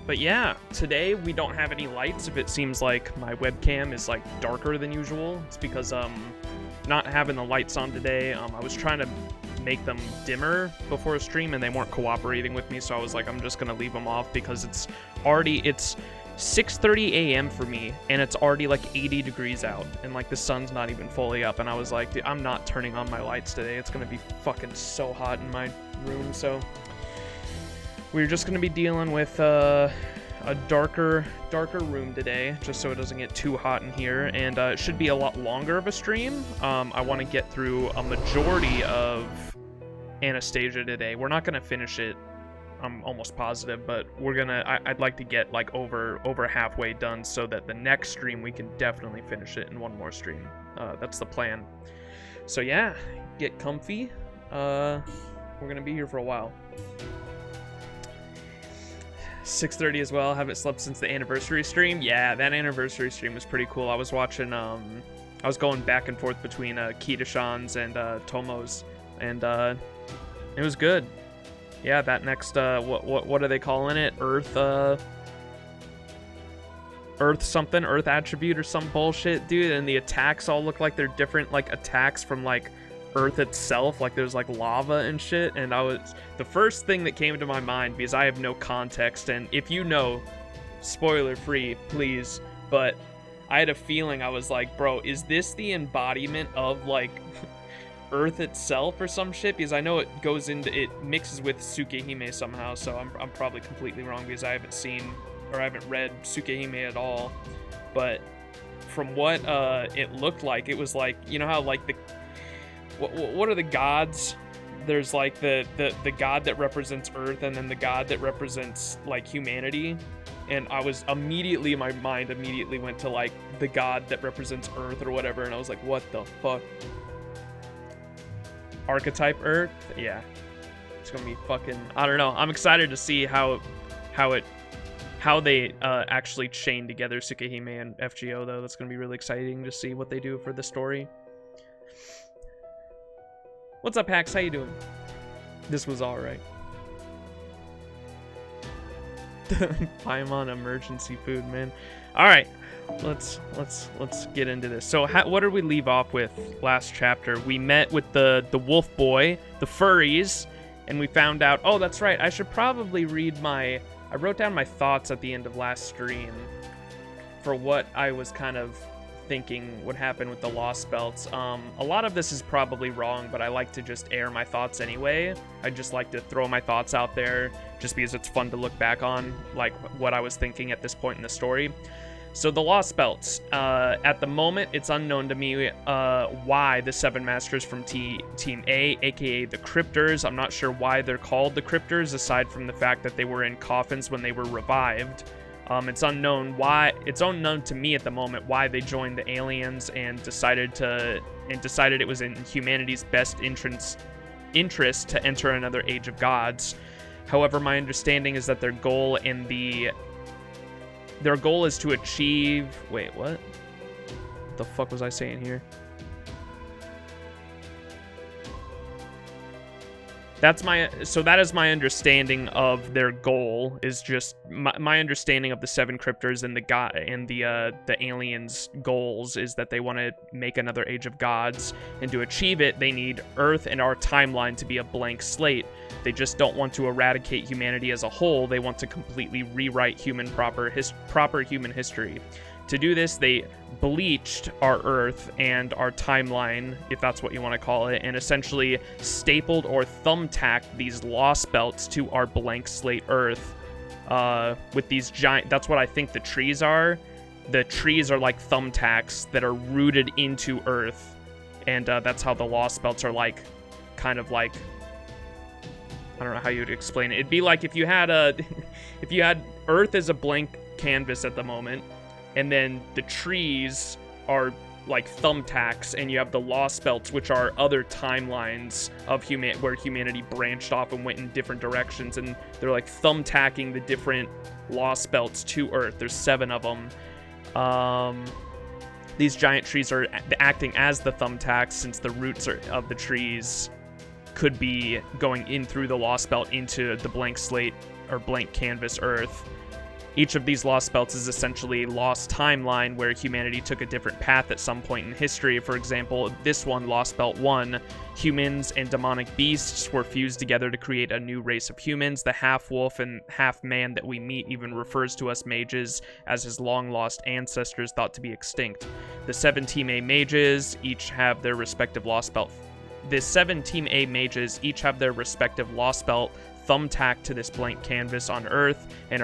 But yeah, today we don't have any lights. If it seems like my webcam is like darker than usual, it's because not having the lights on today. I was trying to make them dimmer before a stream and they weren't cooperating with me, so I was like, I'm just gonna leave them off because it's 6:30 a.m. for me and it's already like 80 degrees out and like the sun's not even fully up, and I was like, dude, I'm not turning on my lights today. It's gonna be fucking so hot in my room. So we're just gonna be dealing with a darker room today, just so it doesn't get too hot in here, and it should be a lot longer of a stream. I want to get through a majority of Anastasia today. We're not gonna finish it, I'm almost positive, but we're gonna. I'd like to get like over halfway done, so that the next stream we can definitely finish it in one more stream. That's the plan. So yeah, get comfy. We're gonna be here for a while. 6:30 as well. Haven't slept since the anniversary stream. Yeah, that anniversary stream was pretty cool. I was watching. I was going back and forth between Kitashan's and Tomo's, and it was good. Yeah, that next what are they calling it? Earth something, Earth attribute or some bullshit, dude. And the attacks all look like they're different, like attacks from like Earth itself, like there's like lava and shit. And the first thing that came to my mind, because I have no context, and if you know, spoiler free please, but I had a feeling, I was like, bro, is this the embodiment of like Earth itself or some shit? Because I know it mixes with Tsukihime somehow, so I'm probably completely wrong because I haven't seen or I haven't read Tsukihime at all. But from what it looked like, it was like, you know how like the what are the gods? There's like the god that represents Earth, and then the god that represents like humanity. And I was immediately, my mind immediately went to like the god that represents Earth or whatever, and I was like, what the fuck? Archetype Earth? Yeah. It's gonna be fucking, I don't know. I'm excited to see how they actually chain together Tsukihime and FGO though. That's gonna be really exciting to see what they do for the story. What's up, Hax? How you doing? This was alright. Paimon emergency food, man. Alright, let's get into this. So what did we leave off with last chapter? We met with the wolf boy, the furries, and we found out, oh, that's right, I should probably read I wrote down my thoughts at the end of last stream for what I was kind of thinking would happen with the Lostbelts. A lot of this is probably wrong, but I like to just air my thoughts anyway. I just like to throw my thoughts out there just because it's fun to look back on, like what I was thinking at this point in the story. So the Lostbelts, at the moment, it's unknown to me why the 7 masters from Team A, aka the Cryptors, I'm not sure why they're called the Cryptors, aside from the fact that they were in coffins when they were revived. It's unknown to me at the moment why they joined the aliens and decided it was in humanity's best interest to enter another age of gods. However, my understanding is that their goal is to achieve, wait, what the fuck was I saying here? That is my understanding of their goal, is just my understanding of the 7 cryptors and the aliens' goals is that they want to make another age of gods, and to achieve it they need Earth and our timeline to be a blank slate. They just don't want to eradicate humanity as a whole. They want to completely rewrite proper human history. To do this, they bleached our Earth and our timeline, if that's what you want to call it, and essentially stapled or thumbtacked these Lostbelts to our blank slate Earth with these giant... That's what I think the trees are. The trees are like thumbtacks that are rooted into Earth, and that's how the Lostbelts are like, kind of like... I don't know how you would explain it. It'd be like if you had Earth as a blank canvas at the moment, and then the trees are like thumbtacks, and you have the Lostbelts, which are other timelines of where humanity branched off and went in different directions, and they're like thumbtacking the different Lostbelts to Earth. There's 7 of them. These giant trees are acting as the thumbtacks, since the roots of the trees could be going in through the Lostbelt into the blank slate or blank canvas Earth. Each of these lost belts is essentially a lost timeline where humanity took a different path at some point in history. For example, this one, Lost Belt 1, humans and demonic beasts were fused together to create a new race of humans. The half-wolf and half-man that we meet even refers to us mages as his long-lost ancestors thought to be extinct. The 7 Team A mages each have their respective Lost Belt. The 7 Team A mages each have their respective Lost Belt thumbtacked to this blank canvas on Earth and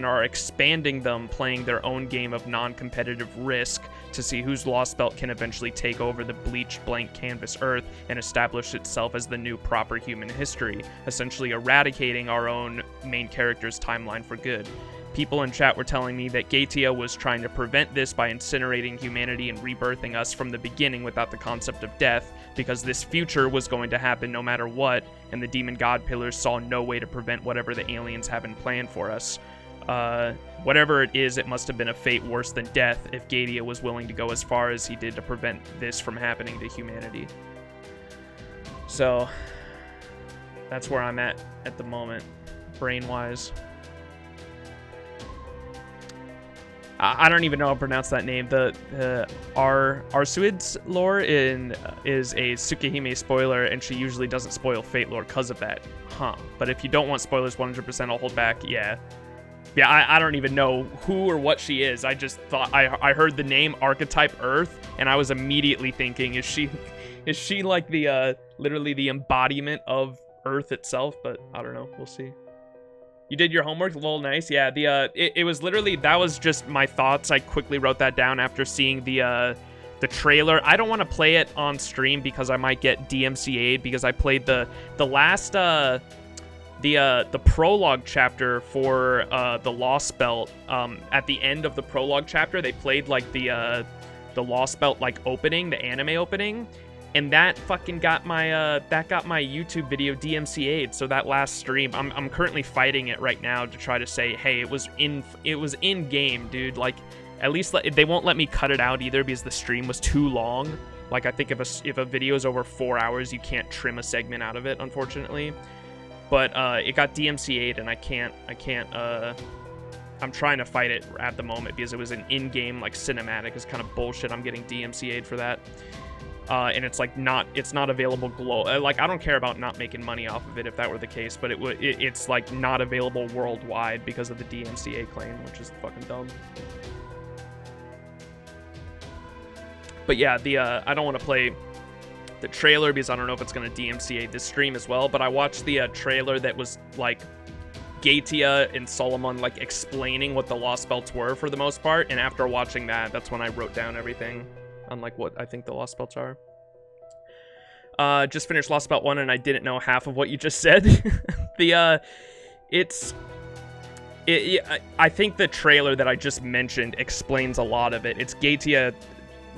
are expanding them, playing their own game of non-competitive Risk to see whose Lost Belt can eventually take over the bleached blank canvas Earth and establish itself as the new proper human history, essentially eradicating our own main character's timeline for good. People in chat were telling me that Gatia was trying to prevent this by incinerating humanity and rebirthing us from the beginning without the concept of death, because this future was going to happen no matter what, and the demon god pillars saw no way to prevent whatever the aliens have in plan for us. Whatever it is, it must have been a fate worse than death if Gatia was willing to go as far as he did to prevent this from happening to humanity. So, that's where I'm at the moment, brain-wise. I don't even know how to pronounce that name. The Arsuid's lore is a Tsukihime spoiler, and she usually doesn't spoil Fate lore because of that. Huh. But if you don't want spoilers 100%, I'll hold back. Yeah, I don't even know who or what she is. I just thought I heard the name Archetype Earth, and I was immediately thinking, is she like the literally the embodiment of Earth itself? But I don't know. We'll see. You did your homework? Lol, nice. Yeah, it was literally, that was just my thoughts. I quickly wrote that down after seeing the trailer. I don't want to play it on stream because I might get DMCA'd, because I played the last the prologue chapter for the Lostbelt. At the end of the prologue chapter, they played like the Lostbelt like opening, the anime opening. And that fucking got my YouTube video DMCA'd. So that last stream, I'm currently fighting it right now to try to say, hey, it was in game, dude. Like, at least they won't let me cut it out either because the stream was too long. Like, I think if a video is over 4 hours, you can't trim a segment out of it, unfortunately. But it got DMCA'd, and I can't. I'm trying to fight it at the moment because it was an in-game like cinematic. It's kind of bullshit. I'm getting DMCA'd for that. And it's like it's not available like, I don't care about not making money off of it if that were the case, but it's like not available worldwide because of the DMCA claim, which is fucking dumb. But yeah, I don't want to play the trailer because I don't know if it's going to DMCA this stream as well, but I watched the trailer that was like Gatia and Solomon like explaining what the Lost Belts were for the most part, and after watching that's when I wrote down everything on like what I think the Lost Belts are. Just finished Lost Belt 1 and I didn't know half of what you just said. I think the trailer that I just mentioned explains a lot of it. It's Gatia.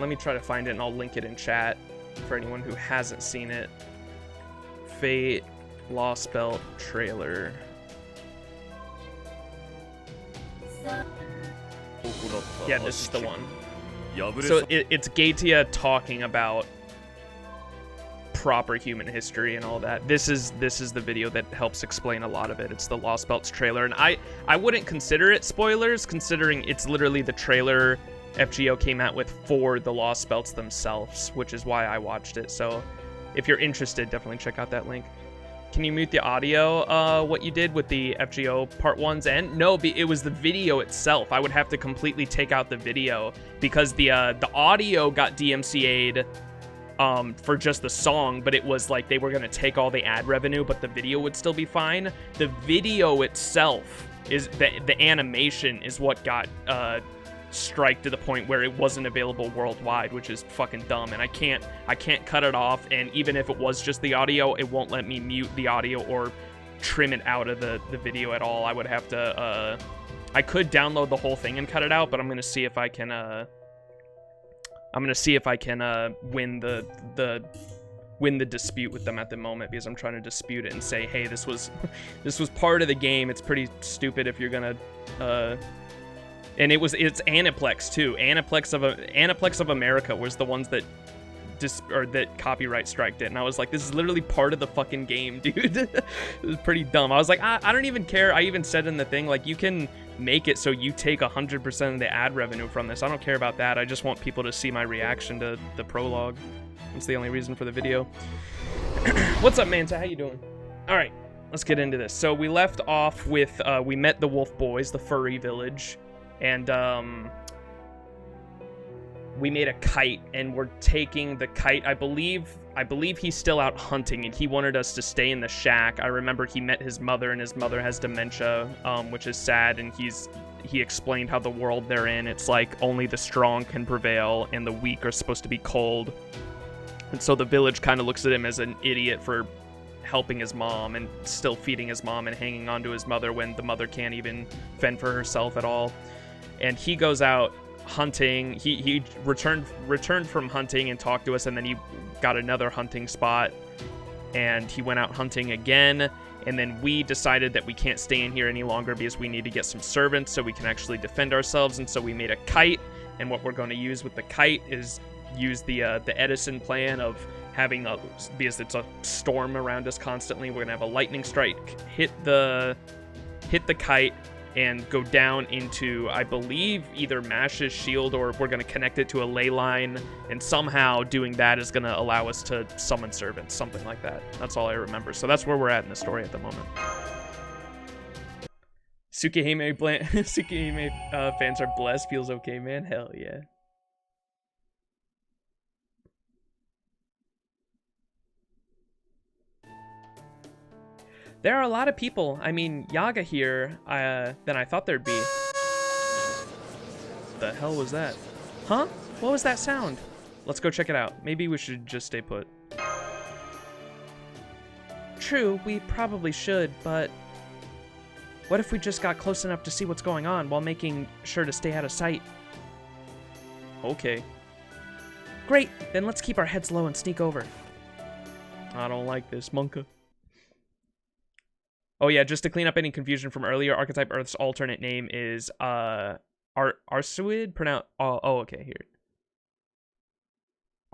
Let me try to find it and I'll link it in chat for anyone who hasn't seen it. Fate Lost Belt trailer. Yeah, this is the one. So it's Gatia talking about proper human history and all that. This is the video that helps explain a lot of it. It's the Lost Belts trailer, and I wouldn't consider it spoilers, considering it's literally the trailer FGO came out with for the Lost Belts themselves, which is why I watched it. So if you're interested, definitely check out that link. Can you mute the audio, what you did with the FGO part 1's end? No, it was the video itself. I would have to completely take out the video because the audio got DMCA'd for just the song, but it was like they were going to take all the ad revenue, but the video would still be fine. The video itself, is the animation is what got strike to the point where it wasn't available worldwide, which is fucking dumb, and I can't cut it off, and even if it was just the audio, it won't let me mute the audio or trim it out of the video at all. I would have to I could download the whole thing and cut it out, but I'm gonna see if I can win the dispute with them at the moment, because I'm trying to dispute it and say, hey, this was part of the game. It's pretty stupid if you're gonna and it's Aniplex too. Aniplex of America was the ones that that copyright striked it, and I was like, this is literally part of the fucking game, dude. It was pretty dumb. I was like, I don't even care. I even said in the thing, like, you can make it so you take 100% of the ad revenue from this. I don't care about that. I just want people to see my reaction to the prologue. It's the only reason for the video. What's up, Manta? How you doing? All right, let's get into this. So we left off with, we met the wolf boys, the furry village, and we made a kite, and we're taking the kite. I believe he's still out hunting, and he wanted us to stay in the shack. I remember he met his mother, and his mother has dementia, which is sad, and he explained how the world they're in, it's like only the strong can prevail, and the weak are supposed to be cold. And so the village kind of looks at him as an idiot for helping his mom and still feeding his mom and hanging on to his mother when the mother can't even fend for herself at all. And he goes out hunting. He returned from hunting and talked to us, and then he got another hunting spot, and he went out hunting again. And then we decided that we can't stay in here any longer because we need to get some servants so we can actually defend ourselves. And so we made a kite, and what we're going to use with the kite is use the Edison plan of having because it's a storm around us constantly, we're gonna have a lightning strike hit the kite and go down into, I believe, either Mash's shield, or we're gonna connect it to a ley line, and somehow doing that is gonna allow us to summon servants, something like that. That's all I remember. So that's where we're at in the story at the moment. Tsukihime fans are blessed. Feels okay, man. Hell yeah. There are a lot of people, I mean, Yaga here, than I thought there'd be. The hell was that? Huh? What was that sound? Let's go check it out. Maybe we should just stay put. True, we probably should, but what if we just got close enough to see what's going on while making sure to stay out of sight? Okay. Great, then let's keep our heads low and sneak over. I don't like this, Monka. Oh yeah, just to clean up any confusion from earlier, Archetype Earth's alternate name is Arsuid. Okay, here.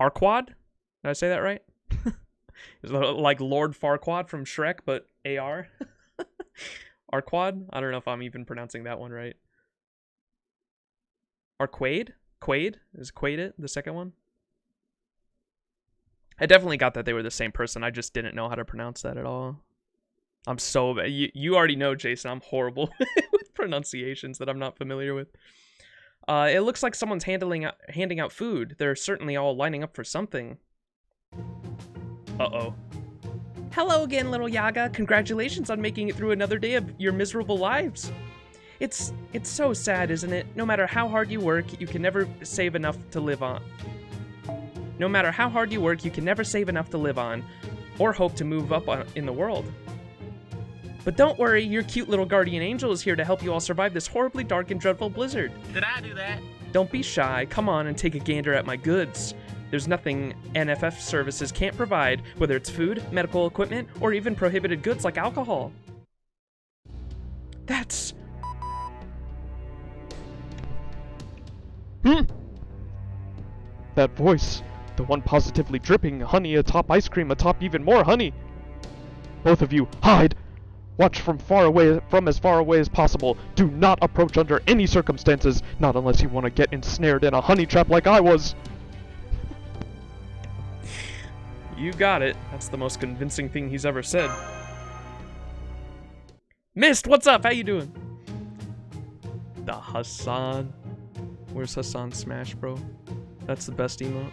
Arquad? Did I say that right? It's like Lord Farquaad from Shrek, but AR. Arquad? I don't know if I'm even pronouncing that one right. Arquaid? Quaid? Is Quaid it? The second one? I definitely got that they were the same person. I just didn't know how to pronounce that at all. I'm so bad. You already know, Jason, I'm horrible with pronunciations that I'm not familiar with. It looks like someone's handing out food. They're certainly all lining up for something. Uh-oh. Hello again, little Yaga. Congratulations on making it through another day of your miserable lives. It's so sad, isn't it? No matter how hard you work, you can never save enough to live on. No matter how hard you work, you can never save enough to live on, or hope to move up in the world. But don't worry, your cute little guardian angel is here to help you all survive this horribly dark and dreadful blizzard. Did I do that? Don't be shy. Come on and take a gander at my goods. There's nothing NFF services can't provide, whether it's food, medical equipment, or even prohibited goods like alcohol. That's... That voice. The one positively dripping honey atop ice cream atop even more honey. Both of you, hide! Watch from as far away as possible. Do not approach under any circumstances, not unless you want to get ensnared in a honey trap like I was. You got it. That's the most convincing thing he's ever said. Mist, what's up? How you doing? The Hassan. Where's Hassan Smash, bro? That's the best emote.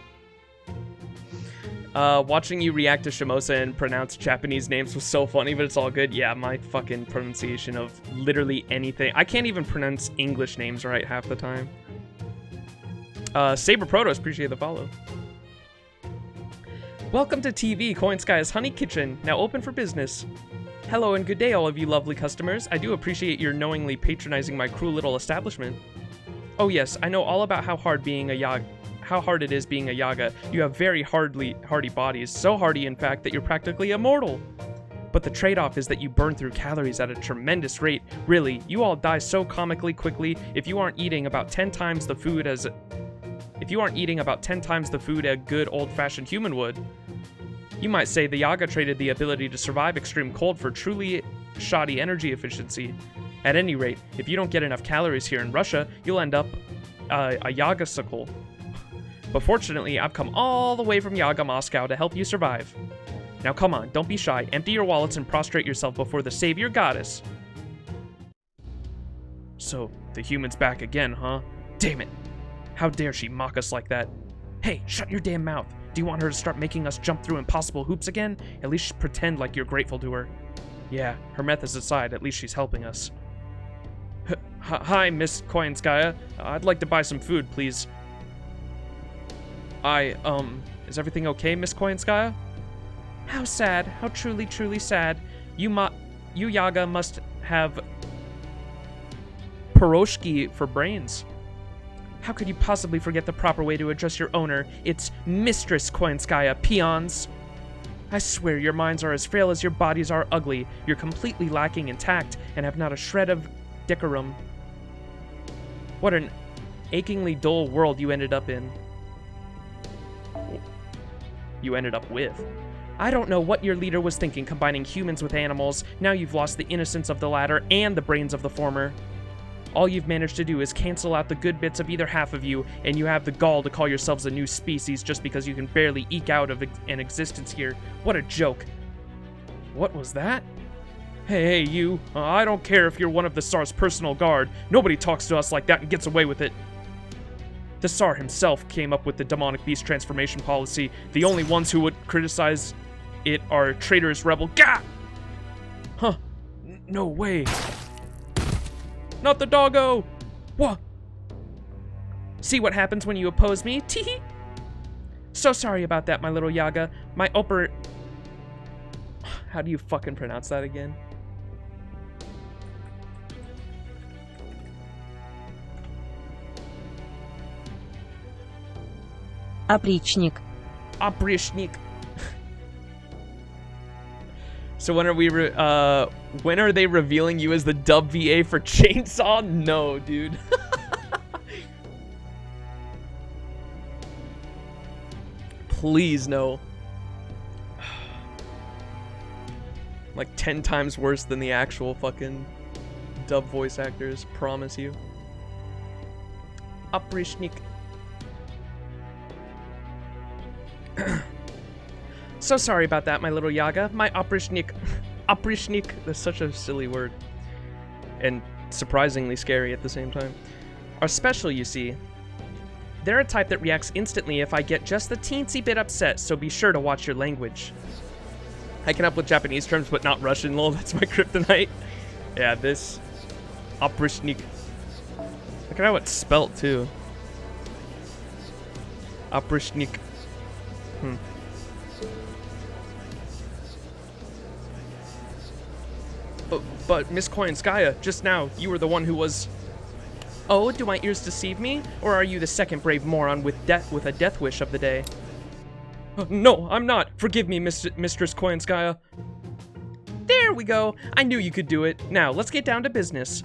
Watching you react to Shimosa and pronounce Japanese names was so funny, but it's all good. Yeah, my fucking pronunciation of literally anything. I can't even pronounce English names right half the time. Saber Protos, appreciate the follow. Welcome to TV, Koyanskaya's Honey Kitchen, now open for business. Hello and good day, all of you lovely customers. I do appreciate your knowingly patronizing my cruel little establishment. Oh yes, I know all about how hard it is being a Yaga. You have very hardy bodies, so hardy in fact that you're practically immortal. But the trade-off is that you burn through calories at a tremendous rate. Really, you all die so comically quickly if you aren't eating about 10 times the food as if you aren't eating about 10 times the food a good old-fashioned human would. You might say the Yaga traded the ability to survive extreme cold for truly shoddy energy efficiency. At any rate, if you don't get enough calories here in Russia, you'll end up a Yaga-sicle. But fortunately, I've come all the way from Yaga Moscow to help you survive. Now come on, don't be shy, empty your wallets and prostrate yourself before the savior goddess. So, the human's back again, huh? Damn it! How dare she mock us like that? Hey, shut your damn mouth! Do you want her to start making us jump through impossible hoops again? At least pretend like you're grateful to her. Yeah, her methods aside, at least she's helping us. Hi, Miss Koyanskaya. I'd like to buy some food, please. Is everything okay, Miss Koyanskaya? How sad. How truly, truly sad. You Yaga must have Piroshki for brains. How could you possibly forget the proper way to address your owner? It's Mistress Koyanskaya, peons. I swear your minds are as frail as your bodies are ugly. You're completely lacking in tact and have not a shred of decorum. What an achingly dull world you ended up in. You ended up with. I don't know what your leader was thinking combining humans with animals. Now you've lost the innocence of the latter and the brains of the former. All you've managed to do is cancel out the good bits of either half of you, and you have the gall to call yourselves a new species just because you can barely eke out of an existence here. What a joke. What was that? Hey, you. I don't care if you're one of the Tsar's personal guard. Nobody talks to us like that and gets away with it. The Tsar himself came up with the demonic beast transformation policy. The only ones who would criticize it are traitorous rebel. Gah! Huh. No way. Not the doggo! What? See what happens when you oppose me? Teehee! So sorry about that, my little Yaga. My How do you fucking pronounce that again? Опричник. Опричник. So when are they revealing you as the dub VA for Chainsaw? No, dude. Please, no. Like 10 times worse than the actual fucking dub voice actors, promise you. Oprishnik. So sorry about that, my little Yaga. My Oprishnik. Oprishnik. That's such a silly word. And surprisingly scary at the same time. Are special, you see. They're a type that reacts instantly if I get just the teensy bit upset, so be sure to watch your language. I can up with Japanese terms, but not Russian, lol. That's my kryptonite. Yeah, this Oprishnik. Look at how it's spelt, too. Oprishnik. But Miss Koyanskaya, just now, you were the one who was... Oh, do my ears deceive me? Or are you the second brave moron with a death wish of the day? No, I'm not. Forgive me, Mistress Koyanskaya. There we go. I knew you could do it. Now, let's get down to business.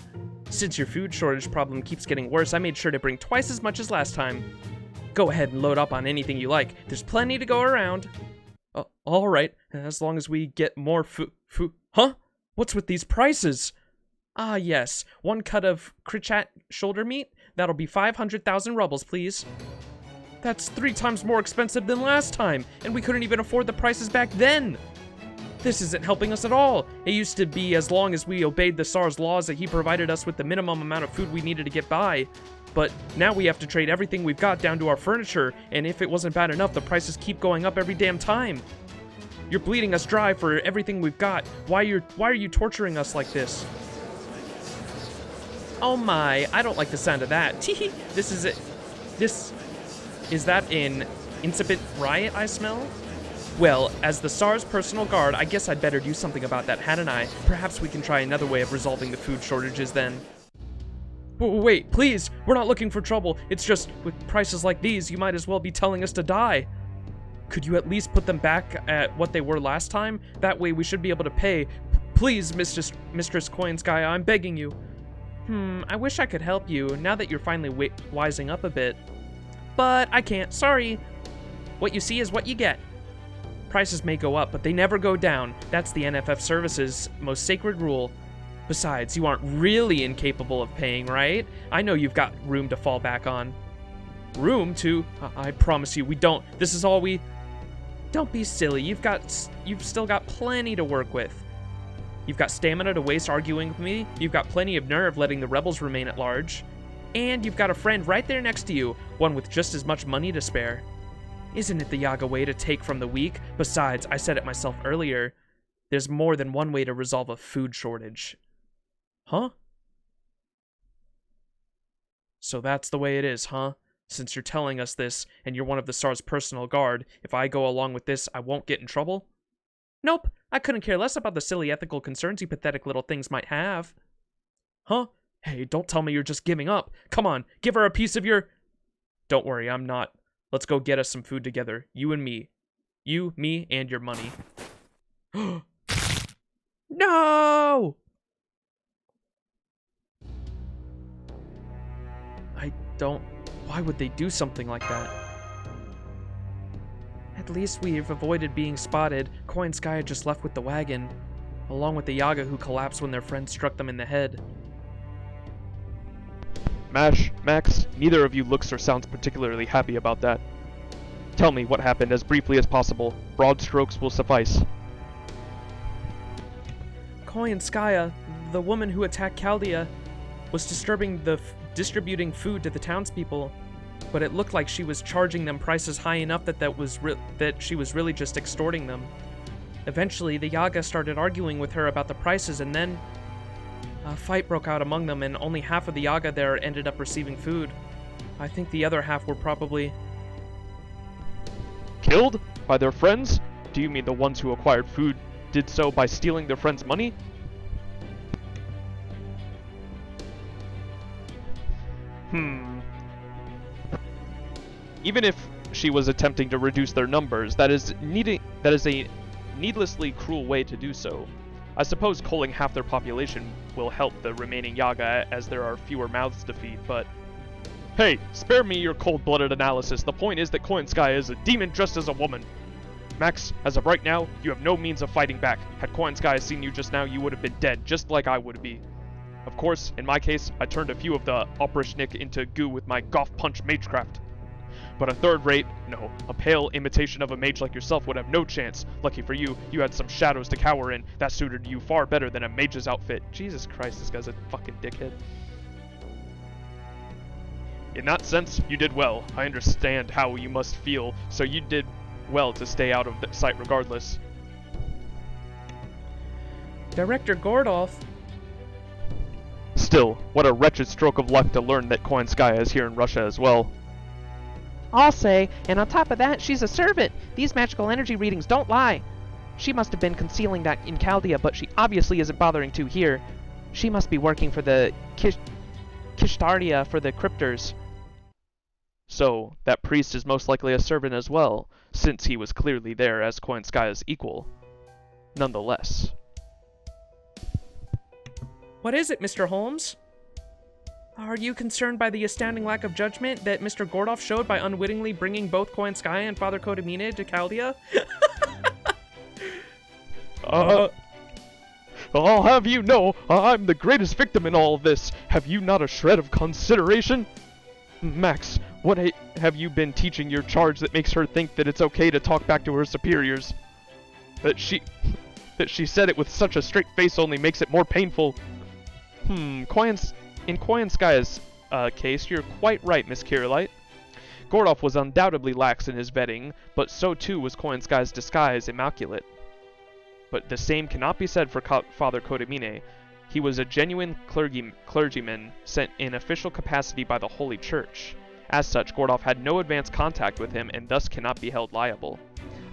Since your food shortage problem keeps getting worse, I made sure to bring twice as much as last time. Go ahead and load up on anything you like. There's plenty to go around. Alright, as long as we get more food. Huh? What's with these prices? Ah, yes. 1 cut of Krichat shoulder meat. That'll be 500,000 rubles, please. That's 3 times more expensive than last time, and we couldn't even afford the prices back then. This isn't helping us at all. It used to be as long as we obeyed the Tsar's laws that he provided us with the minimum amount of food we needed to get by. But now we have to trade everything we've got down to our furniture, and if it wasn't bad enough, the prices keep going up every damn time. You're bleeding us dry for everything we've got. Why are you torturing us like this? Oh my, I don't like the sound of that. Teehee, is that an incipient riot I smell? Well, as the Tsar's personal guard, I guess I'd better do something about that, hadn't I? Perhaps we can try another way of resolving the food shortages then. Wait, please, we're not looking for trouble. It's just, with prices like these, you might as well be telling us to die. Could you at least put them back at what they were last time? That way we should be able to pay. Please, Mistress Koyanskaya, I'm begging you. I wish I could help you, now that you're finally wising up a bit. but I can't. Sorry. What you see is what you get. Prices may go up, but they never go down. That's the NFF Service's most sacred rule. Besides, you aren't really incapable of paying, right? I know you've got room to fall back on. Room to? I promise you, we don't. This is all we... Don't be silly. You've still got plenty to work with. You've got stamina to waste arguing with me. You've got plenty of nerve letting the rebels remain at large. And you've got a friend right there next to you, one with just as much money to spare. Isn't it the Yaga way to take from the weak? Besides, I said it myself earlier, there's more than one way to resolve a food shortage. Huh? So that's the way it is, huh? Since you're telling us this, and you're one of the Tsar's personal guard, if I go along with this, I won't get in trouble? Nope, I couldn't care less about the silly ethical concerns you pathetic little things might have. Huh? Hey, don't tell me you're just giving up. Come on, give her a piece of your... Don't worry, I'm not. Let's go get us some food together. You and me. You, me, and your money. No! I don't... Why would they do something like that? At least we've avoided being spotted. Koyanskaya just left with the wagon, along with the Yaga who collapsed when their friend struck them in the head. Max, neither of you looks or sounds particularly happy about that. Tell me what happened as briefly as possible. Broad strokes will suffice. Koyanskaya, the woman who attacked Chaldea, was distributing food to the townspeople, but it looked like she was charging them prices high enough that she was really just extorting them. Eventually, the Yaga started arguing with her about the prices, and then a fight broke out among them, and only half of the Yaga there ended up receiving food. I think the other half were probably... Killed? By their friends? Do you mean the ones who acquired food did so by stealing their friends' money? Even if she was attempting to reduce their numbers, that is a needlessly cruel way to do so. I suppose culling half their population will help the remaining Yaga as there are fewer mouths to feed, but... Hey, spare me your cold-blooded analysis. The point is that Koyanskaya is a demon dressed as a woman. Max, as of right now, you have no means of fighting back. Had Koyanskaya seen you just now, you would have been dead, just like I would be. Of course, in my case, I turned a few of the Oprishnik into goo with my golf punch magecraft. But a third-rate, no, a pale imitation of a mage like yourself would have no chance. Lucky for you, you had some shadows to cower in. That suited you far better than a mage's outfit. Jesus Christ, this guy's a fucking dickhead. In that sense, you did well. I understand how you must feel, so you did well to stay out of sight regardless. Director Gordolf. Still, what a wretched stroke of luck to learn that Koyanskaya is here in Russia as well. I'll say, and on top of that, she's a servant. These magical energy readings don't lie. She must have been concealing that in Chaldea, but she obviously isn't bothering to here. She must be working for the Kishtardia for the cryptors. So, that priest is most likely a servant as well, since he was clearly there as Koyanskaya's equal. Nonetheless. What is it, Mr. Holmes? Are you concerned by the astounding lack of judgment that Mr. Gordolf showed by unwittingly bringing both Koyanskaya and Father Kodamine to Chaldea? I'll have you know, I'm the greatest victim in all of this. Have you not a shred of consideration? Max, what have you been teaching your charge that makes her think that it's okay to talk back to her superiors? That she said it with such a straight face only makes it more painful. In Koyanskaya's case, you're quite right, Miss Kirei. Gordolf was undoubtedly lax in his vetting, but so too was Koyanskaya's disguise immaculate. But the same cannot be said for Father Kodamine. He was a genuine clergyman sent in official capacity by the Holy Church. As such, Gordolf had no advanced contact with him and thus cannot be held liable.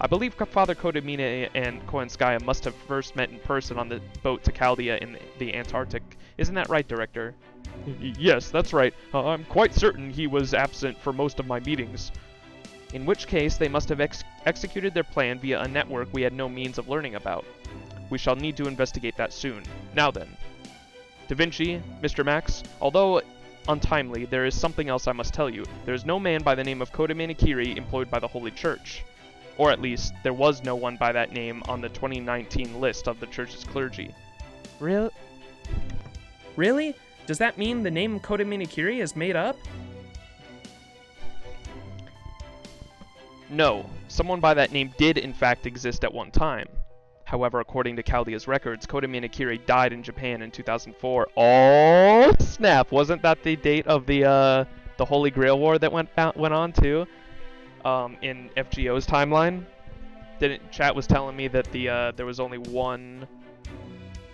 I believe Father Kodamine and Koyanskaya must have first met in person on the boat to Chaldea in the Antarctic. Isn't that right, Director? Yes, that's right. I'm quite certain he was absent for most of my meetings. In which case, they must have executed their plan via a network we had no means of learning about. We shall need to investigate that soon. Now then. Da Vinci, Mr. Max, although untimely, there is something else I must tell you. There is no man by the name of Kodamine Kirei employed by the Holy Church. Or at least, there was no one by that name on the 2019 list of the church's clergy. Really? Does that mean the name Kodamine Kirei is made up? No, someone by that name did in fact exist at one time. However, according to Chaldea's records, Kodamine Kirei died in Japan in 2004. Oh snap! Wasn't that the date of the Holy Grail War that went on too? In FGO's timeline? Chat was telling me that there was only one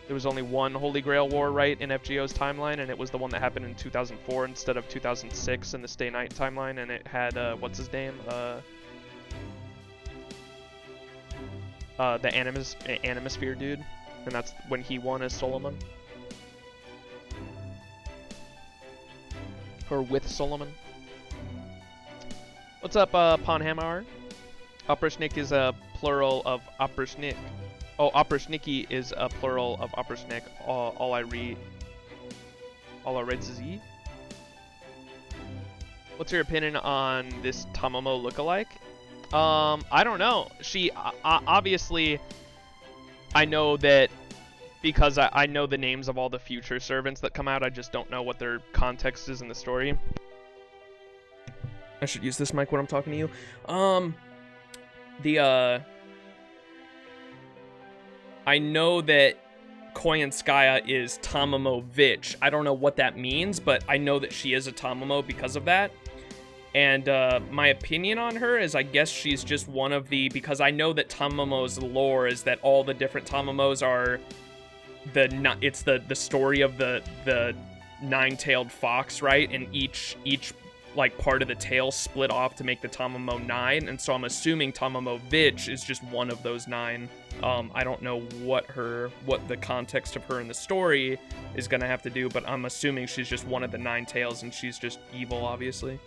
Holy Grail War, right, in FGO's timeline, and it was the one that happened in 2004 instead of 2006 in the Stay Night timeline, and it had what's his name? The Animosphere dude, and that's when he won as Solomon. Or with Solomon. What's up, Ponhammer? Oprishnik is a plural of Oprishnik. Oh, Oprishniki is a plural of Oprishnik. All I read Z. What's your opinion on this Tamamo lookalike? I don't know. She, obviously, I know that because I know the names of all the future servants that come out, I just don't know what their context is in the story. I should use this mic when I'm talking to you. I know that Koyanskaya is Tamamo Vich. I don't know what that means, but I know that she is a Tamamo because of that. And my opinion on her is I guess she's just one of the, because I know that Tamamo's lore is that all the different Tamamos are it's the story of the nine-tailed fox, right? And each like part of the tail split off to make the Tamamo 9, and so I'm assuming Tamamo Vich is just one of those 9. I don't know what the context of her in the story is gonna have to do, but I'm assuming she's just one of the 9 tails and she's just evil, obviously.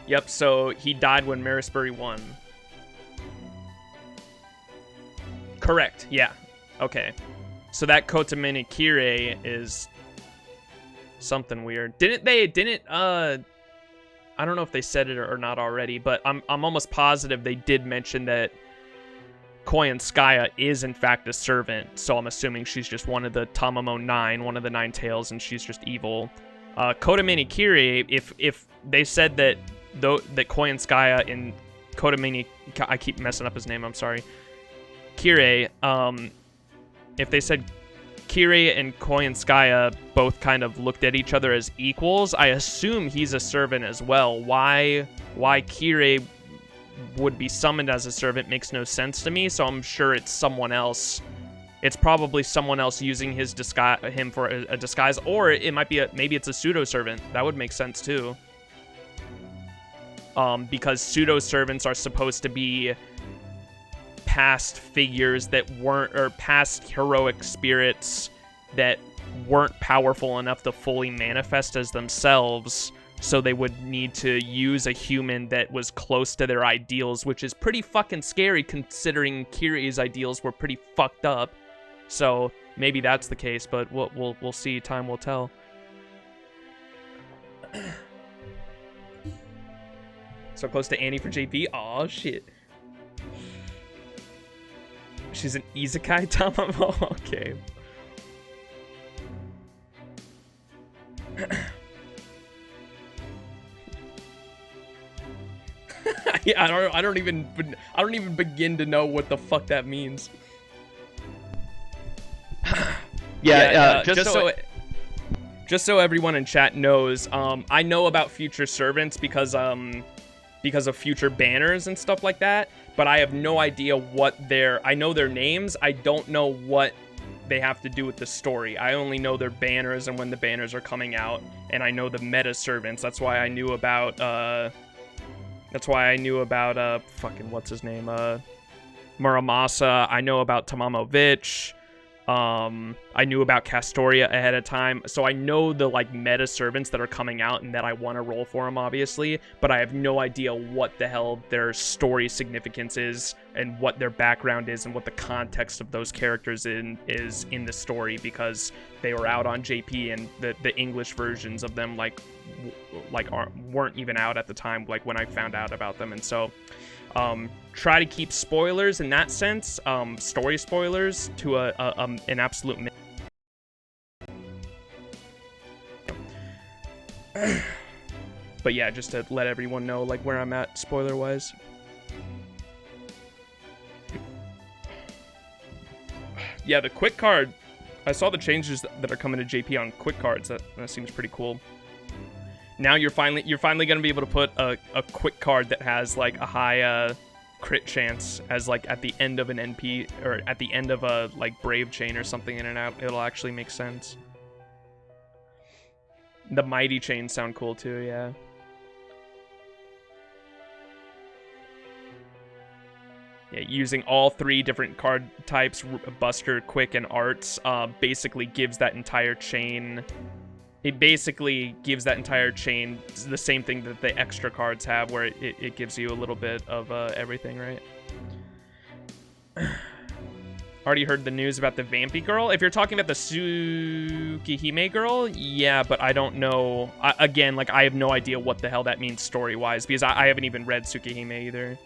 Yep, so he died when Marisbury won. Correct, yeah. Okay. So that Kotamine Kirei is something weird. I don't know if they said it or not already, but I'm almost positive they did mention that Koyanskaya is in fact a servant, so I'm assuming she's just one of the Tamamo 9, one of the 9 tails, and she's just evil. Kotamine Kirei, if they said that Koyanskaya in Kotamine, I keep messing up his name, I'm sorry. Kirei, if they said Kirei and Koyanskaya both kind of looked at each other as equals, I assume he's a servant as well. Why Kirei would be summoned as a servant makes no sense to me, so I'm sure it's someone else. It's probably someone else using him for a disguise, or it might be maybe it's a pseudo-servant. That would make sense too. Because pseudo-servants are supposed to be past figures that weren't, or past heroic spirits that weren't powerful enough to fully manifest as themselves, so they would need to use a human that was close to their ideals, which is pretty fucking scary considering Kirei's ideals were pretty fucked up. So maybe that's the case, but we'll see. Time will tell. So close to Annie for JP. Aw, shit. She's an isekai Tamamo? Okay. Yeah, I don't even begin to know what the fuck that means. Just so everyone in chat knows, I know about future servants because of future banners and stuff like that, but I have no idea I know their names, I don't know what they have to do with the story. I only know their banners and when the banners are coming out, and I know the meta servants. That's why I knew about, fucking, what's his name, Muramasa. I know about Tamamo Vich. I knew about Castoria ahead of time, so I know the like meta servants that are coming out and that I want to roll for them, obviously, but I have no idea what the hell their story significance is and what their background is and what the context of those characters is in the story, because they were out on JP and the English versions of them weren't even out at the time, like when I found out about them. And so try to keep spoilers in that sense, story spoilers, to an absolute minimum. But yeah, just to let everyone know like where I'm at spoiler wise. Yeah, the quick card, I saw the changes that are coming to JP on quick cards. That seems pretty cool. Now you're finally gonna be able to put a quick card that has like a high crit chance as like at the end of an NP, or at the end of a like brave chain or something in and out. It'll actually make sense. The mighty chains sound cool too, yeah. Yeah, using all 3 different card types, Buster, Quick, and Arts, basically gives that entire chain. It basically gives that entire chain the same thing that the extra cards have, where it gives you a little bit of everything, right? Already heard the news about the Vampy girl. If you're talking about the Tsukihime girl, yeah, but I don't know. Again, like, I have no idea what the hell that means story-wise, because I haven't even read Tsukihime either.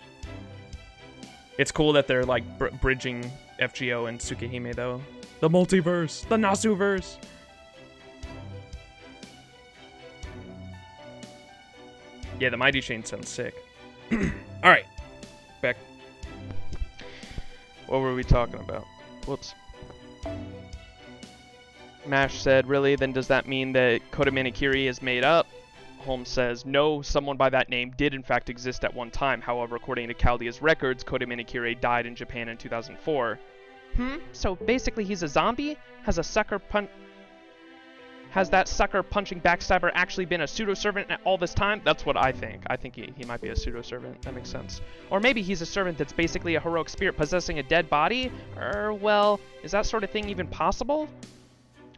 It's cool that they're, like, bridging FGO and Tsukihime, though. The multiverse! The Nasuverse! Yeah, the Mighty Chain sounds sick. Alright. Back. What were we talking about? Whoops. Mash said, really? Then does that mean that Kodamine Kirei is made up? Holmes says, no, someone by that name did in fact exist at one time. However, according to Chaldea's records, Kodamine Kirei died in Japan in 2004. So basically he's a zombie? Has that sucker punching backstabber actually been a pseudo-servant all this time? That's what I think. I think he might be a pseudo-servant. That makes sense. Or maybe he's a servant that's basically a heroic spirit possessing a dead body? Well, is that sort of thing even possible?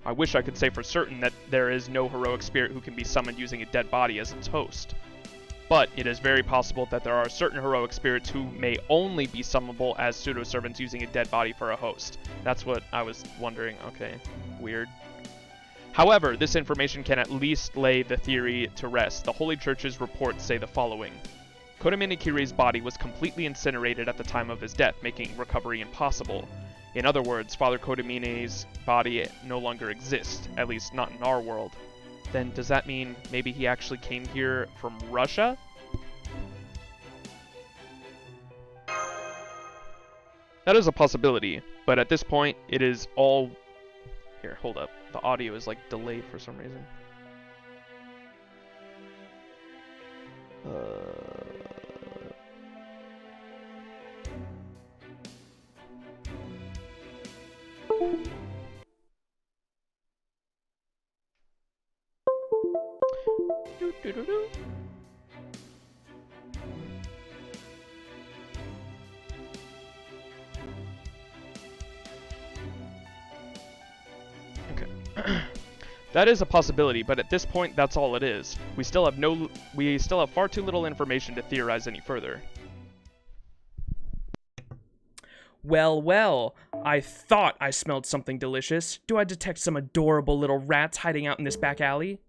I wish I could say for certain that there is no heroic spirit who can be summoned using a dead body as its host. But it is very possible that there are certain heroic spirits who may only be summonable as pseudo-servants using a dead body for a host. That's what I was wondering. Okay, weird. However, this information can at least lay the theory to rest. The Holy Church's reports say the following. Kodamine Kirei's body was completely incinerated at the time of his death, making recovery impossible. In other words, Father Kodamine's body no longer exists, at least not in our world. Then does that mean maybe he actually came here from Russia? That is a possibility, but at this point, it is all... Here, hold up. The audio is like delayed for some reason. That is a possibility, but at this point, that's all it is. We still have far too little information to theorize any further. Well, I thought I smelled something delicious. Do I detect some adorable little rats hiding out in this back alley?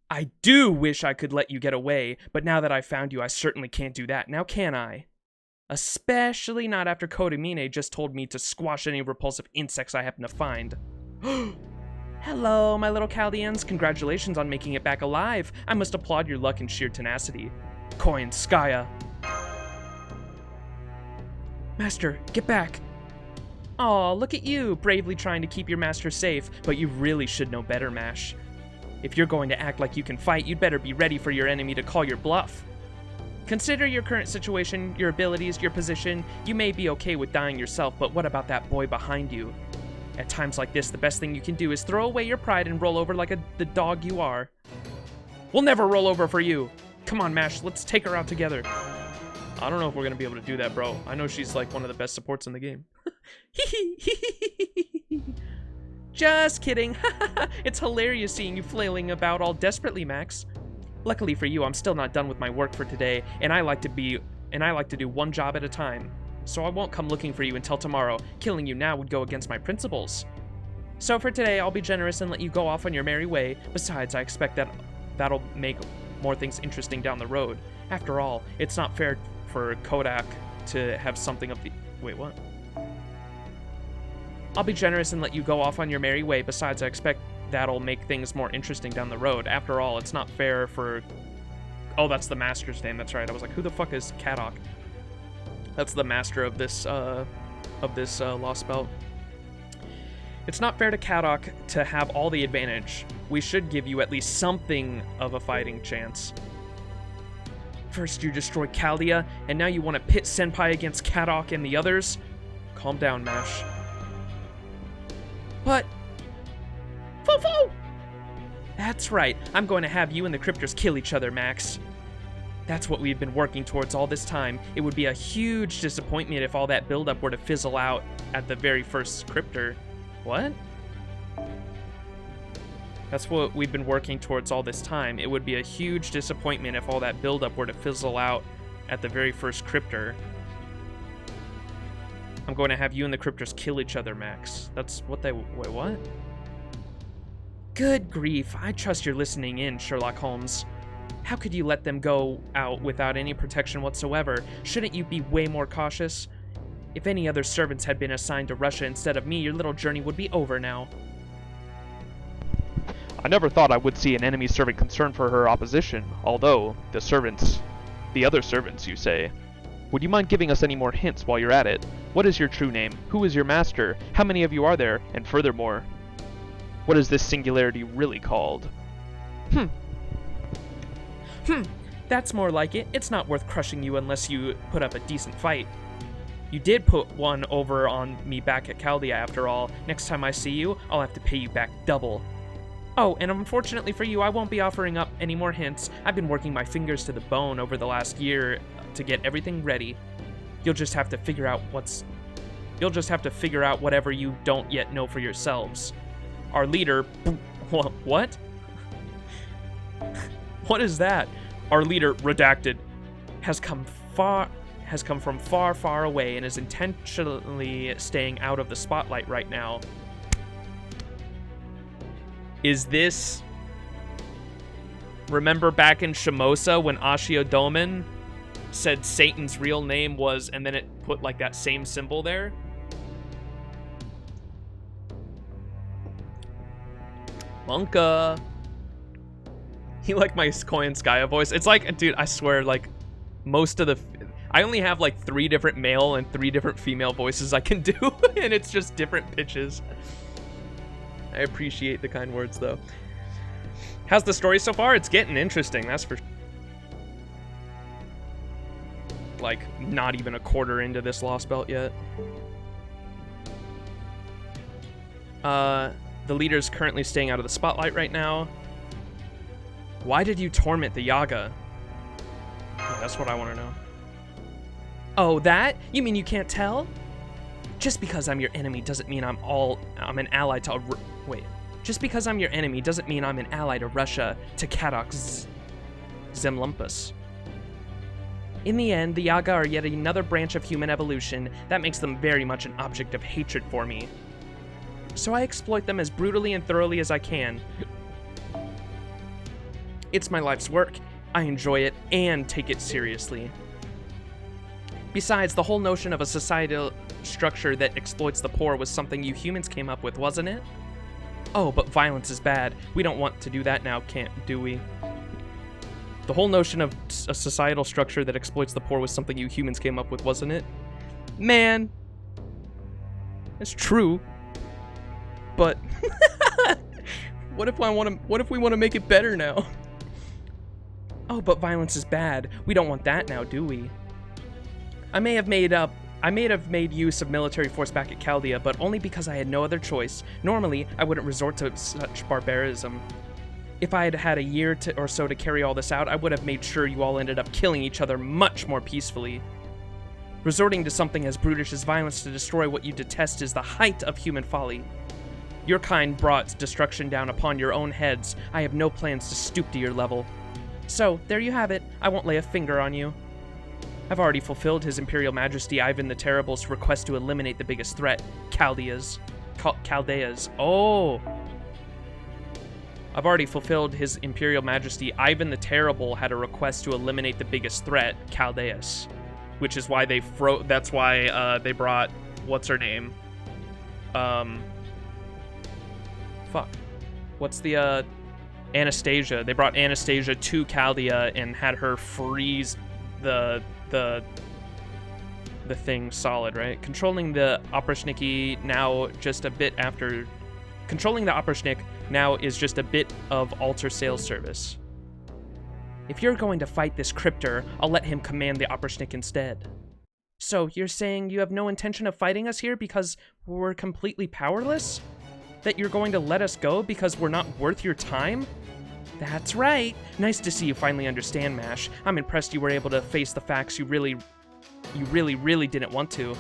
I do wish I could let you get away, but now that I've found you, I certainly can't do that, now can I? Especially not after Kodamine just told me to squash any repulsive insects I happen to find. Hello, my little Chaldeans. Congratulations on making it back alive. I must applaud your luck and sheer tenacity. Koyanskaya. Master, get back. Aw, look at you, bravely trying to keep your master safe, but you really should know better, Mash. If you're going to act like you can fight, you'd better be ready for your enemy to call your bluff. Consider your current situation, your abilities, your position. You may be okay with dying yourself, but what about that boy behind you? At times like this, the best thing you can do is throw away your pride and roll over like the dog you are. We'll never roll over for you. Come on, Mash, let's take her out together. I don't know if we're going to be able to do that, bro. I know she's like one of the best supports in the game. Just kidding. It's hilarious seeing you flailing about all desperately, Max. Luckily for you, I'm still not done with my work for today, and I like to do one job at a time. So I won't come looking for you until tomorrow. Killing you now would go against my principles. So for today, I'll be generous and let you go off on your merry way. Besides, I expect that'll make more things interesting down the road. After all, it's not fair for Kodak to have something of the... Wait, what? I'll be generous and let you go off on your merry way. Besides, I expect that'll make things more interesting down the road. After all, it's not fair for... Oh, that's the master's name. That's right. I was like, who the fuck is Kadok? That's the master of this Lostbelt. It's not fair to Kadok to have all the advantage. We should give you at least something of a fighting chance. First you destroy Chaldea, and now you want to pit Senpai against Kadok and the others? Calm down, Mash. What? Foo-foo! That's right. I'm going to have you and the Cryptors kill each other, Max. That's what we've been working towards all this time. It would be a huge disappointment if all that buildup were to fizzle out at the very first Cryptor. What? That's what we've been working towards all this time. It would be a huge disappointment if all that buildup were to fizzle out at the very first Cryptor. I'm going to have you and the Cryptors kill each other, Max. That's what they... Wait, what? Good grief. I trust you're listening in, Sherlock Holmes. How could you let them go out without any protection whatsoever? Shouldn't you be way more cautious? If any other servants had been assigned to Russia instead of me, your little journey would be over now. I never thought I would see an enemy servant concerned for her opposition, although, the other servants, you say. Would you mind giving us any more hints while you're at it? What is your true name? Who is your master? How many of you are there? And furthermore, what is this singularity really called? That's more like it. It's not worth crushing you unless you put up a decent fight. You did put one over on me back at Chaldea after all. Next time I see you, I'll have to pay you back double. Oh, and unfortunately for you, I won't be offering up any more hints. I've been working my fingers to the bone over the last year to get everything ready. You'll just have to figure out whatever you don't yet know for yourselves. Our leader... What? What is that? Our leader, redacted, has come from far, far away and is intentionally staying out of the spotlight right now. Is this... Remember back in Shimosa when Ashio Domen said Satan's real name was, and then it put like that same symbol there? Monka. You like my Koyanskaya voice? It's like, dude, I swear, like, most of the... I only have like 3 different male and 3 different female voices I can do, and it's just different pitches. I appreciate the kind words, though. How's the story so far? It's getting interesting, that's for sure. Like, not even a quarter into this Lostbelt yet. The leader's currently staying out of the spotlight right now. Why did you torment the Yaga? Yeah, that's what I want to know. Oh, that? You mean you can't tell? Just because I'm your enemy doesn't mean I'm an ally to... Wait. Just because I'm your enemy doesn't mean I'm an ally to Russia, to Kadok's Zemlumpus. In the end, the Yaga are yet another branch of human evolution that makes them very much an object of hatred for me. So I exploit them as brutally and thoroughly as I can. It's my life's work. I enjoy it and take it seriously. Besides, the whole notion of a societal structure that exploits the poor was something you humans came up with, wasn't it? Oh, but violence is bad. We don't want to do that now, do we? The whole notion of a societal structure that exploits the poor was something you humans came up with, wasn't it? Man. It's true. But what if we want to make it better now? Oh, but violence is bad. We don't want that now, do we? I may have made use of military force back at Chaldea, but only because I had no other choice. Normally, I wouldn't resort to such barbarism. If I had had a year or so to carry all this out, I would have made sure you all ended up killing each other much more peacefully. Resorting to something as brutish as violence to destroy what you detest is the height of human folly. Your kind brought destruction down upon your own heads. I have no plans to stoop to your level. So, there you have it. I won't lay a finger on you. I've already fulfilled His Imperial Majesty Ivan the Terrible's request to eliminate the biggest threat, Chaldeas. Oh! I've already fulfilled His Imperial Majesty Ivan the Terrible had a request to eliminate the biggest threat, Chaldeas. Which is why that's why they brought, what's her name? Fuck. What's the, Anastasia. They brought Anastasia to Chaldea and had her freeze the thing solid, right? Controlling the Oprichniki now just a bit after... Controlling the Oprichnik now is just a bit of altar sales service. If you're going to fight this cryptor, I'll let him command the Oprichnik instead. So, you're saying you have no intention of fighting us here because we're completely powerless? That you're going to let us go because we're not worth your time? That's right. Nice to see you finally understand, Mash. I'm impressed you were able to face the facts you really didn't want to.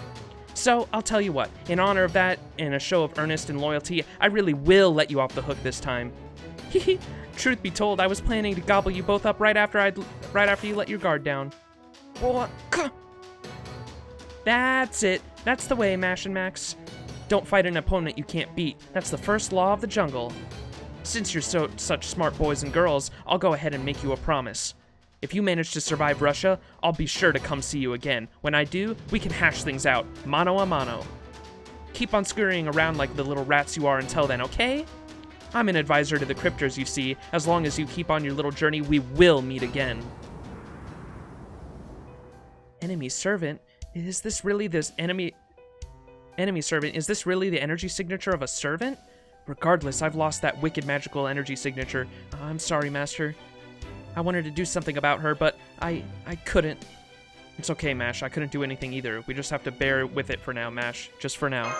So, I'll tell you what, in honor of that, in a show of earnest and loyalty, I really will let you off the hook this time. Hehe. Truth be told, I was planning to gobble you both up right after you let your guard down. That's it. That's the way, Mash and Max. Don't fight an opponent you can't beat. That's the first law of the jungle. Since you're such smart boys and girls, I'll go ahead and make you a promise. If you manage to survive Russia, I'll be sure to come see you again. When I do, we can hash things out, mano a mano. Keep on scurrying around like the little rats you are until then, okay? I'm an advisor to the cryptors, you see. As long as you keep on your little journey, we will meet again. Enemy servant? Is this really this enemy servant? Is this really the energy signature of a servant? Regardless, I've lost that wicked magical energy signature. I'm sorry, Master. I wanted to do something about her, but I couldn't. It's okay, Mash. I couldn't do anything either. We just have to bear with it for now, Mash. Just for now.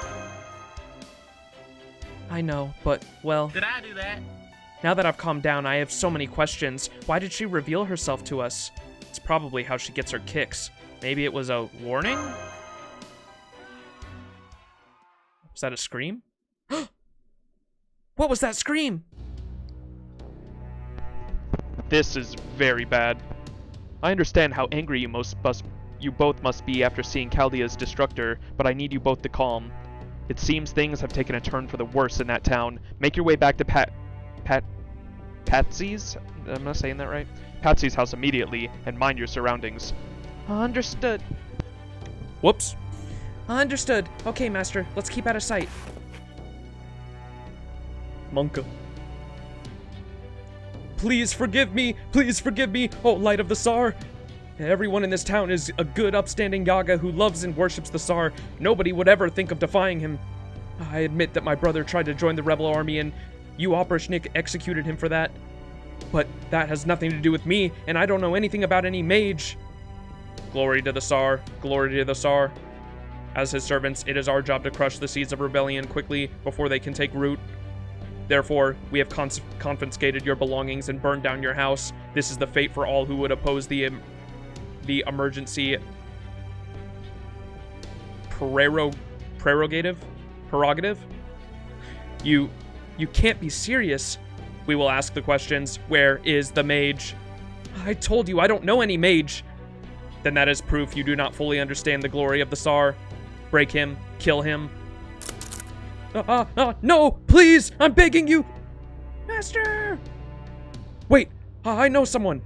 I know, but, well... Did I do that? Now that I've calmed down, I have so many questions. Why did she reveal herself to us? It's probably how she gets her kicks. Maybe it was a warning? Was that a scream? What was that scream? This is very bad. I understand how angry you both must be after seeing Chaldea's destructor, but I need you both to calm. It seems things have taken a turn for the worse in that town. Make your way back to Patsy's? Am I saying that right? Patsy's house immediately, and mind your surroundings. Understood. Whoops. Understood. Okay, Master. Let's keep out of sight. Monka. Please forgive me! Please forgive me, oh Light of the Tsar! Everyone in this town is a good, upstanding Yaga who loves and worships the Tsar. Nobody would ever think of defying him. I admit that my brother tried to join the rebel army and you, Oprichnik, executed him for that. But that has nothing to do with me, and I don't know anything about any mage. Glory to the Tsar. Glory to the Tsar. As his servants, it is our job to crush the seeds of rebellion quickly before they can take root. Therefore, we have confiscated your belongings and burned down your house. This is the fate for all who would oppose the emergency prerogative? You can't be serious. We will ask the questions. Where is the mage? I told you I don't know any mage. Then that is proof you do not fully understand the glory of the Tsar. Break him. Kill him. No! Please! I'm begging you! Master! Wait! I know someone!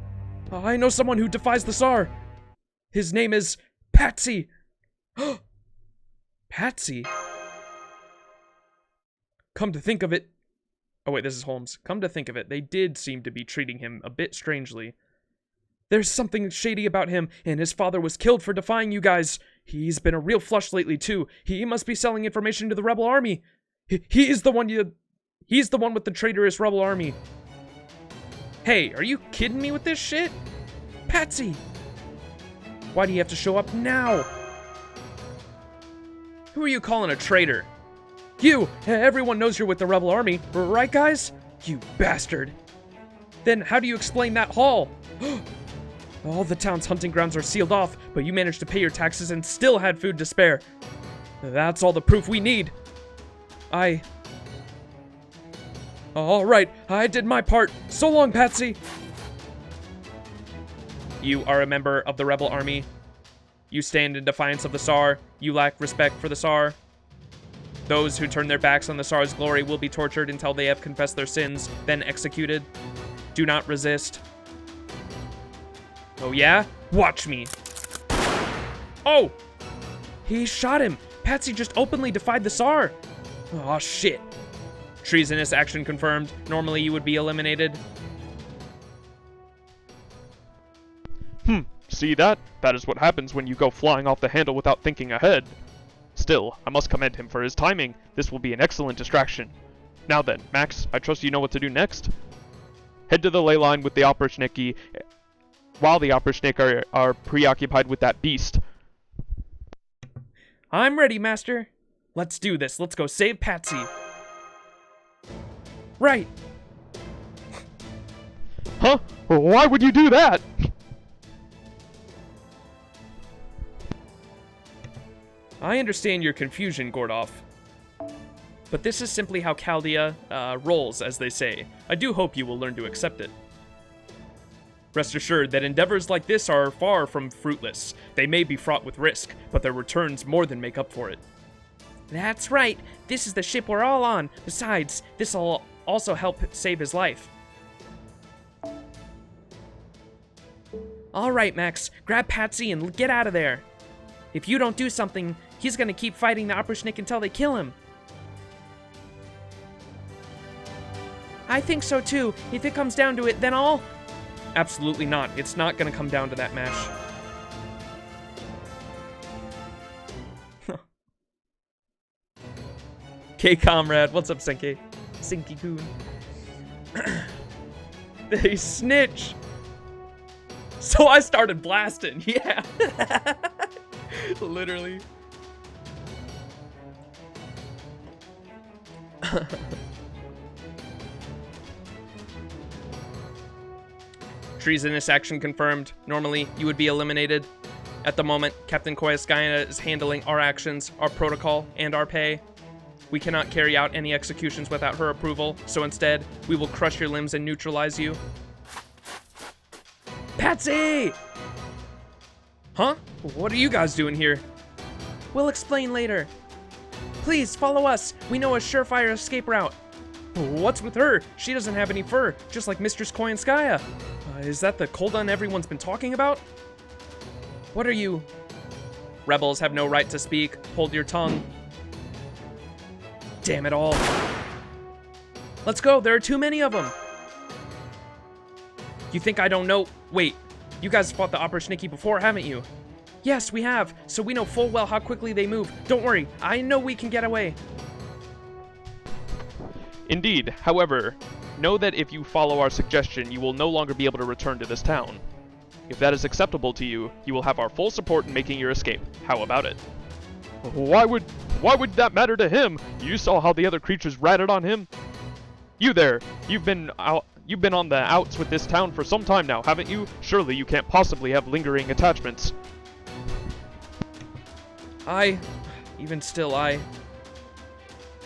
I know someone who defies the Tsar! His name is Patsy! Patsy? Come to think of it... Oh wait, this is Holmes. Come to think of it, they did seem to be treating him a bit strangely. There's something shady about him, and his father was killed for defying you guys. He's been a real flush lately, too. He must be selling information to the rebel army. He's the one with the traitorous rebel army. Hey, are you kidding me with this shit? Patsy! Why do you have to show up now? Who are you calling a traitor? You! Everyone knows you're with the rebel army, right guys? You bastard. Then how do you explain that haul? All the town's hunting grounds are sealed off, but you managed to pay your taxes and still had food to spare. That's all the proof we need. All right, I did my part. So long, Patsy. You are a member of the rebel army. You stand in defiance of the Tsar. You lack respect for the Tsar. Those who turn their backs on the Tsar's glory will be tortured until they have confessed their sins, then executed. Do not resist. Oh yeah? Watch me. Oh! He shot him. Patsy just openly defied the Tsar. Oh shit. Treasonous action confirmed. Normally you would be eliminated. See that? That is what happens when you go flying off the handle without thinking ahead. Still, I must commend him for his timing. This will be an excellent distraction. Now then, Max, I trust you know what to do next? Head to the ley line with the Oprichniki, while the Oprichniki are preoccupied with that beast. I'm ready, Master. Let's do this. Let's go save Patsy. Right. Huh? Why would you do that? I understand your confusion, Gordolf. But this is simply how Chaldea rolls, as they say. I do hope you will learn to accept it. Rest assured that endeavors like this are far from fruitless. They may be fraught with risk, but their returns more than make up for it. That's right. This is the ship we're all on. Besides, this will also help save his life. All right, Max. Grab Patsy and get out of there. If you don't do something, he's gonna keep fighting the Oprichniki until they kill him. I think so too. If it comes down to it, then I'll... Absolutely not. It's not gonna come down to that match. Okay, comrade. What's up, Senki? Senki-kun. They snitch. So I started blasting. Yeah. Literally. Treasonous action confirmed. Normally, you would be eliminated. At the moment, Captain Koyanskaya is handling our actions, our protocol, and our pay. We cannot carry out any executions without her approval, so instead, we will crush your limbs and neutralize you. Patsy! Huh? What are you guys doing here? We'll explain later. Please, follow us. We know a surefire escape route. What's with her? She doesn't have any fur, just like Mistress Koyanskaya. Is that the Koldan everyone's been talking about? What are you? Rebels have no right to speak. Hold your tongue. Damn it all. Let's go. There are too many of them. You think I don't know? Wait, you guys fought the Oprichniki before, haven't you? Yes, we have. So we know full well how quickly they move. Don't worry. I know we can get away. Indeed. However, know that if you follow our suggestion, you will no longer be able to return to this town. If that is acceptable to you, you will have our full support in making your escape. How about it? Why would that matter to him? You saw how the other creatures ratted on him. You there, you've been on the outs with this town for some time now, haven't you? Surely you can't possibly have lingering attachments. Even still,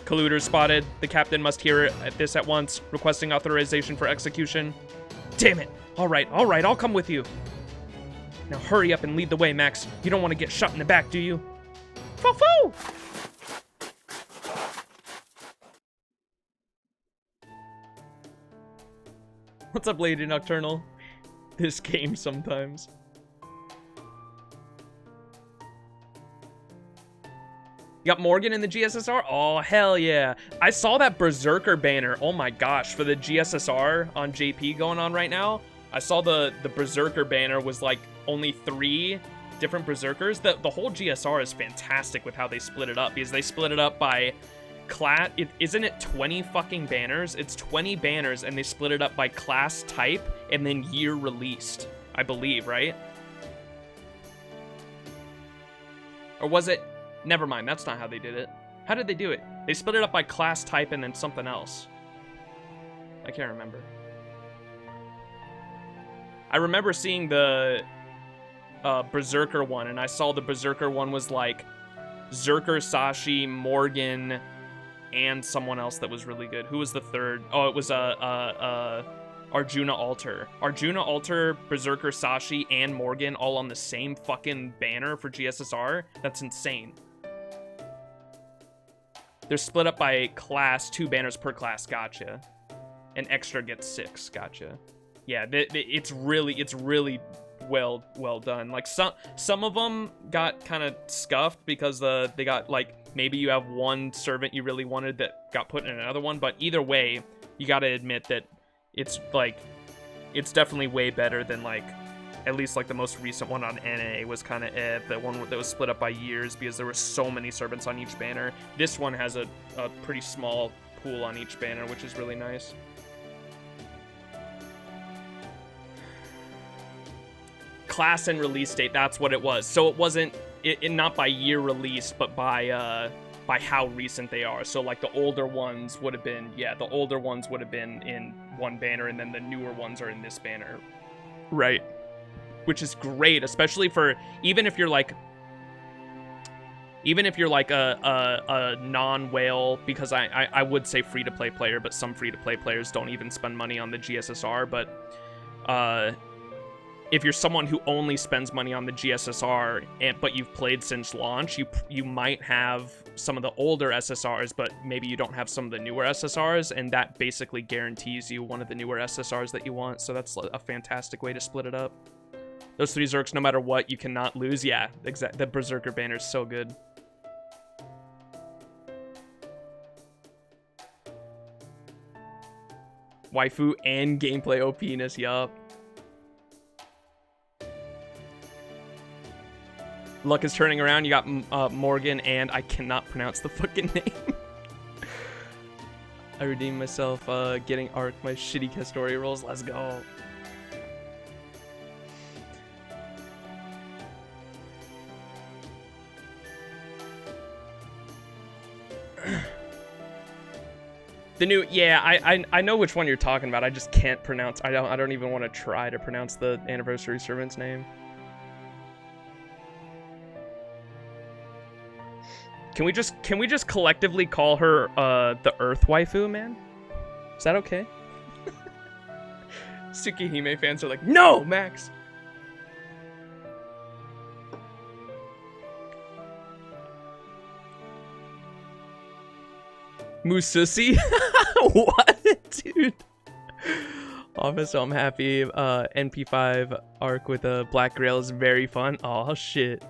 Colluders spotted. The captain must hear this at once, requesting authorization for execution. Damn it! Alright, I'll come with you. Now hurry up and lead the way, Max. You don't want to get shot in the back, do you? Foo-foo! What's up, Lady Nocturnal? This game sometimes. You got Morgan in the GSSR? Oh, hell yeah. I saw that Berserker banner. Oh my gosh, for the GSSR on JP going on right now. I saw the Berserker banner was like only 3 different Berserkers. The whole GSR is fantastic with how they split it up, because they split it up by class. Isn't it 20 fucking banners? It's 20 banners, and they split it up by class type and then year released, I believe, right? Or was it? Never mind, that's not how they did it. How did they do it? They split it up by class type and then something else. I can't remember. I remember seeing the Berserker one, and I saw the Berserker one was like Zerker, Sashi, Morgan, and someone else that was really good. Who was the third? Oh, it was Arjuna Alter. Arjuna Alter, Berserker, Sashi, and Morgan all on the same fucking banner for GSSR. That's insane. They're split up by class, 2 banners per class. Gotcha. An extra gets 6. Gotcha. Yeah, it's really well done. Like some of them got kind of scuffed because they got like maybe you have one servant you really wanted that got put in another one, but either way, you got to admit that it's definitely way better than like at least like the most recent one on NA was kind of the one that was split up by years because there were so many servants on each banner. This one has a pretty small pool on each banner, which is really nice. Class and release date, that's what it was. So it wasn't not by year release, but by how recent they are. So like the older ones would have been in one banner, and then the newer ones are in this banner. Right. Which is great, especially for even if you're like a non-whale, because I would say free-to-play player, but some free-to-play players don't even spend money on the GSSR, but if you're someone who only spends money on the GSSR, but you've played since launch, you might have some of the older SSRs, but maybe you don't have some of the newer SSRs, and that basically guarantees you one of the newer SSRs that you want, so that's a fantastic way to split it up. Those 3 Zerks, no matter what, you cannot lose. Yeah, exactly. The Berserker banner is so good. Waifu and gameplay OP-ness, yup. Luck is turning around. You got Morgan, and I cannot pronounce the fucking name. I redeemed myself getting Arc, my shitty Kastori rolls. Let's go. The new, yeah, I know which one you're talking about. I just can't pronounce. I don't even want to try to pronounce the anniversary servant's name. Can we just collectively call her the Earth Waifu, man? Is that okay? Tsukihime fans are like, no, Max. Mususi? What, dude? Also, I'm happy. NP5 arc with a Black Grail is very fun. Oh shit.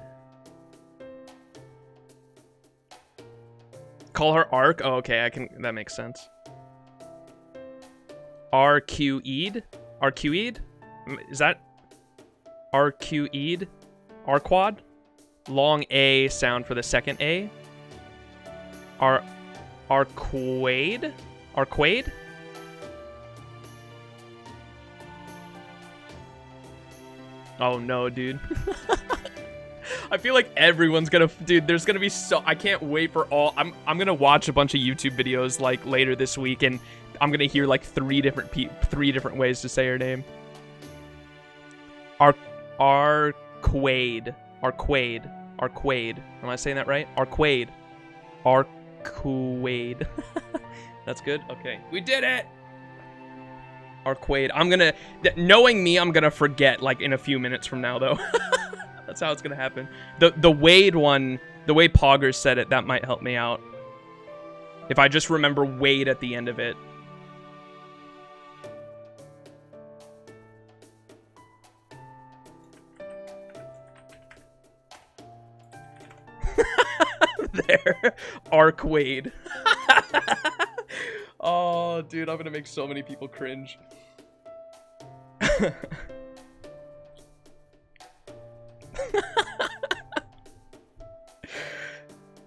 Call her Arc? Oh, okay, that makes sense. RQE'd? RQE'd? Is that RQE'd? Arquad? Long A sound for the second A. Arquade? Arquade? Oh no, dude. I feel like everyone's gonna, dude, there's gonna be so, I can't wait for all, I'm gonna watch a bunch of YouTube videos like later this week, and I'm gonna hear like three different ways to say her name. Arquade. Am I saying that right? Arquade. Arquade. That's good? Okay. We did it! Arquade. I'm gonna, knowing me, I'm gonna forget like in a few minutes from now though. That's how it's gonna happen. The Wade one, the way Poggers said it, that might help me out. If I just remember Wade at the end of it. There. Arquade. Oh, dude, I'm gonna make so many people cringe.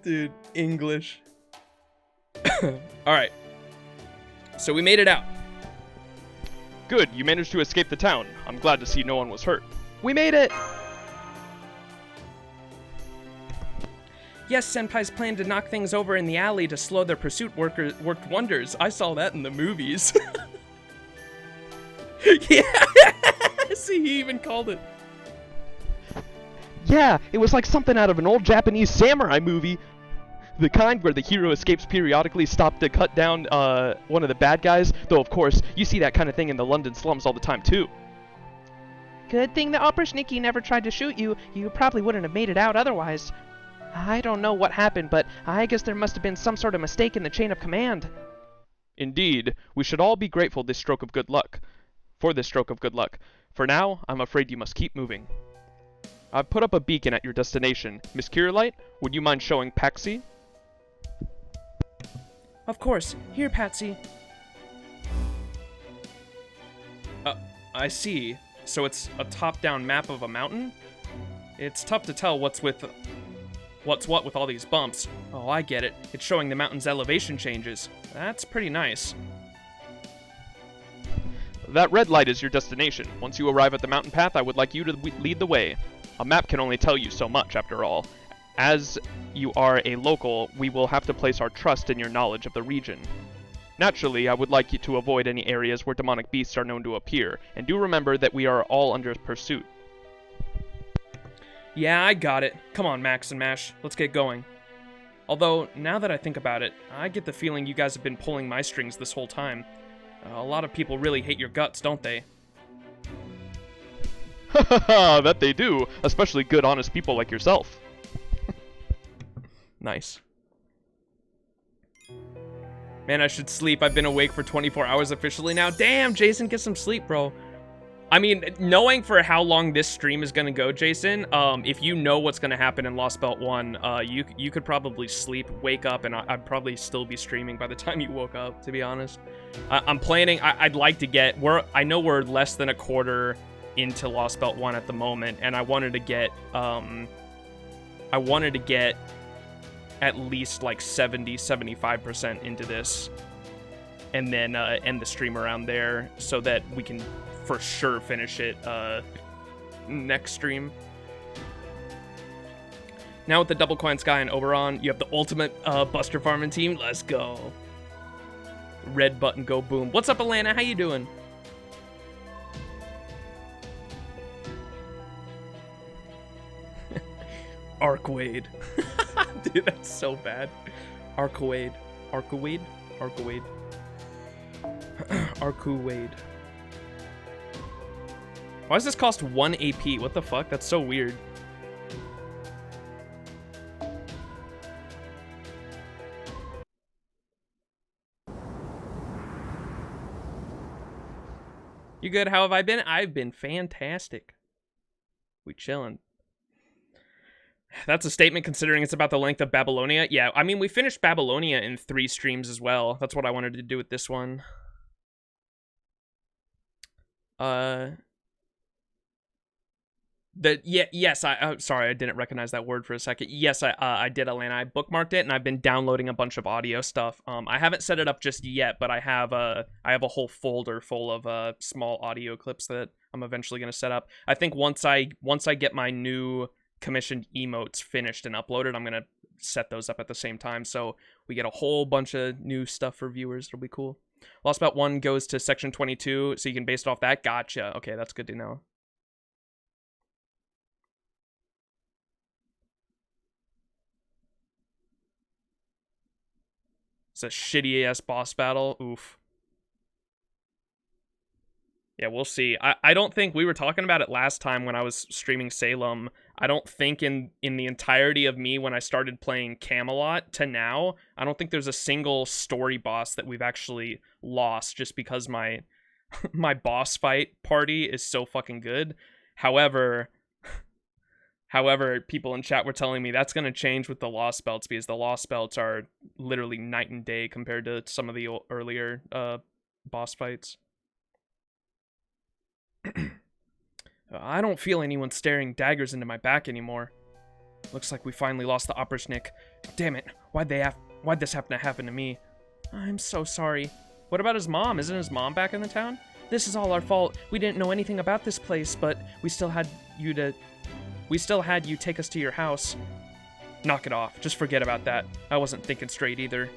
Dude, English. Alright. So we made it out. Good, you managed to escape the town. I'm glad to see no one was hurt. We made it! Yes, Senpai's plan to knock things over in the alley to slow their pursuit worked wonders. I saw that in the movies. Yeah, See, he even called it. Yeah, it was like something out of an old Japanese samurai movie. The kind where the hero escapes periodically stopped to cut down one of the bad guys. Though, of course, you see that kind of thing in the London slums all the time, too. Good thing the Opershniki never tried to shoot you. You probably wouldn't have made it out otherwise. I don't know what happened, but I guess there must have been some sort of mistake in the chain of command. Indeed, we should all be grateful for this stroke of good luck. For now, I'm afraid you must keep moving. I've put up a beacon at your destination. Miss Kirei, would you mind showing Patsy? Of course. Here, Patsy. I see. So it's a top-down map of a mountain? It's tough to tell what's what with all these bumps. Oh, I get it. It's showing the mountain's elevation changes. That's pretty nice. That red light is your destination. Once you arrive at the mountain path, I would like you to lead the way. A map can only tell you so much, after all. As you are a local, we will have to place our trust in your knowledge of the region. Naturally, I would like you to avoid any areas where demonic beasts are known to appear, and do remember that we are all under pursuit. Yeah, I got it. Come on, Max and Mash. Let's get going. Although, now that I think about it, I get the feeling you guys have been pulling my strings this whole time. A lot of people really hate your guts, don't they? Haha, that they do, especially good, honest people like yourself. Nice. Man, I should sleep. I've been awake for 24 hours officially now. Damn, Jason, get some sleep, bro. I mean, knowing for how long this stream is going to go, Jason, if you know what's going to happen in Lostbelt 1, you could probably sleep, wake up, and I'd probably still be streaming by the time you woke up, to be honest. I'm planning, I'd like to get, I know we're less than a quarter into Lostbelt 1 at the moment, and I wanted to get at least like 70-75% into this, and then end the stream around there so that we can for sure finish it next stream. Now with the double Koyanskaya and Oberon, you have the ultimate Buster farming team. Let's go. Red button, go boom. What's up, Alana? How you doing? Arcwade. Dude, that's so bad. Arcwade. Arcwade? Arcwade. Arcwade. Why does this cost 1 AP? What the fuck? That's so weird. You good? How have I been? I've been fantastic. We chillin'. That's a statement considering it's about the length of Babylonia. Yeah, I mean, we finished Babylonia in 3 streams as well. That's what I wanted to do with this one. Sorry, I didn't recognize that word for a second. Yes, I did, Alana. I bookmarked it, and I've been downloading a bunch of audio stuff. I haven't set it up just yet, but I have a whole folder full of small audio clips that I'm eventually going to set up. I think once I get my new commissioned emotes finished and uploaded, I'm going to set those up at the same time, so we get a whole bunch of new stuff for viewers. It'll be cool. Lostbelt 1 goes to section 22, so you can base it off that. Gotcha. Okay, that's good to know. It's a shitty-ass boss battle. Oof. Yeah, we'll see. I don't think we were talking about it last time when I was streaming Salem. I don't think in the entirety of me when I started playing Camelot to now, I don't think there's a single story boss that we've actually lost just because my boss fight party is so fucking good. However, people in chat were telling me that's going to change with the Lostbelts because the Lostbelts are literally night and day compared to some of the earlier boss fights. I don't feel anyone staring daggers into my back anymore. Looks like we finally lost the Opersnik. Damn it, why'd this happen to me? I'm so sorry. What about his mom? Isn't his mom back in the town? This is all our fault. We didn't know anything about this place, but we still had you take us to your house. Knock it off. Just forget about that. I wasn't thinking straight either.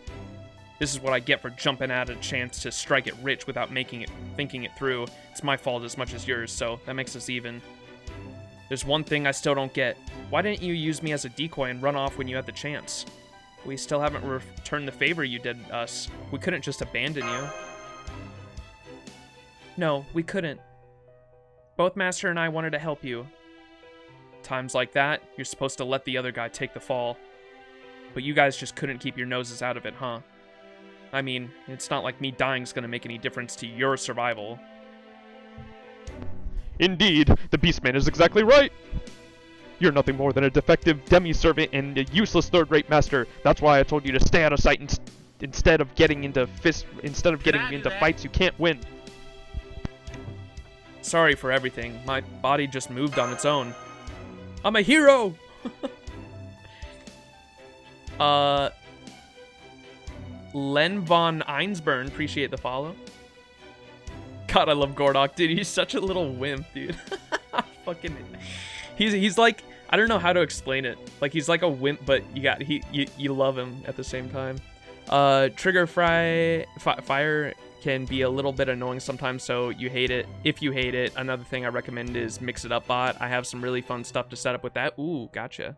This is what I get for jumping at a chance to strike it rich without thinking it through. It's my fault as much as yours, so that makes us even. There's one thing I still don't get. Why didn't you use me as a decoy and run off when you had the chance? We still haven't returned the favor you did us. We couldn't just abandon you. No, we couldn't. Both Master and I wanted to help you. Times like that, you're supposed to let the other guy take the fall. But you guys just couldn't keep your noses out of it, huh? I mean, it's not like me dying's gonna make any difference to your survival. Indeed, the Beastman is exactly right. You're nothing more than a defective demi-servant and a useless third-rate master. That's why I told you to stay out of sight instead of getting into fights you can't win. Sorry for everything. My body just moved on its own. I'm a hero! Len von Einsburn, appreciate the follow. God, I love Gordok, dude. He's such a little wimp, dude. Fucking, he's like, I don't know how to explain it. Like, he's like a wimp, but you love him at the same time. Trigger fire can be a little bit annoying sometimes, so you hate it. If you hate it, another thing I recommend is Mix It Up Bot. I have some really fun stuff to set up with that. Ooh, gotcha.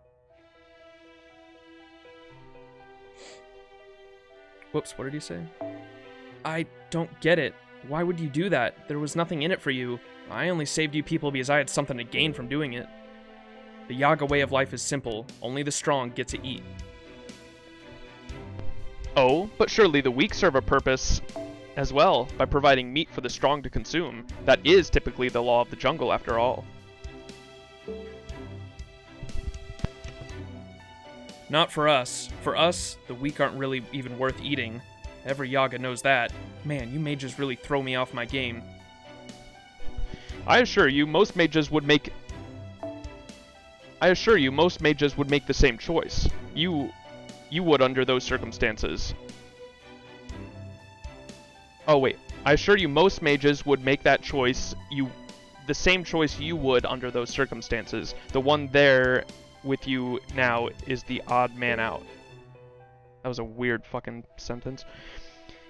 Whoops, what did he say? I don't get it. Why would you do that? There was nothing in it for you. I only saved you people because I had something to gain from doing it. The Yaga way of life is simple. Only the strong get to eat. Oh, but surely the weak serve a purpose as well by providing meat for the strong to consume. That is typically the law of the jungle, after all. Not for us. For us, the weak aren't really even worth eating. Every Yaga knows that. Man, you mages really throw me off my game. I assure you, most mages would make the same choice. You would under those circumstances. Oh wait, I assure you most mages would make that choice, the same choice you would under those circumstances. The one there with you now is the odd man out. That was a weird fucking sentence.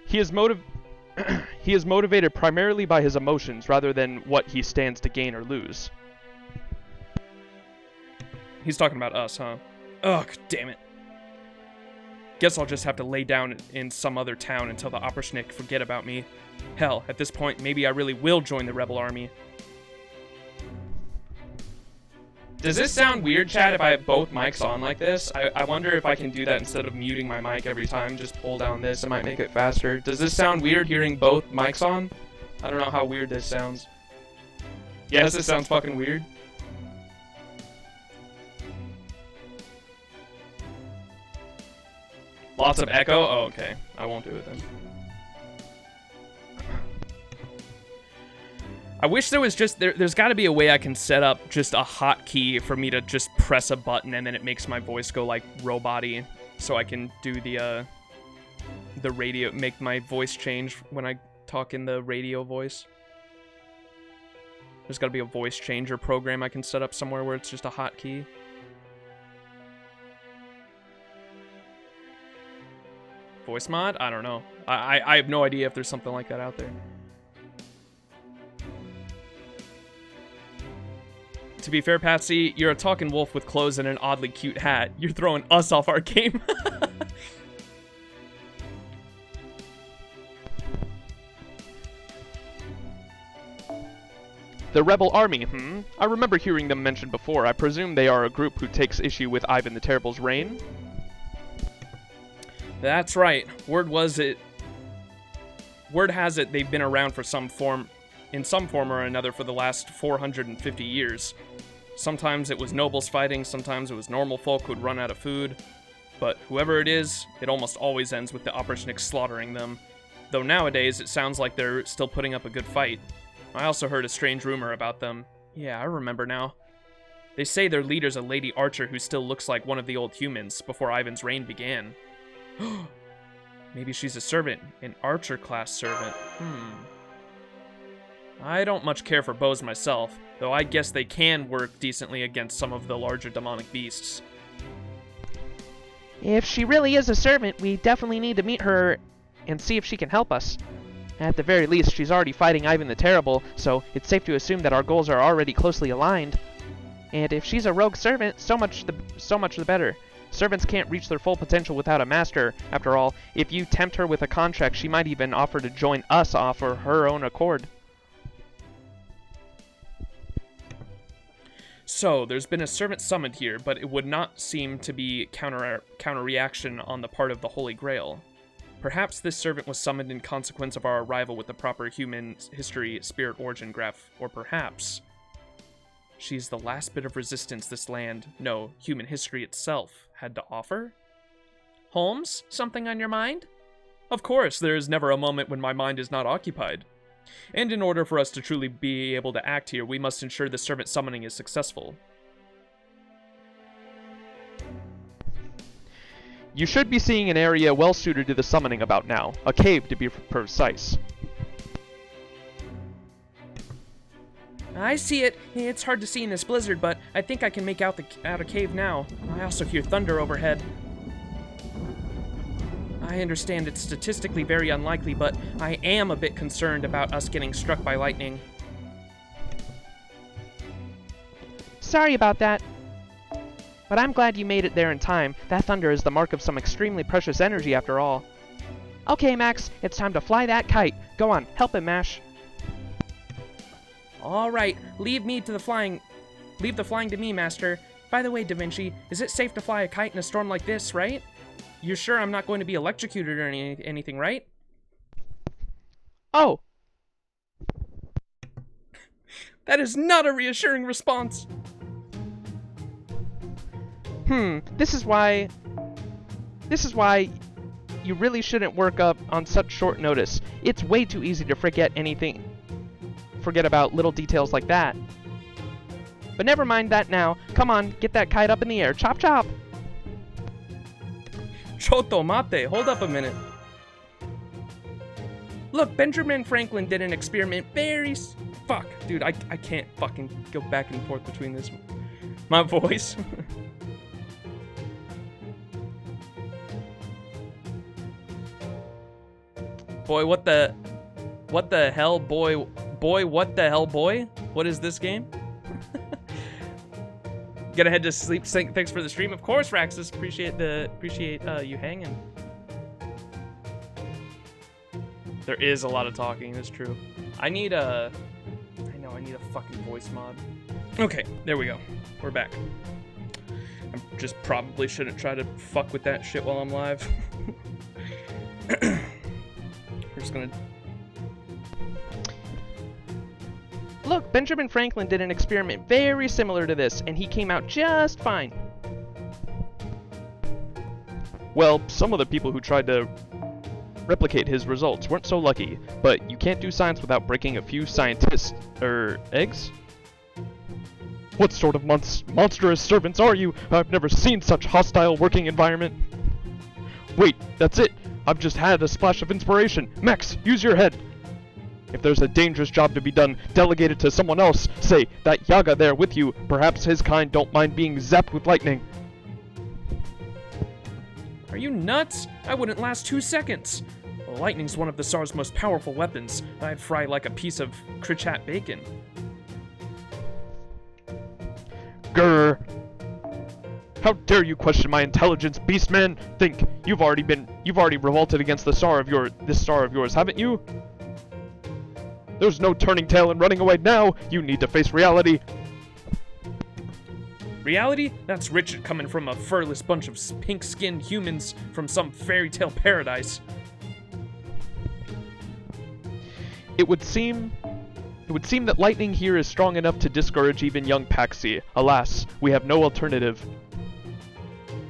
He is motivated primarily by his emotions rather than what he stands to gain or lose. He's talking about us, huh? Ugh, damn it. Guess I'll just have to lay down in some other town until the Oberschnick forget about me. Hell, at this point, maybe I really will join the rebel army. Does this sound weird, Chad, if I have both mics on like this? I wonder if I can do that instead of muting my mic every time. Just pull down this. It might make it faster. Does this sound weird hearing both mics on? I don't know how weird this sounds. Yes, it sounds fucking weird. Lots of echo? Oh, okay. I won't do it then. I wish there was just, there's got to be a way I can set up just a hotkey for me to just press a button and then it makes my voice go like robot-y, so I can do the radio, make my voice change when I talk in the radio voice. There's got to be a voice changer program I can set up somewhere where it's just a hotkey. Voice mod? I don't know. I have no idea if there's something like that out there. To be fair, Patsy, you're a talking wolf with clothes and an oddly cute hat. You're throwing us off our game. The Rebel Army, I remember hearing them mentioned before. I presume they are a group who takes issue with Ivan the Terrible's reign? That's right. Word has it they've been around for in some form or another for the last 450 years. Sometimes it was nobles fighting, sometimes it was normal folk who'd run out of food. But whoever it is, it almost always ends with the Oberschnicks slaughtering them. Though nowadays, it sounds like they're still putting up a good fight. I also heard a strange rumor about them. Yeah, I remember now. They say their leader's a lady archer who still looks like one of the old humans before Ivan's reign began. Maybe she's a servant, an archer class servant. I don't much care for bows myself, though I guess they can work decently against some of the larger demonic beasts. If she really is a servant, we definitely need to meet her and see if she can help us. At the very least, she's already fighting Ivan the Terrible, so it's safe to assume that our goals are already closely aligned. And if she's a rogue servant, so much the better. Servants can't reach their full potential without a master. After all, if you tempt her with a contract, she might even offer to join us off of her own accord. So, there's been a servant summoned here, but it would not seem to be counter-reaction on the part of the Holy Grail. Perhaps this servant was summoned in consequence of our arrival with the proper human history spirit origin graph, or perhaps she's the last bit of resistance this land, no, human history itself, had to offer? Holmes, something on your mind? Of course, there is never a moment when my mind is not occupied. And in order for us to truly be able to act here, we must ensure the servant summoning is successful. You should be seeing an area well suited to the summoning about now. A cave, to be precise. I see it. It's hard to see in this blizzard, but I think I can make out a cave now. I also hear thunder overhead. I understand it's statistically very unlikely, but I am a bit concerned about us getting struck by lightning. Sorry about that. But I'm glad you made it there in time. That thunder is the mark of some extremely precious energy after all. Okay, Max, it's time to fly that kite. Go on, help him, Mash. All right, leave the flying to me, Master. By the way, Da Vinci, is it safe to fly a kite in a storm like this, right? You're sure I'm not going to be electrocuted or anything, right? Oh. That is not a reassuring response. This is why you really shouldn't work up on such short notice. It's way too easy to forget about little details like that. But never mind that now. Come on, get that kite up in the air. Chop chop! Choto mate, hold up a minute. Look, Benjamin Franklin did an experiment Fuck, dude, I can't fucking go back and forth between this. My voice. Boy, what the hell, boy, what the hell, boy? What is this game? Gonna head to sleep. Thanks for the stream, of course, Raxus. Appreciate you hanging. There is a lot of talking. That's true. I need a fucking voice mod. Okay, there we go. We're back. I just probably shouldn't try to fuck with that shit while I'm live. We're just gonna. Look, Benjamin Franklin did an experiment very similar to this, and he came out just fine. Well, some of the people who tried to replicate his results weren't so lucky, but you can't do science without breaking a few eggs? What sort of monstrous servants are you? I've never seen such hostile working environment. Wait, that's it. I've just had a splash of inspiration. Max, use your head. If there's a dangerous job to be done, delegate it to someone else. Say, that Yaga there with you, perhaps his kind don't mind being zapped with lightning. Are you nuts? I wouldn't last 2 seconds. Lightning's one of the Tsar's most powerful weapons. I'd fry like a piece of Krichat bacon. Grr. How dare you question my intelligence, beastman? Think, you've already revolted against this star of yours, haven't you? There's no turning tail and running away now. You need to face reality. Reality? That's Richard coming from a furless bunch of pink-skinned humans from some fairy tale paradise. It would seem that lightning here is strong enough to discourage even young Patsy. Alas, we have no alternative.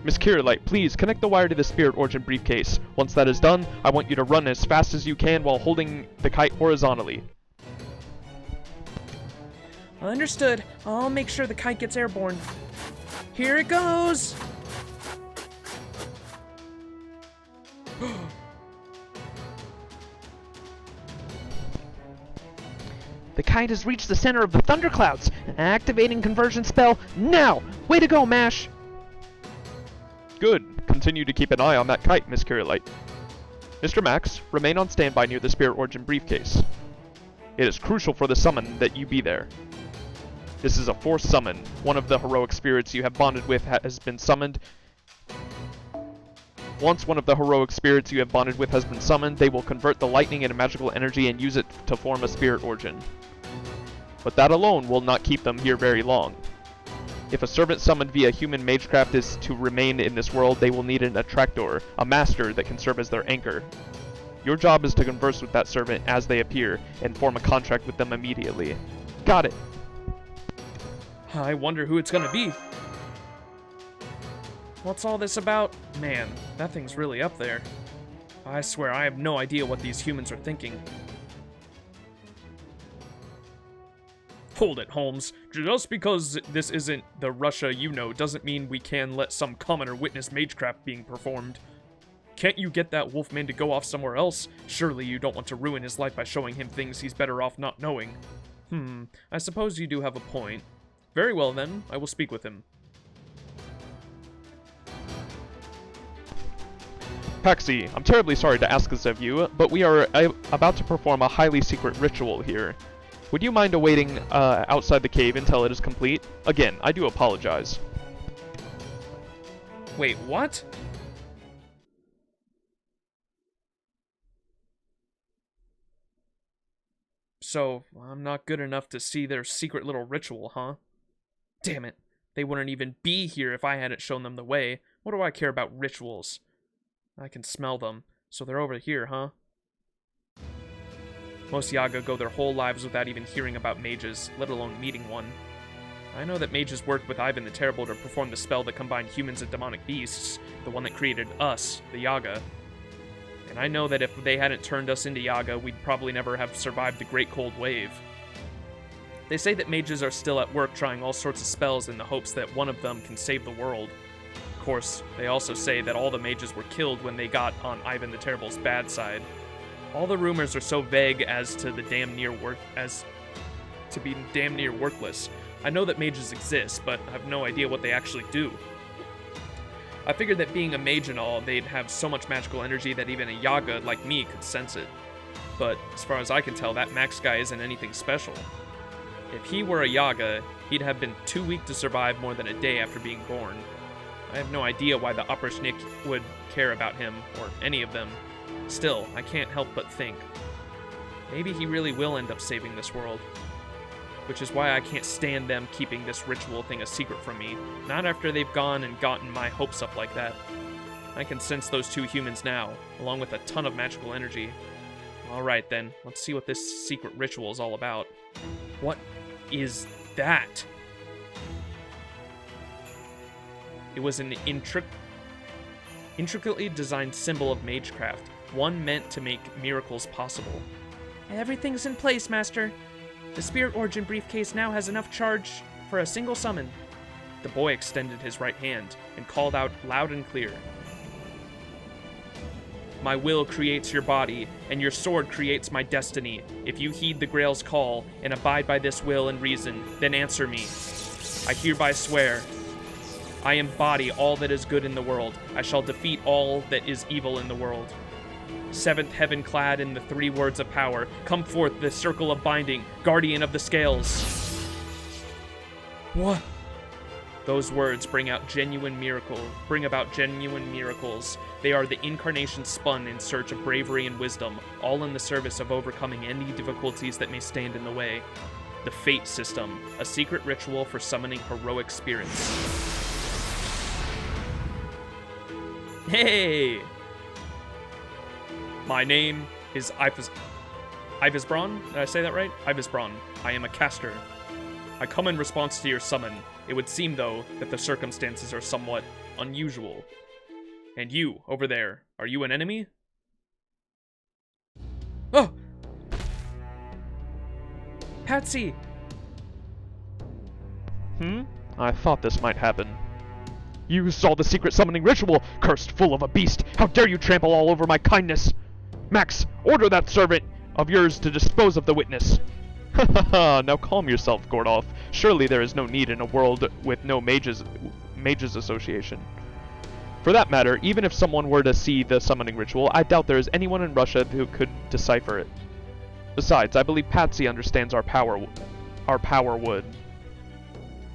Miss Kirei, please connect the wire to the spirit origin briefcase. Once that is done, I want you to run as fast as you can while holding the kite horizontally. Understood. I'll make sure the kite gets airborne. Here it goes! The kite has reached the center of the thunderclouds. Activating conversion spell now! Way to go, Mash! Good. Continue to keep an eye on that kite, Miss Kirei. Mr. Max, remain on standby near the Spirit Origin briefcase. It is crucial for the summon that you be there. This is a forced summon. One of the heroic spirits you have bonded with has been summoned. Once one of the heroic spirits you have bonded with has been summoned, they will convert the lightning into magical energy and use it to form a Spirit Origin. But that alone will not keep them here very long. If a servant summoned via human magecraft is to remain in this world, they will need an attractor, a master that can serve as their anchor. Your job is to converse with that servant as they appear, and form a contract with them immediately. Got it. I wonder who it's gonna be. What's all this about? Man, that thing's really up there. I swear I have no idea what these humans are thinking. Hold it, Holmes. Just because this isn't the Russia you know doesn't mean we can let some commoner witness magecraft being performed. Can't you get that wolfman to go off somewhere else? Surely you don't want to ruin his life by showing him things he's better off not knowing. I suppose you do have a point. Very well then, I will speak with him. Patsy, I'm terribly sorry to ask this of you, but we are about to perform a highly secret ritual here. Would you mind awaiting outside the cave until it is complete? Again, I do apologize. Wait, what? So, I'm not good enough to see their secret little ritual, huh? Damn it. They wouldn't even be here if I hadn't shown them the way. What do I care about rituals? I can smell them. So they're over here, huh? Most Yaga go their whole lives without even hearing about mages, let alone meeting one. I know that mages worked with Ivan the Terrible to perform the spell that combined humans and demonic beasts, the one that created us, the Yaga. And I know that if they hadn't turned us into Yaga, we'd probably never have survived the Great Cold Wave. They say that mages are still at work trying all sorts of spells in the hopes that one of them can save the world. Of course, they also say that all the mages were killed when they got on Ivan the Terrible's bad side. All the rumors are so vague as to be damn near worthless. I know that mages exist, but I have no idea what they actually do. I figured that being a mage and all, they'd have so much magical energy that even a Yaga like me could sense it. But as far as I can tell, that Max guy isn't anything special. If he were a Yaga, he'd have been too weak to survive more than a day after being born. I have no idea why the Oberschnick would care about him, or any of them. Still, I can't help but think. Maybe he really will end up saving this world. Which is why I can't stand them keeping this ritual thing a secret from me. Not after they've gone and gotten my hopes up like that. I can sense those two humans now, along with a ton of magical energy. Alright then, let's see what this secret ritual is all about. What is that? It was an intricately designed symbol of magecraft, one meant to make miracles possible. Everything's in place, Master. The Spirit Origin briefcase now has enough charge for a single summon. The boy extended his right hand and called out loud and clear. My will creates your body, and your sword creates my destiny. If you heed the Grail's call and abide by this will and reason, then answer me. I hereby swear, I embody all that is good in the world. I shall defeat all that is evil in the world. Seventh heaven clad in the three words of power, come forth the circle of binding, guardian of the scales. What? Those words bring about genuine miracles. They are the incarnation spun in search of bravery and wisdom, all in the service of overcoming any difficulties that may stand in the way. The Fate System, a secret ritual for summoning heroic spirits. Hey! My name is Ivisbron. Did I say that right? Ivisbron. I am a caster. I come in response to your summon. It would seem, though, that the circumstances are somewhat unusual. And you, over there, are you an enemy? Oh! Patsy! I thought this might happen. You saw the secret summoning ritual, cursed fool of a beast! How dare you trample all over my kindness! Max, order that servant of yours to dispose of the witness. Ha ha ha, now calm yourself, Gordolf. Surely there is no need in a world with no mages association. For that matter, even if someone were to see the summoning ritual, I doubt there is anyone in Russia who could decipher it. Besides, I believe Patsy understands our power would.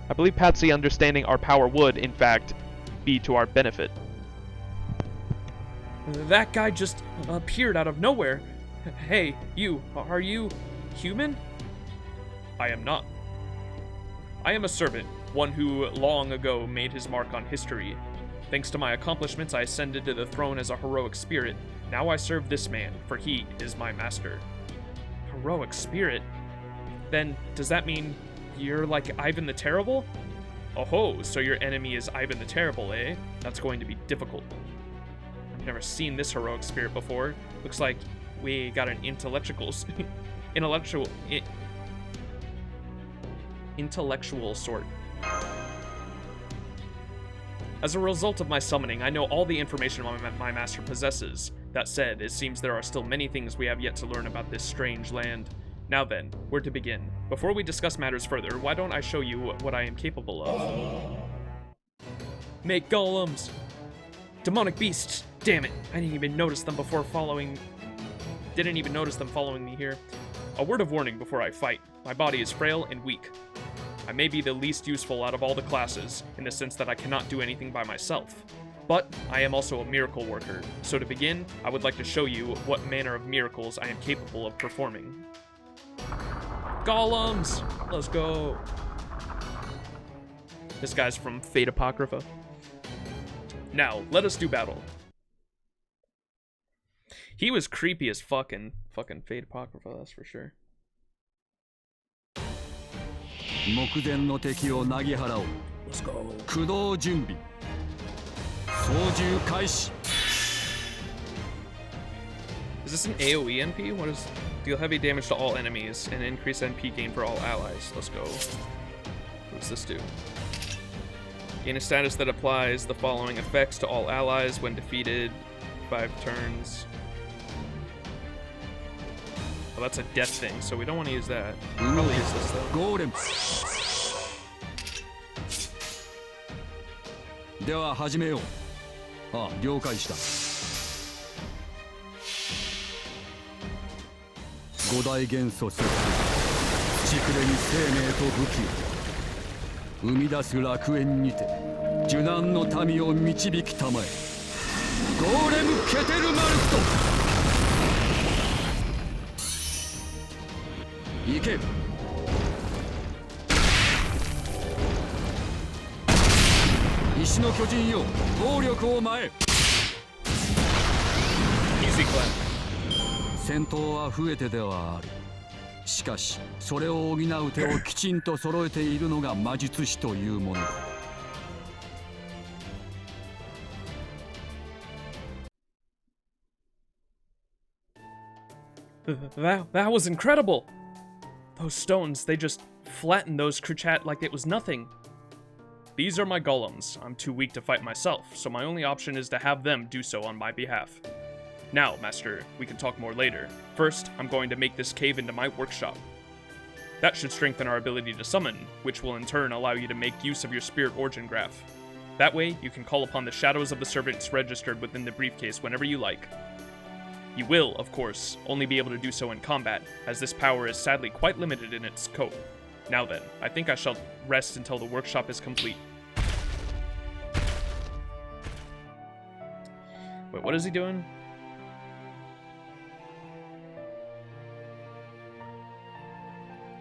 I believe Patsy understanding our power would, in fact, be to our benefit. That guy just appeared out of nowhere. Hey, you, are you human? I am not. I am a servant, one who long ago made his mark on history. Thanks to my accomplishments, I ascended to the throne as a heroic spirit. Now I serve this man, for he is my master. Heroic spirit? Then, does that mean you're like Ivan the Terrible? Oh-ho, so your enemy is Ivan the Terrible, eh? That's going to be difficult. I've never seen this heroic spirit before. Looks like we got an intellectual sort. As a result of my summoning, I know all the information my master possesses. That said, it seems there are still many things we have yet to learn about this strange land. Now then, where to begin? Before we discuss matters further, why don't I show you what I am capable of? Make golems! Demonic beasts! Damn it! I didn't even notice them following me here. A word of warning before I fight. My body is frail and weak. I may be the least useful out of all the classes, in the sense that I cannot do anything by myself. But I am also a miracle worker, so to begin, I would like to show you what manner of miracles I am capable of performing. Golems! Let's go! This guy's from Fate Apocrypha. Now, let us do battle. He was creepy as fucking Fate Apocrypha, that's for sure. 目前の敵をなぎ払おう。Let's go. 駆動準備。操縦開始。 Is this an AoE NP? What is... Deal heavy damage to all enemies and increase NP gain for all allies. Let's go. What does this do? Gain a status that applies the following effects to all allies when defeated. 5 turns. Well, that's a death thing, so we don't want to use that. Probably use this though. golem. では始めよう。あ、了解した。五大元素すべて土くれに生命と武器を生み出す楽園にて受難の民を導きたまえ。ゴーレムケテルマルクト。 行け。石の巨人よ、暴力を前。戦闘は増えてではある。しかし、それを補う手をきちんと揃えているのが魔術師というものだ。That was incredible! Those stones, they just flattened those Kruchat like it was nothing. These are my golems. I'm too weak to fight myself, so my only option is to have them do so on my behalf. Now, Master, we can talk more later. First, I'm going to make this cave into my workshop. That should strengthen our ability to summon, which will in turn allow you to make use of your spirit origin graph. That way, you can call upon the shadows of the servants registered within the briefcase whenever you like. You will, of course, only be able to do so in combat, as this power is sadly quite limited in its scope. Now then, I think I shall rest until the workshop is complete. Wait, what is he doing?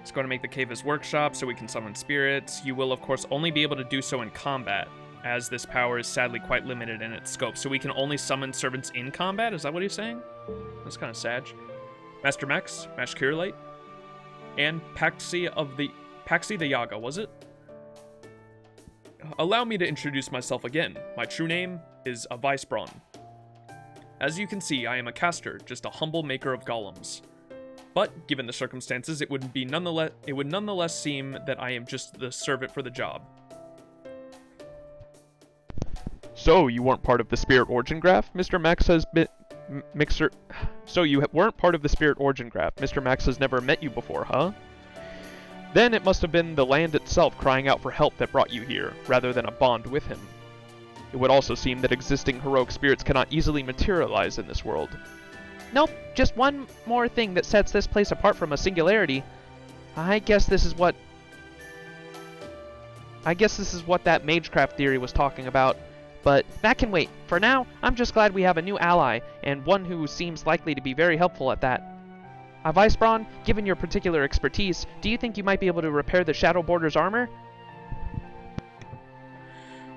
He's going to make the cave his workshop so we can summon spirits. You will, of course, only be able to do so in combat, as this power is sadly quite limited in its scope. So we can only summon servants in combat? Is that what he's saying? That's kind of sad. Master Max, Master Kirei, and Patsy the Yaga, was it? Allow me to introduce myself again. My true name is Avisbron. As you can see, I am a caster, just a humble maker of golems. But, given the circumstances, it would nonetheless seem that I am just the servant for the job. So, you weren't part of the Spirit Origin Graph? Mr. Max has been... So, you weren't part of the Spirit Origin Graph. Mr. Max has never met you before, huh? Then it must have been the land itself crying out for help that brought you here, rather than a bond with him. It would also seem that existing heroic spirits cannot easily materialize in this world. Nope, just one more thing that sets this place apart from a singularity. I guess this is what that magecraft theory was talking about. But that can wait. For now, I'm just glad we have a new ally, and one who seems likely to be very helpful at that. Vicebrawn, given your particular expertise, do you think you might be able to repair the Shadow Border's armor?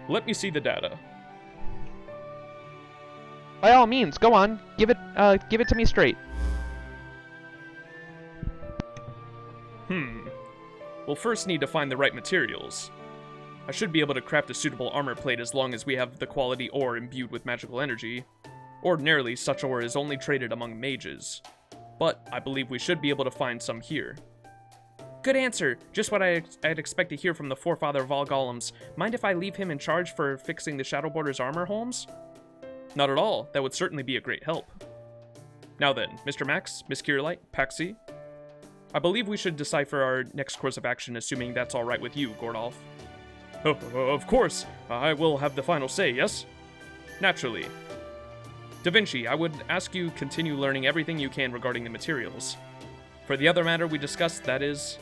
Let me see the data. By all means, go on. Give it to me straight. We'll first need to find the right materials. I should be able to craft a suitable armor plate as long as we have the quality ore imbued with magical energy. Ordinarily, such ore is only traded among mages, but I believe we should be able to find some here. Good answer! Just what I'd expect to hear from the forefather of all golems. Mind if I leave him in charge for fixing the Shadow Border's armor, Holmes? Not at all. That would certainly be a great help. Now then, Mr. Max, Miss Kirei, Patsy, I believe we should decipher our next course of action, assuming that's alright with you, Gordolf. Oh, of course. I will have the final say, yes? Naturally. Da Vinci, I would ask you continue learning everything you can regarding the materials. For the other matter we discussed, that is...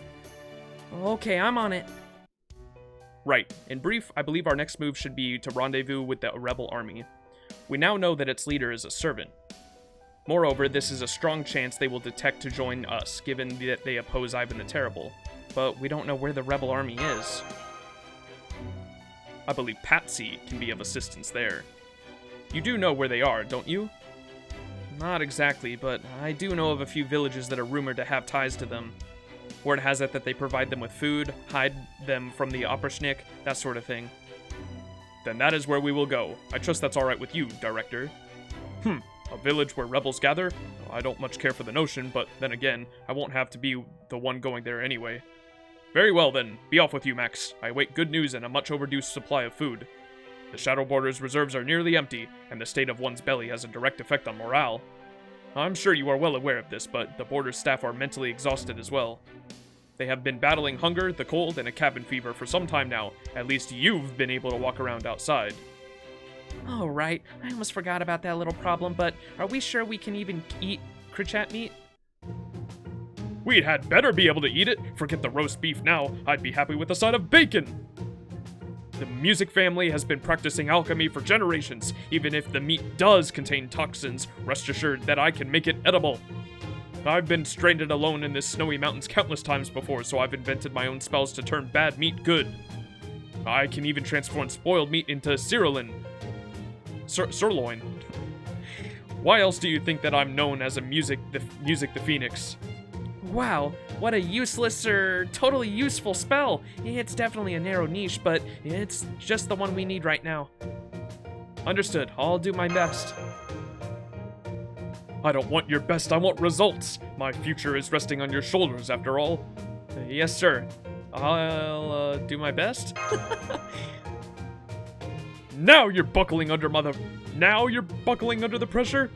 Okay, I'm on it. Right. In brief, I believe our next move should be to rendezvous with the rebel army. We now know that its leader is a servant. Moreover, this is a strong chance they will detect to join us, given that they oppose Ivan the Terrible. But we don't know where the rebel army is. I believe Patsy can be of assistance there. You do know where they are, don't you? Not exactly, but I do know of a few villages that are rumored to have ties to them. Word has it that they provide them with food, hide them from the Operschnick, that sort of thing. Then that is where we will go. I trust that's alright with you, Director. A village where rebels gather? I don't much care for the notion, but then again, I won't have to be the one going there anyway. Very well then, be off with you, Max. I await good news and a much overdue supply of food. The Shadow Border's reserves are nearly empty, and the state of one's belly has a direct effect on morale. I'm sure you are well aware of this, but the Border's staff are mentally exhausted as well. They have been battling hunger, the cold, and a cabin fever for some time now. At least you've been able to walk around outside. Oh, right. I almost forgot about that little problem, but are we sure we can even eat Krichat meat? We had better be able to eat it. Forget the roast beef now. I'd be happy with a side of bacon. The music family has been practicing alchemy for generations. Even if the meat does contain toxins, rest assured that I can make it edible. I've been stranded alone in this snowy mountains countless times before, so I've invented my own spells to turn bad meat good. I can even transform spoiled meat into sirloin. Sirloin. Why else do you think that I'm known as a Music the Phoenix? Wow, what a useless or totally useful spell. It's definitely a narrow niche, but it's just the one we need right now. Understood. I'll do my best. I don't want your best, I want results. My future is resting on your shoulders, after all. Yes, sir. I'll do my best. Now you're buckling under the pressure?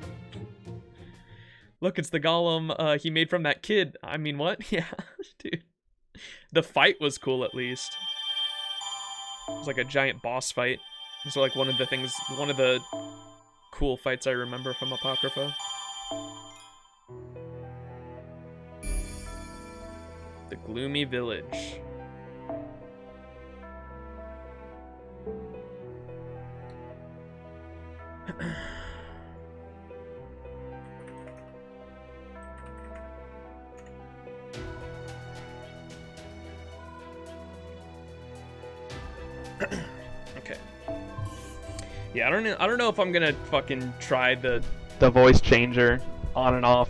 Look, it's the golem he made from that kid. I mean, what? Yeah, dude. The fight was cool, at least. It was like a giant boss fight. It was like one of the cool fights I remember from Apocrypha. The Gloomy Village. Okay. Yeah, I don't know if I'm gonna fucking try the voice changer on and off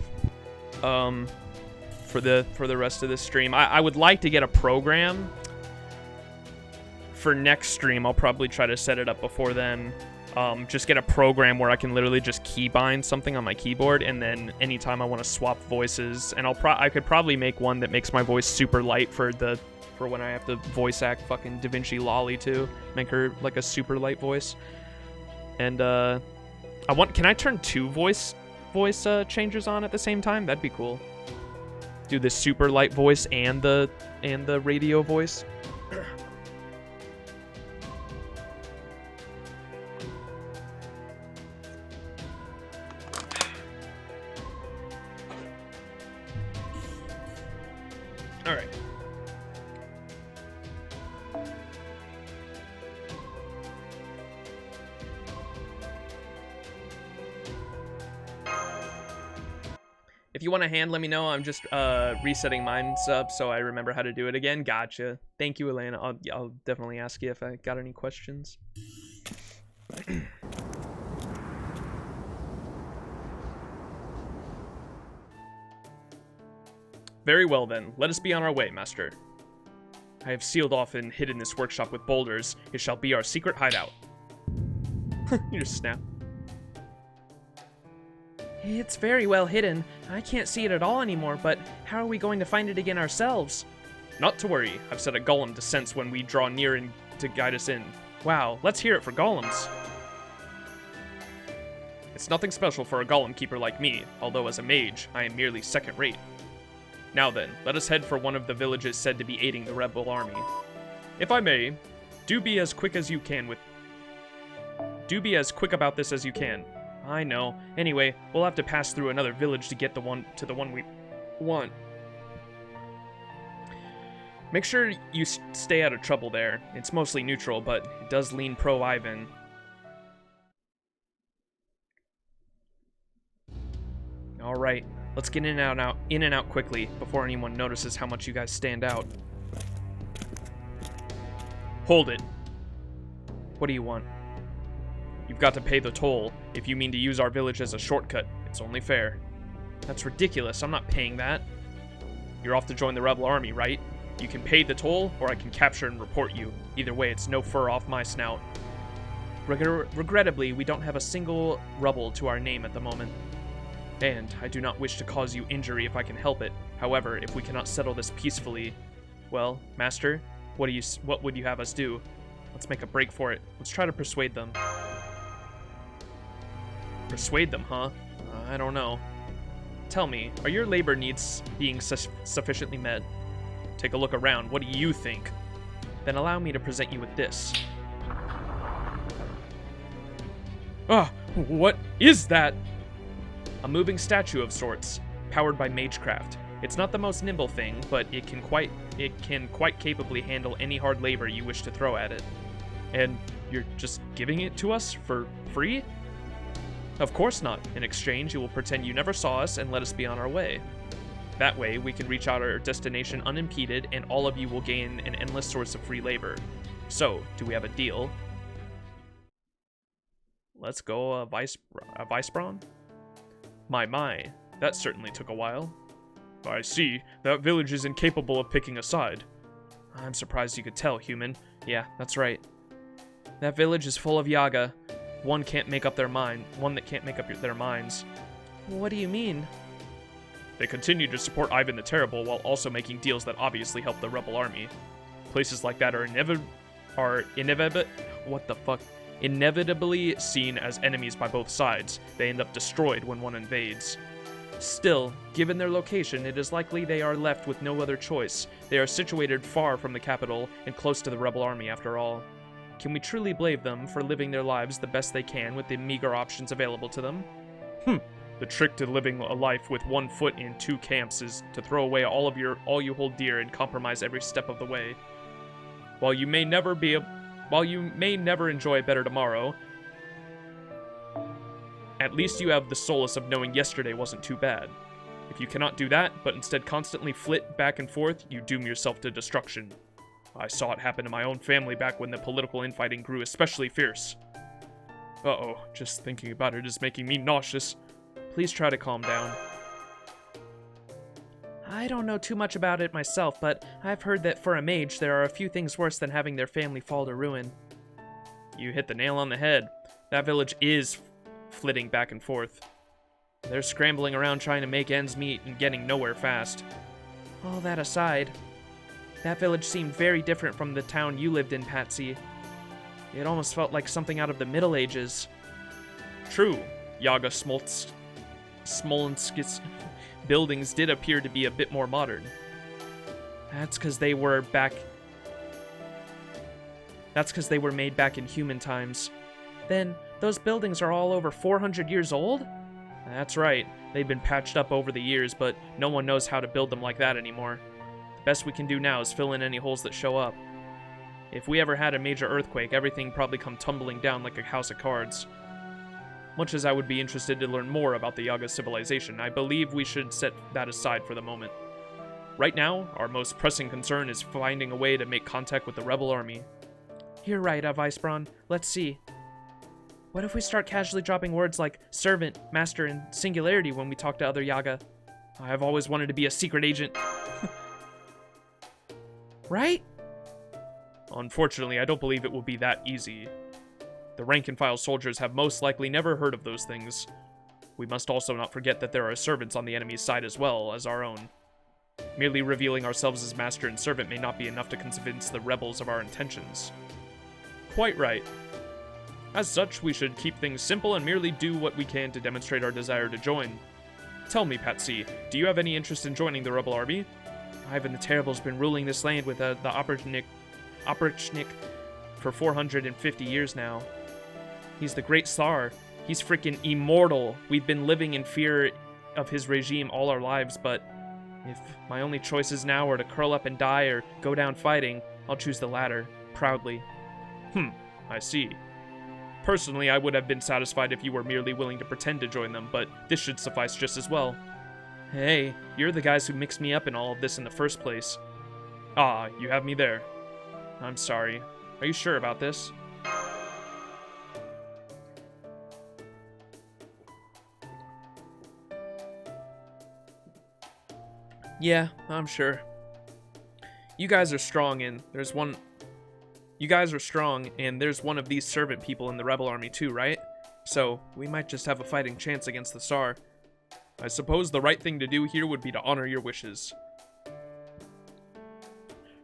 for the rest of this stream. I would like to get a program for next stream. I'll probably try to set it up before then. Just get a program where I can literally just keybind something on my keyboard, and then anytime I want to swap voices, and I could probably make one that makes my voice super light for when I have to voice act fucking Da Vinci Lolly too. Make her like a super light voice. And can I turn two voice changers on at the same time? That'd be cool. Do the super light voice and the radio voice. If you want a hand, let me know. I'm just resetting mine up so I remember how to do it again. Gotcha. Thank you, Elena. I'll definitely ask you if I got any questions. Very well then. Let us be on our way, Master. I have sealed off and hidden this workshop with boulders. It shall be our secret hideout. You just snap. It's very well hidden. I can't see it at all anymore, but how are we going to find it again ourselves? Not to worry. I've set a golem to sense when we draw near and to guide us in. Wow, let's hear it for golems. It's nothing special for a golem keeper like me, although as a mage, I am merely second-rate. Now then, let us head for one of the villages said to be aiding the rebel army. If I may, do be as quick about this as you can. I know. Anyway, we'll have to pass through another village to get the one we want. Make sure you stay out of trouble there. It's mostly neutral, but it does lean pro-Ivan. Alright, let's get in and out quickly before anyone notices how much you guys stand out. Hold it. What do you want? You've got to pay the toll if you mean to use our village as a shortcut. It's only fair. That's ridiculous. I'm not paying that. You're off to join the rebel army, right? You can pay the toll, or I can capture and report you. Either way, it's no fur off my snout. Regrettably, we don't have a single rebel to our name at the moment. And I do not wish to cause you injury if I can help it. However, if we cannot settle this peacefully, well, Master, what would you have us do? Let's make a break for it. Let's try to persuade them. Persuade them, huh? I don't know. Tell me, are your labor needs being sufficiently met? Take a look around. What do you think? Then allow me to present you with this. Ah, what is that? A moving statue of sorts, powered by magecraft. It's not the most nimble thing, but it can quite capably handle any hard labor you wish to throw at it. And you're just giving it to us for free? Of course not. In exchange, you will pretend you never saw us and let us be on our way. That way, we can reach our destination unimpeded, and all of you will gain an endless source of free labor. So, do we have a deal? Let's go, Vice Braun? My, that certainly took a while. I see. That village is incapable of picking a side. I'm surprised you could tell, human. Yeah, that's right. That village is full of Yaga. One that can't make up their minds. What do you mean? They continue to support Ivan the Terrible while also making deals that obviously help the rebel army. Places like that are inevitably seen as enemies by both sides. They end up destroyed when one invades. Still, given their location, it is likely they are left with no other choice. They are situated far from the capital and close to the rebel army after all. Can we truly blame them for living their lives the best they can with the meager options available to them? The trick to living a life with one foot in two camps is to throw away all you hold dear and compromise every step of the way. While you may never enjoy a better tomorrow, at least you have the solace of knowing yesterday wasn't too bad. If you cannot do that, but instead constantly flit back and forth, you doom yourself to destruction. I saw it happen to my own family back when the political infighting grew especially fierce. Uh-oh, just thinking about it is making me nauseous. Please try to calm down. I don't know too much about it myself, but I've heard that for a mage, there are a few things worse than having their family fall to ruin. You hit the nail on the head. That village is flitting back and forth. They're scrambling around trying to make ends meet and getting nowhere fast. All that aside, that village seemed very different from the town you lived in, Patsy. It almost felt like something out of the Middle Ages. True, Yaga Smolensk's buildings did appear to be a bit more modern. That's because they were made back in human times. Then, those buildings are all over 400 years old? That's right. They've been patched up over the years, but no one knows how to build them like that anymore. The best we can do now is fill in any holes that show up. If we ever had a major earthquake, everything probably come tumbling down like a house of cards. Much as I would be interested to learn more about the Yaga civilization, I believe we should set that aside for the moment. Right now, our most pressing concern is finding a way to make contact with the rebel army. You're right, Vicebrawn. Let's see. What if we start casually dropping words like servant, master, and singularity when we talk to other Yaga? I've always wanted to be a secret agent. Right? Unfortunately, I don't believe it will be that easy. The rank-and-file soldiers have most likely never heard of those things. We must also not forget that there are servants on the enemy's side as well as our own. Merely revealing ourselves as master and servant may not be enough to convince the rebels of our intentions. Quite right. As such, we should keep things simple and merely do what we can to demonstrate our desire to join. Tell me, Patsy, do you have any interest in joining the rebel army? Ivan the Terrible's been ruling this land with the Oprichnik for 450 years now. He's the great Tsar. He's freaking immortal. We've been living in fear of his regime all our lives, but if my only choices now are to curl up and die or go down fighting, I'll choose the latter, proudly. I see. Personally, I would have been satisfied if you were merely willing to pretend to join them, but this should suffice just as well. Hey, you're the guys who mixed me up in all of this in the first place. Ah, you have me there. I'm sorry. Are you sure about this? Yeah, I'm sure. You guys are strong, and there's one of these servant people in the rebel army too, right? So, we might just have a fighting chance against the Tsar. I suppose the right thing to do here would be to honor your wishes.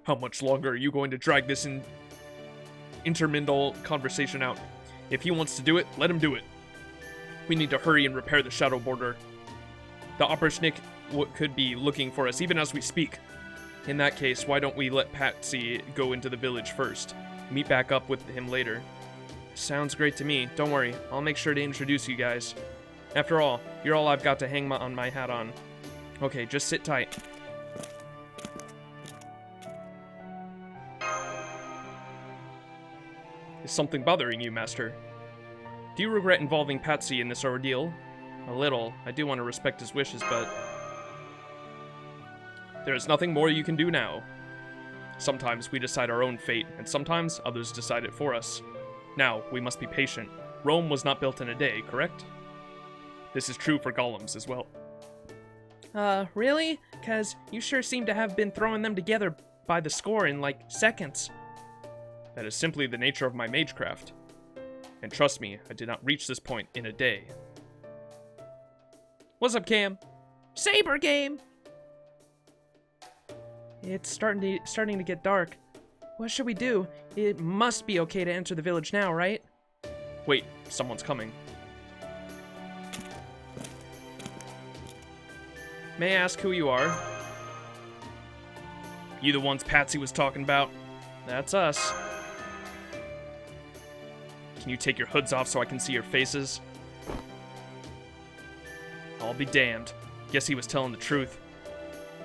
How much longer are you going to drag this intermingle conversation out? If he wants to do it, let him do it. We need to hurry and repair the shadow border. The Oprichnik could be looking for us even as we speak. In that case, why don't we let Patsy go into the village first? Meet back up with him later. Sounds great to me. Don't worry, I'll make sure to introduce you guys. After all, you're all I've got to hang my hat on. Okay, just sit tight. Is something bothering you, Master? Do you regret involving Patsy in this ordeal? A little. I do want to respect his wishes, but there is nothing more you can do now. Sometimes we decide our own fate, and sometimes others decide it for us. Now, we must be patient. Rome was not built in a day, correct? This is true for golems as well. Really? 'Cause you sure seem to have been throwing them together by the score in, like, seconds. That is simply the nature of my magecraft. And trust me, I did not reach this point in a day. What's up, Cam? Saber game! It's starting to get dark. What should we do? It must be okay to enter the village now, right? Wait, someone's coming. May I ask who you are? You the ones Patsy was talking about? That's us. Can you take your hoods off so I can see your faces? I'll be damned. Guess he was telling the truth.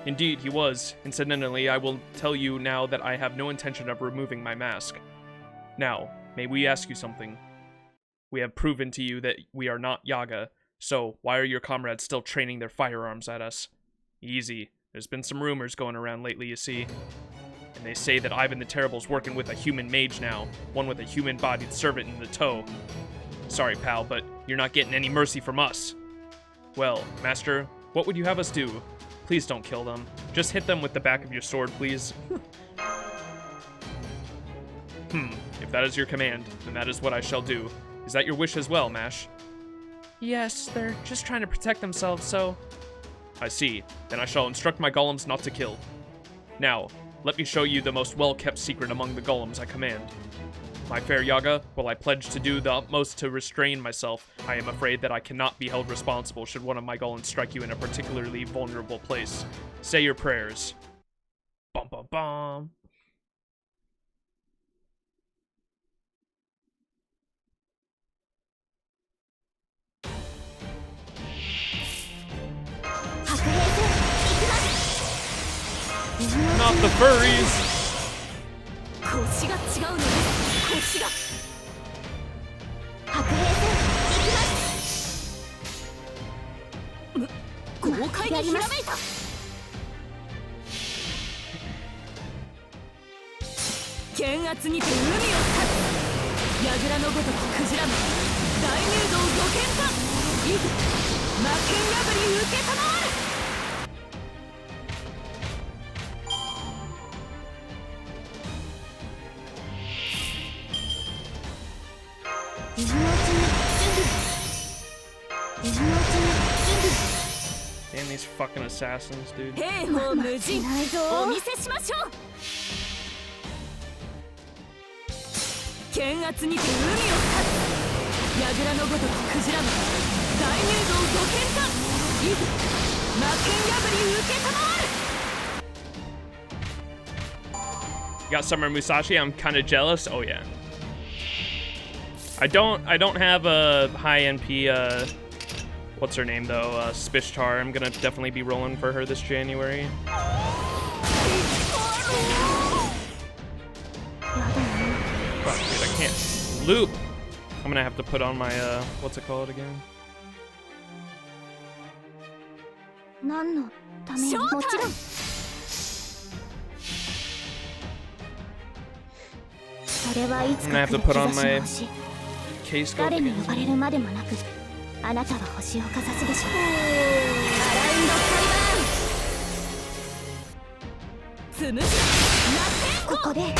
Indeed, he was. Incidentally, I will tell you now that I have no intention of removing my mask. Now, may we ask you something? We have proven to you that we are not Yaga, so why are your comrades still training their firearms at us? Easy. There's been some rumors going around lately, you see. And they say that Ivan the Terrible's working with a human mage now, one with a human-bodied servant in the tow. Sorry, pal, but you're not getting any mercy from us. Well, Master, what would you have us do? Please don't kill them. Just hit them with the back of your sword, please. If that is your command, then that is what I shall do. Is that your wish as well, Mash? Yes, they're just trying to protect themselves, so... I see. Then I shall instruct my golems not to kill. Now, let me show you the most well-kept secret among the golems I command. My fair Yaga, while I pledge to do the utmost to restrain myself, I am afraid that I cannot be held responsible should one of my golems strike you in a particularly vulnerable place. Say your prayers. Bum bum bum. Not the furries! 剣圧にて海を立つ櫓のごとくクジラマ大入道御剣かいざ魔剣破り受けたまわる Damn these fucking assassins, dude. 兵法無尽お見せしましょう剣圧にて海を立つ櫓のごとくクジラマ大入道御剣かいざ魔剣破り受けたまわる You got Summer Musashi? I'm kind of jealous. Oh yeah. I don't have a high NP what's her name though? Spishtar. I'm gonna definitely be rolling for her this January. Fuck, dude, I can't loop. I'm gonna have to put on my what's it called again? 何のためにもちろん I'm gonna have to put on my case scope again. あなたは星をかざすでしょう。アラウンド開幕。ここでまっ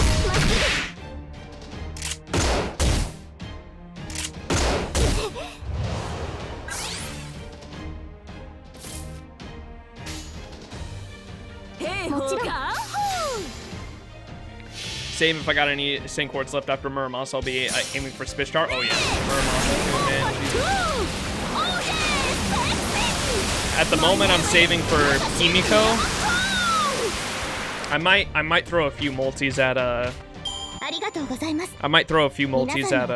すぐ。Same if I got any sync quartz left after Muramas, I'll be aiming for Spishtar. Oh yeah, Muramas, man. At the moment, I'm saving for Himiko. I might throw a few multis at I might throw a few multis at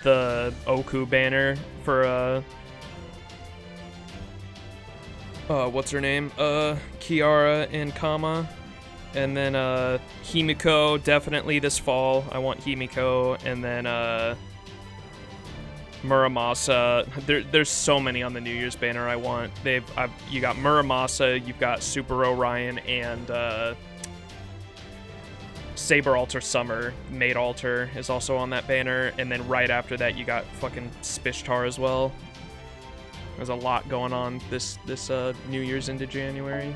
the Oku banner for what's her name? Kiara and Kama. And then Himiko, definitely this fall. I want Himiko, and then Muramasa. There's so many on the New Year's banner I want. You got Muramasa, you've got Super Orion, and Saber Altar Summer. Maid Altar is also on that banner, and then right after that you got fucking Spishtar as well. There's a lot going on this New Year's into January.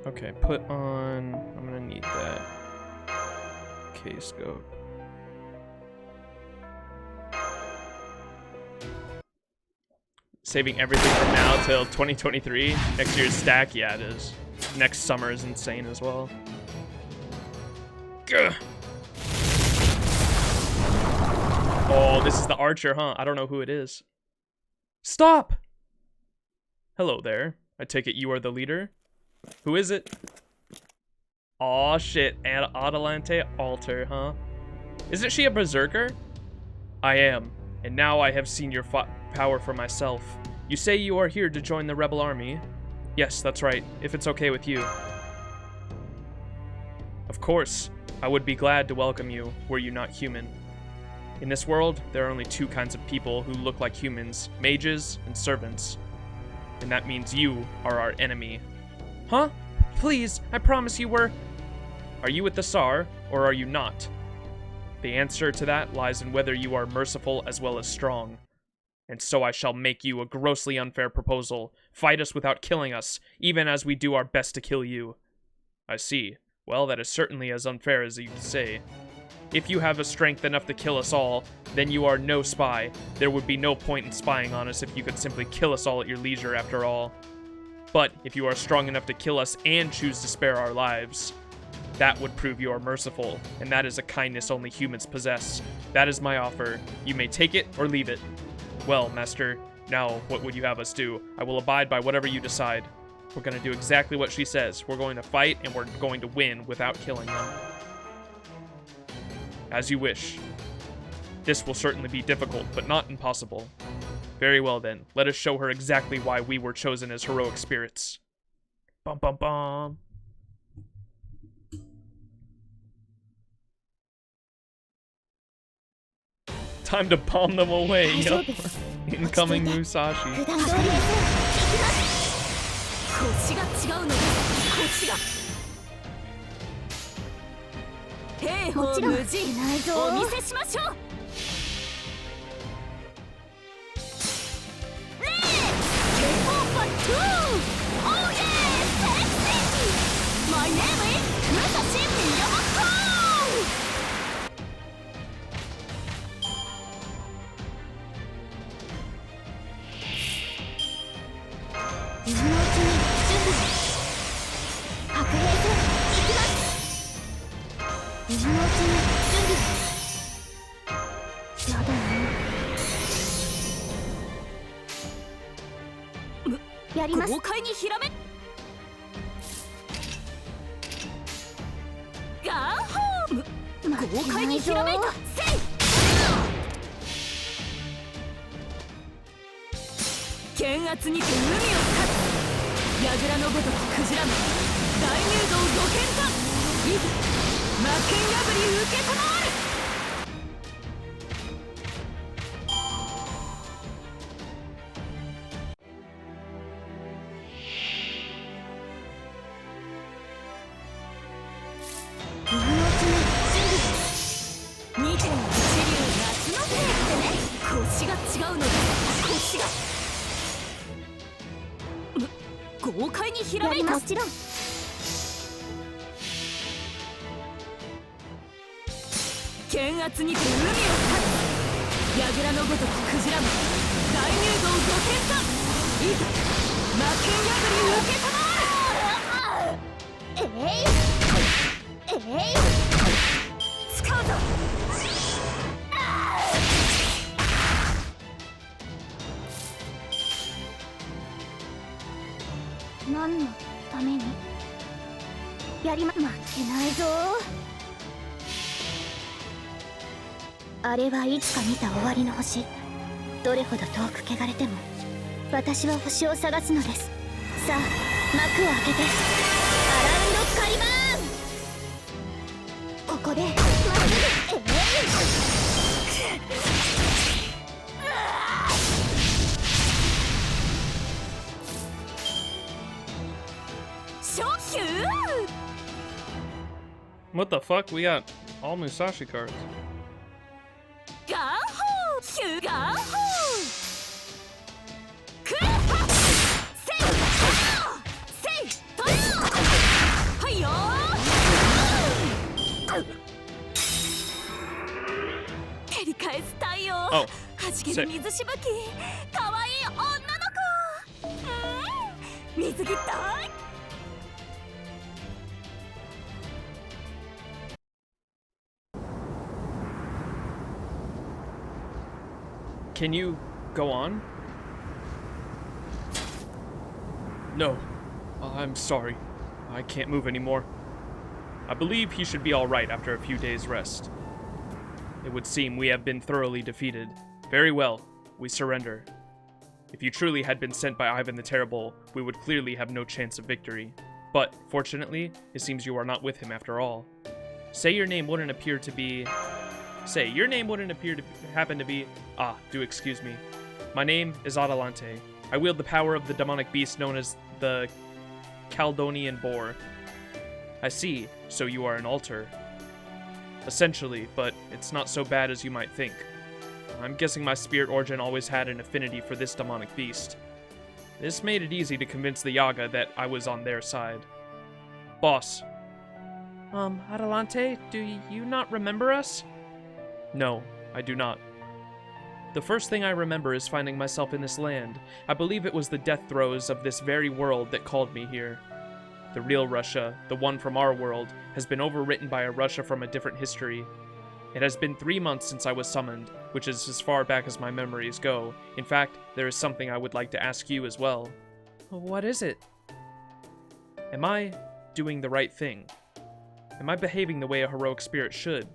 Okay, put on... I'm gonna need that K-scope. Saving everything from now till 2023. Next year's stack, yeah, it is. Next summer is insane as well. Gah. Oh, this is the archer, huh? I don't know who it is. Stop! Hello there. I take it you are the leader? Who is it? Aw, shit. Adelante Alter, huh? Isn't she a berserker? I am, and now I have seen your power for myself. You say you are here to join the rebel army? Yes, that's right, if it's okay with you. Of course, I would be glad to welcome you, were you not human. In this world, there are only two kinds of people who look like humans, mages and servants. And that means you are our enemy. Huh? Please, I promise you were... Are you with the Tsar, or are you not? The answer to that lies in whether you are merciful as well as strong. And so I shall make you a grossly unfair proposal. Fight us without killing us, even as we do our best to kill you. I see. Well, that is certainly as unfair as you say. If you have a strength enough to kill us all, then you are no spy. There would be no point in spying on us if you could simply kill us all at your leisure after all. But if you are strong enough to kill us and choose to spare our lives, that would prove you are merciful, and that is a kindness only humans possess. That is my offer. You may take it or leave it. Well, Master, now what would you have us do? I will abide by whatever you decide. We're going to do exactly what she says. We're going to fight, and we're going to win without killing them. As you wish. This will certainly be difficult, but not impossible. Very well then, let us show her exactly why we were chosen as heroic spirits. Bum bum bum. Time to bomb them away. 大丈 Yup. 夫 Incoming Musashi. 普段通りです行きます腰が違うのです腰が兵法無尽お見せしましょうレーケポーパトゥーオーケーセレクティ My name is 武蔵宮本今のうちに準備白兵戦行きます今のうちに準備やだなやります豪快にひらめガーホー豪快にひらめいたせい剣圧にて海を断つ櫓のごとくクジラの大入道五剣かいざ魔剣破り受けたまわる今のうちに準備2.1流夏のせいってね腰が違うのです腰が豪快にひらめいたもちろん剣圧にて海を断つ櫓のごとくクジラの大入道五剣かいざ魔剣破り受けたまわる使うぞ何のために負けないぞあれはいつか見た終わりの星どれほど遠く汚れても私は星を探すのですさあ幕を開けてアラウンドカリバーンここでまっすぐWhat the fuck? We got all Musashi cards. ガーホーヒューガーホークーハセイセイトヨーはいよー照り返す太陽はじける水しぶきかわいい女の子水着たいCan you go on? No. I'm sorry. I can't move anymore. I believe he should be alright after a few days' rest. It would seem we have been thoroughly defeated. Very well. We surrender. If you truly had been sent by Ivan the Terrible, we would clearly have no chance of victory. But, fortunately, it seems you are not with him after all. Say your name wouldn't appear to be... happen to be... Ah, do excuse me. My name is Adelante. I wield the power of the demonic beast known as the Caledonian Boar. I see, so you are an altar. Essentially, but it's not so bad as you might think. I'm guessing my spirit origin always had an affinity for this demonic beast. This made it easy to convince the Yaga that I was on their side. Boss. Adelante, do you not remember us? No, I do not. The first thing I remember is finding myself in this land. I believe it was the death throes of this very world that called me here. The real Russia, the one from our world, has been overwritten by a Russia from a different history. It has been 3 months since I was summoned, which is as far back as my memories go. In fact, there is something I would like to ask you as well. What is it? Am I doing the right thing? Am I behaving the way a heroic spirit should?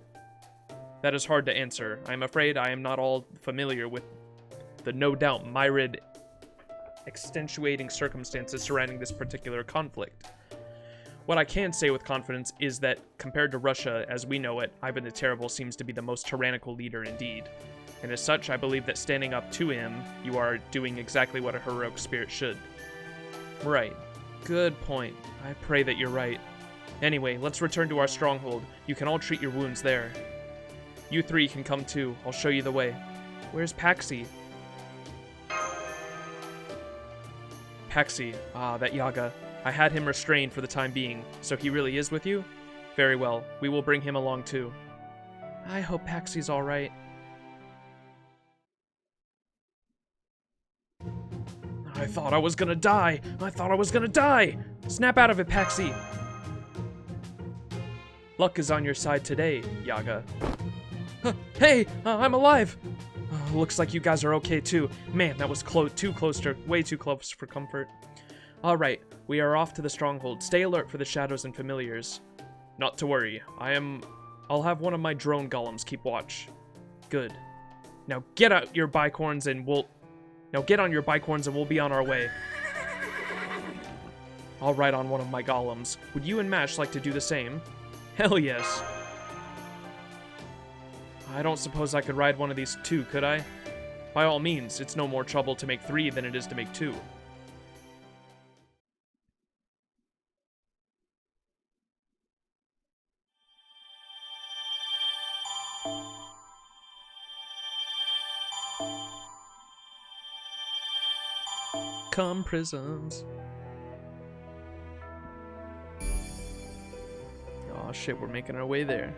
That is hard to answer. I am afraid I am not all familiar with the no doubt myriad extenuating circumstances surrounding this particular conflict. What I can say with confidence is that, compared to Russia as we know it, Ivan the Terrible seems to be the most tyrannical leader indeed. And as such, I believe that standing up to him, you are doing exactly what a heroic spirit should. Right. Good point. I pray that you're right. Anyway, let's return to our stronghold. You can all treat your wounds there. You three can come too. I'll show you the way. Where's Patsy? Patsy. Ah, that Yaga. I had him restrained for the time being. So he really is with you? Very well. We will bring him along too. I hope Patsy's alright. I thought I was gonna die! I thought I was gonna die! Snap out of it, Patsy! Luck is on your side today, Yaga. Hey! I'm alive! Looks like you guys are okay too. Man, that was way too close for comfort. Alright, we are off to the stronghold. Stay alert for the shadows and familiars. Not to worry. I'll have one of my drone golems keep watch. Good. Now get out your bicorns and we'll be on our way. I'll ride on one of my golems. Would you and Mash like to do the same? Hell yes. I don't suppose I could ride one of these too, could I? By all means, it's no more trouble to make 3 than it is to make 2. Come prisms. Oh shit, we're making our way there.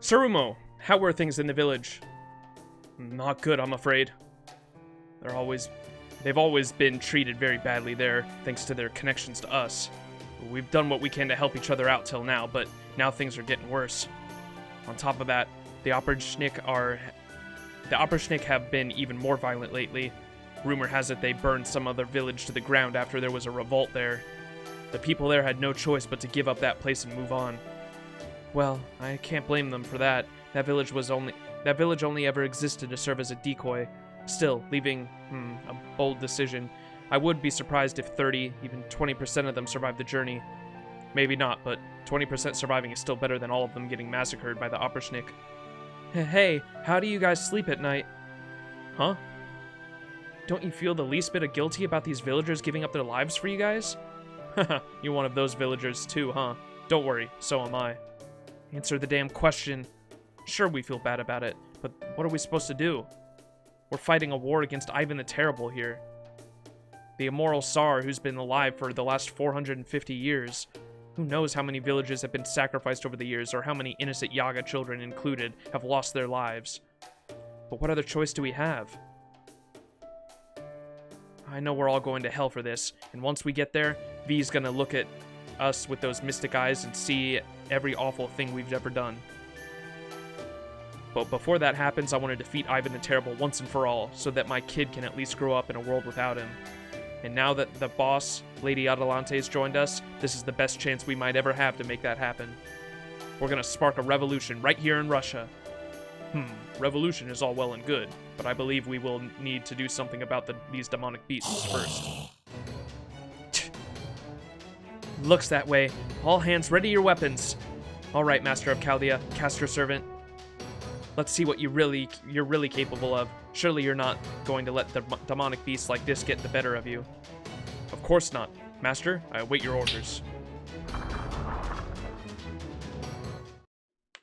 Sarumo, how were things in the village? Not good, I'm afraid. They've always been treated very badly there, thanks to their connections to us. We've done what we can to help each other out till now, but now things are getting worse. On top of that, the Obrishnik have been even more violent lately. Rumor has it they burned some other village to the ground after there was a revolt there. The people there had no choice but to give up that place and move on. Well, I can't blame them for that. That village only ever existed to serve as a decoy. Still, leaving, a bold decision. I would be surprised if 30, even 20% of them survived the journey. Maybe not, but 20% surviving is still better than all of them getting massacred by the Obrishnik. Hey, how do you guys sleep at night? Huh? Don't you feel the least bit of guilty about these villagers giving up their lives for you guys? Haha, you're one of those villagers too, huh? Don't worry, so am I. Answer the damn question. Sure, we feel bad about it, but what are we supposed to do? We're fighting a war against Ivan the Terrible here. The immoral Tsar who's been alive for the last 450 years. Who knows how many villages have been sacrificed over the years, or how many innocent Yaga children included have lost their lives. But what other choice do we have? I know we're all going to hell for this, and once we get there, V's gonna look at us with those mystic eyes and see every awful thing we've ever done. But before that happens, I want to defeat Ivan the Terrible once and for all, so that my kid can at least grow up in a world without him. And now that the boss, Lady Adelante, has joined us, this is the best chance we might ever have to make that happen. We're gonna spark a revolution right here in Russia. Revolution is all well and good, but I believe we will need to do something about these demonic beasts first. Looks that way. All hands, ready your weapons. All right, Master of Chaldea, cast your servant. Let's see what you're really capable of. Surely you're not going to let the demonic beasts like this get the better of you. Of course not. Master, I await your orders.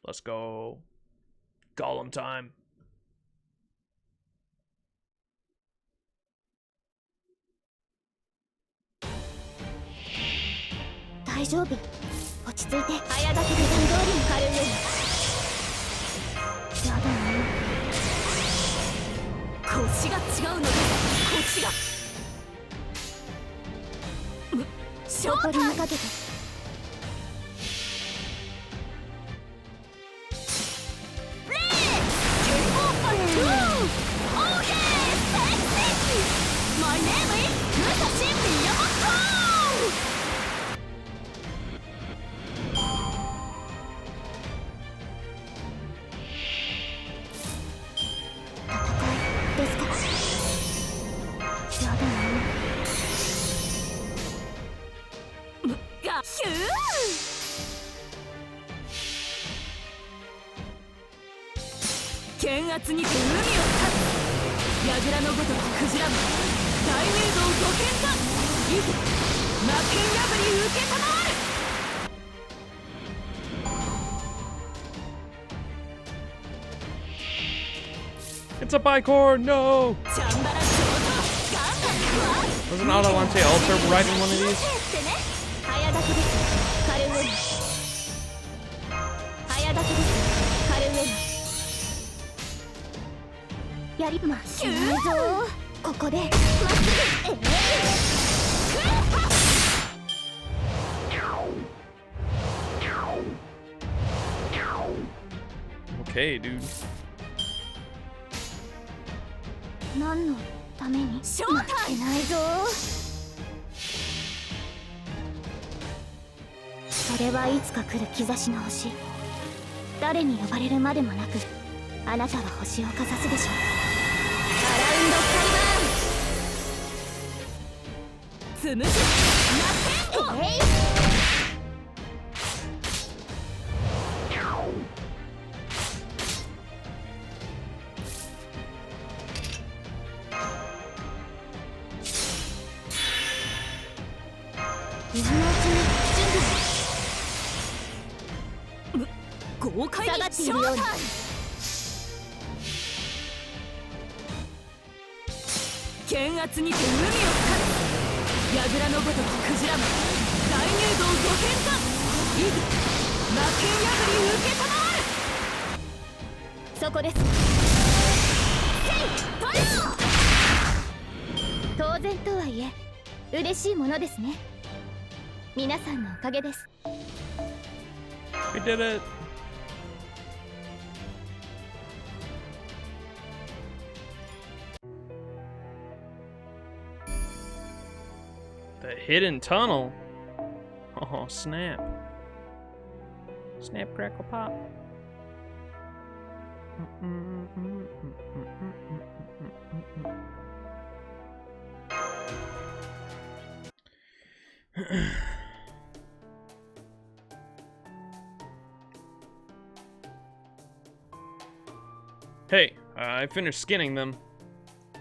Let's go. Golem time. 大丈夫。落ち着いて。早だけで段通りに狩るよ。やだな。腰が違うのです。腰が。正体にかけて。レー。健康パック。オーケー。セクシー。My name is 武蔵美圧にて海を立つ櫓のごとくクジラも大入道ご見だいざ魔剣破り受けたまわる It's a bicord, no! Wasn't Adelante also riding one of these? Okay, dude. 何のために負けないぞ。それはいつか来る兆しの星。誰に呼ばれるまでもなく、あなたは星をかざすでしょう。アラウンドスカイバーン。つむじ魔剣庫。豪快にショータイム剣圧にて海を勝つ櫓のごとくクジラも大入道ご見だいざ魔剣破り受けたまわるそこです当然とはいえ嬉しいものですね皆さんのおかげです We did it! The hidden tunnel? Oh, snap. Snap, crackle, pop. Hey, I finished skinning them.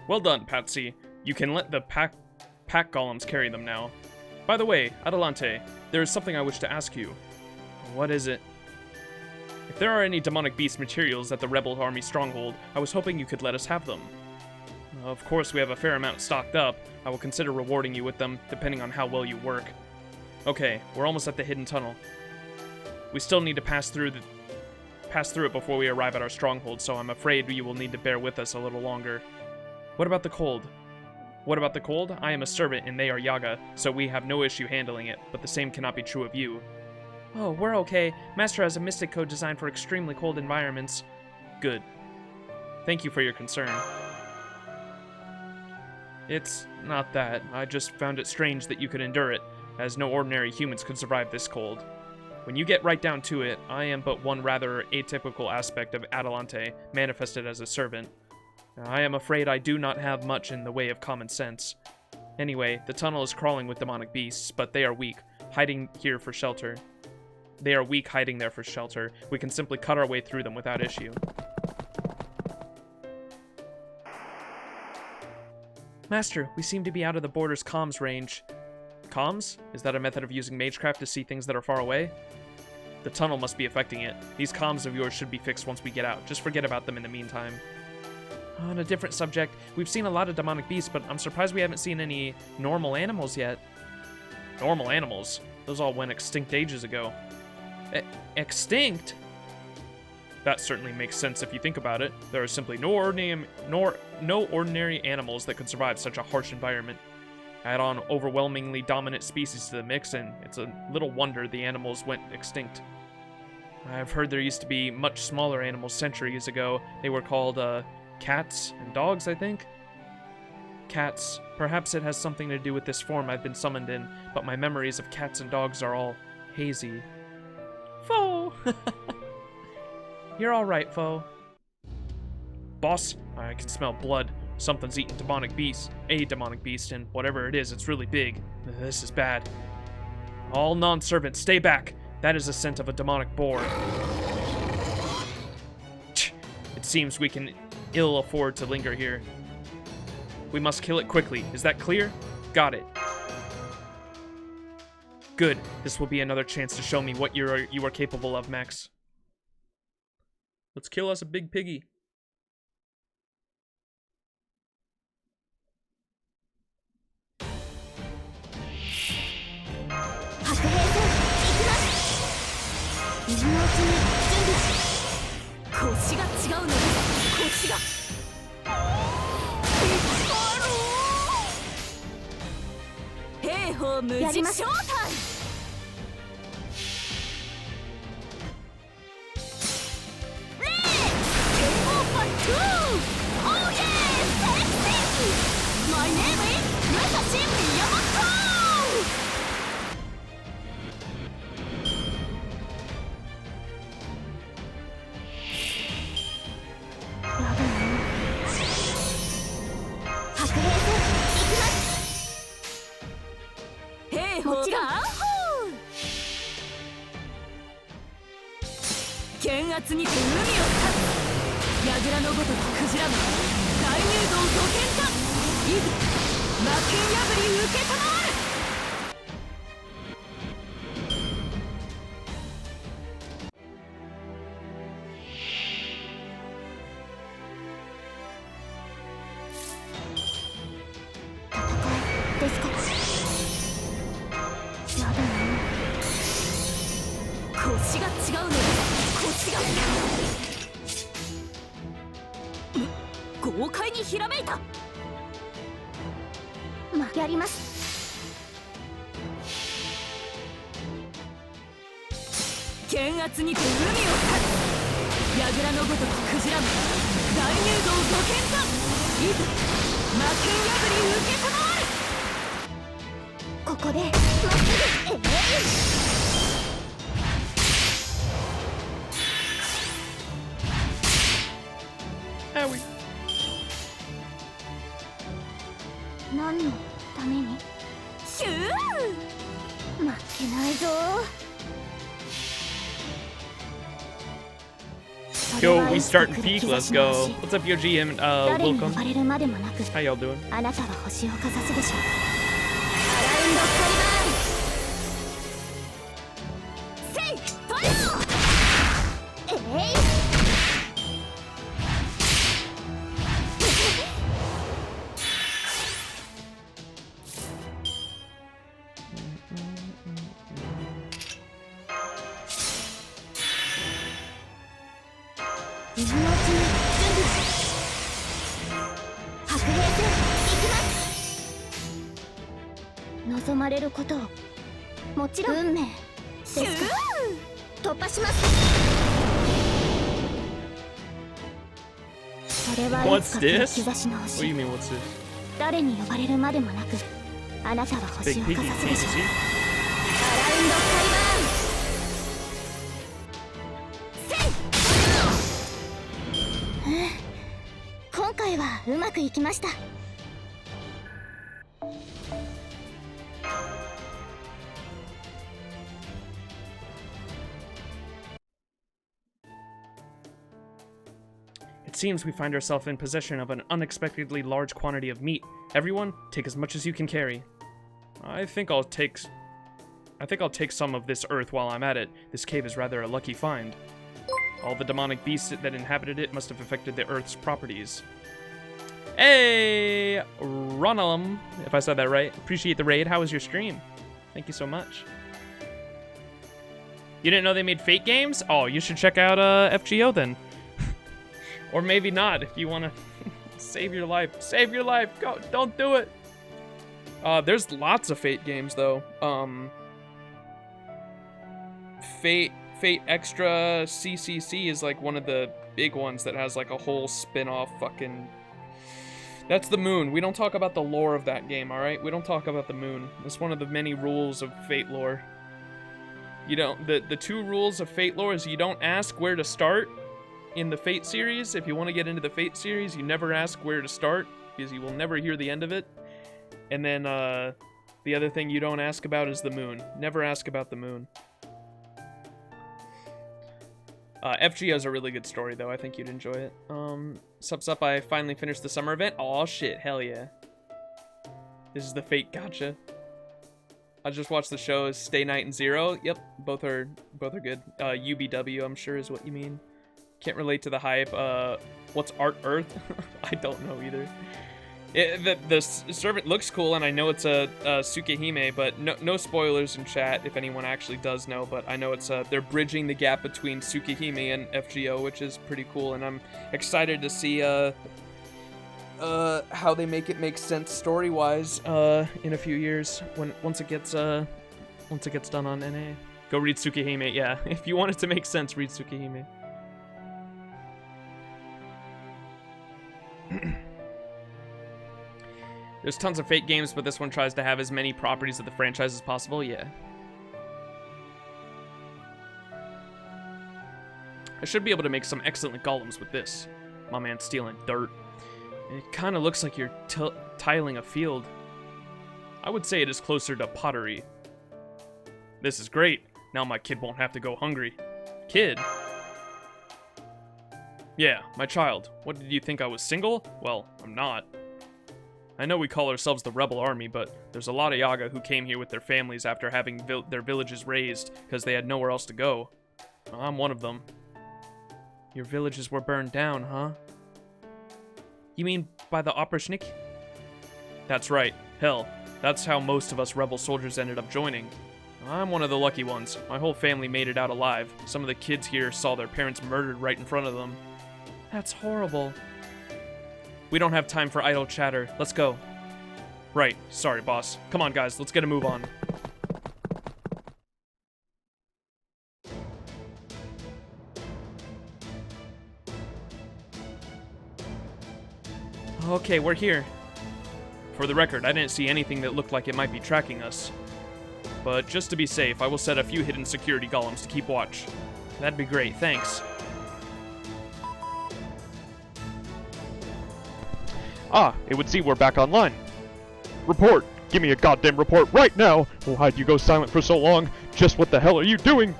Well done, Patsy. You can let the pack golems carry them now. By the way, Adelante, there is something I wish to ask you. What is it? If there are any demonic beast materials at the rebel army stronghold, I was hoping you could let us have them. Of course, we have a fair amount stocked up. I will consider rewarding you with them, depending on how well you work. Okay, we're almost at the hidden tunnel. We still need to pass through it before we arrive at our stronghold, so I'm afraid you will need to bear with us a little longer. What about the cold? What about the cold? I am a servant and they are Yaga, so we have no issue handling it, but the same cannot be true of you. Oh, we're okay. Master has a mystic code designed for extremely cold environments. Good. Thank you for your concern. It's not that. I just found it strange that you could endure it, as no ordinary humans could survive this cold. When you get right down to it, I am but one rather atypical aspect of Adelante, manifested as a servant. I am afraid I do not have much in the way of common sense. Anyway, the tunnel is crawling with demonic beasts, but they are weak, hiding here for shelter. They are weak, hiding there for shelter. We can simply cut our way through them without issue. Master, we seem to be out of the border's comms range. Comms? Is that a method of using magecraft to see things that are far away? The tunnel must be affecting it. These comms of yours should be fixed once we get out. Just forget about them in the meantime. On a different subject, we've seen a lot of demonic beasts, but I'm surprised we haven't seen any normal animals yet. Normal animals? Those all went extinct ages ago. Extinct? That certainly makes sense if you think about it. There are simply no ordinary animals that could survive such a harsh environment. Add on overwhelmingly dominant species to the mix, and it's a little wonder the animals went extinct. I've heard there used to be much smaller animals centuries ago. They were called, cats and dogs, I think? Cats. Perhaps it has something to do with this form I've been summoned in, but my memories of cats and dogs are all hazy. Foe! You're alright, Foe. Boss, I can smell blood. Something's eating demonic beast. A demonic beast, and whatever it is, it's really big. This is bad. All non-servants, stay back! That is the scent of a demonic boar. It seems we can ill afford to linger here. We must kill it quickly. Is that clear? Got it. Good. This will be another chance to show me what you are capable of, Max. Let's kill us a big piggy. My name is Anastasia Beowulf! 剣圧にて海を断つ。櫓のごとくクジラマン大入道ご剣だ。いざ魔剣破り受けたまわる。ですからやだな。腰が違うのです。腰が豪快にひらめいた。やります。剣圧にて海を断つ。櫓のごとくクジラマン大入道ご剣だ。いざ魔剣破り受けたまわる。ここでまっすぐ何のためにシュー負けないぞ。Yo, we starting peak. Let's go. What's up, your GM? 誰に呼 Welcome. ばれるまでもなく How y'all doing? あなたは星をかざすでしょう。アラウンドカリバーン。せいトレオ。今のうちに準備白兵戦行きます。望まれることをもちろん運命ですか。突破します。それはいつか来る兆しの What do 星。 you mean, what's this? 誰に呼ばれるまでもなくあなたは Big 星を piggy, かざす can't で you しょう。 see? アラウンドカリバーン。今回はうまくいきました。It seems we find ourselves in possession of an unexpectedly large quantity of meat. Everyone, take as much as you can carry. I think I'll take some of this earth while I'm at it. This cave is rather a lucky find. All the demonic beasts that inhabited it must have affected the earth's properties. Hey, Ronalum, if I said that right. Appreciate the raid. How was your stream? Thank you so much. You didn't know they made Fate games? Oh, you should check out FGO then. Or maybe not, if you want to save your life. Save your life. Go. Don't do it. There's lots of Fate games, though. Fate Extra CCC is like one of the big ones that has like a whole spin-off fucking... That's the moon. We don't talk about the lore of that game, alright? We don't talk about the moon. That's one of the many rules of Fate lore. You don't... The two rules of Fate lore is you don't ask where to start in the Fate series. If you want to get into the Fate series, you never ask where to start, because you will never hear the end of it. And then, the other thing you don't ask about is the moon. Never ask about the moon. FGO is a really good story, though. I think you'd enjoy it. Sup, I finally finished the summer event. Aw, shit. Hell yeah. This is the fake gotcha. I just watched the shows Stay Night and Zero. Yep, both are good. UBW, I'm sure is what you mean. Can't relate to the hype. What's Art Earth? I don't know either. The servant looks cool, and I know it's a Tsukihime, but no spoilers in chat if anyone actually does know. But I know it's they're bridging the gap between Tsukihime and FGO, which is pretty cool, and I'm excited to see how they make sense story-wise in a few years once it gets done on NA. Go read Tsukihime. Yeah, if you want it to make sense, read Tsukihime. There's tons of fake games, but this one tries to have as many properties of the franchise as possible. Yeah. I should be able to make some excellent golems with this. My man's stealing dirt. It kind of looks like you're tiling a field. I would say it is closer to pottery. This is great. Now my kid won't have to go hungry. Kid? Yeah, my child. What did you think, I was single? Well, I'm not. I know we call ourselves the Rebel Army, but there's a lot of Yaga who came here with their families after having their villages razed because they had nowhere else to go. I'm one of them. Your villages were burned down, huh? You mean by the Oprishnik? That's right. Hell, that's how most of us rebel soldiers ended up joining. I'm one of the lucky ones. My whole family made it out alive. Some of the kids here saw their parents murdered right in front of them. That's horrible. We don't have time for idle chatter. Let's go. Right. Sorry, boss. Come on, guys. Let's get a move on. Okay, we're here. For the record, I didn't see anything that looked like it might be tracking us. But just to be safe, I will set a few hidden security golems to keep watch. That'd be great. Thanks. Ah, it would seem we're back online. Report! Give me a goddamn report right now! Why'd you go silent for so long? Just what the hell are you doing?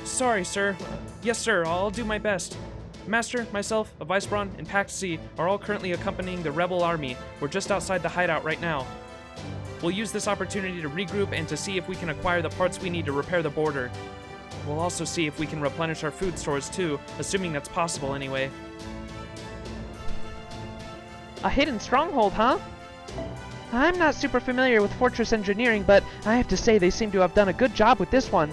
Sorry, sir. Yes, sir. I'll do my best. Master, myself, a Vicebrawn, and Patsy are all currently accompanying the Rebel Army. We're just outside the hideout right now. We'll use this opportunity to regroup and to see if we can acquire the parts we need to repair the border. We'll also see if we can replenish our food stores too, assuming that's possible anyway. A hidden stronghold, huh? I'm not super familiar with fortress engineering, but I have to say they seem to have done a good job with this one.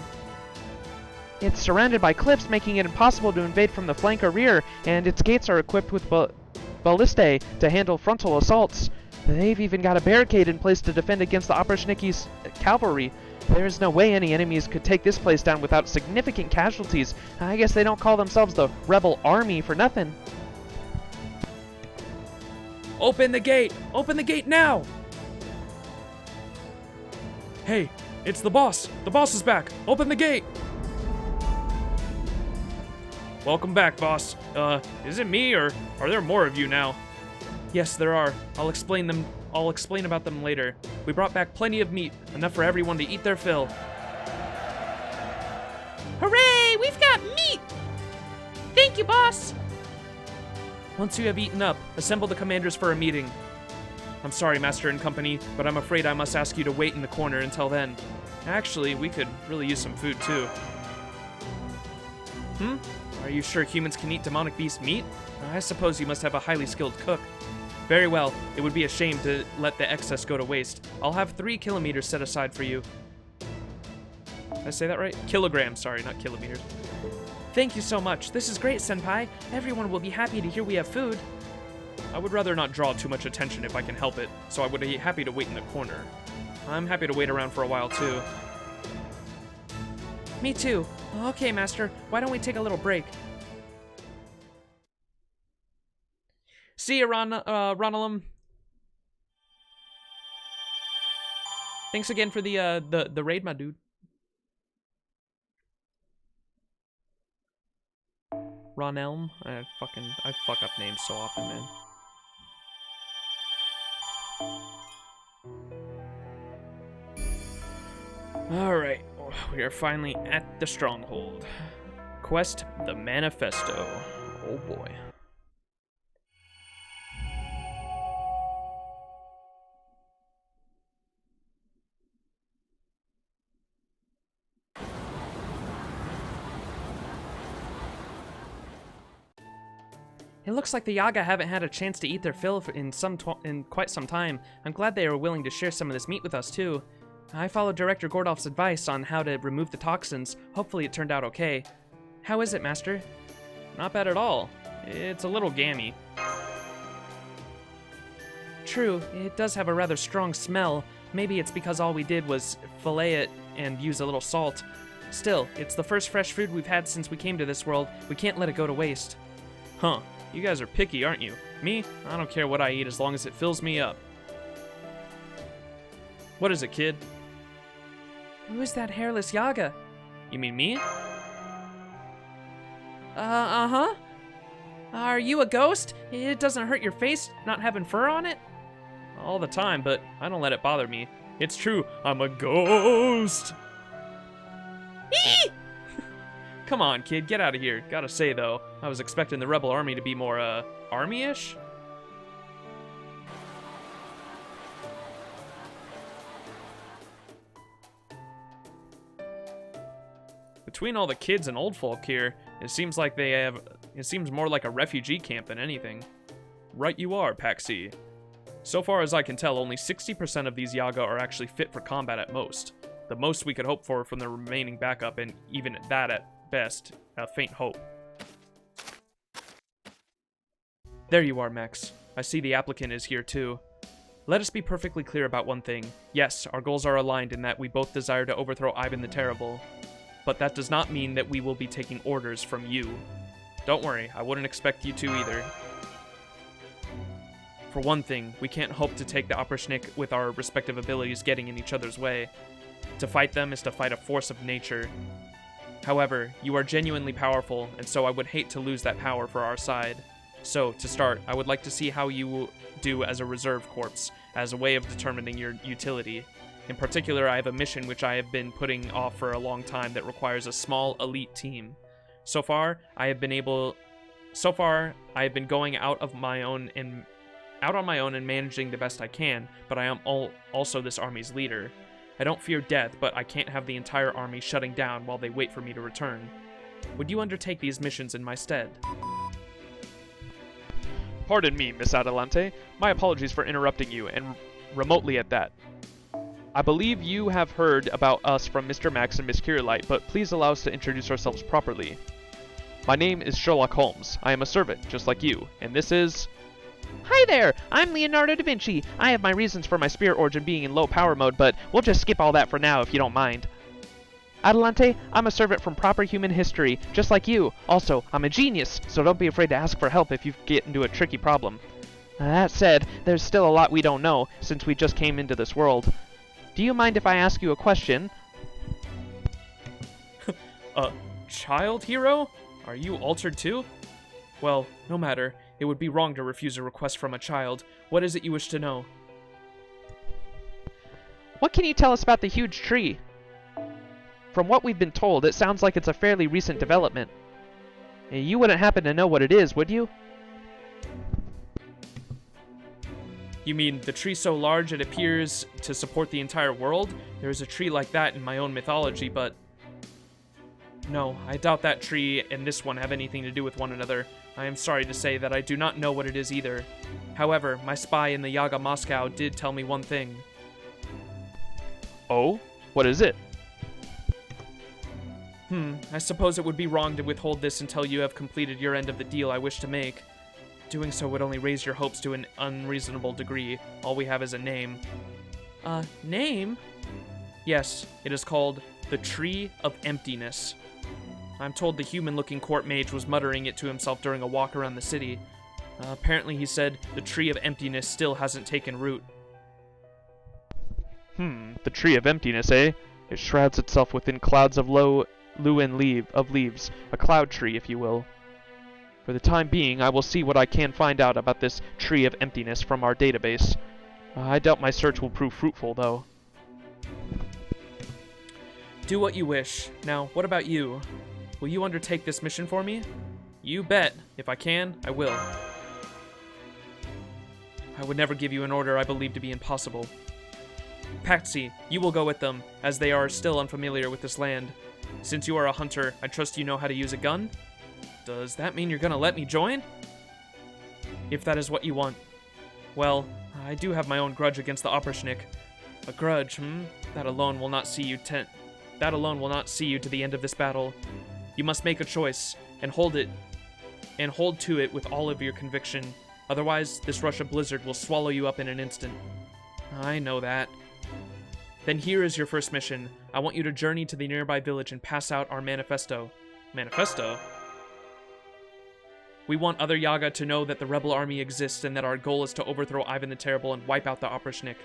It's surrounded by cliffs, making it impossible to invade from the flank or rear, and its gates are equipped with ballistae to handle frontal assaults. They've even got a barricade in place to defend against the Oprishniki's cavalry. There's no way any enemies could take this place down without significant casualties. I guess they don't call themselves the Rebel Army for nothing. Open the gate! Open the gate now! Hey, it's the boss! The boss is back! Open the gate! Welcome back, boss. Is it me, or are there more of you now? Yes, there are. I'll explain about them later. We brought back plenty of meat, enough for everyone to eat their fill. Hooray! We've got meat! Thank you, boss! Once you have eaten up, assemble the commanders for a meeting. I'm sorry, Master and Company, but I'm afraid I must ask you to wait in the corner until then. Actually, we could really use some food, too. Are you sure humans can eat demonic beast meat? I suppose you must have a highly skilled cook. Very well. It would be a shame to let the excess go to waste. I'll have 3 kilometers set aside for you. Did I say that right? Kilograms, sorry, not kilometers. Thank you so much. This is great, Senpai. Everyone will be happy to hear we have food. I would rather not draw too much attention if I can help it, so I would be happy to wait in the corner. I'm happy to wait around for a while, too. Me too. Okay, Master. Why don't we take a little break? See you, Ronalum. Thanks again for the raid, my dude. Ronelm? I fuck up names so often, man. Alright, we are finally at the stronghold. Quest the Manifesto. Oh boy. It looks like the Yaga haven't had a chance to eat their fill in quite some time. I'm glad they are willing to share some of this meat with us too. I followed Director Gordolf's advice on how to remove the toxins. Hopefully it turned out okay. How is it, Master? Not bad at all. It's a little gammy. True, it does have a rather strong smell. Maybe it's because all we did was fillet it and use a little salt. Still, it's the first fresh food we've had since we came to this world. We can't let it go to waste. Huh. You guys are picky, aren't you? Me? I don't care what I eat as long as it fills me up. What is it, kid? Who is that hairless Yaga? You mean me? Uh-huh. Are you a ghost? It doesn't hurt your face not having fur on it? All the time, but I don't let it bother me. It's true, I'm a ghost! Come on, kid, get out of here. Gotta say, though, I was expecting the rebel army to be more, army-ish? Between all the kids and old folk here, it seems more like a refugee camp than anything. Right you are, Patsy. So far as I can tell, only 60% of these Yaga are actually fit for combat at most. The most we could hope for from the remaining backup, and even that at best, a faint hope. There you are, Max. I see the applicant is here too. Let us be perfectly clear about one thing. Yes, our goals are aligned in that we both desire to overthrow Ivan the Terrible. But that does not mean that we will be taking orders from you. Don't worry, I wouldn't expect you to either. For one thing, we can't hope to take the Opperschnick with our respective abilities getting in each other's way. To fight them is to fight a force of nature. However, you are genuinely powerful, and so I would hate to lose that power for our side. So, to start, I would like to see how you will do as a reserve corps, as a way of determining your utility. In particular, I have a mission which I have been putting off for a long time that requires a small elite team. So far, I have been going out on my own and managing the best I can, but I am also this army's leader. I don't fear death, but I can't have the entire army shutting down while they wait for me to return. Would you undertake these missions in my stead? Pardon me, Miss Adelante. My apologies for interrupting you, and remotely at that. I believe you have heard about us from Mr. Max and Miss Kirei, but please allow us to introduce ourselves properly. My name is Sherlock Holmes. I am a servant, just like you, and this is... Hi there! I'm Leonardo da Vinci. I have my reasons for my spirit origin being in low power mode, but we'll just skip all that for now if you don't mind. Adelante, I'm a servant from proper human history, just like you. Also, I'm a genius, so don't be afraid to ask for help if you get into a tricky problem. That said, there's still a lot we don't know, since we just came into this world. Do you mind if I ask you a question? Child hero? Are you altered too? Well, no matter. It would be wrong to refuse a request from a child. What is it you wish to know? What can you tell us about the huge tree? From what we've been told, it sounds like it's a fairly recent development. You wouldn't happen to know what it is, would you? You mean the tree so large it appears to support the entire world? There is a tree like that in my own mythology, but... No, I doubt that tree and this one have anything to do with one another. I am sorry to say that I do not know what it is either. However, my spy in the Yaga Moscow did tell me one thing. Oh? What is it? I suppose it would be wrong to withhold this until you have completed your end of the deal I wish to make. Doing so would only raise your hopes to an unreasonable degree. All we have is a name. Name? Yes, it is called the Tree of Emptiness. I'm told the human-looking court mage was muttering it to himself during a walk around the city. Apparently he said the Tree of Emptiness still hasn't taken root. The Tree of Emptiness, eh? It shrouds itself within clouds of leaves, a cloud tree, if you will. For the time being, I will see what I can find out about this Tree of Emptiness from our database. I doubt my search will prove fruitful, though. Do what you wish. Now, what about you? Will you undertake this mission for me? You bet. If I can, I will. I would never give you an order I believe to be impossible. Patsy, you will go with them, as they are still unfamiliar with this land. Since you are a hunter, I trust you know how to use a gun? Does that mean you're gonna let me join? If that is what you want. Well, I do have my own grudge against the Oprishnik. A grudge, That alone will not see you to the end of this battle. You must make a choice, and hold to it with all of your conviction. Otherwise, this Russia blizzard will swallow you up in an instant. I know that. Then here is your first mission. I want you to journey to the nearby village and pass out our manifesto. Manifesto? We want other Yaga to know that the rebel army exists and that our goal is to overthrow Ivan the Terrible and wipe out the Oprishnik.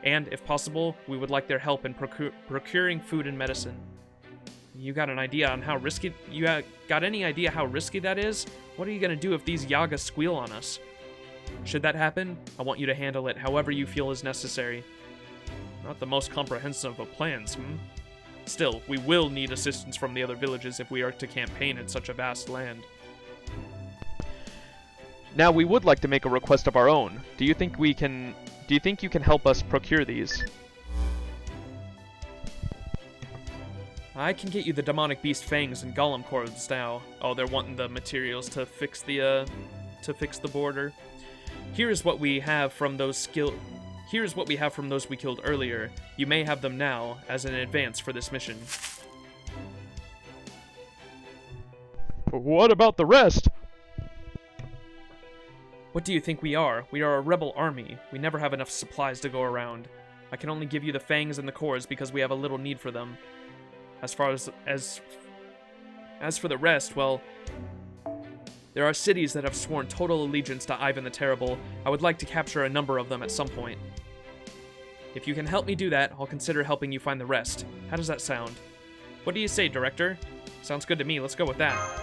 And, if possible, we would like their help in procuring food and medicine. You got an idea on how risky... got any idea how risky that is? What are you gonna do if these Yagas squeal on us? Should that happen, I want you to handle it however you feel is necessary. Not the most comprehensive of plans, Still, we will need assistance from the other villages if we are to campaign in such a vast land. Now, we would like to make a request of our own. Do you think you can help us procure these? I can get you the demonic beast fangs and golem cords now. Oh, they're wanting the materials to fix the border. Here's what we have from those we killed earlier. You may have them now as an advance for this mission. What about the rest? What do you think we are? We are a rebel army. We never have enough supplies to go around. I can only give you the fangs and the cores because we have a little need for them. As for the rest, well, there are cities that have sworn total allegiance to Ivan the Terrible. I would like to capture a number of them at some point. If you can help me do that, I'll consider helping you find the rest. How does that sound? What do you say, Director? Sounds good to me. Let's go with that.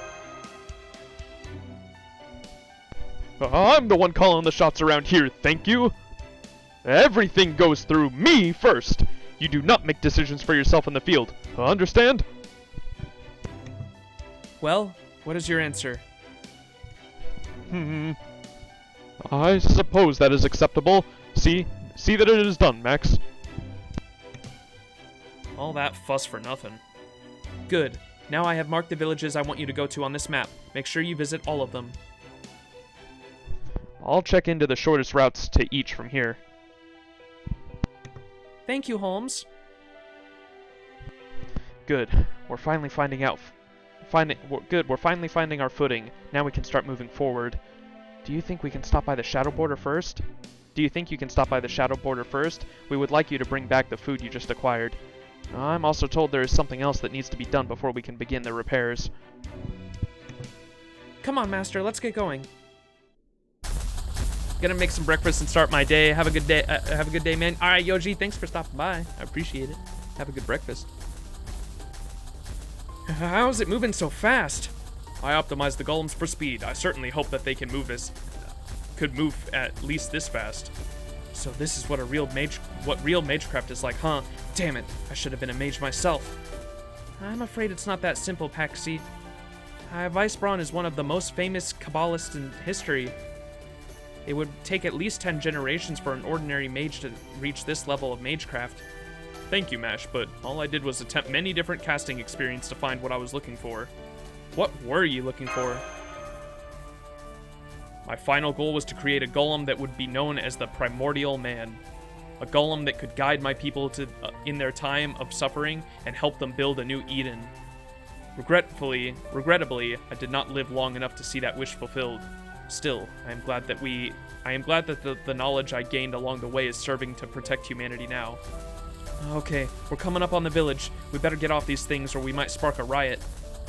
I'm the one calling the shots around here, thank you. Everything goes through me first. You do not make decisions for yourself in the field. Understand? Well, what is your answer? I suppose that is acceptable. See that it is done, Max. All that fuss for nothing. Good. Now I have marked the villages I want you to go to on this map. Make sure you visit all of them. I'll check into the shortest routes to each from here. Thank you, Holmes. Good. We're finally finding our footing. Now we can start moving forward. Do you think we can stop by the shadow border first? We would like you to bring back the food you just acquired. I'm also told there is something else that needs to be done before we can begin the repairs. Come on, Master. Let's get going. Gonna make some breakfast and start my day. Have a good day, man. All right, Yoji. Thanks for stopping by. I appreciate it. Have a good breakfast. How is it moving so fast? I optimized the golems for speed. I certainly hope that they could move at least this fast. So this is what real magecraft is like, huh? Damn it, I should have been a mage myself. I'm afraid it's not that simple, Patsy. Weisbraun is one of the most famous Kabbalists in history. It would take at least 10 generations for an ordinary mage to reach this level of magecraft. Thank you, Mash, but all I did was attempt many different casting experiences to find what I was looking for. What were you looking for? My final goal was to create a golem that would be known as the Primordial Man. A golem that could guide my people in their time of suffering and help them build a new Eden. Regrettably, I did not live long enough to see that wish fulfilled. Still, I am glad that the knowledge I gained along the way is serving to protect humanity now. Okay, we're coming up on the village. We better get off these things or we might spark a riot.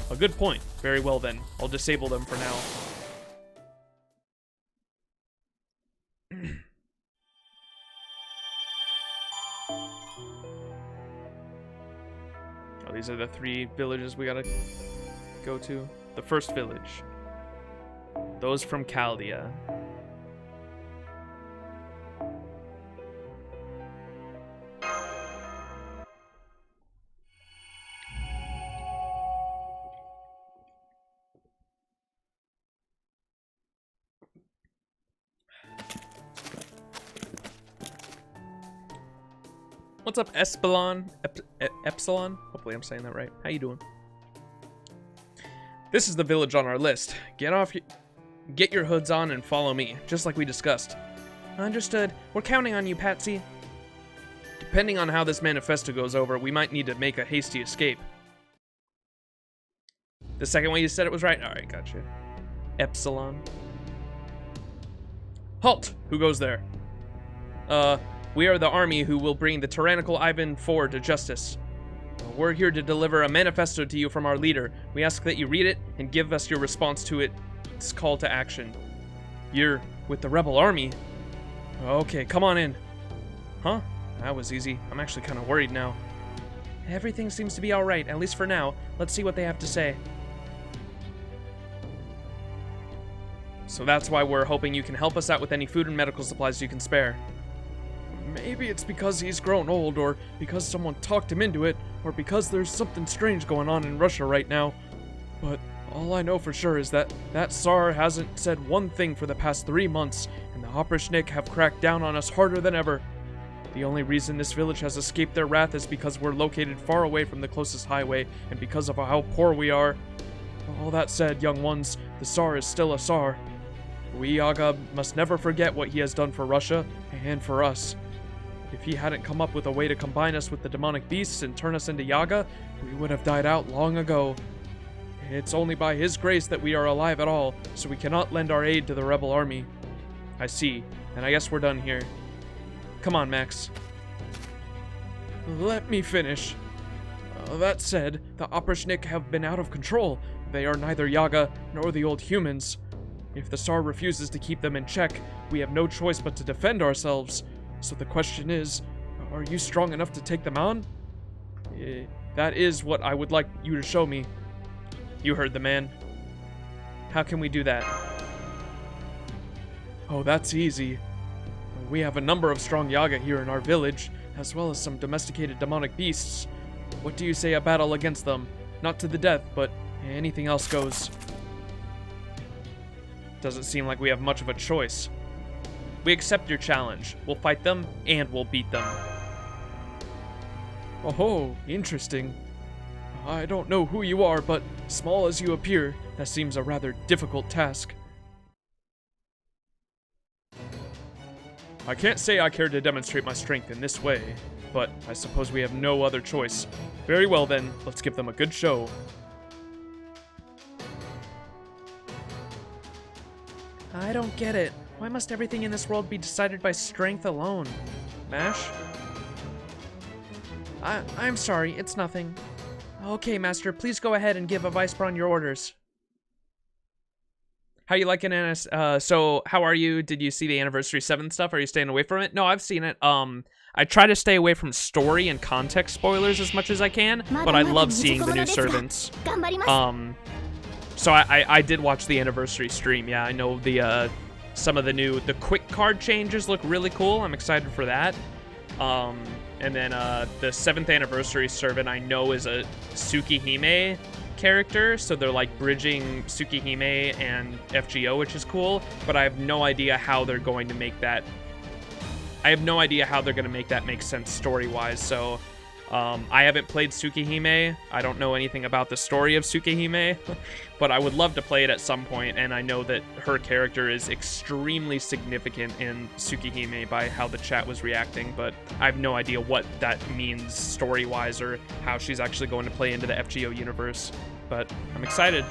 A good point. Very well then. I'll disable them for now. Oh, these are the 3 villages we gotta go to. The first village. Those from Chaldea. What's up, Espelon? Epsilon? Hopefully I'm saying that right. How you doing? This is the village on our list. Get your hoods on and follow me, just like we discussed. Understood. We're counting on you, Patsy. Depending on how this manifesto goes over, we might need to make a hasty escape. The second way you said it was right? Alright, gotcha. Epsilon. Halt! Who goes there? We are the army who will bring the tyrannical Ivan IV to justice. We're here to deliver a manifesto to you from our leader. We ask that you read it and give us your response to its call to action. You're with the rebel army? Okay, come on in. Huh? That was easy. I'm actually kind of worried now. Everything seems to be alright, at least for now. Let's see what they have to say. So that's why we're hoping you can help us out with any food and medical supplies you can spare. Maybe it's because he's grown old, or because someone talked him into it, or because there's something strange going on in Russia right now. But all I know for sure is that Tsar hasn't said one thing for the past 3 months, and the Oprishnik have cracked down on us harder than ever. The only reason this village has escaped their wrath is because we're located far away from the closest highway, and because of how poor we are. All that said, young ones, the Tsar is still a Tsar. We Yaga must never forget what he has done for Russia, and for us. If he hadn't come up with a way to combine us with the demonic beasts and turn us into Yaga, we would have died out long ago. It's only by his grace that we are alive at all, so we cannot lend our aid to the rebel army. I see, and I guess we're done here. Come on, Max. Let me finish. That said, the Oprishnik have been out of control. They are neither Yaga nor the old humans. If the Tsar refuses to keep them in check, we have no choice but to defend ourselves. So the question is, are you strong enough to take them on? That is what I would like you to show me. You heard the man. How can we do that? Oh, that's easy. We have a number of strong Yaga here in our village, as well as some domesticated demonic beasts. What do you say a battle against them? Not to the death, but anything else goes. Doesn't seem like we have much of a choice. We accept your challenge. We'll fight them, and we'll beat them. Oh, interesting. I don't know who you are, but small as you appear, that seems a rather difficult task. I can't say I care to demonstrate my strength in this way, but I suppose we have no other choice. Very well then, let's give them a good show. I don't get it. Why must everything in this world be decided by strength alone? Mash? I'm sorry, it's nothing. Okay, Master, please go ahead and give a Vicebrawn your orders. How you liking, Anas? So, how are you? Did you see the Anniversary 7 stuff? Are you staying away from it? No, I've seen it. I try to stay away from story and context spoilers as much as I can, but I love seeing the new servants. So I did watch the Anniversary stream. Yeah, I know some of the quick card changes look really cool. I'm excited for that. And then the 7th Anniversary servant I know is a Tsukihime character, so they're like bridging Tsukihime and FGO, which is cool, but I have no idea how they're going to make that. I have no idea how they're going to make that make sense story-wise, so I haven't played Tsukihime. I don't know anything about the story of Tsukihime, but I would love to play it at some point, and I know that her character is extremely significant in Tsukihime by how the chat was reacting, but I have no idea what that means story-wise or how she's actually going to play into the FGO universe, but I'm excited.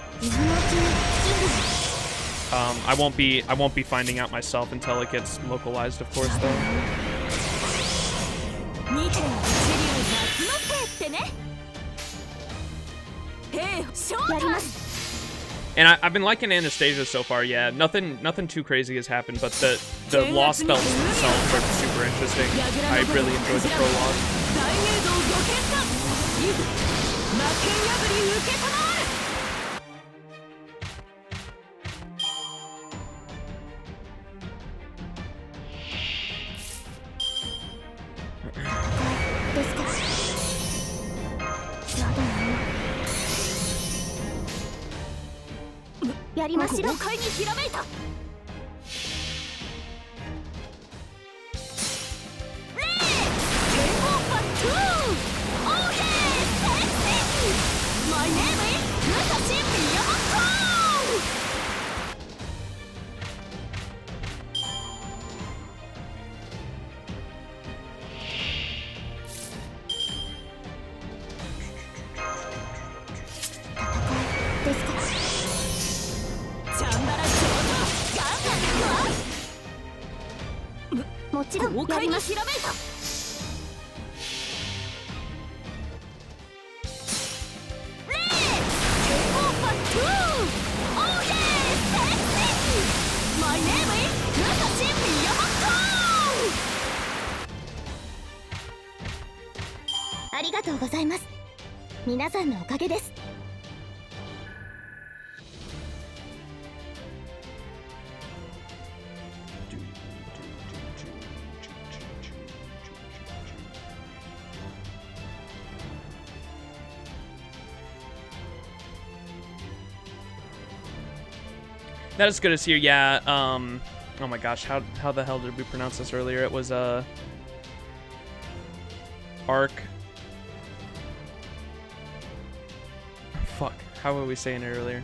I won't be finding out myself until it gets localized, of course, though. And I've been liking Anastasia so far. Yeah, nothing too crazy has happened, but the Lostbelts themselves are super interesting. I really enjoyed the prologue. もちろんやります。My name is Beowulf! ありがとうございます。皆さんのおかげです。Not as good as here, yeah. Oh my gosh, how the hell did we pronounce this earlier? It was Arc. Fuck, how were we saying it earlier?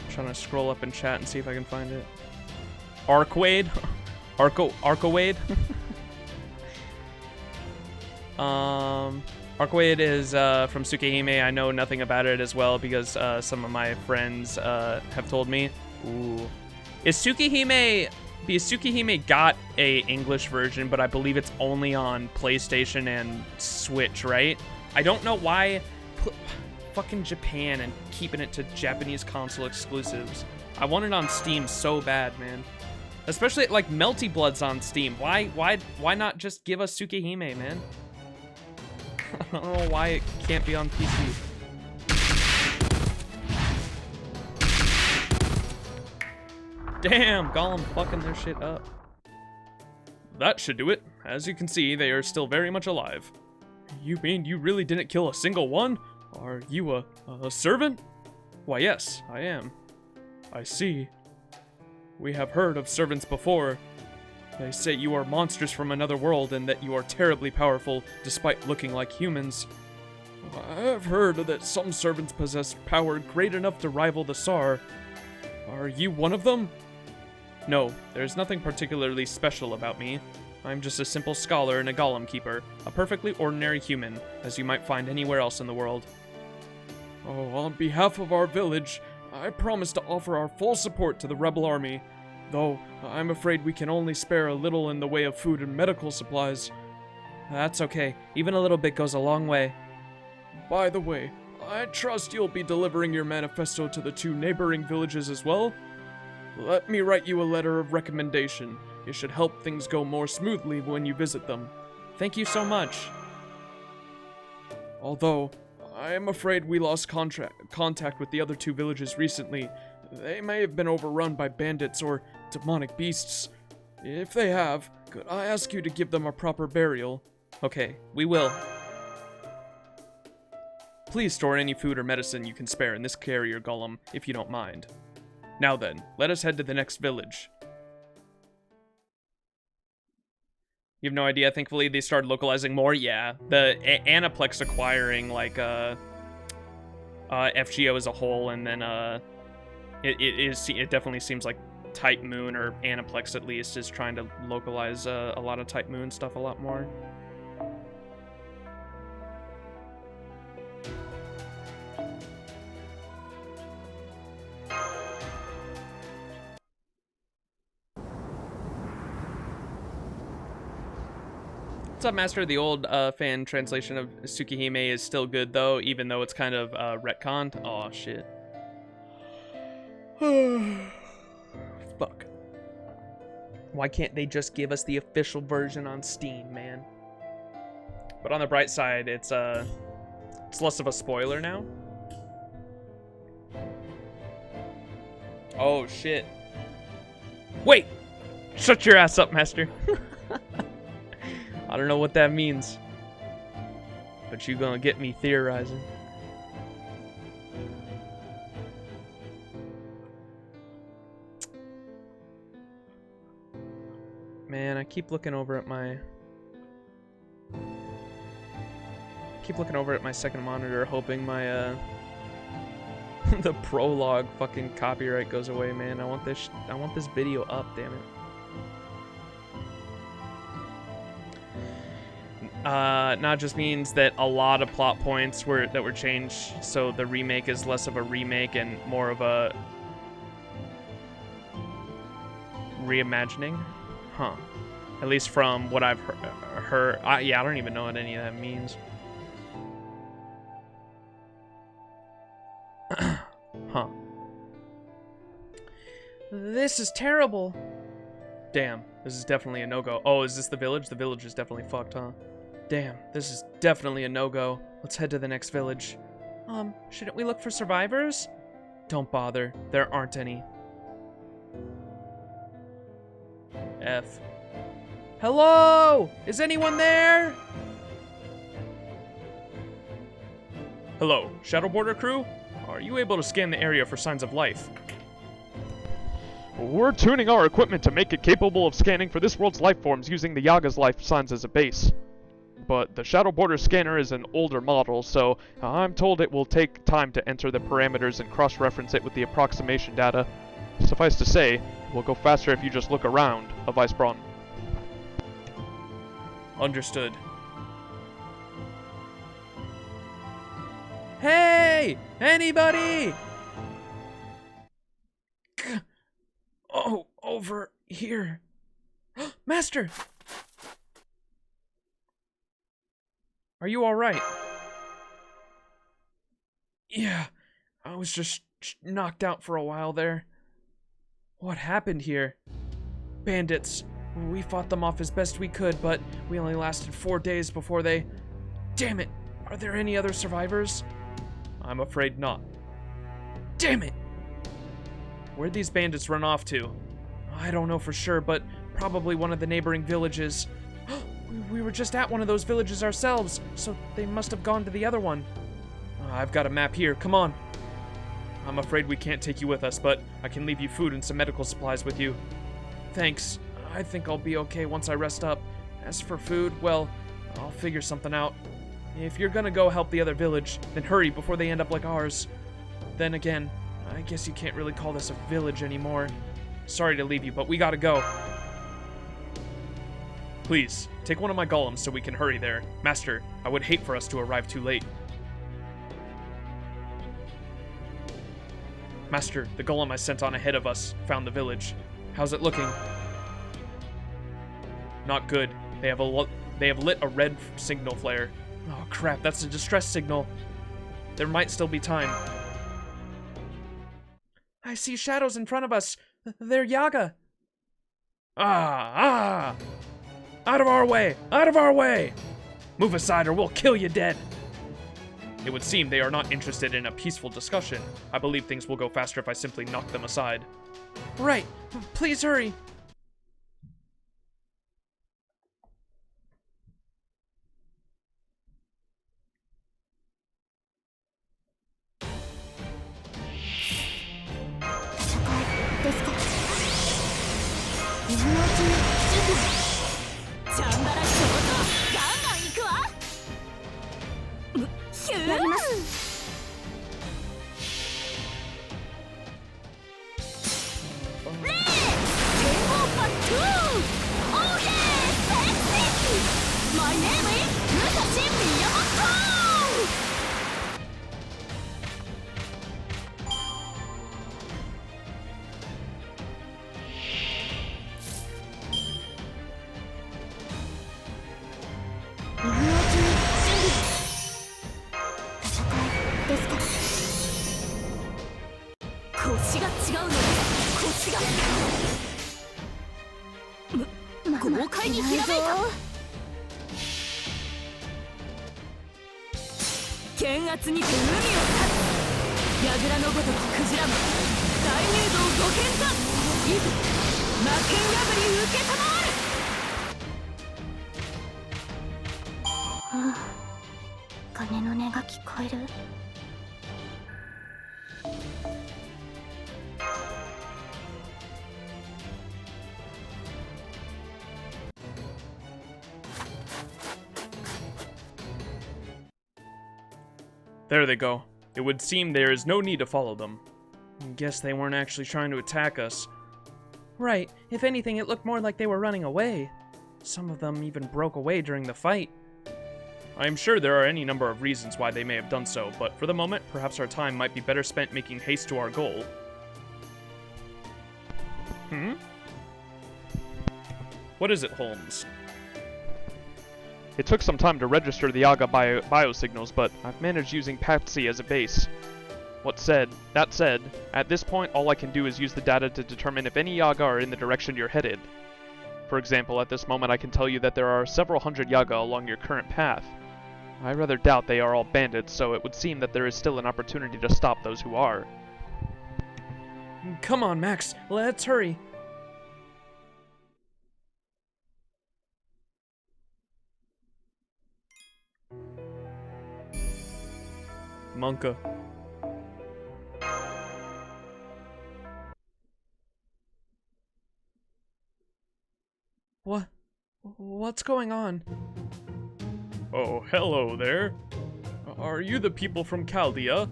I'm trying to scroll up in chat and see if I can find it. Arcwade? Arcowade? Arcwade is from Tsukihime. I know nothing about it as well because some of my friends have told me. Ooh. Is Tsukihime... Because Tsukihime got a English version, but I believe it's only on PlayStation and Switch, right? I don't know why fucking Japan and keeping it to Japanese console exclusives. I want it on Steam so bad, man. Especially like Melty Blood's on Steam. Why not just give us Tsukihime, man? I don't know why it can't be on PC. Damn, Golem fucking their shit up. That should do it. As you can see, they are still very much alive. You mean you really didn't kill a single one? Are you a servant? Why, yes, I am. I see. We have heard of servants before. They say you are monsters from another world and that you are terribly powerful despite looking like humans. I have heard that some servants possess power great enough to rival the Tsar. Are you one of them? No, there's nothing particularly special about me. I'm just a simple scholar and a golem keeper, a perfectly ordinary human, as you might find anywhere else in the world. Oh, on behalf of our village, I promise to offer our full support to the rebel army, though I'm afraid we can only spare a little in the way of food and medical supplies. That's okay, even a little bit goes a long way. By the way, I trust you'll be delivering your manifesto to the 2 neighboring villages as well? Let me write you a letter of recommendation. It should help things go more smoothly when you visit them. Thank you so much. Although, I am afraid we lost contact with the other 2 villages recently. They may have been overrun by bandits or demonic beasts. If they have, could I ask you to give them a proper burial? Okay, we will. Please store any food or medicine you can spare in this carrier golem, if you don't mind. Now then, let us head to the next village. You have no idea, thankfully they started localizing more? Yeah, the Aniplex acquiring, like, FGO as a whole, and then, it definitely seems like Type Moon, or Aniplex at least, is trying to localize a lot of Type Moon stuff a lot more. What's up, Master? The old fan translation of Tsukihime is still good, though, even though it's kind of retconned. Aw, shit. Fuck. Why can't they just give us the official version on Steam, man? But on the bright side, it's less of a spoiler now. Oh, shit. Wait! Shut your ass up, Master. I don't know what that means, but you gonna get me theorizing. Man, I keep looking over at my second monitor, hoping my the prologue fucking copyright goes away, man. I want this video up, damn it. Not just means that a lot of plot points were changed, so the remake is less of a remake and more of a reimagining? Huh. At least from what I've heard. Yeah, I don't even know what any of that means. Huh. This is terrible. Damn, this is definitely a no-go. Oh, is this the village? The village is definitely fucked, huh? Damn, this is definitely a no-go. Let's head to the next village. Shouldn't we look for survivors? Don't bother. There aren't any. F. Hello? Is anyone there? Hello, Shadow Border crew? Are you able to scan the area for signs of life? We're tuning our equipment to make it capable of scanning for this world's life forms using the Yaga's life signs as a base. But the Shadow Border scanner is an older model, so I'm told it will take time to enter the parameters and cross-reference it with the approximation data. Suffice to say, it will go faster if you just look around, a Vice Braun. Understood. Hey! Anybody! Oh, over here. Master! Are you alright? Yeah, I was just knocked out for a while there. What happened here? Bandits. We fought them off as best we could, but we only lasted 4 days before they... Damn it! Are there any other survivors? I'm afraid not. Damn it! Where'd these bandits run off to? I don't know for sure, but probably one of the neighboring villages. We were just at one of those villages ourselves, so they must have gone to the other one. I've got a map here, come on. I'm afraid we can't take you with us, but I can leave you food and some medical supplies with you. Thanks. I think I'll be okay once I rest up. As for food, well, I'll figure something out. If you're gonna go help the other village, then hurry before they end up like ours. Then again, I guess you can't really call this a village anymore. Sorry to leave you, but we gotta go. Please, take one of my golems so we can hurry there. Master, I would hate for us to arrive too late. Master, the golem I sent on ahead of us found the village. How's it looking? Not good. They have lit a red signal flare. Oh crap, that's a distress signal. There might still be time. I see shadows in front of us. They're Yaga. Ah! Out of our way! Out of our way! Move aside or we'll kill you dead! It would seem they are not interested in a peaceful discussion. I believe things will go faster if I simply knock them aside. Right! Please hurry! My name is Musashi Beowulf! There they go. It would seem there is no need to follow them. Guess they weren't actually trying to attack us. Right. If anything, it looked more like they were running away. Some of them even broke away during the fight. I am sure there are any number of reasons why they may have done so, but for the moment, perhaps our time might be better spent making haste to our goal. What is it, Holmes? It took some time to register the Yaga biosignals, but I've managed using Patsy as a base. That said, at this point all I can do is use the data to determine if any Yaga are in the direction you're headed. For example, at this moment I can tell you that there are several hundred Yaga along your current path. I rather doubt they are all bandits, so it would seem that there is still an opportunity to stop those who are. Come on, Max, let's hurry. Monka. What's going on? Oh, hello there. Are you the people from Chaldea?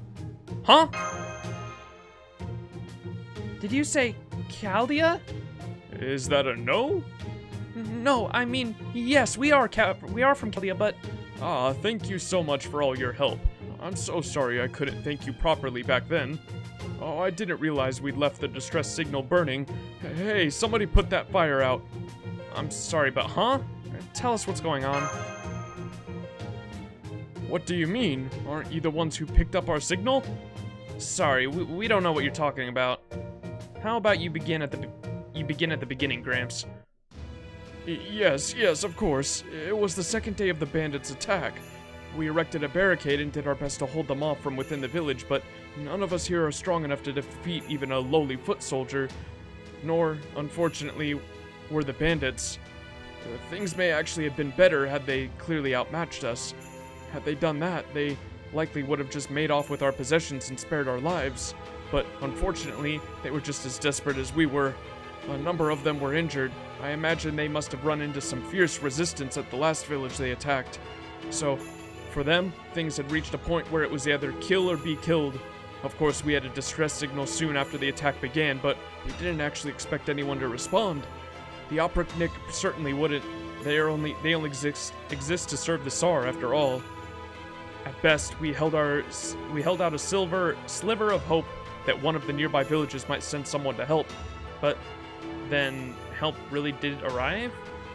Huh? Did you say Chaldea? Is that a no? No, I mean, yes, we are from Chaldea, but... Ah, thank you so much for all your help. I'm so sorry I couldn't thank you properly back then. Oh, I didn't realize we'd left the distress signal burning. Hey, somebody put that fire out. I'm sorry, but huh? Tell us what's going on. What do you mean? Aren't you the ones who picked up our signal? Sorry, we don't know what you're talking about. How about you begin at the beginning, Gramps? Yes, of course. It was the second day of the bandits' attack. We erected a barricade and did our best to hold them off from within the village, but none of us here are strong enough to defeat even a lowly foot soldier. Nor, unfortunately, were the bandits. Things may actually have been better had they clearly outmatched us. Had they done that, they likely would have just made off with our possessions and spared our lives. But unfortunately, they were just as desperate as we were. A number of them were injured. I imagine they must have run into some fierce resistance at the last village they attacked. So, for them, things had reached a point where it was either kill or be killed. Of course, we had a distress signal soon after the attack began, but we didn't actually expect anyone to respond. The Operanik certainly wouldn't. They only exist to serve the Tsar, after all. At best, we held out a sliver of hope that one of the nearby villages might send someone to help. But then help really did arrive?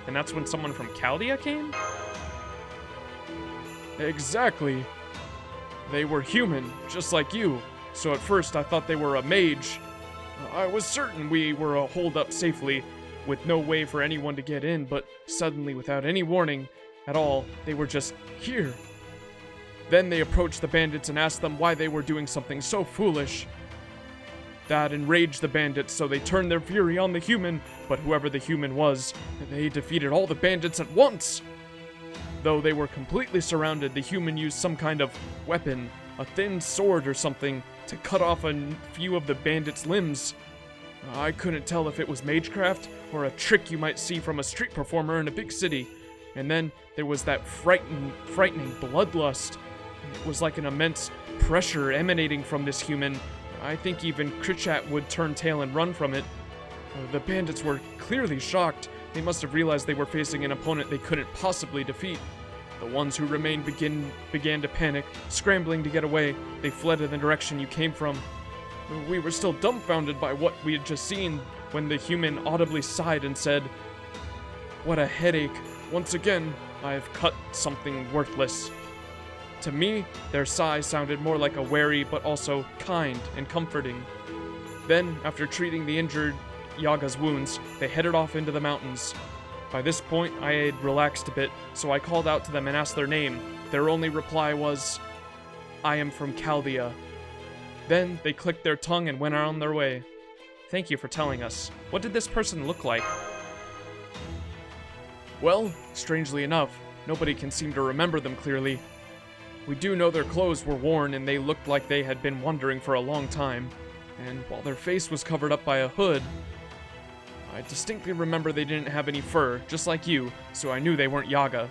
And that's when someone from Chaldea came? Exactly. They were human, just like you. So at first I thought they were a mage. I was certain we were holed up safely, with no way for anyone to get in, but suddenly, without any warning at all, they were just here. Then they approached the bandits and asked them why they were doing something so foolish. That enraged the bandits, so they turned their fury on the human, but whoever the human was, they defeated all the bandits at once. Though they were completely surrounded, the human used some kind of weapon, a thin sword or something, to cut off a few of the bandits' limbs. I couldn't tell if it was magecraft or a trick you might see from a street performer in a big city. And then there was that frightening bloodlust. It was like an immense pressure emanating from this human. I think even Krichat would turn tail and run from it. The bandits were clearly shocked. They must have realized they were facing an opponent they couldn't possibly defeat. The ones who remained began to panic, scrambling to get away. They fled in the direction you came from. We were still dumbfounded by what we had just seen when the human audibly sighed and said, "What a headache. Once again, I have cut something worthless." To me, their sigh sounded more like a wary but also kind and comforting. Then, after treating the injured Yaga's wounds, they headed off into the mountains. By this point, I had relaxed a bit, so I called out to them and asked their name. Their only reply was, "I am from Chaldea." Then they clicked their tongue and went on their way. Thank you for telling us. What did this person look like? Well, strangely enough, nobody can seem to remember them clearly. We do know their clothes were worn and they looked like they had been wandering for a long time. And while their face was covered up by a hood, I distinctly remember they didn't have any fur, just like you, so I knew they weren't Yaga.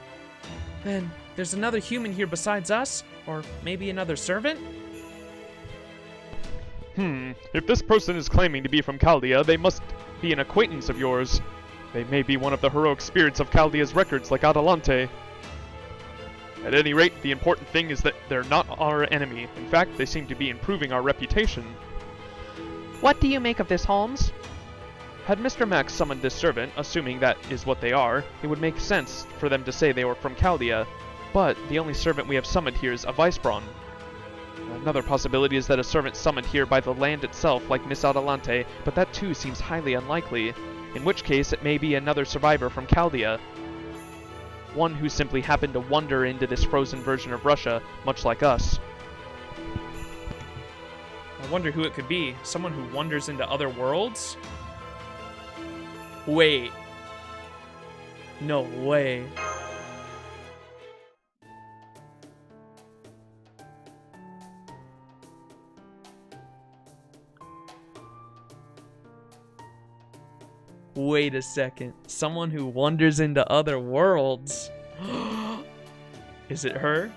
Then, there's another human here besides us? Or maybe another servant? If this person is claiming to be from Chaldea, they must be an acquaintance of yours. They may be one of the heroic spirits of Chaldea's records, like Adelante. At any rate, the important thing is that they're not our enemy. In fact, they seem to be improving our reputation. What do you make of this, Holmes? Had Mr. Max summoned this servant, assuming that is what they are, it would make sense for them to say they were from Chaldea, but the only servant we have summoned here is a Vicebrawn. Another possibility is that a servant summoned here by the land itself, like Miss Adelante, but that too seems highly unlikely, in which case it may be another survivor from Chaldea. One who simply happened to wander into this frozen version of Russia, much like us. I wonder who it could be. Someone who wanders into other worlds? Wait. No way. Wait a second. Someone who wanders into other worlds. Is it her?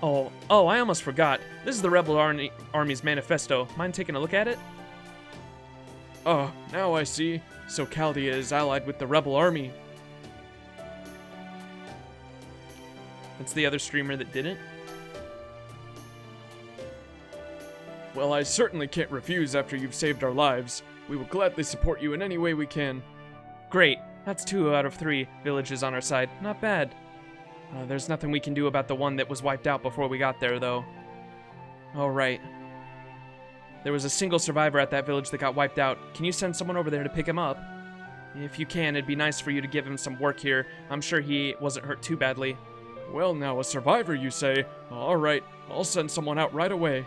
Oh, I almost forgot. This is the Rebel Army's manifesto. Mind taking a look at it? Oh, now I see. So Chaldea is allied with the Rebel Army. That's the other streamer that didn't? Well, I certainly can't refuse after you've saved our lives. We will gladly support you in any way we can. Great. That's 2 out of 3 villages on our side. Not bad. There's nothing we can do about the one that was wiped out before we got there, though. Oh, right. There was a single survivor at that village that got wiped out. Can you send someone over there to pick him up? If you can, it'd be nice for you to give him some work here. I'm sure he wasn't hurt too badly. Well, now, a survivor, you say? All right, I'll send someone out right away.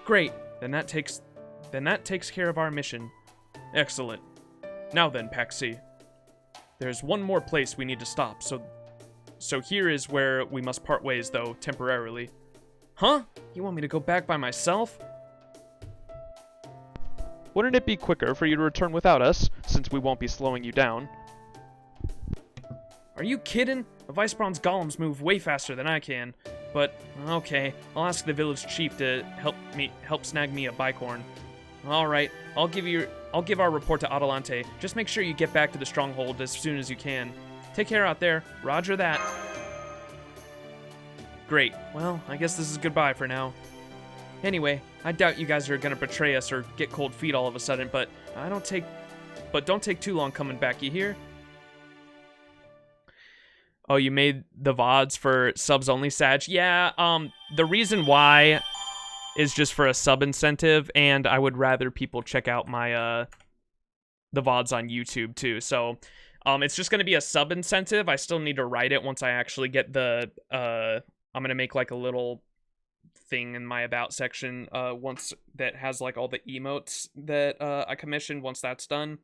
Great. Then that takes care of our mission. Excellent. Now then, Patsy. There's one more place we need to stop, so here is where we must part ways, though, temporarily. Huh? You want me to go back by myself? Wouldn't it be quicker for you to return without us, since we won't be slowing you down? Are you kidding? A Vicebrawn's golems move way faster than I can. But, okay, I'll ask the village chief to help snag me a bicorn. Alright, I'll give our report to Adelante. Just make sure you get back to the stronghold as soon as you can. Take care out there. Roger that. Great. Well, I guess this is goodbye for now. Anyway, I doubt you guys are gonna betray us or get cold feet all of a sudden, but don't take too long coming back, you hear? Oh, you made the VODs for subs only, Sag? Yeah, the reason why is just for a sub incentive, and I would rather people check out my, the VODs on YouTube, too. So, it's just gonna be a sub incentive. I still need to write it once I actually get the, I'm gonna make, like, a little thing in my about section, once that has, like, all the emotes that, I commissioned once that's done.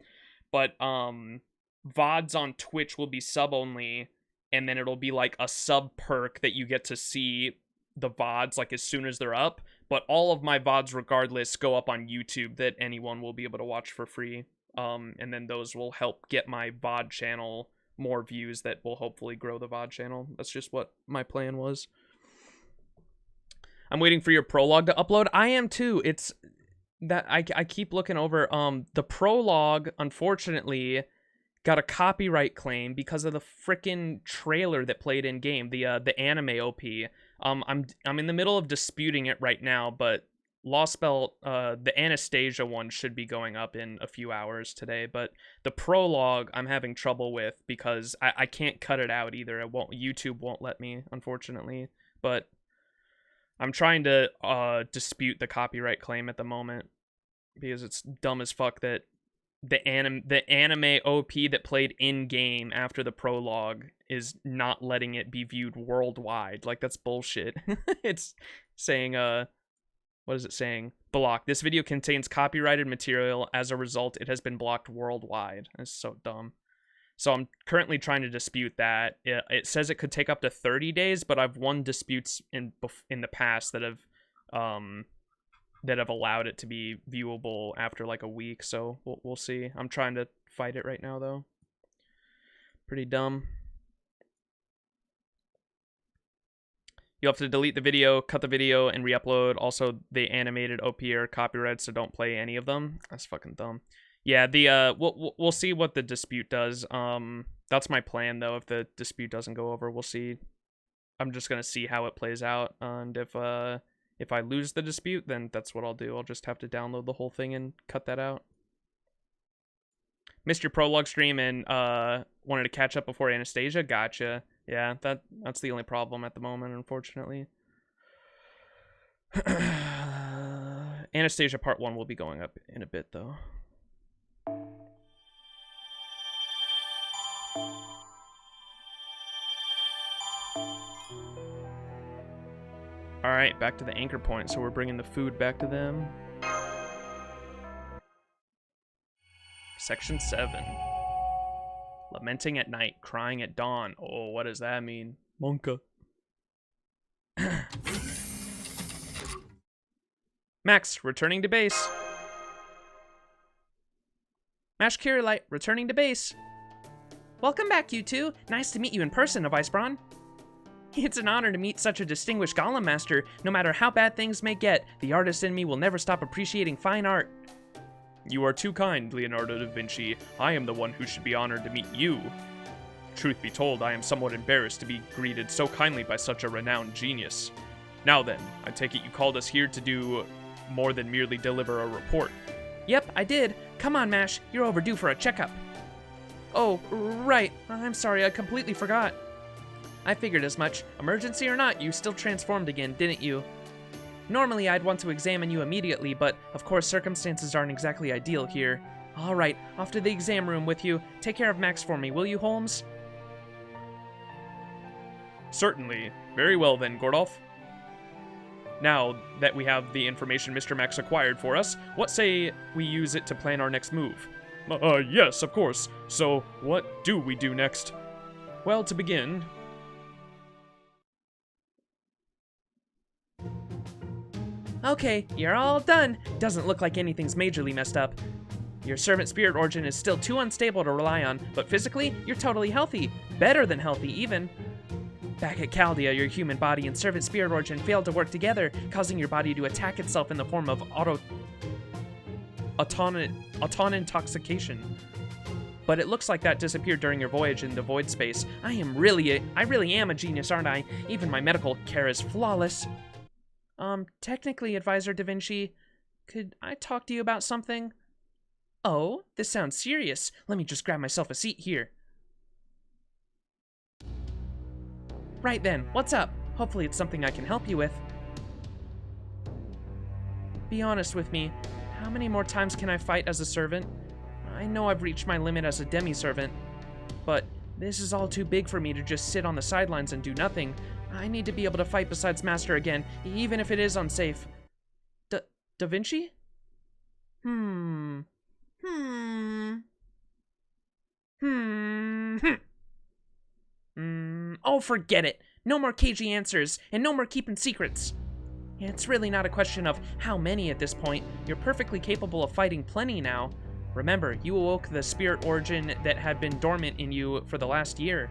But, VODs on Twitch will be sub only, and then it'll be like a sub perk that you get to see the VODs like as soon as they're up. But all of my VODs regardless go up on YouTube that anyone will be able to watch for free. And then those will help get my VOD channel more views that will hopefully grow the VOD channel. That's just what my plan was. I'm waiting for your prologue to upload. I am too. It's that I keep looking over. The prologue, unfortunately, got a copyright claim because of the frickin' trailer that played in game, the anime OP. I'm in the middle of disputing it right now, but Lostbelt, the Anastasia one should be going up in a few hours today, but the prologue I'm having trouble with because I can't cut it out either. YouTube won't let me, unfortunately, but I'm trying to dispute the copyright claim at the moment because it's dumb as fuck that the anime OP that played in game after the prologue is not letting it be viewed worldwide. Like, that's bullshit. It's saying what is it saying? Block. This video contains copyrighted material. As a result, it has been blocked worldwide. That's so dumb. So I'm currently trying to dispute that. It says it could take up to 30 days, but I've won disputes in the past that have allowed it to be viewable after like a week, so we'll see. I'm trying to fight it right now, though. Pretty dumb. You have to delete the video, cut the video, and re-upload. Also, the animated OP are copyrighted, so don't play any of them. That's fucking dumb. Yeah, we'll see what the dispute does. That's my plan, though. If the dispute doesn't go over, we'll see. I'm just gonna see how it plays out, and if I lose the dispute, then that's what I'll do. I'll just have to download the whole thing and cut that out. Missed your prologue stream and wanted to catch up before Anastasia. Gotcha. Yeah, that's the only problem at the moment, unfortunately. Anastasia Part 1 will be going up in a bit, though. Alright, back to the anchor point, so we're bringing the food back to them. Section 7. Lamenting at night, crying at dawn. Oh, what does that mean? Monka. Max, returning to base. Mash Kirei, returning to base. Welcome back, you two. Nice to meet you in person, Vicebrawn. It's an honor to meet such a distinguished golem master. No matter how bad things may get, the artist in me will never stop appreciating fine art. You are too kind, Leonardo da Vinci. I am the one who should be honored to meet you. Truth be told, I am somewhat embarrassed to be greeted so kindly by such a renowned genius. Now then, I take it you called us here to do more than merely deliver a report. Yep, I did. Come on, Mash. You're overdue for a checkup. Oh, right. I'm sorry, I completely forgot. I figured as much. Emergency or not, you still transformed again, didn't you? Normally, I'd want to examine you immediately, but of course circumstances aren't exactly ideal here. Alright, off to the exam room with you. Take care of Max for me, will you, Holmes? Certainly. Very well then, Gordolf. Now that we have the information Mr. Max acquired for us, what say we use it to plan our next move? Yes, of course. So, what do we do next? Well, to begin... Okay, you're all done. Doesn't look like anything's majorly messed up. Your servant spirit origin is still too unstable to rely on, but physically, you're totally healthy. Better than healthy, even. Back at Chaldea, your human body and servant spirit origin failed to work together, causing your body to attack itself in the form of auton intoxication. But it looks like that disappeared during your voyage in the void space. I really am a genius, aren't I? Even my medical care is flawless. Technically, Advisor Da Vinci, could I talk to you about something? Oh, this sounds serious. Let me just grab myself a seat here. Right then, what's up? Hopefully it's something I can help you with. Be honest with me. How many more times can I fight as a servant? I know I've reached my limit as a demi-servant, but this is all too big for me to just sit on the sidelines and do nothing. I need to be able to fight besides Master again, even if it is unsafe. Da Vinci? Oh, forget it. No more cagey answers, and no more keeping secrets. It's really not a question of how many at this point. You're perfectly capable of fighting plenty now. Remember, you awoke the spirit origin that had been dormant in you for the last year.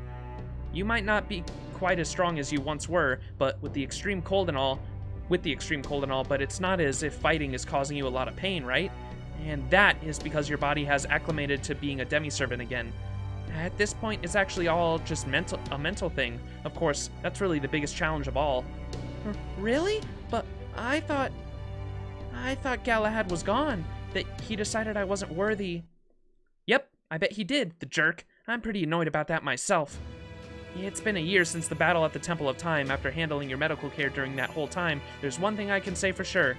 You might not be quite as strong as you once were, but with the extreme cold and all, but it's not as if fighting is causing you a lot of pain, right? And that is because your body has acclimated to being a demi-servant again. At this point, it's actually all just a mental thing. Of course, that's really the biggest challenge of all. Really? But I thought Galahad was gone, that he decided I wasn't worthy. Yep, I bet he did, the jerk. I'm pretty annoyed about that myself. It's been a year since the battle at the Temple of Time. After handling your medical care during that whole time, there's one thing I can say for sure.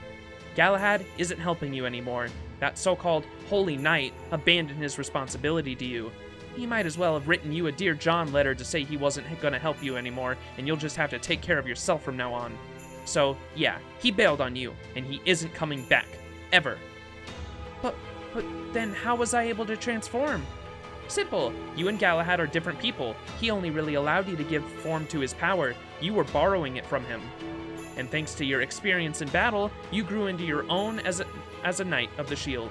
Galahad isn't helping you anymore. That so-called Holy Knight abandoned his responsibility to you. He might as well have written you a Dear John letter to say he wasn't gonna help you anymore, and you'll just have to take care of yourself from now on. So, yeah, he bailed on you, and he isn't coming back. Ever. But then how was I able to transform? Simple. You and Galahad are different people. He only really allowed you to give form to his power. You were borrowing it from him. And thanks to your experience in battle, you grew into your own as a knight of the shield.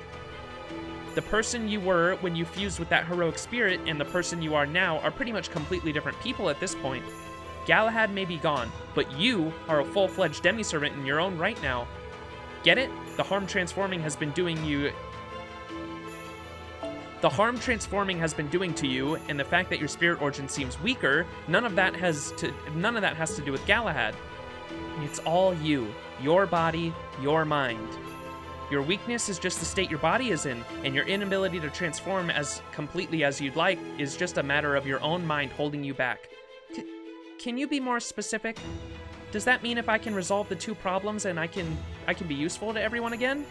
The person you were when you fused with that heroic spirit and the person you are now are pretty much completely different people at this point. Galahad may be gone, but you are a full-fledged demi-servant in your own right now. Get it? The harm transforming has been doing to you, and the fact that your spirit origin seems weaker, none of that has to do with Galahad. It's all you, your body, your mind. Your weakness is just the state your body is in, and your inability to transform as completely as you'd like is just a matter of your own mind holding you back. Can you be more specific? Does that mean if I can resolve the two problems and I can be useful to everyone again?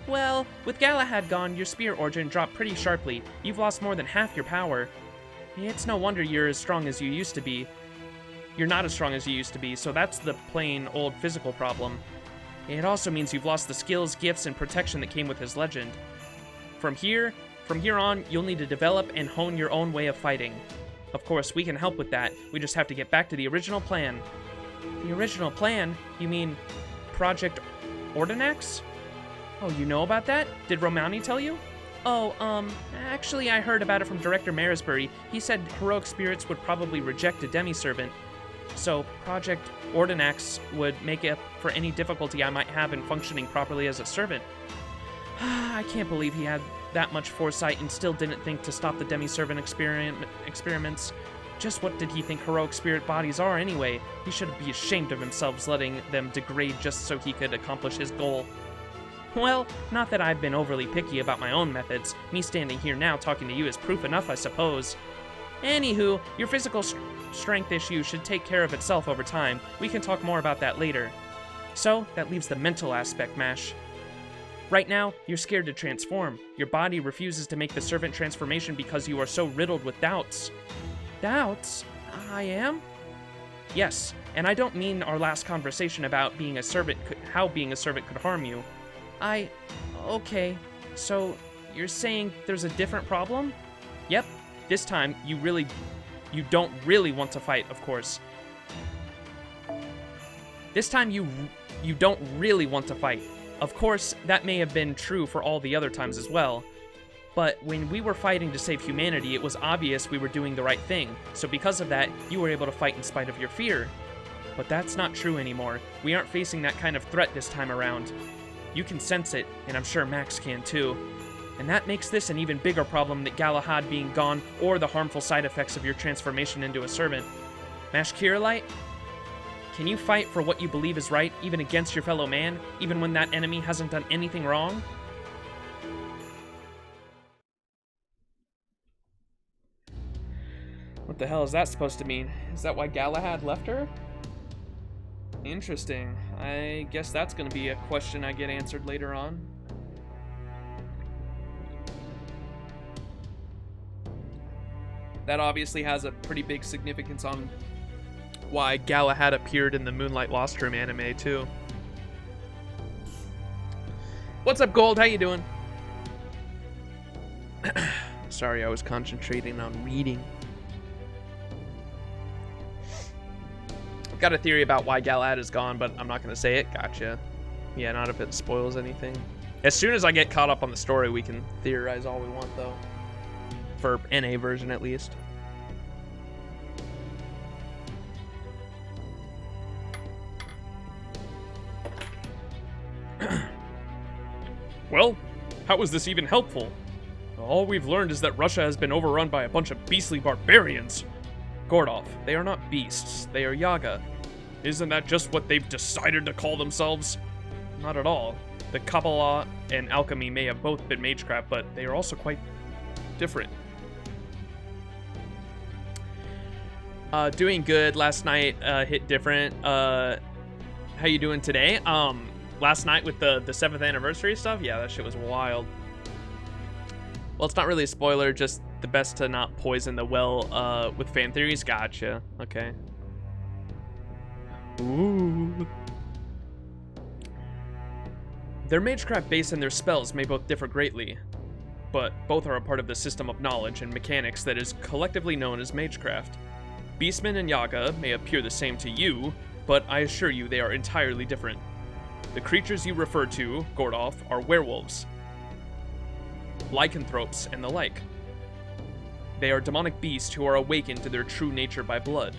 Well, with Galahad gone, your spear origin dropped pretty sharply. You've lost more than half your power. It's no wonder you're as strong as you used to be. You're not as strong as you used to be, so that's the plain old physical problem. It also means you've lost the skills, gifts, and protection that came with his legend. From here on, you'll need to develop and hone your own way of fighting. Of course, we can help with that. We just have to get back to the original plan. The original plan? You mean Project Ordinax? Oh, you know about that? Did Romani tell you? Oh, actually I heard about it from Director Marisbury. He said heroic spirits would probably reject a demi-servant. So, Project Ordinax would make up for any difficulty I might have in functioning properly as a servant. I can't believe he had that much foresight and still didn't think to stop the demi-servant experiments. Just what did he think heroic spirit bodies are anyway? He should be ashamed of himself letting them degrade just so he could accomplish his goal. Well, not that I've been overly picky about my own methods. Me standing here now talking to you is proof enough, I suppose. Anywho, your physical strength issue should take care of itself over time. We can talk more about that later. So, that leaves the mental aspect, Mash. Right now, you're scared to transform. Your body refuses to make the servant transformation because you are so riddled with doubts. Doubts? I am? Yes, and I don't mean our last conversation about being a servant, how being a servant could harm you. Okay, so you're saying there's a different problem? Yep, this time you don't really want to fight, of course. This time you don't really want to fight. Of course, that may have been true for all the other times as well. But when we were fighting to save humanity, it was obvious we were doing the right thing. So because of that, you were able to fight in spite of your fear. But that's not true anymore. We aren't facing that kind of threat this time around. You can sense it, and I'm sure Max can too. And that makes this an even bigger problem than Galahad being gone or the harmful side effects of your transformation into a servant. Mash Kirei, can you fight for what you believe is right, even against your fellow man, even when that enemy hasn't done anything wrong? What the hell is that supposed to mean? Is that why Galahad left her? Interesting. I guess that's going to be a question I get answered later on. That obviously has a pretty big significance on why Galahad appeared in the Moonlight Lost Room anime, too. What's up, Gold? How you doing? Sorry, I was concentrating on reading. I've got a theory about why Galahad is gone, but I'm not going to say it. Gotcha. Yeah, not if it spoils anything. As soon as I get caught up on the story, we can theorize all we want, though. For NA version, at least. Well, how is this even helpful? All we've learned is that Russia has been overrun by a bunch of beastly barbarians. Gordolf, they are not beasts, they are Yaga. Isn't that just what they've decided to call themselves? Not at all. The Kabbalah and alchemy may have both been magecraft, but they are also quite different. Doing good. Last night hit different. How you doing today? Last night with the 7th anniversary stuff? Yeah, that shit was wild. Well, it's not really a spoiler, just the best to not poison the well with fan theories. Gotcha. Okay. Ooh. Their magecraft base and their spells may both differ greatly, but both are a part of the system of knowledge and mechanics that is collectively known as magecraft. Beastmen and Yaga may appear the same to you, but I assure you they are entirely different. The creatures you refer to, Gordolf, are werewolves, lycanthropes, and the like. They are demonic beasts who are awakened to their true nature by blood.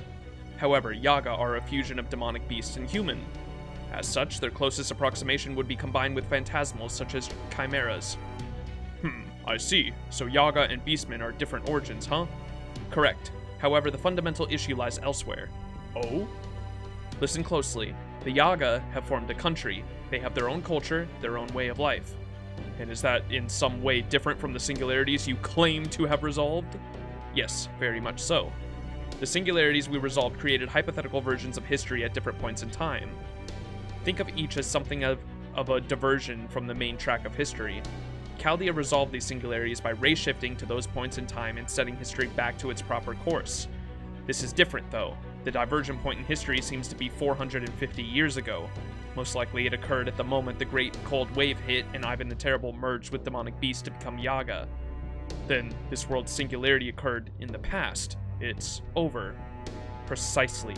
However, Yaga are a fusion of demonic beast and human. As such, their closest approximation would be combined with phantasmals such as chimeras. I see. So Yaga and Beastmen are different origins, huh? Correct. However, the fundamental issue lies elsewhere. Oh? Listen closely. The Yaga have formed a country. They have their own culture, their own way of life. And is that in some way different from the singularities you claim to have resolved? Yes, very much so. The singularities we resolved created hypothetical versions of history at different points in time. Think of each as something of a diversion from the main track of history. Chaldea resolved these singularities by ray-shifting to those points in time and setting history back to its proper course. This is different, though. The divergent point in history seems to be 450 years ago. Most likely it occurred at the moment the Great Cold Wave hit and Ivan the Terrible merged with demonic beasts to become Yaga. Then, this world's singularity occurred in the past. It's over. Precisely.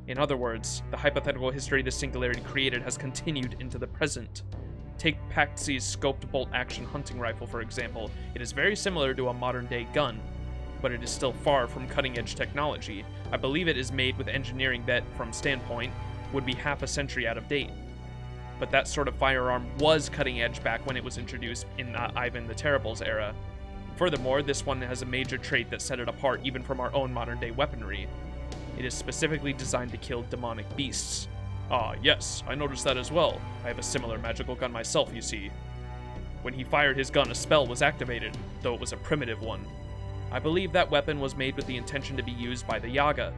In other words, the hypothetical history the singularity created has continued into the present. Take Patsy's scoped bolt-action hunting rifle, for example. It is very similar to a modern-day gun, but it is still far from cutting-edge technology. I believe it is made with engineering that, from standpoint, would be half a century out of date. But that sort of firearm was cutting-edge back when it was introduced in Ivan the Terrible's era. Furthermore, this one has a major trait that set it apart even from our own modern-day weaponry. It is specifically designed to kill demonic beasts. Ah, yes, I noticed that as well. I have a similar magical gun myself, you see. When he fired his gun, a spell was activated, though it was a primitive one. I believe that weapon was made with the intention to be used by the Yaga.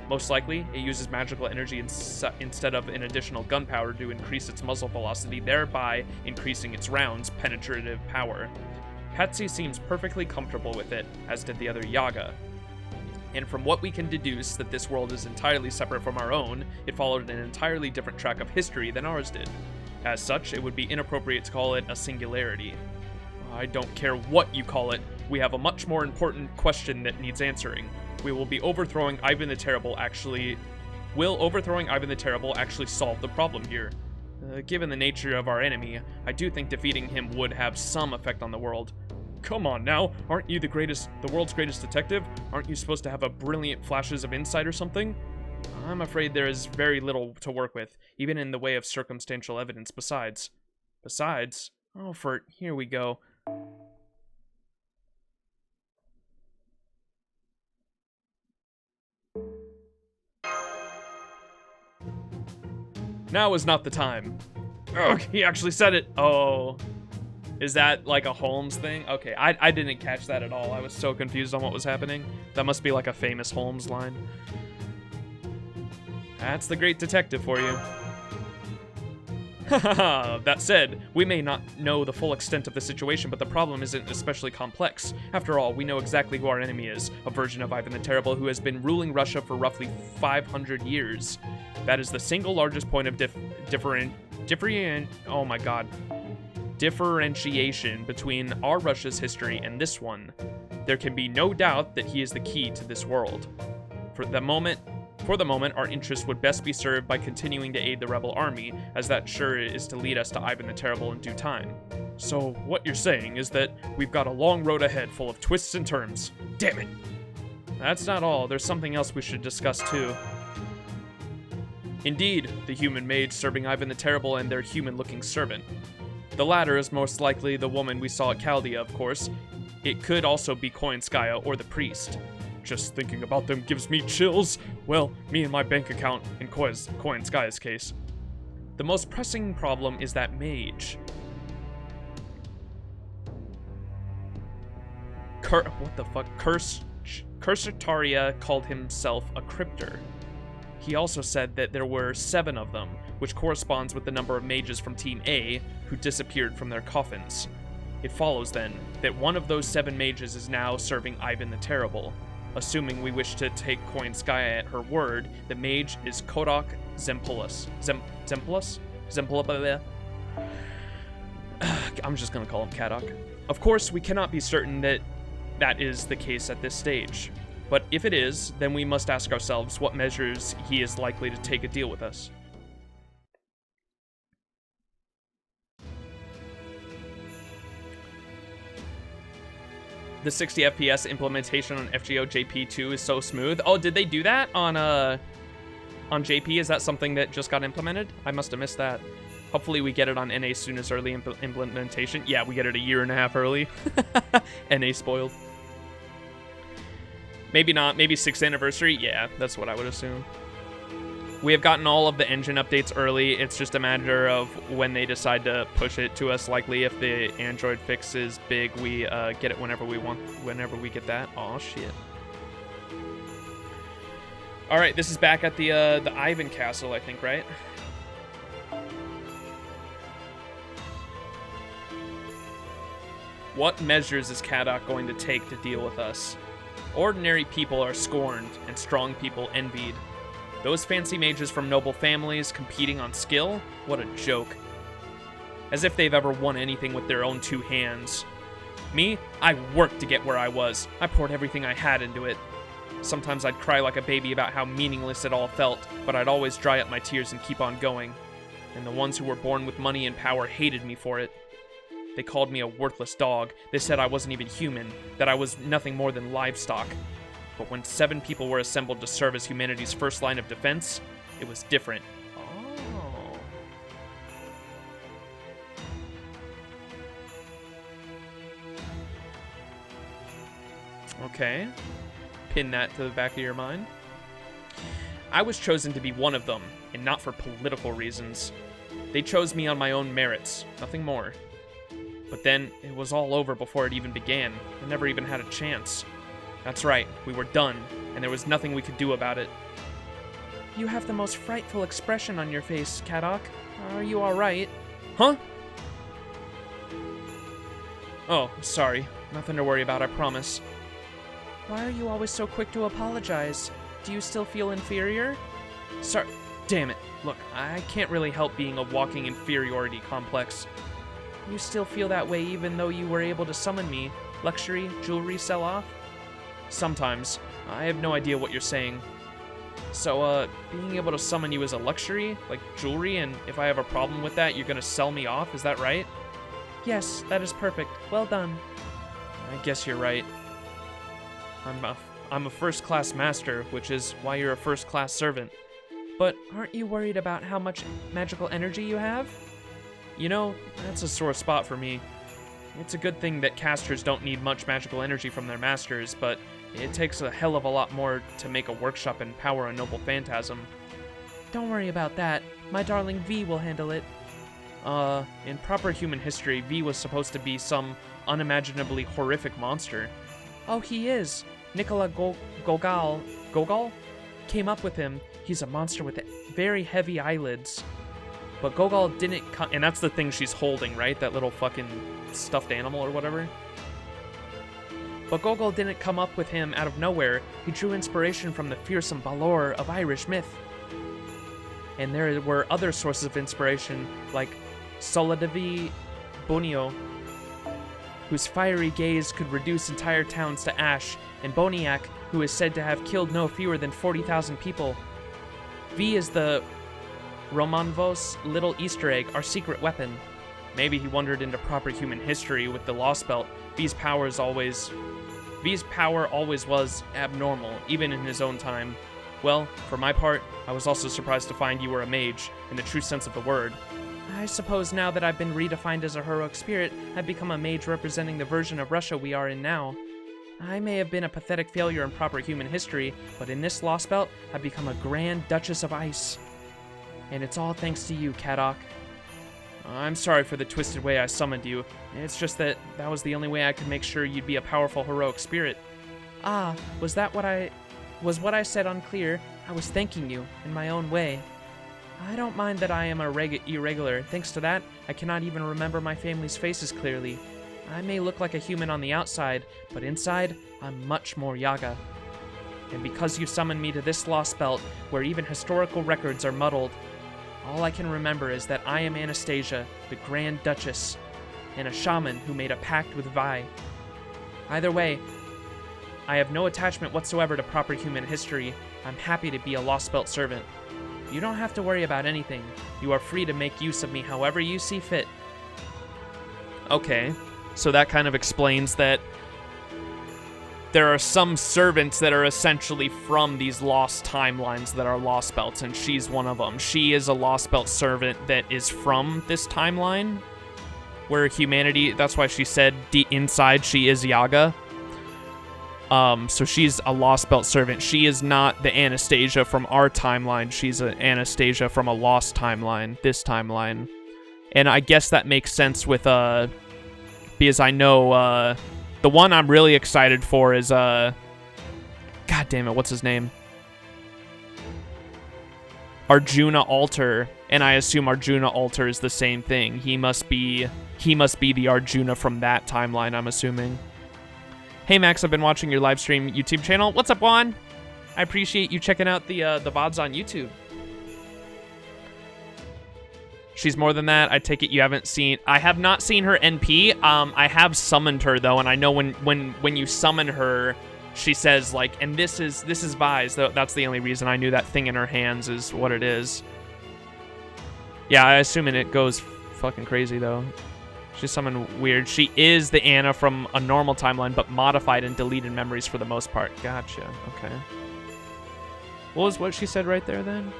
Most likely, it uses magical energy instead of an additional gunpowder to increase its muzzle velocity, thereby increasing its round's penetrative power. Patsy seems perfectly comfortable with it, as did the other Yaga. And from what we can deduce that this world is entirely separate from our own, it followed an entirely different track of history than ours did. As such, it would be inappropriate to call it a singularity. I don't care what you call it, we have a much more important question that needs answering. Will overthrowing Ivan the Terrible actually solve the problem here? Given the nature of our enemy, I do think defeating him would have some effect on the world. Come on now, aren't you the world's greatest detective? Aren't you supposed to have a brilliant flashes of insight or something? I'm afraid there is very little to work with, even in the way of circumstantial evidence besides. Oh, here we go. Now is not the time. Oh, he actually said it. Oh. Is that like a Holmes thing? Okay, I didn't catch that at all. I was so confused on what was happening. That must be like a famous Holmes line. That's the great detective for you. Haha, that said, we may not know the full extent of the situation, but the problem isn't especially complex. After all, we know exactly who our enemy is, a version of Ivan the Terrible who has been ruling Russia for roughly 500 years. That is the single largest point of differentiation between our Russia's history and this one. There can be no doubt that he is the key to this world. For the moment, our interest would best be served by continuing to aid the rebel army, as that sure is to lead us to Ivan the Terrible in due time. So, what you're saying is that we've got a long road ahead full of twists and turns. Damn it! That's not all, there's something else we should discuss too. Indeed, the human mage serving Ivan the Terrible and their human-looking servant. The latter is most likely the woman we saw at Chaldea, of course. It could also be Koyanskaya or the priest. Just thinking about them gives me chills. Well, me and my bank account in Koyanskaya's case. The most pressing problem is that mage. Cursitaria called himself a cryptor. He also said that there were 7 of them, which corresponds with the number of mages from Team A who disappeared from their coffins. It follows, then, that one of those 7 mages is now serving Ivan the Terrible. Assuming we wish to take Koyanskaya at her word, the mage is Kodok Zempulus. Zempulus? I'm just gonna call him Kadok. Of course, we cannot be certain that that is the case at this stage. But if it is, then we must ask ourselves what measures he is likely to take to deal with us. The 60 FPS implementation on FGO JP2 is so smooth. Oh, did they do that on JP? Is that something that just got implemented? I must have missed that. Hopefully we get it on NA soon as early implementation. Yeah, we get it a year and a half early. NA spoiled. Maybe not. Maybe 6th anniversary? Yeah, that's what I would assume. We have gotten all of the engine updates early. It's just a matter of when they decide to push it to us. Likely, if the Android fix is big, we get it whenever we want. Whenever we get that. Oh shit. All right, this is back at the Ivan Castle, I think, right? What measures is Kadok going to take to deal with us? Ordinary people are scorned, and strong people envied. Those fancy mages from noble families competing on skill? What a joke. As if they've ever won anything with their own 2 hands. Me? I worked to get where I was. I poured everything I had into it. Sometimes I'd cry like a baby about how meaningless it all felt, but I'd always dry up my tears and keep on going. And the ones who were born with money and power hated me for it. They called me a worthless dog. They said I wasn't even human, that I was nothing more than livestock. But when 7 people were assembled to serve as humanity's first line of defense, it was different. Oh. Okay. Pin that to the back of your mind. I was chosen to be one of them, and not for political reasons. They chose me on my own merits, nothing more. But then, it was all over before it even began. I never even had a chance. That's right, we were done, and there was nothing we could do about it. You have the most frightful expression on your face, Kadok. Are you alright? Huh? Oh, sorry. Nothing to worry about, I promise. Why are you always so quick to apologize? Do you still feel inferior? Sorry. Damn it. Look, I can't really help being a walking inferiority complex. You still feel that way even though you were able to summon me? Luxury, jewelry, sell off? Sometimes. I have no idea what you're saying. So, being able to summon you is a luxury? Like jewelry, and if I have a problem with that, you're gonna sell me off, is that right? Yes, that is perfect. Well done. I guess you're right. I'm a first-class master, which is why you're a first-class servant. But aren't you worried about how much magical energy you have? You know, that's a sore spot for me. It's a good thing that casters don't need much magical energy from their masters, but it takes a hell of a lot more to make a workshop and power a noble phantasm. Don't worry about that. My darling V will handle it. In proper human history, V was supposed to be some unimaginably horrific monster. Oh, he is. Nicola Gogol came up with him. He's a monster with very heavy eyelids. But Gogol didn't come, and that's the thing she's holding, right? That little fucking stuffed animal or whatever. But Gogol didn't come up with him out of nowhere. He drew inspiration from the fearsome Balor of Irish myth. And there were other sources of inspiration, like Soladavi Bonio, whose fiery gaze could reduce entire towns to ash, and Boniak, who is said to have killed no fewer than 40,000 people. V is the Romanvos little Easter egg, our secret weapon. Maybe he wandered into proper human history with the Lostbelt. V's power always was abnormal, even in his own time. Well, for my part, I was also surprised to find you were a mage, in the true sense of the word. I suppose now that I've been redefined as a heroic spirit, I've become a mage representing the version of Russia we are in now. I may have been a pathetic failure in proper human history, but in this Lostbelt, I've become a Grand Duchess of Ice. And it's all thanks to you, Kadok. I'm sorry for the twisted way I summoned you. It's just that was the only way I could make sure you'd be a powerful heroic spirit. Ah, was what I said unclear? I was thanking you, in my own way. I don't mind that I am irregular. Thanks to that, I cannot even remember my family's faces clearly. I may look like a human on the outside, but inside, I'm much more Yaga. And because you summoned me to this Lostbelt, where even historical records are muddled, all I can remember is that I am Anastasia, the Grand Duchess, and a shaman who made a pact with Vi. Either way, I have no attachment whatsoever to proper human history. I'm happy to be a Lostbelt servant. You don't have to worry about anything. You are free to make use of me however you see fit. Okay, so that kind of explains that there are some servants that are essentially from these lost timelines that are Lostbelts, and she's one of them. She is a Lostbelt servant that is from this timeline, where humanity, that's why she said inside she is Yaga. So she's a Lostbelt servant. She is not the Anastasia from our timeline. She's an Anastasia from a Lost timeline, this timeline. And I guess that makes sense with, because I know, the one I'm really excited for is, God damn it, what's his name? Arjuna Alter, and I assume Arjuna Alter is the same thing. He must be the Arjuna from that timeline, I'm assuming. Hey Max, I've been watching your live stream YouTube channel. What's up, Juan? I appreciate you checking out the VODs on YouTube. She's more than that. I take it you haven't seen... I have not seen her NP. I have summoned her, though, and I know when you summon her, she says, like, and this is Vi's. That's the only reason I knew that thing in her hands is what it is. Yeah, I assume it goes fucking crazy, though. She's someone weird. She is the Anna from a normal timeline, but modified and deleted memories for the most part. Gotcha. Okay. What was what she said right there, then?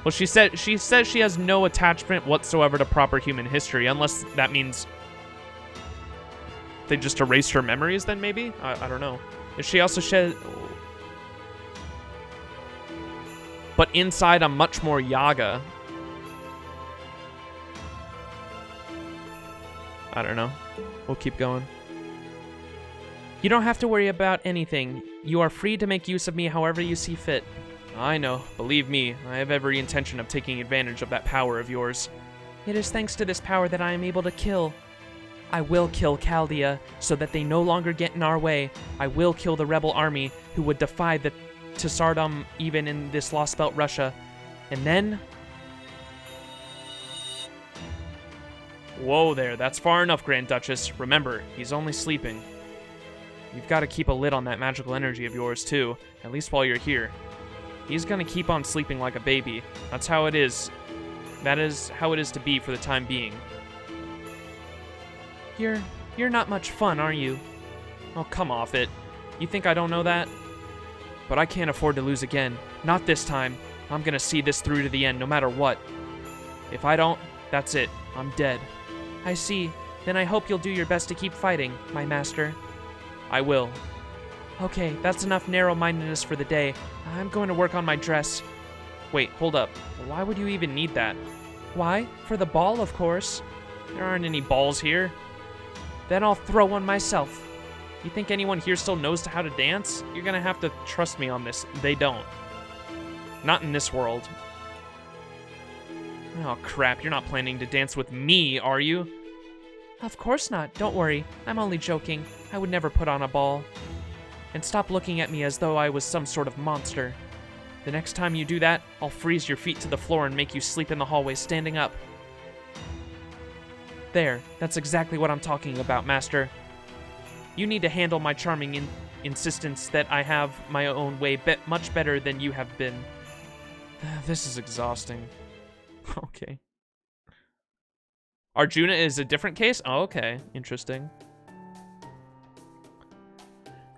Well, she says she has no attachment whatsoever to proper human history, unless that means they just erased her memories, then maybe? I don't know. She also said... But inside, I'm much more Yaga. I don't know. We'll keep going. You don't have to worry about anything. You are free to make use of me however you see fit. I know. Believe me, I have every intention of taking advantage of that power of yours. It is thanks to this power that I am able to kill. I will kill Chaldea so that they no longer get in our way. I will kill the rebel army who would defy the Tsardom even in this Lostbelt Russia. And then... Whoa there, that's far enough, Grand Duchess. Remember, he's only sleeping. You've got to keep a lid on that magical energy of yours, too, at least while you're here. He's gonna keep on sleeping like a baby. That's how it is. That is how it is to be for the time being. You're not much fun, are you? Oh, come off it. You think I don't know that? But I can't afford to lose again. Not this time. I'm gonna see this through to the end, no matter what. If I don't, that's it. I'm dead. I see. Then I hope you'll do your best to keep fighting, my master. I will. Okay, that's enough narrow-mindedness for the day. I'm going to work on my dress. Wait, hold up. Why would you even need that? Why? For the ball, of course. There aren't any balls here. Then I'll throw one myself. You think anyone here still knows how to dance? You're gonna have to trust me on this. They don't. Not in this world. Oh, crap. You're not planning to dance with me, are you? Of course not. Don't worry. I'm only joking. I would never put on a ball. And stop looking at me as though I was some sort of monster. The next time you do that, I'll freeze your feet to the floor and make you sleep in the hallway standing up. There. That's exactly what I'm talking about, Master. You need to handle my charming insistence that I have my own way much better than you have been. This is exhausting. Okay. Arjuna is a different case? Oh, okay. Interesting.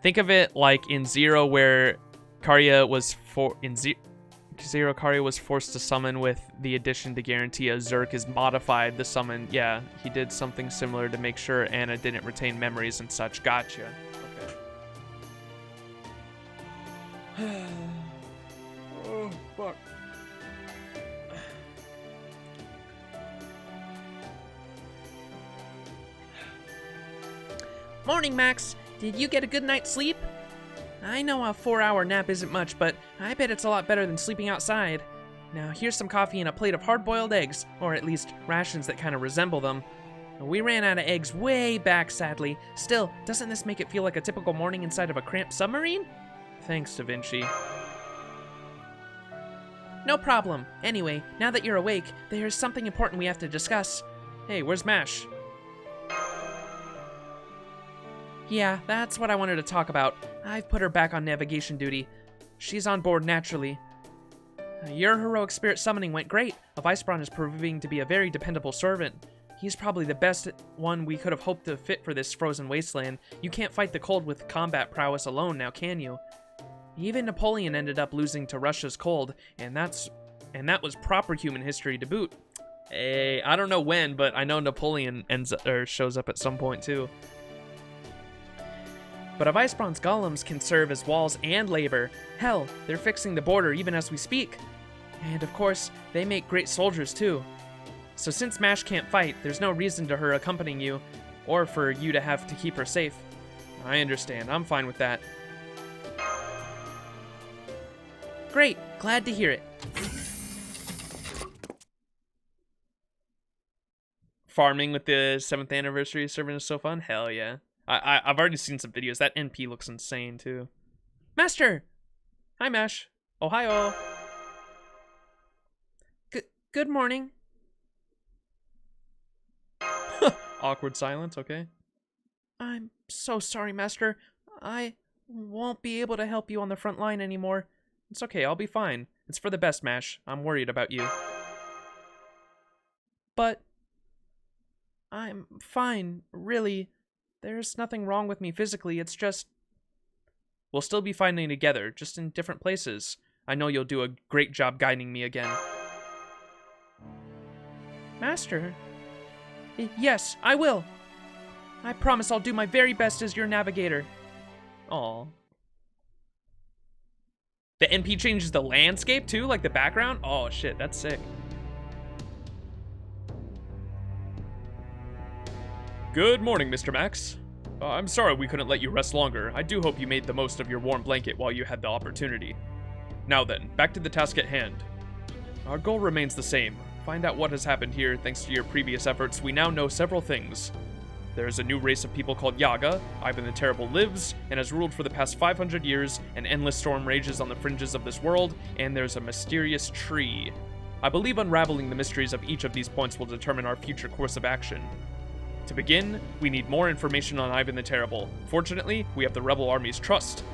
Think of it like in Zero where Karya was Zero Karya was forced to summon with the addition to guarantee a Zerk is modified the summon. Yeah, he did something similar to make sure Anna didn't retain memories and such. Gotcha. Okay. Oh, fuck. Morning, Max. Did you get a good night's sleep? I know a 4-hour nap isn't much, but I bet it's a lot better than sleeping outside. Now, here's some coffee and a plate of hard-boiled eggs, or at least rations that kind of resemble them. We ran out of eggs way back, sadly. Still, doesn't this make it feel like a typical morning inside of a cramped submarine? Thanks, Da Vinci. No problem. Anyway, now that you're awake, there's something important we have to discuss. Hey, where's Mash? Yeah, that's what I wanted to talk about. I've put her back on navigation duty. She's on board naturally. Your heroic spirit summoning went great. A Vicebrawn is proving to be a very dependable servant. He's probably the best one we could have hoped to fit for this frozen wasteland. You can't fight the cold with combat prowess alone now, can you? Even Napoleon ended up losing to Russia's cold, and that was proper human history to boot. Hey, I don't know when, but I know Napoleon shows up at some point too. But Ice Bronze golems can serve as walls and labor. Hell, they're fixing the border even as we speak. And of course, they make great soldiers too. So since Mash can't fight, there's no reason to her accompanying you, or for you to have to keep her safe. I understand, I'm fine with that. Great, glad to hear it. Farming with the 7th anniversary servant is so fun. Hell yeah. I've already seen some videos. That NP looks insane too. Master! Hi, Mash. Ohio. Good morning. Awkward silence, okay. I'm so sorry, Master. I won't be able to help you on the front line anymore. It's okay, I'll be fine. It's for the best, Mash. I'm worried about you. But I'm fine, really. There's nothing wrong with me physically, it's just... We'll still be fighting together, just in different places. I know you'll do a great job guiding me again. Master? Yes, I will. I promise I'll do my very best as your navigator. Aw. The NP changes the landscape too, like the background? Oh shit, that's sick. Good morning, Mr. Max. I'm sorry we couldn't let you rest longer. I do hope you made the most of your warm blanket while you had the opportunity. Now then, back to the task at hand. Our goal remains the same. Find out what has happened here. Thanks to your previous efforts, we now know several things. There is a new race of people called Yaga. Ivan the Terrible lives and has ruled for the past 500 years. An endless storm rages on the fringes of this world, and there's a mysterious tree. I believe unraveling the mysteries of each of these points will determine our future course of action. To begin, we need more information on Ivan the Terrible. Fortunately, we have the rebel army's trust.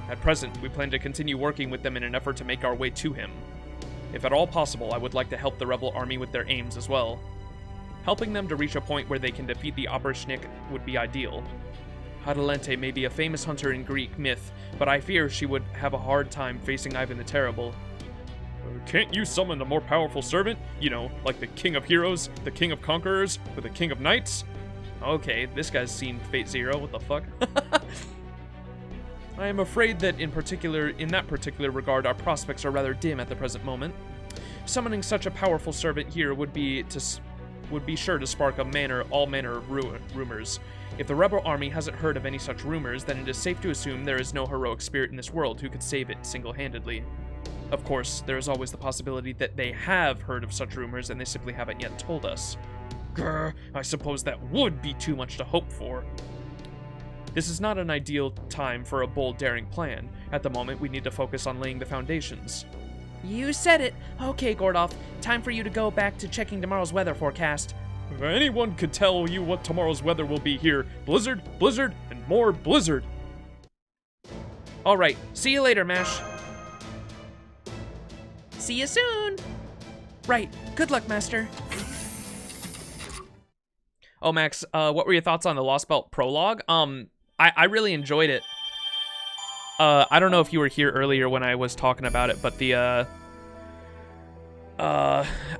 At present, we plan to continue working with them in an effort to make our way to him. If at all possible, I would like to help the rebel army with their aims as well. Helping them to reach a point where they can defeat the Oberschnick would be ideal. Adelante may be a famous hunter in Greek myth, but I fear she would have a hard time facing Ivan the Terrible. Can't you summon a more powerful servant? You know, like the King of Heroes, the King of Conquerors, or the King of Knights? Okay, this guy's seen Fate Zero, what the fuck? I am afraid that in that particular regard, our prospects are rather dim at the present moment. Summoning such a powerful servant here would be sure to spark all manner of rumors. If the rebel army hasn't heard of any such rumors, then it is safe to assume there is no heroic spirit in this world who could save it single-handedly. Of course, there is always the possibility that they have heard of such rumors and they simply haven't yet told us. Grr, I suppose that would be too much to hope for. This is not an ideal time for a bold, daring plan. At the moment, we need to focus on laying the foundations. You said it. Okay, Gordolf, time for you to go back to checking tomorrow's weather forecast. If anyone could tell you what tomorrow's weather will be here, blizzard, blizzard, and more blizzard. Alright, see you later, Mash. See you soon. Right, good luck, Master. Oh, Max, what were your thoughts on the Lostbelt prologue? I really enjoyed it. I don't know if you were here earlier when I was talking about it, but the,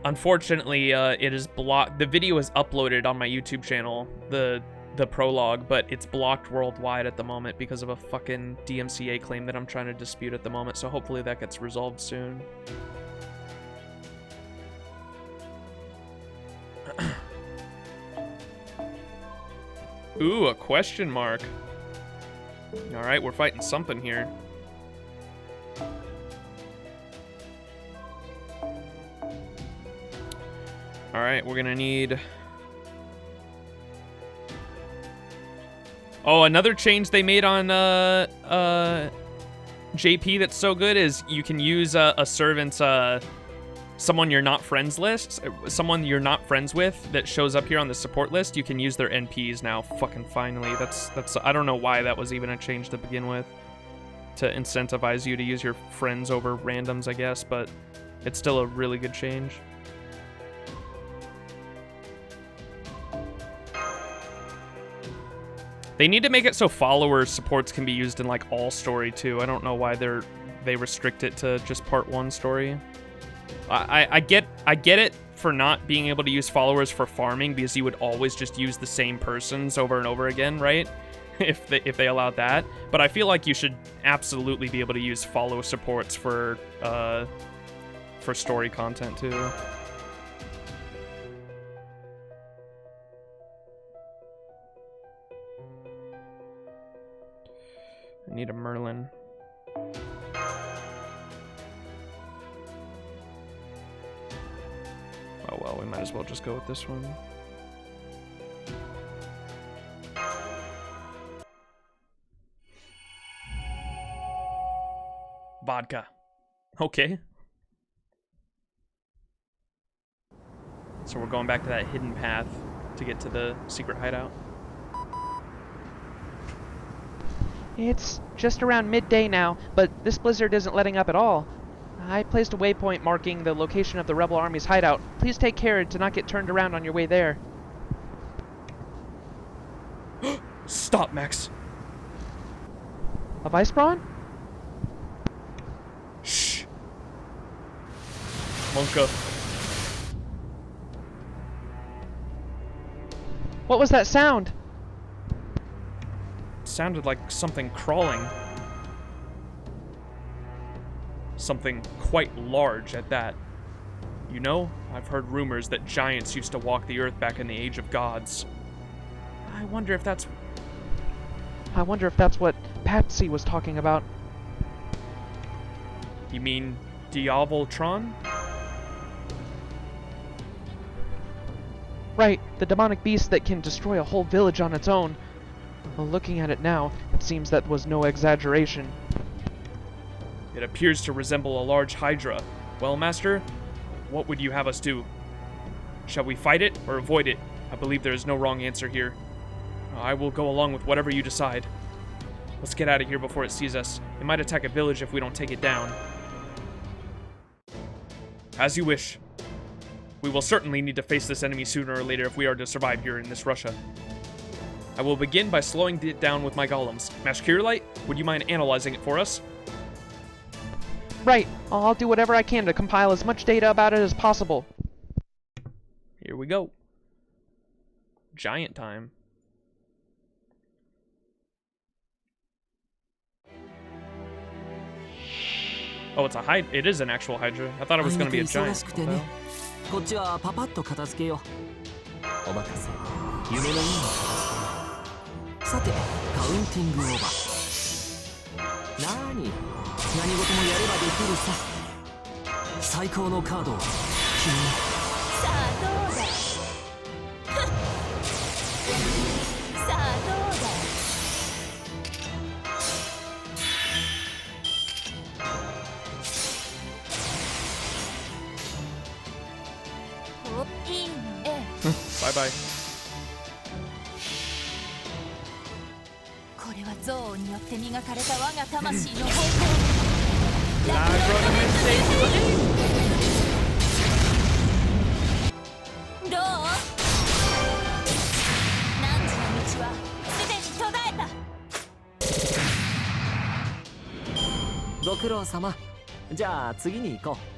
unfortunately, it is blocked. The video is uploaded on my YouTube channel, the prologue, but it's blocked worldwide at the moment because of a fucking DMCA claim that I'm trying to dispute at the moment, so hopefully that gets resolved soon. Ooh, a question mark. Alright, we're fighting something here. Alright, we're gonna need... Oh, another change they made on JP that's so good is you can use a servant's someone you're not friends list, someone you're not friends with that shows up here on the support list, you can use their NPs now. Fucking finally. That's I don't know why that was even a change to begin with. To incentivize you to use your friends over randoms, I guess, but it's still a really good change. They need to make it so follower supports can be used in like all story too. I don't know why they restrict it to just part 1 story. I get it for not being able to use followers for farming because you would always just use the same persons over and over again, right? if they allowed that. But I feel like you should absolutely be able to use follow supports for story content too. I need a Merlin. Oh well, we might as well just go with this one. Vodka. Okay. So we're going back to that hidden path to get to the secret hideout. It's just around midday now, but this blizzard isn't letting up at all. I placed a waypoint marking the location of the rebel army's hideout. Please take care to not get turned around on your way there. Stop, Max. A vice prawn? Shh. Monka. What was that sound? It sounded like something crawling. Something quite large at that. You know, I've heard rumors that giants used to walk the earth back in the Age of Gods. I wonder if that's what Patsy was talking about. You mean Diavoltron? Right, the demonic beast that can destroy a whole village on its own. Well, looking at it now, it seems that was no exaggeration. It appears to resemble a large hydra. Well, Master, what would you have us do? Shall we fight it or avoid it? I believe there is no wrong answer here. I will go along with whatever you decide. Let's get out of here before it sees us. It might attack a village if we don't take it down. As you wish. We will certainly need to face this enemy sooner or later if we are to survive here in this Russia. I will begin by slowing it down with my golems. Master Kirei, would you mind analyzing it for us? Right, I'll do whatever I can to compile as much data about it as possible. Here we go. Giant time. Oh, it's a hydra. It is an actual hydra. I thought it was going to be a giant. こっちはパパッと片付けよう。お任せ。夢のような片付け。さて、カウンティングオーバー。何事もやればできるさ。最高のカードを君に。さあどうだ。さあどうだ。バイバイ。これは憎悪によって磨かれた我が魂の方向。どう？汝の道はすでに途絶えた。ご苦労様。じゃあ次に行こう。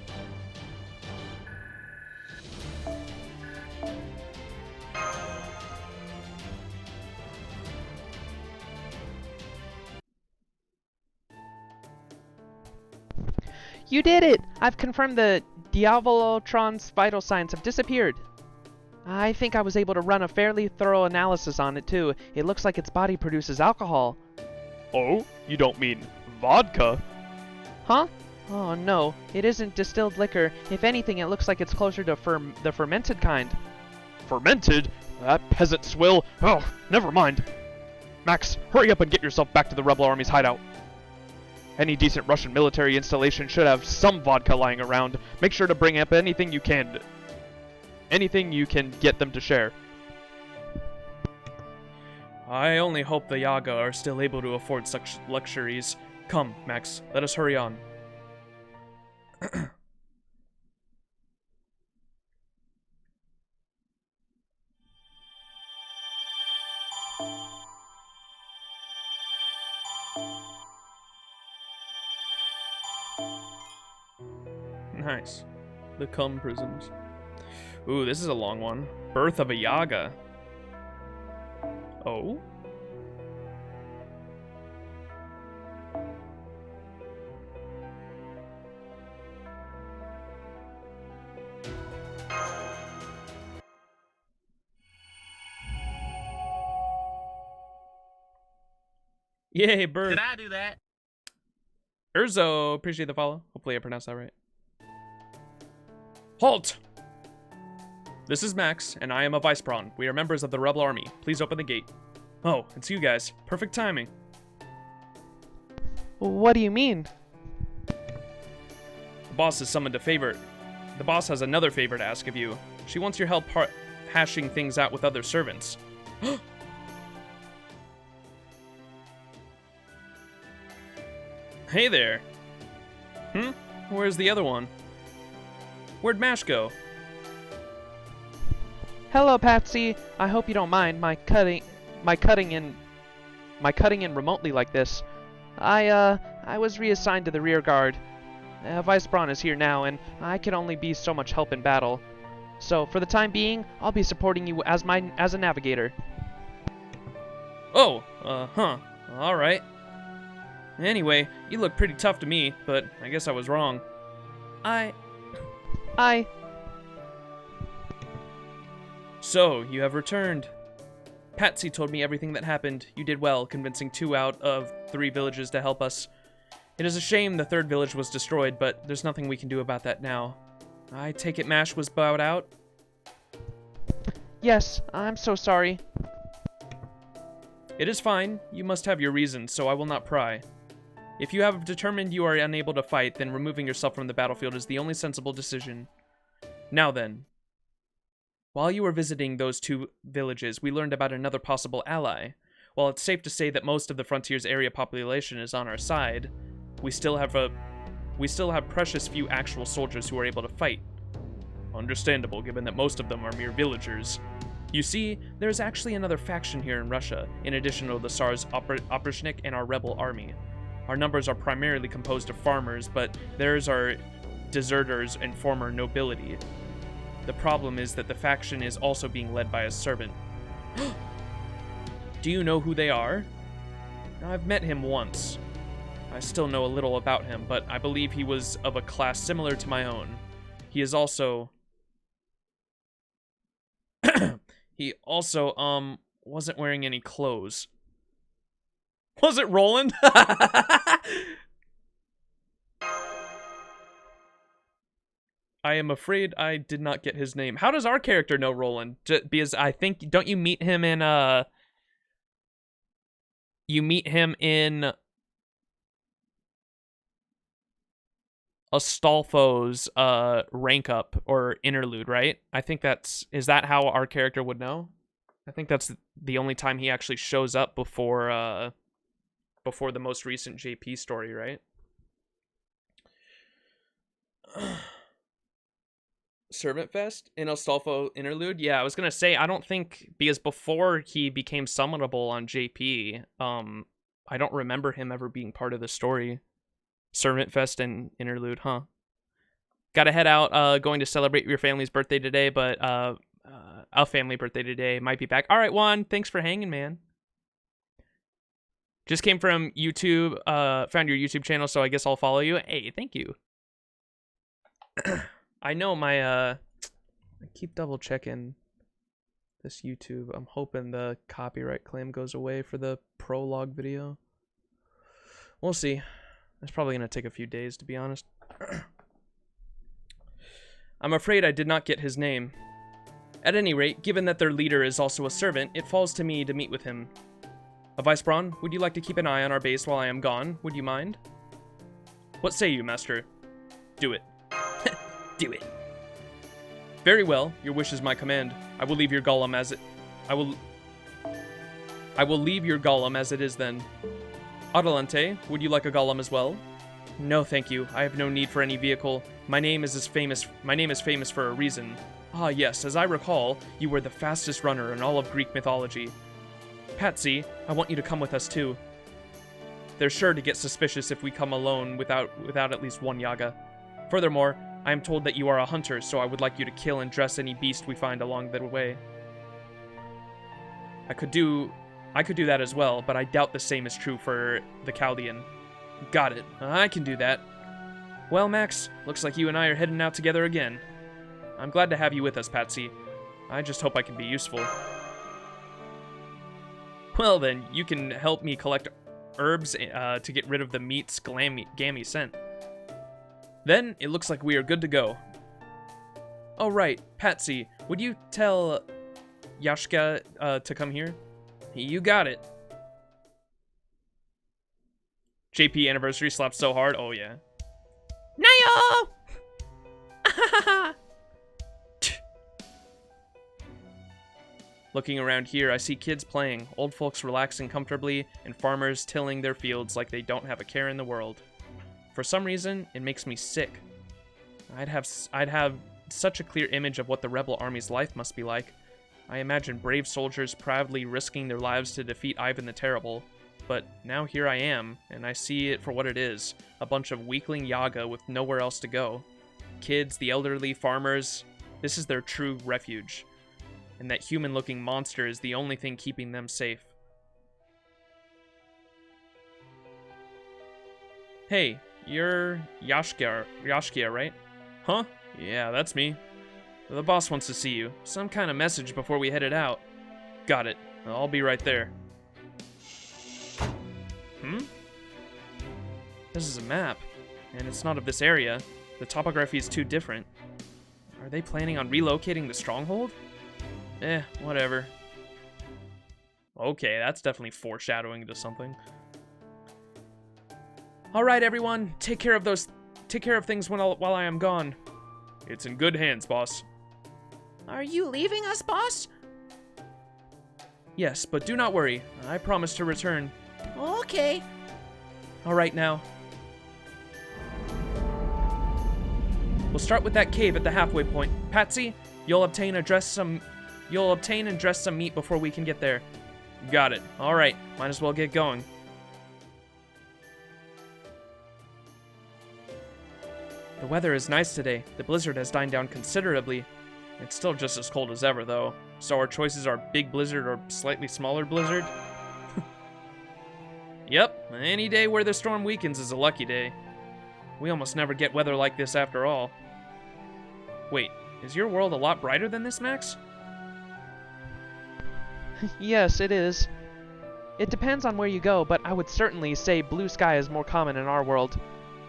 You did it! I've confirmed the Diavolotron's vital signs have disappeared. I think I was able to run a fairly thorough analysis on it too. It looks like its body produces alcohol. Oh? You don't mean vodka? Huh? Oh no, it isn't distilled liquor. If anything, it looks like it's closer to the fermented kind. Fermented? That peasant swill? Oh, never mind. Max, hurry up and get yourself back to the rebel army's hideout. Any decent Russian military installation should have some vodka lying around. Make sure to bring up anything you can get them to share. I only hope the Yaga are still able to afford such luxuries. Come, Max, let us hurry on. Nice. The cum prisons. Ooh, this is a long one. Birth of a Yaga. Oh? Yay, bird. Did I do that? Urzo, appreciate the follow. Hopefully I pronounced that right. Halt! This is Max, and I am a Vice Prawn. We are members of the Rebel Army. Please open the gate. Oh, it's you guys. Perfect timing. What do you mean? The boss has summoned a favor. The boss has another favor to ask of you. She wants your help hashing things out with other servants. Hey there. Where's the other one? Where'd Mash go? Hello, Patsy. I hope you don't mind my cutting in remotely like this. I was reassigned to the rear guard. Vice Braun is here now, and I can only be so much help in battle. So, for the time being, I'll be supporting you as a navigator. Oh, alright. Anyway, you look pretty tough to me, but I guess I was wrong. So, you have returned. Patsy told me everything that happened. You did well, convincing 2 out of 3 villages to help us. It is a shame the 3rd village was destroyed, but there's nothing we can do about that now. I take it Mash was bowed out? Yes, I'm so sorry. It is fine. You must have your reasons, so I will not pry. If you have determined you are unable to fight, then removing yourself from the battlefield is the only sensible decision. Now then. While you were visiting those 2 villages, we learned about another possible ally. While it's safe to say that most of the frontier's area population is on our side, we still have precious few actual soldiers who are able to fight. Understandable, given that most of them are mere villagers. You see, there's actually another faction here in Russia, in addition to the Tsar's Oprishnik and our rebel army. Our numbers are primarily composed of farmers, but theirs are deserters and former nobility. The problem is that the faction is also being led by a servant. Do you know who they are? I've met him once. I still know a little about him, but I believe he was of a class similar to my own. He is also... he also, wasn't wearing any clothes. Was it Roland? I am afraid I did not get his name. How does our character know Roland? Because I think, don't you meet him in, you meet him in Astolfo's, rank up or interlude, right? I think is that how our character would know? I think that's the only time he actually shows up before the most recent JP story, right? Servant Fest in Astolfo interlude? Yeah, I was gonna say, I don't think, because before he became summonable on JP, I don't remember him ever being part of the story. Servant Fest and interlude, huh? Gotta head out, going to celebrate your family's birthday today, but a family birthday today, might be back. All right, Juan, thanks for hanging, man. Just came from YouTube, found your YouTube channel, so I guess I'll follow you. Hey, thank you. I know I keep double checking this YouTube. I'm hoping the copyright claim goes away for the prologue video. We'll see. It's probably going to take a few days, to be honest. I'm afraid I did not get his name. At any rate, given that their leader is also a servant, it falls to me to meet with him. Vice Braun, would you like to keep an eye on our base while I am gone? Would you mind? What say you, Master? Do it. Do it. Very well. Your wish is my command. I will leave your golem as it... I will leave your golem as it is then. Adelante, would you like a golem as well? No, thank you. I have no need for any vehicle. My name is famous for a reason. Ah, yes, as I recall, you were the fastest runner in all of Greek mythology. Patsy, I want you to come with us too. They're sure to get suspicious if we come alone without at least one Yaga. Furthermore, I am told that you are a hunter, so I would like you to kill and dress any beast we find along the way. I could do that as well, but I doubt the same is true for the Chaldean. Got it. I can do that. Well, Max, looks like you and I are heading out together again. I'm glad to have you with us, Patsy. I just hope I can be useful. Well then, you can help me collect herbs to get rid of the meat's gammy scent. Then, it looks like we are good to go. Oh right, Patsy, would you tell Yashka to come here? You got it. JP anniversary slapped so hard. Oh yeah. Nayo! Looking around here, I see kids playing, old folks relaxing comfortably, and farmers tilling their fields like they don't have a care in the world. For some reason, it makes me sick. I'd have such a clear image of what the rebel army's life must be like. I imagine brave soldiers proudly risking their lives to defeat Ivan the Terrible. But now here I am, and I see it for what it is, a bunch of weakling Yaga with nowhere else to go. Kids, the elderly, farmers, this is their true refuge. And that human-looking monster is the only thing keeping them safe. Hey, you're Yashkia, right? Huh? Yeah, that's me. The boss wants to see you. Some kind of message before we headed out. Got it. I'll be right there. This is a map, and it's not of this area. The topography is too different. Are they planning on relocating the stronghold? Whatever. Okay, that's definitely foreshadowing to something. Alright, everyone, take care of things while I am gone. It's in good hands, boss. Are you leaving us, boss? Yes, but do not worry. I promise to return. Okay. Alright now. We'll start with that cave at the halfway point. Patsy, you'll obtain and dress some meat before we can get there. Got it. Alright, might as well get going. The weather is nice today. The blizzard has died down considerably. It's still just as cold as ever, though. So our choices are big blizzard or slightly smaller blizzard. Yep, any day where the storm weakens is a lucky day. We almost never get weather like this after all. Wait, is your world a lot brighter than this, Max? Yes, it is. It depends on where you go, but I would certainly say blue sky is more common in our world.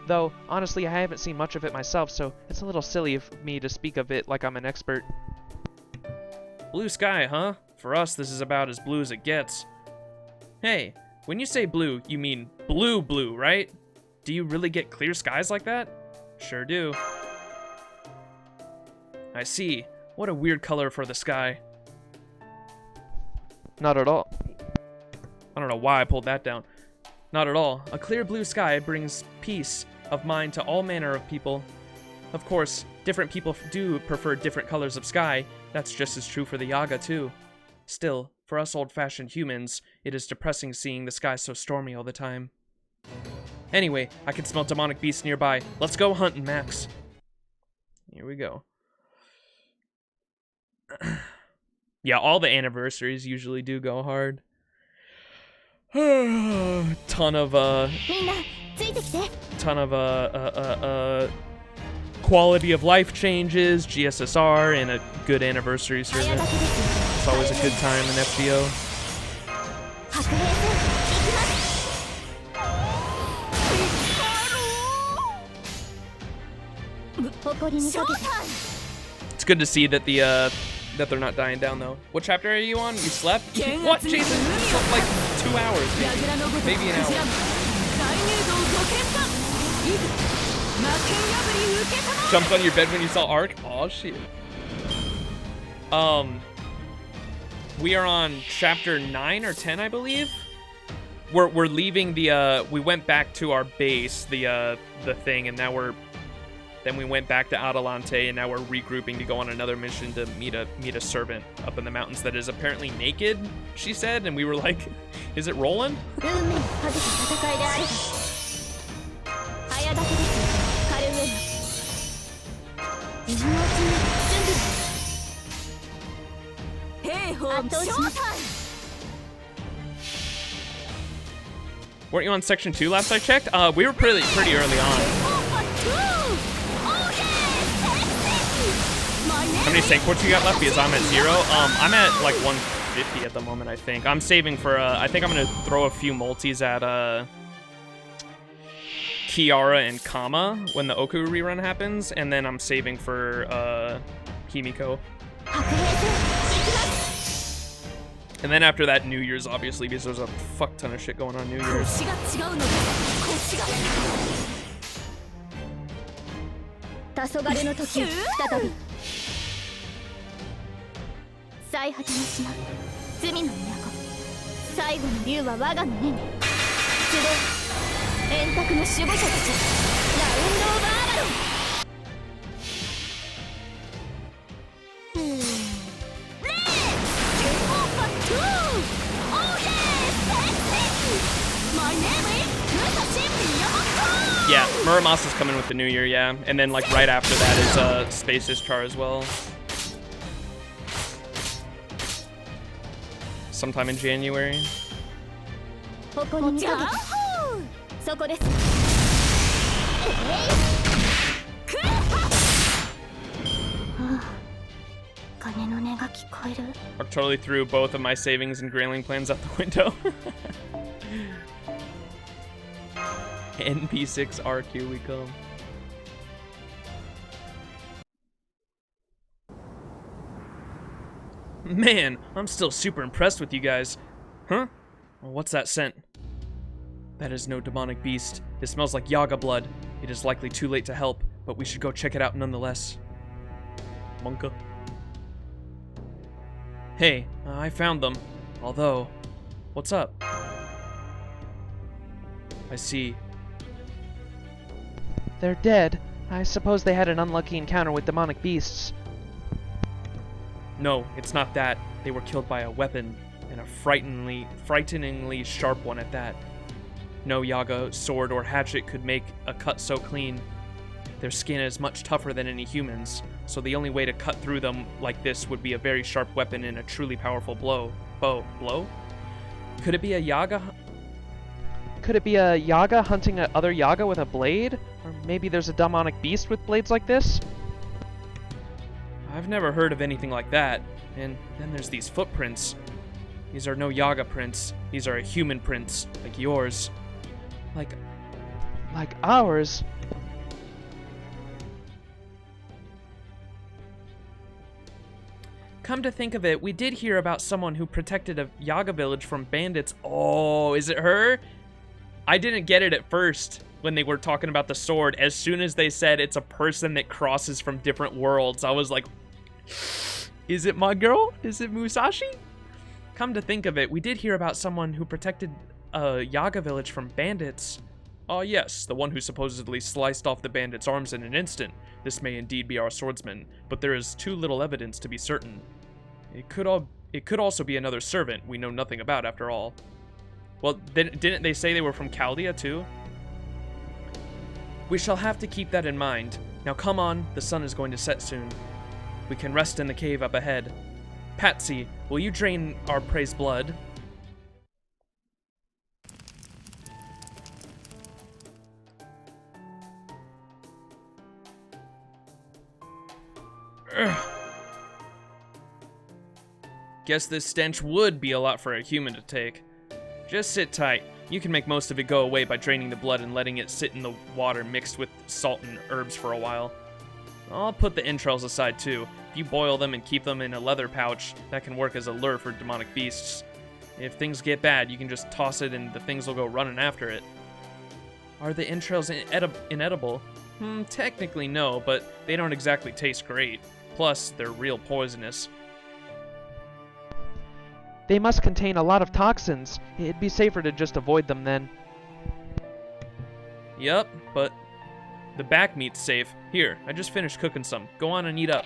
Though, honestly, I haven't seen much of it myself, so it's a little silly of me to speak of it like I'm an expert. Blue sky, huh? For us, this is about as blue as it gets. Hey, when you say blue, you mean blue, right? Do you really get clear skies like that? Sure do. I see. What a weird color for the sky. Not at all. I don't know why I pulled that down. Not at all. A clear blue sky brings peace of mind to all manner of people. Of course, different people do prefer different colors of sky. That's just as true for the Yaga, too. Still, for us old-fashioned humans, it is depressing seeing the sky so stormy all the time. Anyway, I can smell demonic beasts nearby. Let's go hunting, Max. Here we go. Yeah, all the anniversaries usually do go hard. Ton of quality of life changes, GSSR, and a good anniversary servant. It's always a good time in FGO. It's good to see that that they're not dying down though. What chapter are you on? You slept? What, Jason? You slept like 2 hours, maybe an hour. Jumped on your bed when you saw Ark? Oh shit. We are on chapter 9 or 10, I believe. We're leaving the we went back to our base, the thing, and now then we went back to Adelante, and now we're regrouping to go on another mission to meet a servant up in the mountains that is apparently naked, she said, and we were like, is it rolling? Weren't you on section 2 last I checked? We were pretty early on. How many sync ports you got left? Because I'm at 0. I'm at like 1 50 at the moment, I think. I'm saving for, I think I'm going to throw a few multis at, Kiara and Kama when the Oku rerun happens, and then I'm saving for, Himiko. And then after that, New Year's, obviously, because there's a fuck ton of shit going on New Year's. 黄昏の時再び最果ての島罪の都最後の竜は我が胸に集え円卓の守護者たちラウンド・オブ・アバロンYeah, Muramas is coming with the new year, yeah. And then, like, right after that is, Space's Char as well. Sometime in January. ここにそこです I totally threw both of my savings and grayling plans out the window. NP6 RQ we come. Man, I'm still super impressed with you guys. Huh? Well, what's that scent? That is no demonic beast. It smells like Yaga blood. It is likely too late to help, but we should go check it out nonetheless. Monka. Hey, I found them. Although, what's up? I see. They're dead. I suppose they had an unlucky encounter with demonic beasts. No, it's not that. They were killed by a weapon, and a frighteningly sharp one at that. No Yaga sword or hatchet could make a cut so clean. Their skin is much tougher than any humans, so the only way to cut through them like this would be a very sharp weapon and a truly powerful blow. Blow? Could it be a Yaga? Could it be a Yaga hunting other Yaga with a blade? Or maybe there's a demonic beast with blades like this? I've never heard of anything like that. And then there's these footprints. These are no Yaga prints. These are human prints, like yours. Like ours? Come to think of it, we did hear about someone who protected a Yaga village from bandits. Oh, is it her? I didn't get it at first when they were talking about the sword. As soon as they said it's a person that crosses from different worlds, I was like, is it my girl? Is it Musashi? Come to think of it, we did hear about someone who protected a Yaga village from bandits. Oh yes, the one who supposedly sliced off the bandits' arms in an instant. This may indeed be our swordsman, but there is too little evidence to be certain. It could also be another servant we know nothing about after all. Well, didn't they say they were from Chaldea too? We shall have to keep that in mind. Now come on, the sun is going to set soon. We can rest in the cave up ahead. Patsy, will you drain our prey's blood? Ugh. Guess this stench would be a lot for a human to take. Just sit tight. You can make most of it go away by draining the blood and letting it sit in the water mixed with salt and herbs for a while. I'll put the entrails aside too. If you boil them and keep them in a leather pouch, that can work as a lure for demonic beasts. If things get bad, you can just toss it and the things will go running after it. Are the entrails inedible? Technically no, but they don't exactly taste great. Plus, they're real poisonous. They must contain a lot of toxins. It'd be safer to just avoid them then. Yup, but the back meat's safe. Here, I just finished cooking some. Go on and eat up.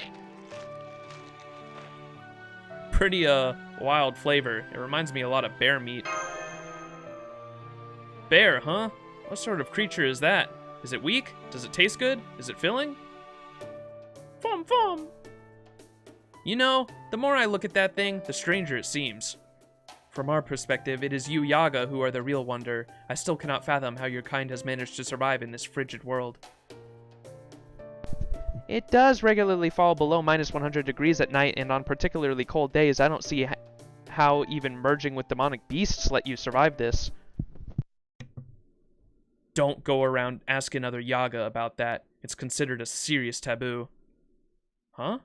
Pretty, wild flavor. It reminds me a lot of bear meat. Bear, huh? What sort of creature is that? Is it weak? Does it taste good? Is it filling? Fum fum! You know, the more I look at that thing, the stranger it seems. From our perspective, it is you Yaga who are the real wonder. I still cannot fathom how your kind has managed to survive in this frigid world. It does regularly fall below -100 degrees at night, and on particularly cold days, I don't see how even merging with demonic beasts let you survive this. Don't go around asking other Yaga about that. It's considered a serious taboo. Huh?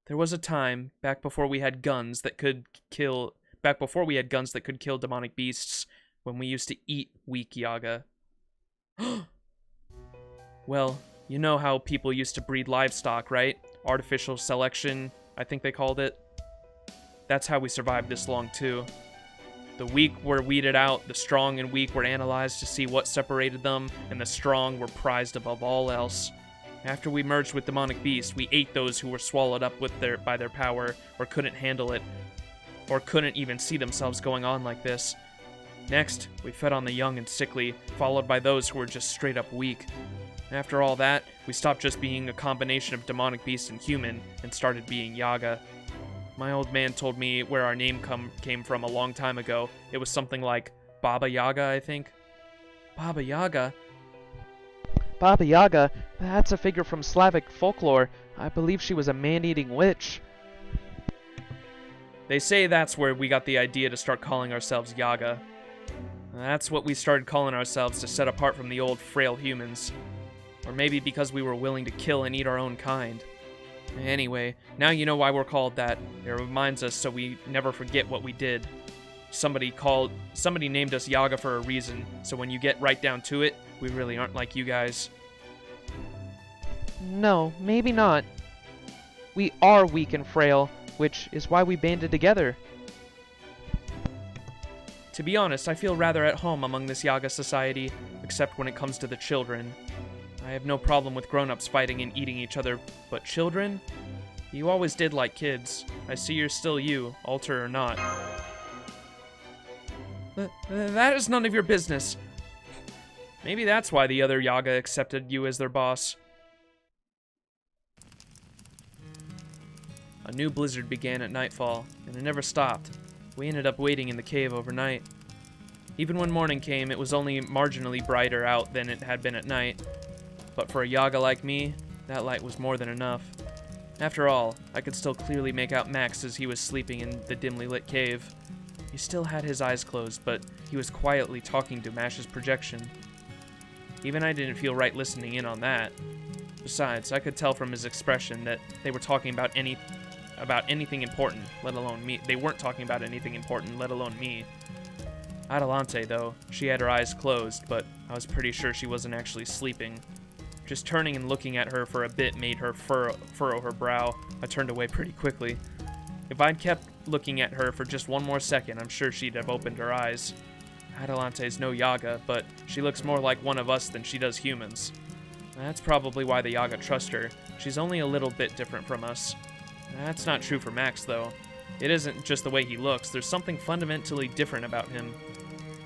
There was a time, back before we had guns that could kill demonic beasts, when we used to eat weak Yaga. Well, you know how people used to breed livestock, right? Artificial selection, I think they called it. That's how we survived this long, too. The weak were weeded out, the strong and weak were analyzed to see what separated them, and the strong were prized above all else. After we merged with demonic beasts, we ate those who were swallowed up by their power, or couldn't handle it, or couldn't even see themselves going on like this. Next, we fed on the young and sickly, followed by those who were just straight up weak. After all that, we stopped just being a combination of demonic beast and human, and started being Yaga. My old man told me where our name came from a long time ago. It was something like Baba Yaga, I think. Baba Yaga? Baba Yaga? That's a figure from Slavic folklore. I believe she was a man-eating witch. They say that's where we got the idea to start calling ourselves Yaga. That's what we started calling ourselves to set apart from the old frail humans. Or maybe because we were willing to kill and eat our own kind. Anyway, now you know why we're called that. It reminds us so we never forget what we did. Somebody named us Yaga for a reason, so when you get right down to it, we really aren't like you guys. No, maybe not. We are weak and frail, which is why we banded together. To be honest, I feel rather at home among this Yaga society, except when it comes to the children. I have no problem with grown-ups fighting and eating each other, but children? You always did like kids. I see you're still you, alter or not. That is none of your business. Maybe that's why the other Yaga accepted you as their boss. A new blizzard began at nightfall, and it never stopped. We ended up waiting in the cave overnight. Even when morning came, it was only marginally brighter out than it had been at night. But for a Yaga like me, that light was more than enough. After all, I could still clearly make out Max as he was sleeping in the dimly lit cave. He still had his eyes closed, but he was quietly talking to Mash's projection. Even I didn't feel right listening in on that. Besides, I could tell from his expression that they were talking about anything important, let alone me. They weren't talking about anything important, let alone me. Adelante, though, she had her eyes closed, but I was pretty sure she wasn't actually sleeping. Just turning and looking at her for a bit made her furrow her brow. I turned away pretty quickly. If I'd kept looking at her for just one more second, I'm sure she'd have opened her eyes. Adelante's no Yaga, but she looks more like one of us than she does humans. That's probably why the Yaga trust her. She's only a little bit different from us. That's not true for Max, though. It isn't just the way he looks. There's something fundamentally different about him.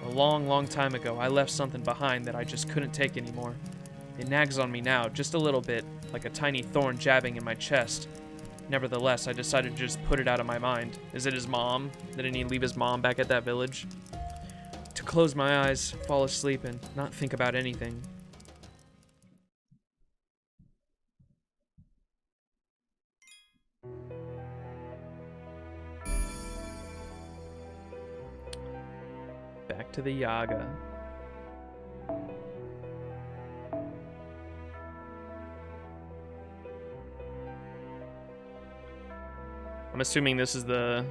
A long, long time ago, I left something behind that I just couldn't take anymore. It nags on me now, just a little bit, like a tiny thorn jabbing in my chest. Nevertheless, I decided to just put it out of my mind. Is it his mom? Didn't he leave his mom back at that village? To close my eyes, fall asleep, and not think about anything. Back to the Yaga. I'm assuming this is that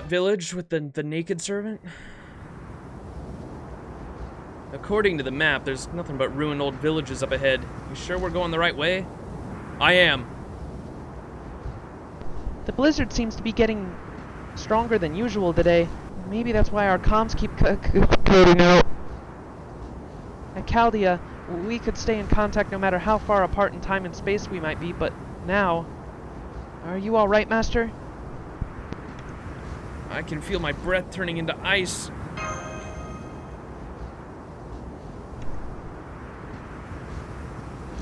village with the naked servant? According to the map, there's nothing but ruined old villages up ahead. You sure we're going the right way? I am. The blizzard seems to be getting stronger than usual today. Maybe that's why our comms keep cutting out. At Chaldea, we could stay in contact no matter how far apart in time and space we might be, but now... Are you alright, Master? I can feel my breath turning into ice.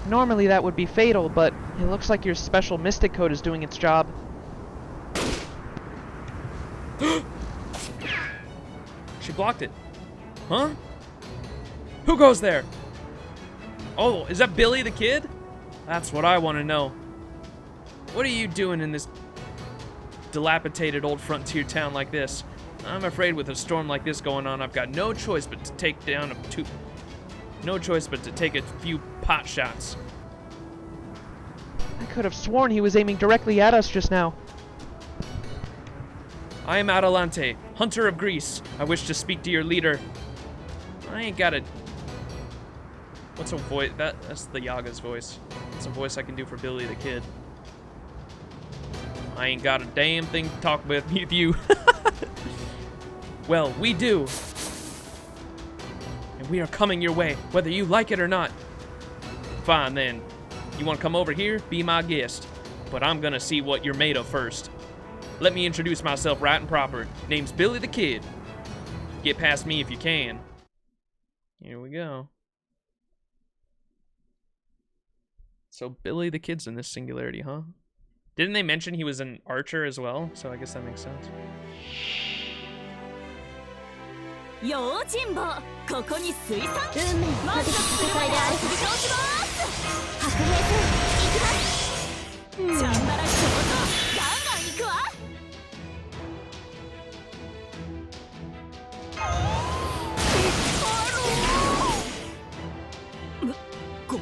Normally that would be fatal, but it looks like your special mystic code is doing its job. She blocked it. Huh? Who goes there? Oh, is that Billy the kid? That's what I want to know. What are you doing in this dilapidated old frontier town like this? I'm afraid with a storm like this going on, I've got no choice but to take a few pot shots. I could have sworn he was aiming directly at us just now. I am Adelante, hunter of Greece. I wish to speak to your leader. I ain't got a... What's a voice? That's the Yaga's voice. It's a voice I can do for Billy the Kid. I ain't got a damn thing to talk with you. Well, we do. And we are coming your way, whether you like it or not. Fine, then. You want to come over here? Be my guest. But I'm gonna see what you're made of first. Let me introduce myself right and proper. Name's Billy the Kid. Get past me if you can. Here we go. So Billy the Kid's in this singularity, huh? Didn't they mention he was an archer as well? So I guess that makes sense. 用心棒ここに水産運命のマスターするまで遊び倒します白兵戦行きますチャンバラ仕事ガンガン行くわ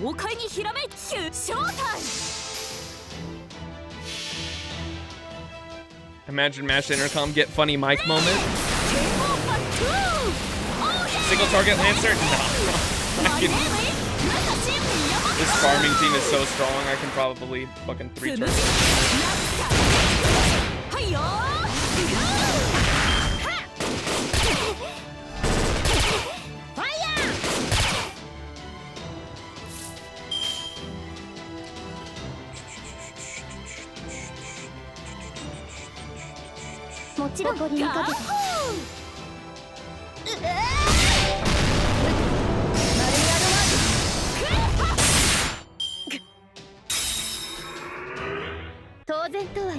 豪快にひらめきショータイム Imagine Mash Intercom get funny mic moment. Single target Lancer? No. This farming team is so strong, I can probably fucking 3 target.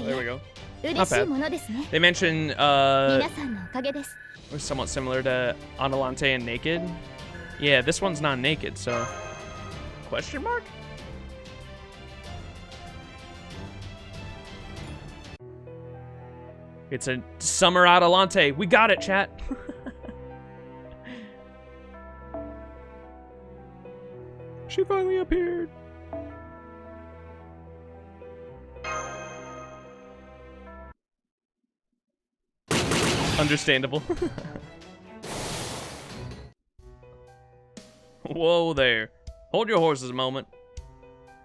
There we go. Not bad. They mention somewhat similar to Adelante and Naked. Yeah, this one's not naked, so question mark? It's a summer Adelante. We got it, chat. She finally appeared. Understandable. Whoa there. Hold your horses a moment.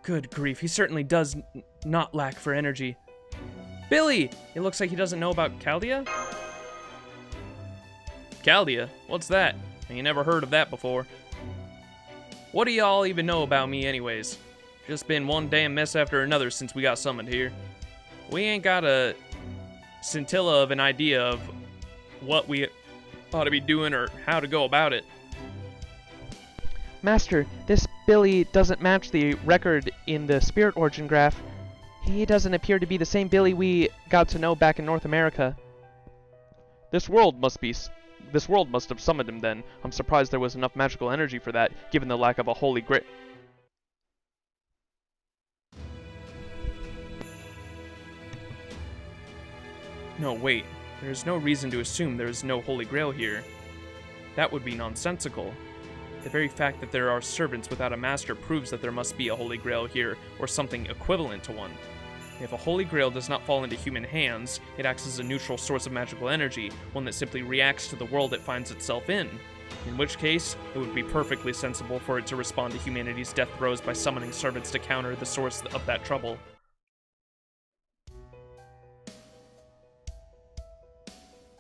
Good grief, he certainly does not lack for energy. Billy! It looks like he doesn't know about Chaldea? Chaldea? What's that? I ain't never heard of that before. What do y'all even know about me anyways? Just been one damn mess after another since we got summoned here. We ain't got a scintilla of an idea of what we ought to be doing or how to go about it. Master, this Billy doesn't match the record in the Spirit Origin graph. He doesn't appear to be the same Billy we got to know back in North America. This world must have summoned him then. I'm surprised there was enough magical energy for that, given the lack of a holy grail. No, wait. There's no reason to assume there is no Holy Grail here. That would be nonsensical. The very fact that there are servants without a master proves that there must be a Holy Grail here, or something equivalent to one. If a Holy Grail does not fall into human hands, it acts as a neutral source of magical energy, one that simply reacts to the world it finds itself in which case, it would be perfectly sensible for it to respond to humanity's death throes by summoning servants to counter the source of that trouble.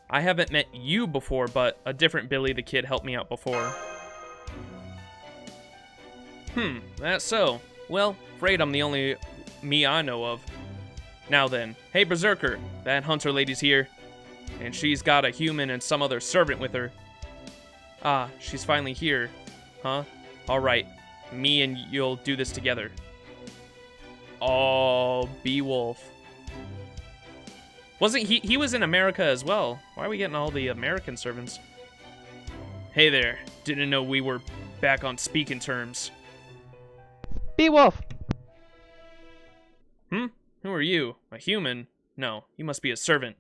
I haven't met you before, but a different Billy the Kid helped me out before. That's so. Well, afraid I'm the only me I know of. Now then, hey Berserker, that hunter lady's here. And she's got a human and some other servant with her. Ah, she's finally here. Huh? Alright, me and you'll do this together. Oh, Beowulf. Wasn't he was in America as well. Why are we getting all the American servants? Hey there, didn't know we were back on speaking terms. Beowulf! Who Who are you? A human? No, you must be a servant.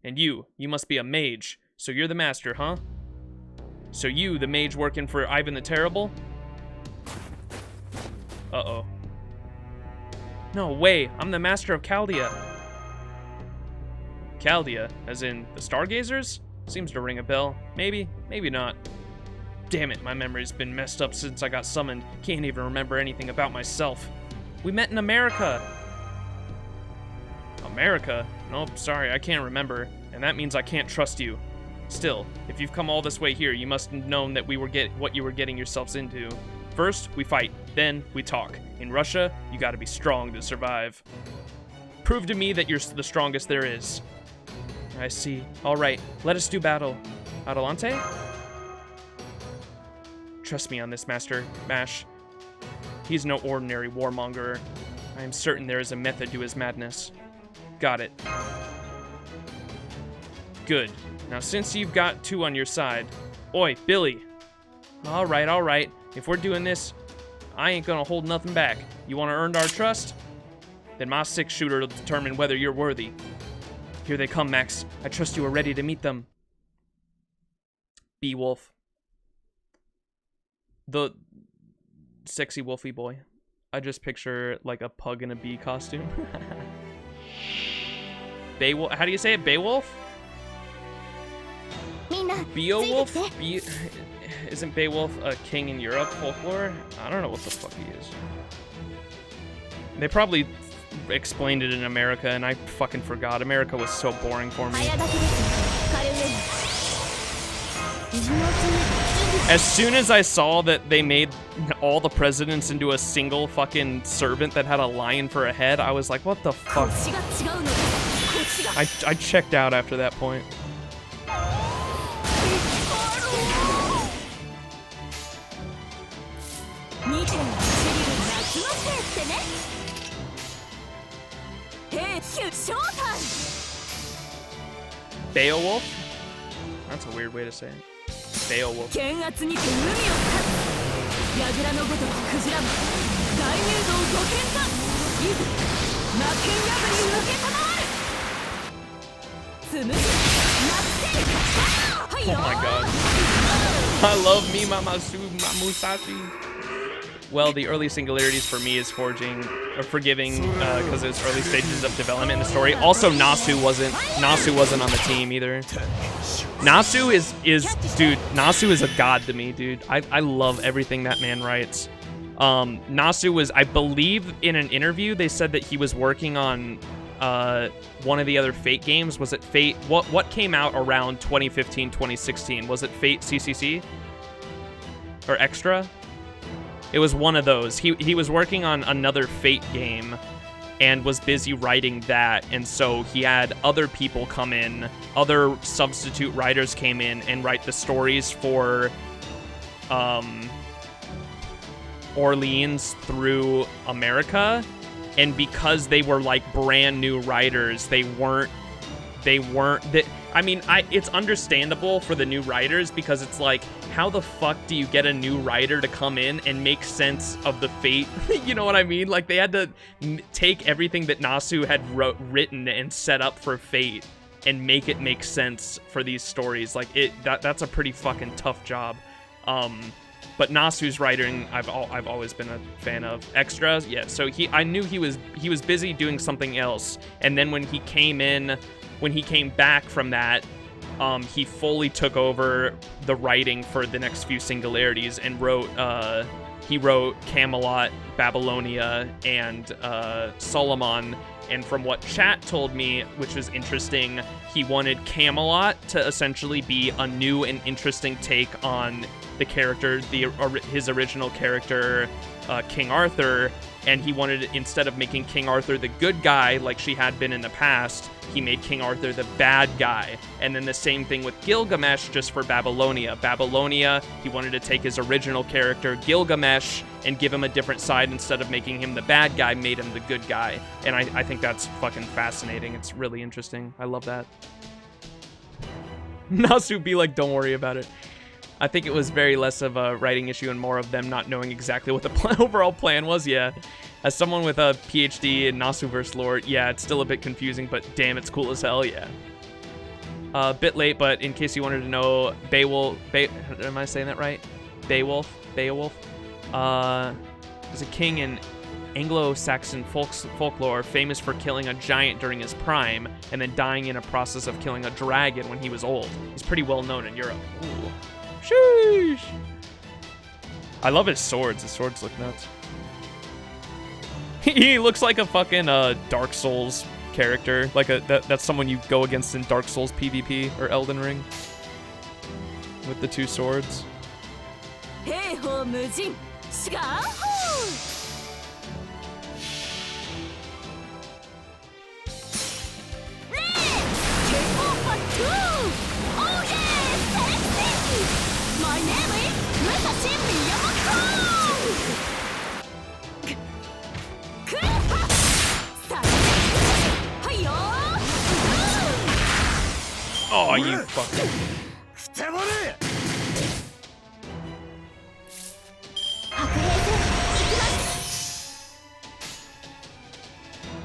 And you must be a mage. So you're the master, huh? So you, the mage working for Ivan the Terrible? Uh-oh. No way, I'm the master of Chaldea. Chaldea, as in the Stargazers? Seems to ring a bell. Maybe, maybe not. Damn it, my memory's been messed up since I got summoned. Can't even remember anything about myself. We met in America. America? Nope, sorry, I can't remember. And that means I can't trust you. Still, if you've come all this way here, you must have known that what you were getting yourselves into. First, we fight. Then, we talk. In Russia, you gotta be strong to survive. Prove to me that you're the strongest there is. I see. Alright, let us do battle. Adelante? Trust me on this, Master Mash. He's no ordinary warmonger. I am certain there is a method to his madness. Got it. Good. Now, since you've got two on your side... Oi, Billy! Alright. If we're doing this, I ain't gonna hold nothing back. You wanna earn our trust? Then my 6-shooter will determine whether you're worthy. Here they come, Max. I trust you are ready to meet them. Beowulf. The sexy wolfy boy. I just picture like a pug in a bee costume. Beowulf. How do you say it? Beowulf? Beowulf? Isn't Beowulf a king in Europe folklore? I don't know what the fuck he is. They probably explained it in America and I fucking forgot. America was so boring for me. As soon as I saw that they made all the presidents into a single fucking servant that had a lion for a head, I was like, what the fuck? I checked out after that point. Beowulf? That's a weird way to say it. Beowulf. Oh my god. I love me, Musashi. Well, the early singularities for me is forgiving, because it's early stages of development in the story. Also, Nasu wasn't on the team either. Nasu is a god to me, dude. I love everything that man writes. Nasu was, I believe, in an interview, they said that he was working on one of the other Fate games. Was it Fate? What came out around 2015, 2016? Was it Fate CCC? Or Extra? It was one of those. He was working on another Fate game and was busy writing that, and so he had other people come in, other substitute writers came in and write the stories for Orleans through America, and because they were like brand new writers, it's understandable for the new writers, because it's like, how the fuck do you get a new writer to come in and make sense of the Fate? You know what I mean? Like, they had to take everything that Nasu had written and set up for Fate and make it make sense for these stories. Like, that's a pretty fucking tough job. But Nasu's writing, I've always been a fan of. Extras, yeah. So I knew he was busy doing something else, and then when he came back from that, he fully took over the writing for the next few singularities and he wrote Camelot, Babylonia, and Solomon. And from what chat told me, which was interesting, he wanted Camelot to essentially be a new and interesting take on the character, his original character, King Arthur, and he wanted, instead of making King Arthur the good guy like she had been in the past, he made King Arthur the bad guy. And then the same thing with Gilgamesh, just for Babylonia. Babylonia, he wanted to take his original character, Gilgamesh, and give him a different side. Instead of making him the bad guy, made him the good guy. And I think that's fucking fascinating. It's really interesting. I love that. Nasu be like, don't worry about it. I think it was very less of a writing issue and more of them not knowing exactly what the overall plan was. Yeah, As someone with a PhD in Nasuverse lore, yeah, it's still a bit confusing, but damn, it's cool as hell, yeah. A bit late, but in case you wanted to know, Beowulf, am I saying that right? Beowulf is a king in Anglo-Saxon folklore, famous for killing a giant during his prime, and then dying in a process of killing a dragon when he was old. He's pretty well known in Europe. Ooh. Sheesh! I love his swords. His swords look nuts. He looks like a fucking Dark Souls character. Like that's someone you go against in Dark Souls PvP or Elden Ring. With the two swords. My name is Musashi Oh, you fucker.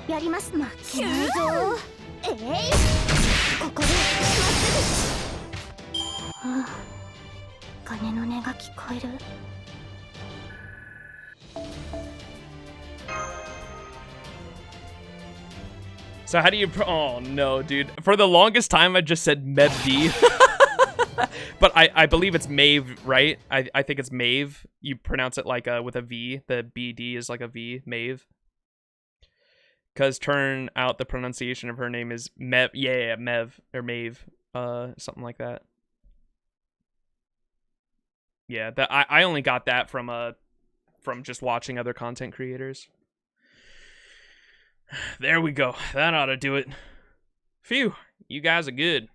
やりますな。急ぞ。ここでまっすぐ。はあ、鐘の音が聞こえる。 So how do you... Oh, no, dude. For the longest time, I just said Mevd. But I believe it's Maeve, right? I think it's Maeve. You pronounce it like with a V. The BD is like a V. Maeve. Because turn out the pronunciation of her name is Mev. Yeah, Mev. Or Maeve. Something like that. Yeah, that I only got that from just watching other content creators. There we go. That ought to do it. Phew, you guys are good.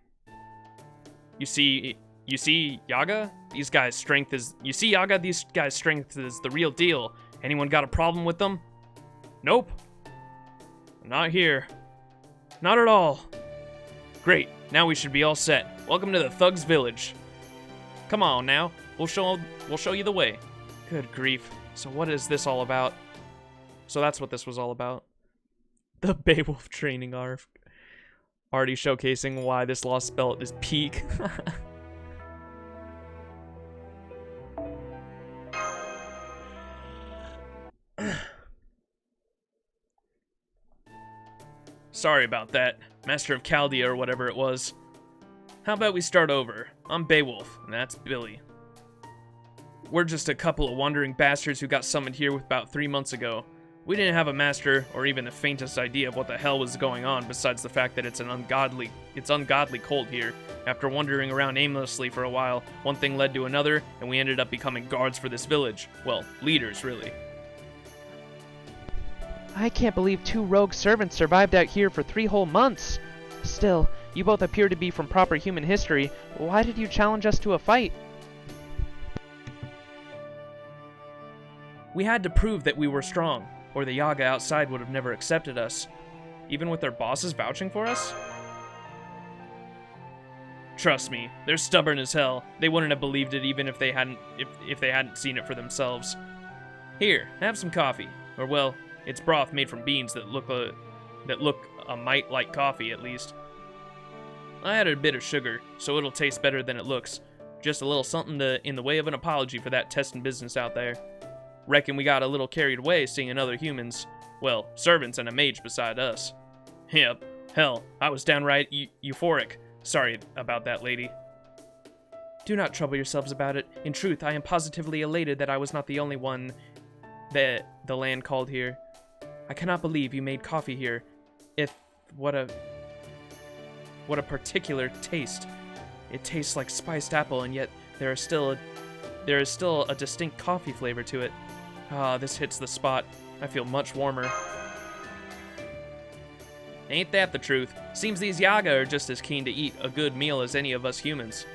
You see Yaga? These guys' strength is... You see Yaga? These guys' strength is the real deal. Anyone got a problem with them? Nope. Not here. Not at all. Great, now we should be all set. Welcome to the Thugs Village. Come on now, we'll show you the way. Good grief. So what is this all about? So that's what this was all about. The Beowulf training arc. Already showcasing why this Lostbelt is peak. Sorry about that, Master of Chaldea or whatever it was. How about we start over? I'm Beowulf, and that's Billy. We're just a couple of wandering bastards who got summoned here about 3 months ago. We didn't have a master, or even the faintest idea of what the hell was going on, besides the fact that it's ungodly cold here. After wandering around aimlessly for a while, one thing led to another, and we ended up becoming guards for this village. Well, leaders, really. I can't believe 2 rogue servants survived out here for 3 whole months. Still, you both appear to be from proper human history. Why did you challenge us to a fight? We had to prove that we were strong, or the Yaga outside would have never accepted us. Even with their bosses vouching for us? Trust me, they're stubborn as hell. They wouldn't have believed it even if they hadn't seen it for themselves. Here, have some coffee. Or well, it's broth made from beans that look a mite like coffee at least. I added a bit of sugar, so it'll taste better than it looks. Just a little something in the way of an apology for that testing business out there. Reckon we got a little carried away seeing other humans. Well, servants and a mage beside us. Yep. Hell, I was downright euphoric. Sorry about that, lady. Do not trouble yourselves about it. In truth, I am positively elated that I was not the only one that the land called here. I cannot believe you made coffee here. What a particular taste. It tastes like spiced apple, and yet there is still a distinct coffee flavor to it. Ah, this hits the spot. I feel much warmer. Ain't that the truth? Seems these Yaga are just as keen to eat a good meal as any of us humans.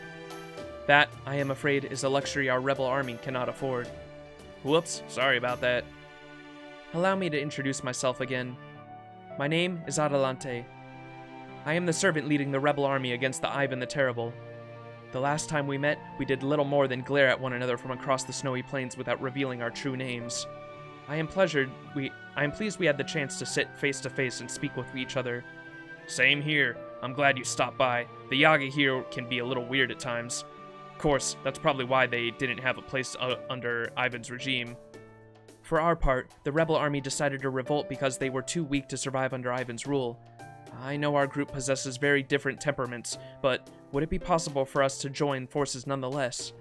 That, I am afraid, is a luxury our rebel army cannot afford. Whoops, sorry about that. Allow me to introduce myself again. My name is Adelante. I am the servant leading the rebel army against the Ivan the Terrible. The last time we met, we did little more than glare at one another from across the snowy plains without revealing our true names. I am pleasured I am pleased we had the chance to sit face to face and speak with each other. Same here. I'm glad you stopped by. The Yaga here can be a little weird at times. Of course, that's probably why they didn't have a place under Ivan's regime. For our part, the rebel army decided to revolt because they were too weak to survive under Ivan's rule. I know our group possesses very different temperaments, but would it be possible for us to join forces nonetheless?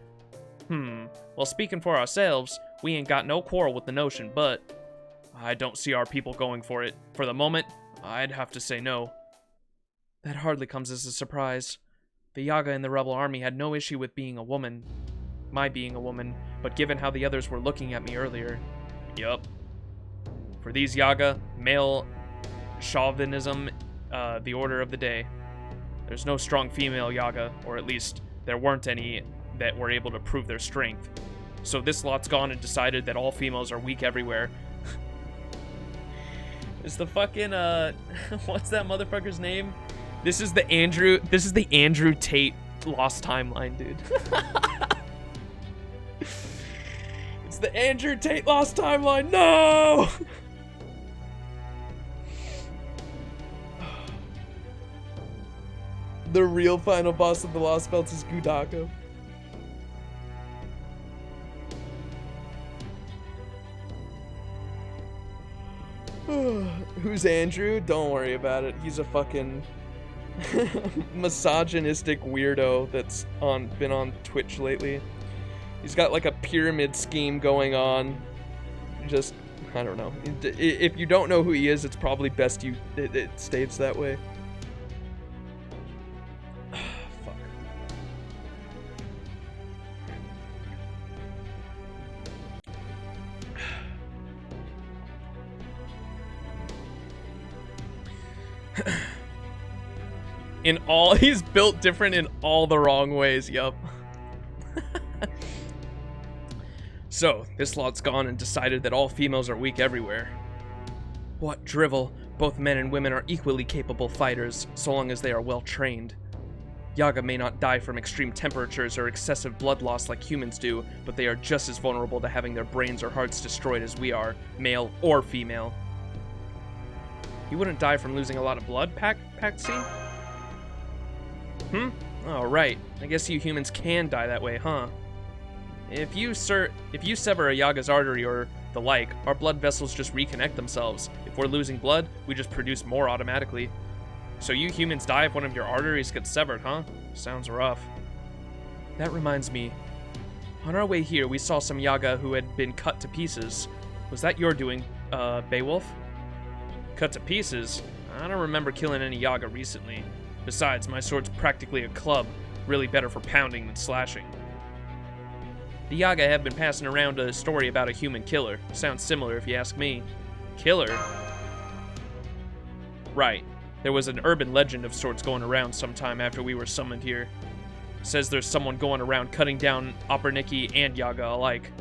Well, speaking for ourselves, we ain't got no quarrel with the notion, but I don't see our people going for it. For the moment, I'd have to say no. That hardly comes as a surprise. The Yaga in the rebel army had no issue with being a woman. My being a woman, but given how the others were looking at me earlier. Yup. For these Yaga, male chauvinism, the order of the day. There's no strong female Yaga, or at least there weren't any that were able to prove their strength. So this lot's gone and decided that all females are weak everywhere. Is the fucking, what's that motherfucker's name? This is the Andrew Tate Lost Timeline, dude. It's the Andrew Tate Lost Timeline, no! The real final boss of the Lostbelt is Gudako. Who's Andrew? Don't worry about it. He's a fucking misogynistic weirdo that's been on Twitch lately. He's got like a pyramid scheme going on. Just, I don't know. If you don't know who he is, it's probably best it stays that way. Fuck. He's built different in all the wrong ways, yup. So, this lot's gone and decided that all females are weak everywhere. What drivel! Both men and women are equally capable fighters, so long as they are well trained. Yaga may not die from extreme temperatures or excessive blood loss like humans do, but they are just as vulnerable to having their brains or hearts destroyed as we are, male or female. You wouldn't die from losing a lot of blood, Patsy? Oh, right. I guess you humans can die that way, huh? If you sever a Yaga's artery or the like, our blood vessels just reconnect themselves. If we're losing blood, we just produce more automatically. So you humans die if one of your arteries gets severed, huh? Sounds rough. That reminds me. On our way here, we saw some Yaga who had been cut to pieces. Was that your doing, Beowulf? Cut to pieces? I don't remember killing any Yaga recently. Besides, my sword's practically a club, really better for pounding than slashing. The Yaga have been passing around a story about a human killer. Sounds similar if you ask me. Killer? Right. There was an urban legend of sorts going around sometime after we were summoned here. Says there's someone going around cutting down Operniki and Yaga alike.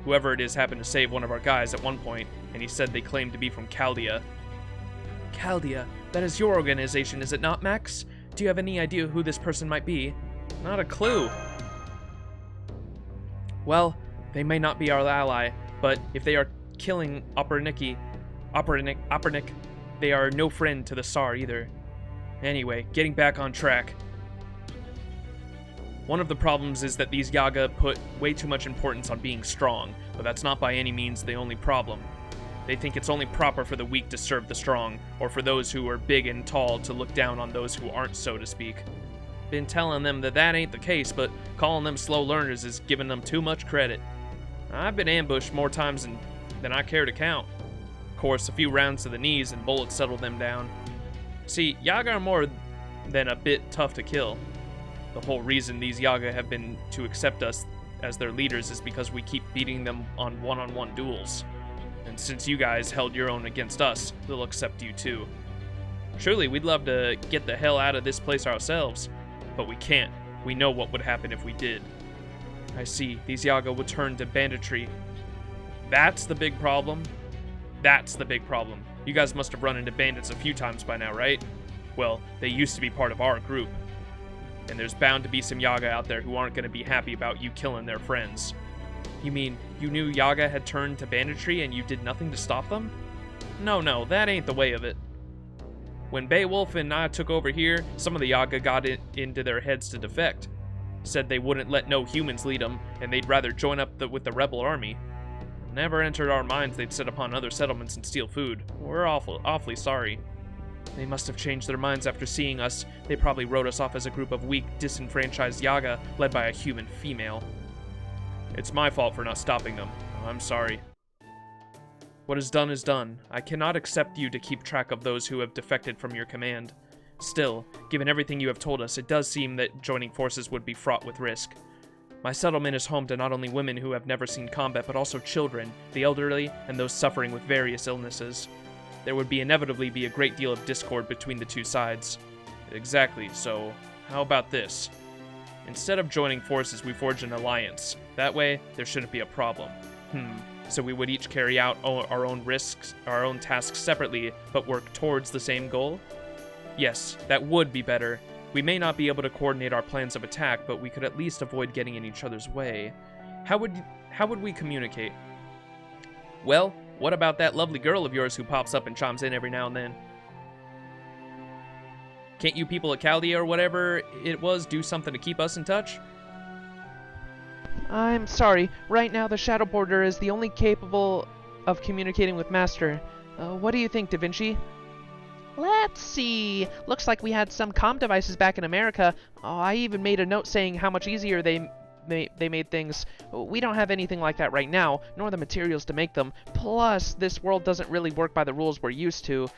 Whoever it is happened to save one of our guys at one point, and he said they claimed to be from Chaldea. Chaldea? That is your organization, is it not, Max? Do you have any idea who this person might be? Not a clue. Well, they may not be our ally, but if they are killing Operniki, they are no friend to the Tsar either. Anyway, getting back on track. One of the problems is that these Yaga put way too much importance on being strong, but that's not by any means the only problem. They think it's only proper for the weak to serve the strong, or for those who are big and tall to look down on those who aren't, so to speak. Been telling them that ain't the case, but calling them slow learners is giving them too much credit. I've been ambushed more times than I care to count. Of course, a few rounds to the knees and bullets settle them down. See, Yaga are more than a bit tough to kill. The whole reason these Yaga have been to accept us as their leaders is because we keep beating them on one-on-one duels. And since you guys held your own against us, they'll accept you too. Surely we'd love to get the hell out of this place ourselves, but we can't. We know what would happen if we did. I see, these Yaga would turn to banditry. That's the big problem? That's the big problem. You guys must have run into bandits a few times by now, right? Well, they used to be part of our group. And there's bound to be some Yaga out there who aren't going to be happy about you killing their friends. You mean, you knew Yaga had turned to banditry and you did nothing to stop them? No, that ain't the way of it. When Beowulf and I took over here, some of the Yaga got it into their heads to defect. Said they wouldn't let no humans lead them, and they'd rather join up with the rebel army. Never entered our minds they'd set upon other settlements and steal food. We're awfully sorry. They must have changed their minds after seeing us. They probably wrote us off as a group of weak, disenfranchised Yaga led by a human female. It's my fault for not stopping them. I'm sorry. What is done is done. I cannot accept you to keep track of those who have defected from your command. Still, given everything you have told us, it does seem that joining forces would be fraught with risk. My settlement is home to not only women who have never seen combat, but also children, the elderly, and those suffering with various illnesses. There would inevitably be a great deal of discord between the two sides. Exactly, so how about this? Instead of joining forces, we forge an alliance. That way, there shouldn't be a problem. So we would each carry out our own risks, our own tasks separately, but work towards the same goal? Yes, that would be better. We may not be able to coordinate our plans of attack, but we could at least avoid getting in each other's way. How would we communicate? Well, what about that lovely girl of yours who pops up and chimes in every now and then? Can't you people at Chaldea or whatever it was do something to keep us in touch? I'm sorry. Right now, the Shadow Border is the only capable of communicating with Master. What do you think, Da Vinci? Let's see. Looks like we had some comm devices back in America. Oh, I even made a note saying how much easier they made things. We don't have anything like that right now, nor the materials to make them. Plus, this world doesn't really work by the rules we're used to.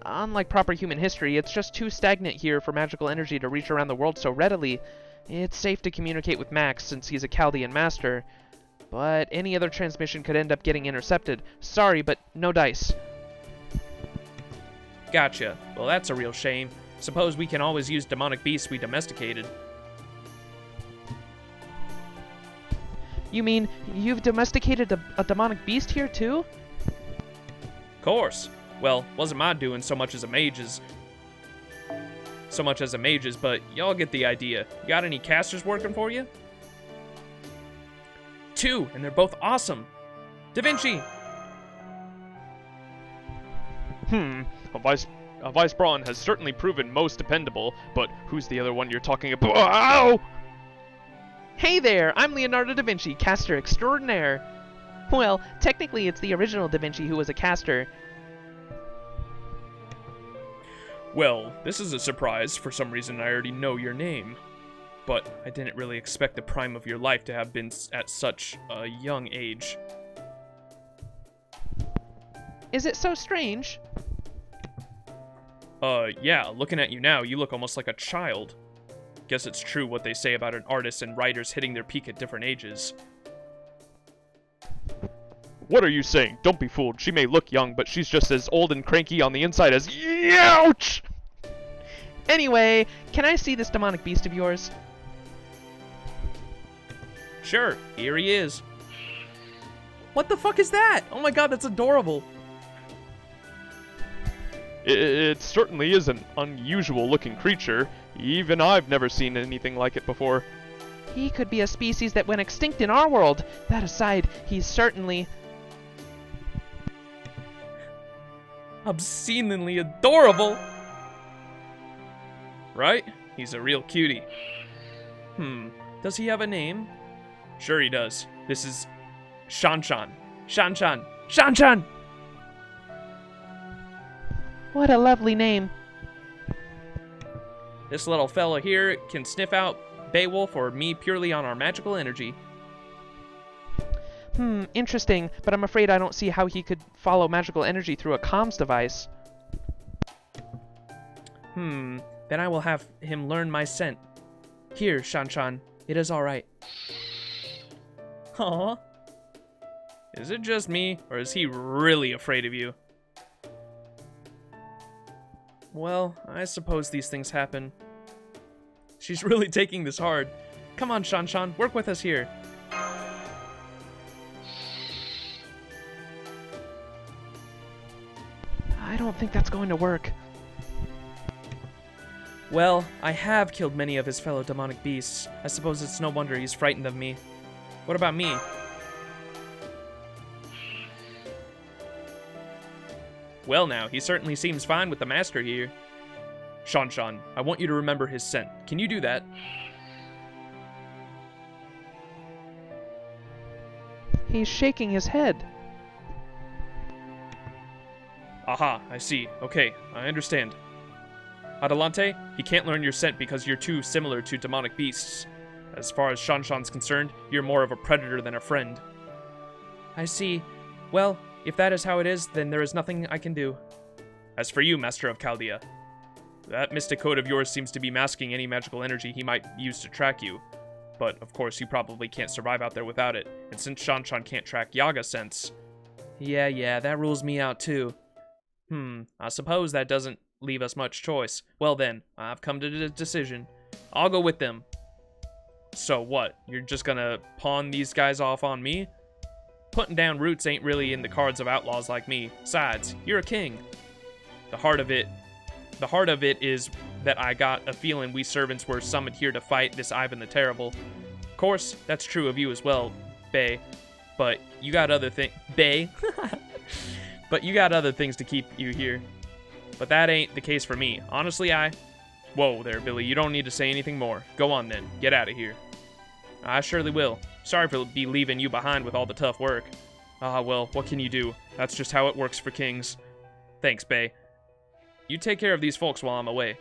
Unlike proper human history, it's just too stagnant here for magical energy to reach around the world so readily. It's safe to communicate with Max since he's a Chaldean master, but any other transmission could end up getting intercepted. Sorry, but no dice. Gotcha. Well, that's a real shame. Suppose we can always use demonic beasts we domesticated. You mean you've domesticated a demonic beast here too? Course. Well, wasn't my doing so much as a mage's, but y'all get the idea. Got any casters working for you? 2, and they're both awesome. Da Vinci! A Vice Brawn has certainly proven most dependable, but who's the other one you're talking about? Ow! Hey there, I'm Leonardo da Vinci, caster extraordinaire. Well, technically it's the original Da Vinci who was a caster. Well, this is a surprise. For some reason, I already know your name. But I didn't really expect the prime of your life to have been at such a young age. Is it so strange? Yeah, looking at you now, you look almost like a child. Guess it's true what they say about an artist and writers hitting their peak at different ages. What are you saying? Don't be fooled. She may look young, but she's just as old and cranky on the inside as... Ouch! Anyway, can I see this demonic beast of yours? Sure, here he is. What the fuck is that? Oh my god, that's adorable. It certainly is an unusual-looking creature. Even I've never seen anything like it before. He could be a species that went extinct in our world. That aside, he's certainly... obscenely adorable. Right? He's a real cutie. Does he have a name? Sure he does. This is Shanshan. Shanshan. Shanshan! What a lovely name. This little fella here can sniff out Beowulf or me purely on our magical energy. Interesting, but I'm afraid I don't see how he could follow magical energy through a comms device. Then I will have him learn my scent. Here, Shanshan, it is alright. Huh? Is it just me, or is he really afraid of you? Well, I suppose these things happen. She's really taking this hard. Come on, Shanshan, work with us here. I don't think that's going to work. Well, I have killed many of his fellow demonic beasts. I suppose it's no wonder he's frightened of me. What about me? Well now, he certainly seems fine with the master here. Shanshan, I want you to remember his scent. Can you do that? He's shaking his head. Aha, I see. Okay, I understand. Adelante, he can't learn your scent because you're too similar to demonic beasts. As far as Shanshan's concerned, you're more of a predator than a friend. I see. Well, if that is how it is, then there is nothing I can do. As for you, Master of Chaldea, that mystic code of yours seems to be masking any magical energy he might use to track you. But, of course, you probably can't survive out there without it. And since Shanshan can't track Yaga scents... Yeah, that rules me out too. I suppose that doesn't leave us much choice. Well then, I've come to the decision. I'll go with them. So what? You're just gonna pawn these guys off on me? Putting down roots ain't really in the cards of outlaws like me. Besides, you're a king. The heart of it is that I got a feeling we servants were summoned here to fight this Ivan the Terrible. Of course, that's true of you as well, Bay. But you got other But you got other things to keep you here. But that ain't the case for me. Honestly, Whoa there, Billy. You don't need to say anything more. Go on then. Get out of here. I surely will. Sorry for leaving you behind with all the tough work. Well, what can you do? That's just how it works for kings. Thanks, Bay. You take care of these folks while I'm away.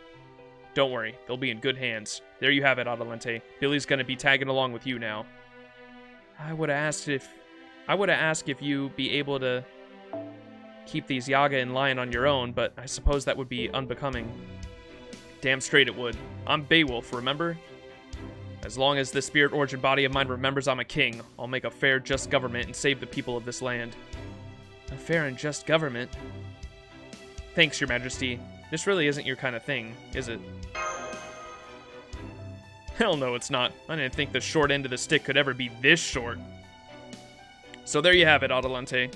Don't worry. They'll be in good hands. There you have it, Adelante. Billy's gonna be tagging along with you now. I would have asked if you be able to keep these Yaga in line on your own, but I suppose that would be unbecoming. Damn straight it would. I'm Beowulf, remember? As long as this spirit origin body of mine remembers I'm a king, I'll make a fair, just government and save the people of this land. A fair and just government? Thanks, Your Majesty. This really isn't your kind of thing, is it? Hell no, it's not. I didn't think the short end of the stick could ever be this short. So there you have it, Adelante.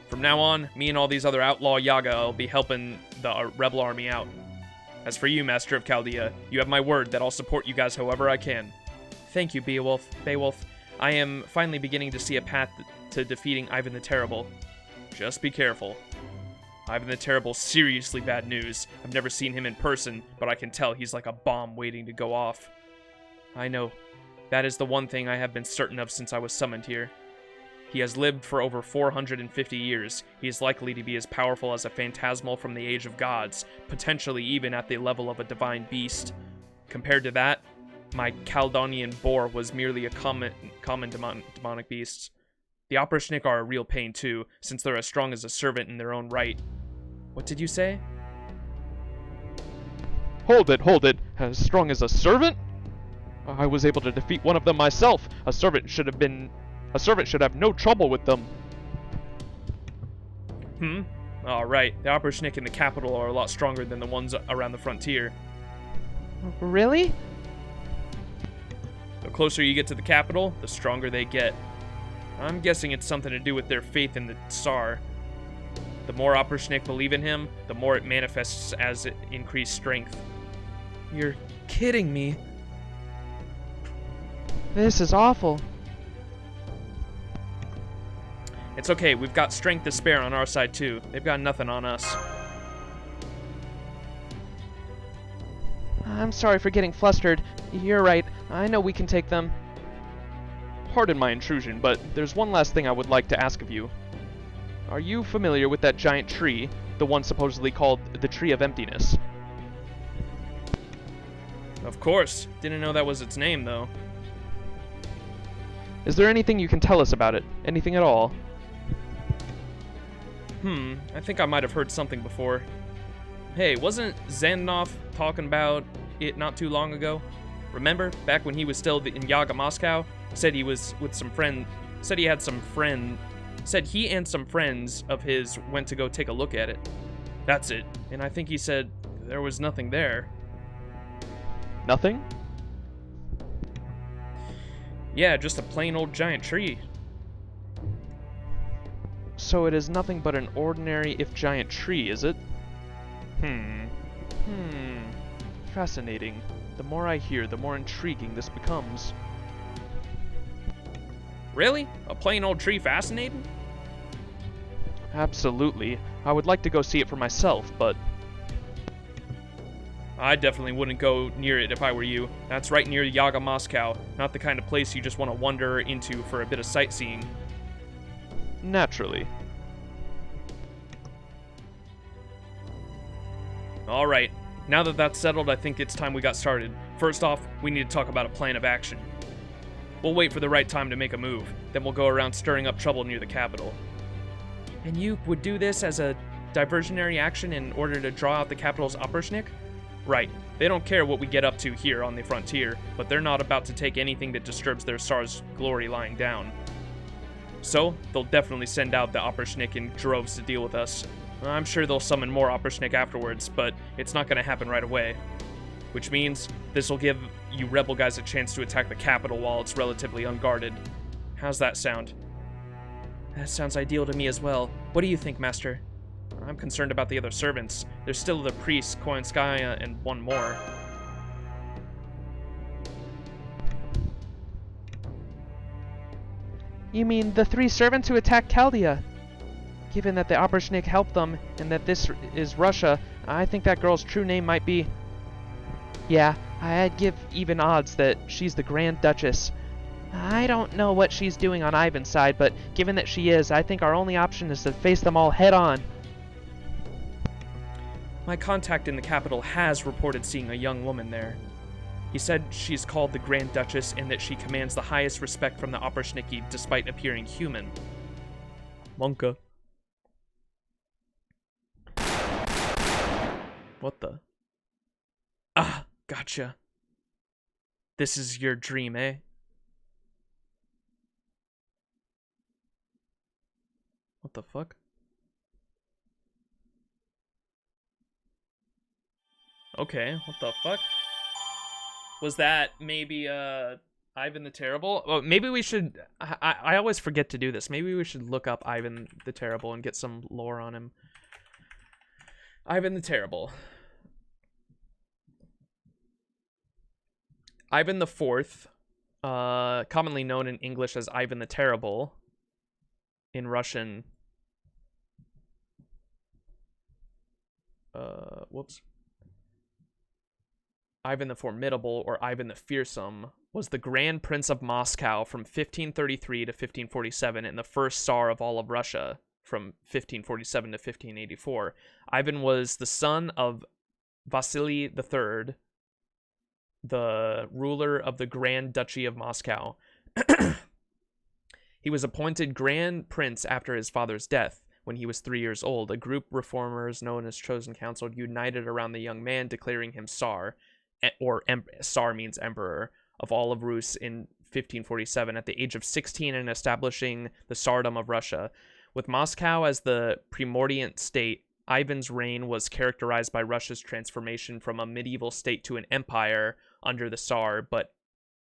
From now on, me and all these other outlaw Yaga will be helping the rebel army out. As for you, Master of Chaldea, you have my word that I'll support you guys however I can. Thank you, Beowulf. I am finally beginning to see a path to defeating Ivan the Terrible. Just be careful. Ivan the Terrible, seriously bad news. I've never seen him in person, but I can tell he's like a bomb waiting to go off. I know. That is the one thing I have been certain of since I was summoned here. He has lived for over 450 years. He is likely to be as powerful as a phantasmal from the Age of Gods, potentially even at the level of a divine beast. Compared to that, my Caledonian boar was merely a common demonic beast. The Oprishnik are a real pain too, since they're as strong as a servant in their own right. What did you say? Hold it. As strong as a servant? I was able to defeat one of them myself. A servant should have no trouble with them. Alright, the Oprishnik in the capital are a lot stronger than the ones around the frontier. Really? The closer you get to the capital, the stronger they get. I'm guessing it's something to do with their faith in the Tsar. The more Oprishnik believe in him, the more it manifests as increased strength. You're kidding me. This is awful. It's okay, we've got strength to spare on our side too. They've got nothing on us. I'm sorry for getting flustered. You're right. I know we can take them. Pardon my intrusion, but there's one last thing I would like to ask of you. Are you familiar with that giant tree, the one supposedly called the Tree of Emptiness? Of course. Didn't know that was its name, though. Is there anything you can tell us about it? Anything at all? I think I might have heard something before. Hey, wasn't Standoff talking about it not too long ago? Remember, back when he was still in Yaga Moscow? Said he was with some friend. Said he and some friends of his went to go take a look at it. That's it. And I think he said there was nothing there. Nothing? Yeah, just a plain old giant tree. So it is nothing but an ordinary, if giant tree, is it? Fascinating. The more I hear, the more intriguing this becomes. Really? A plain old tree fascinating? Absolutely. I would like to go see it for myself, but I definitely wouldn't go near it if I were you. That's right near Yaga Moscow, not the kind of place you just want to wander into for a bit of sightseeing. naturally. Alright, now that that's settled, I think it's time we got started. First off, we need to talk about a plan of action. We'll wait for the right time to make a move, then we'll go around stirring up trouble near the capital. And you would do this as a diversionary action in order to draw out the capital's Opperschnick? Right. They don't care what we get up to here on the frontier, but they're not about to take anything that disturbs their Tsar's glory lying down. So, they'll definitely send out the Opperschnick in droves to deal with us. I'm sure they'll summon more Opperschnick afterwards, but it's not going to happen right away. Which means, this will give you rebel guys a chance to attack the capital while it's relatively unguarded. How's that sound? That sounds ideal to me as well. What do you think, Master? I'm concerned about the other servants. There's still the priest, Koyanskaya, and one more. You mean the 3 servants who attacked Chaldea? Given that the Opperschnick helped them, and that this is Russia, I think that girl's true name might be... Yeah, I'd give even odds that she's the Grand Duchess. I don't know what she's doing on Ivan's side, but given that she is, I think our only option is to face them all head on. My contact in the capital has reported seeing a young woman there. He said she's called the Grand Duchess and that she commands the highest respect from the Opperschnicki despite appearing human. Monka. What the? Ah, gotcha. This is your dream, eh? What the fuck? Okay, what the fuck? Was that maybe, Ivan the Terrible? Well, maybe we should... I always forget to do this. Maybe we should look up Ivan the Terrible and get some lore on him. Ivan the Terrible. Ivan the Fourth, commonly known in English as Ivan the Terrible. In Russian... whoops. Ivan the Formidable, or Ivan the Fearsome, was the Grand Prince of Moscow from 1533 to 1547 and the first Tsar of all of Russia from 1547 to 1584. Ivan was the son of Vasily III, the ruler of the Grand Duchy of Moscow. He was appointed Grand Prince after his father's death. When he was 3 years old, a group of reformers known as Chosen Council united around the young man, declaring him Tsar, or Tsar means emperor, of all of Rus in 1547 at the age of 16 and establishing the Tsardom of Russia. With Moscow as the primordial state, Ivan's reign was characterized by Russia's transformation from a medieval state to an empire under the Tsar, but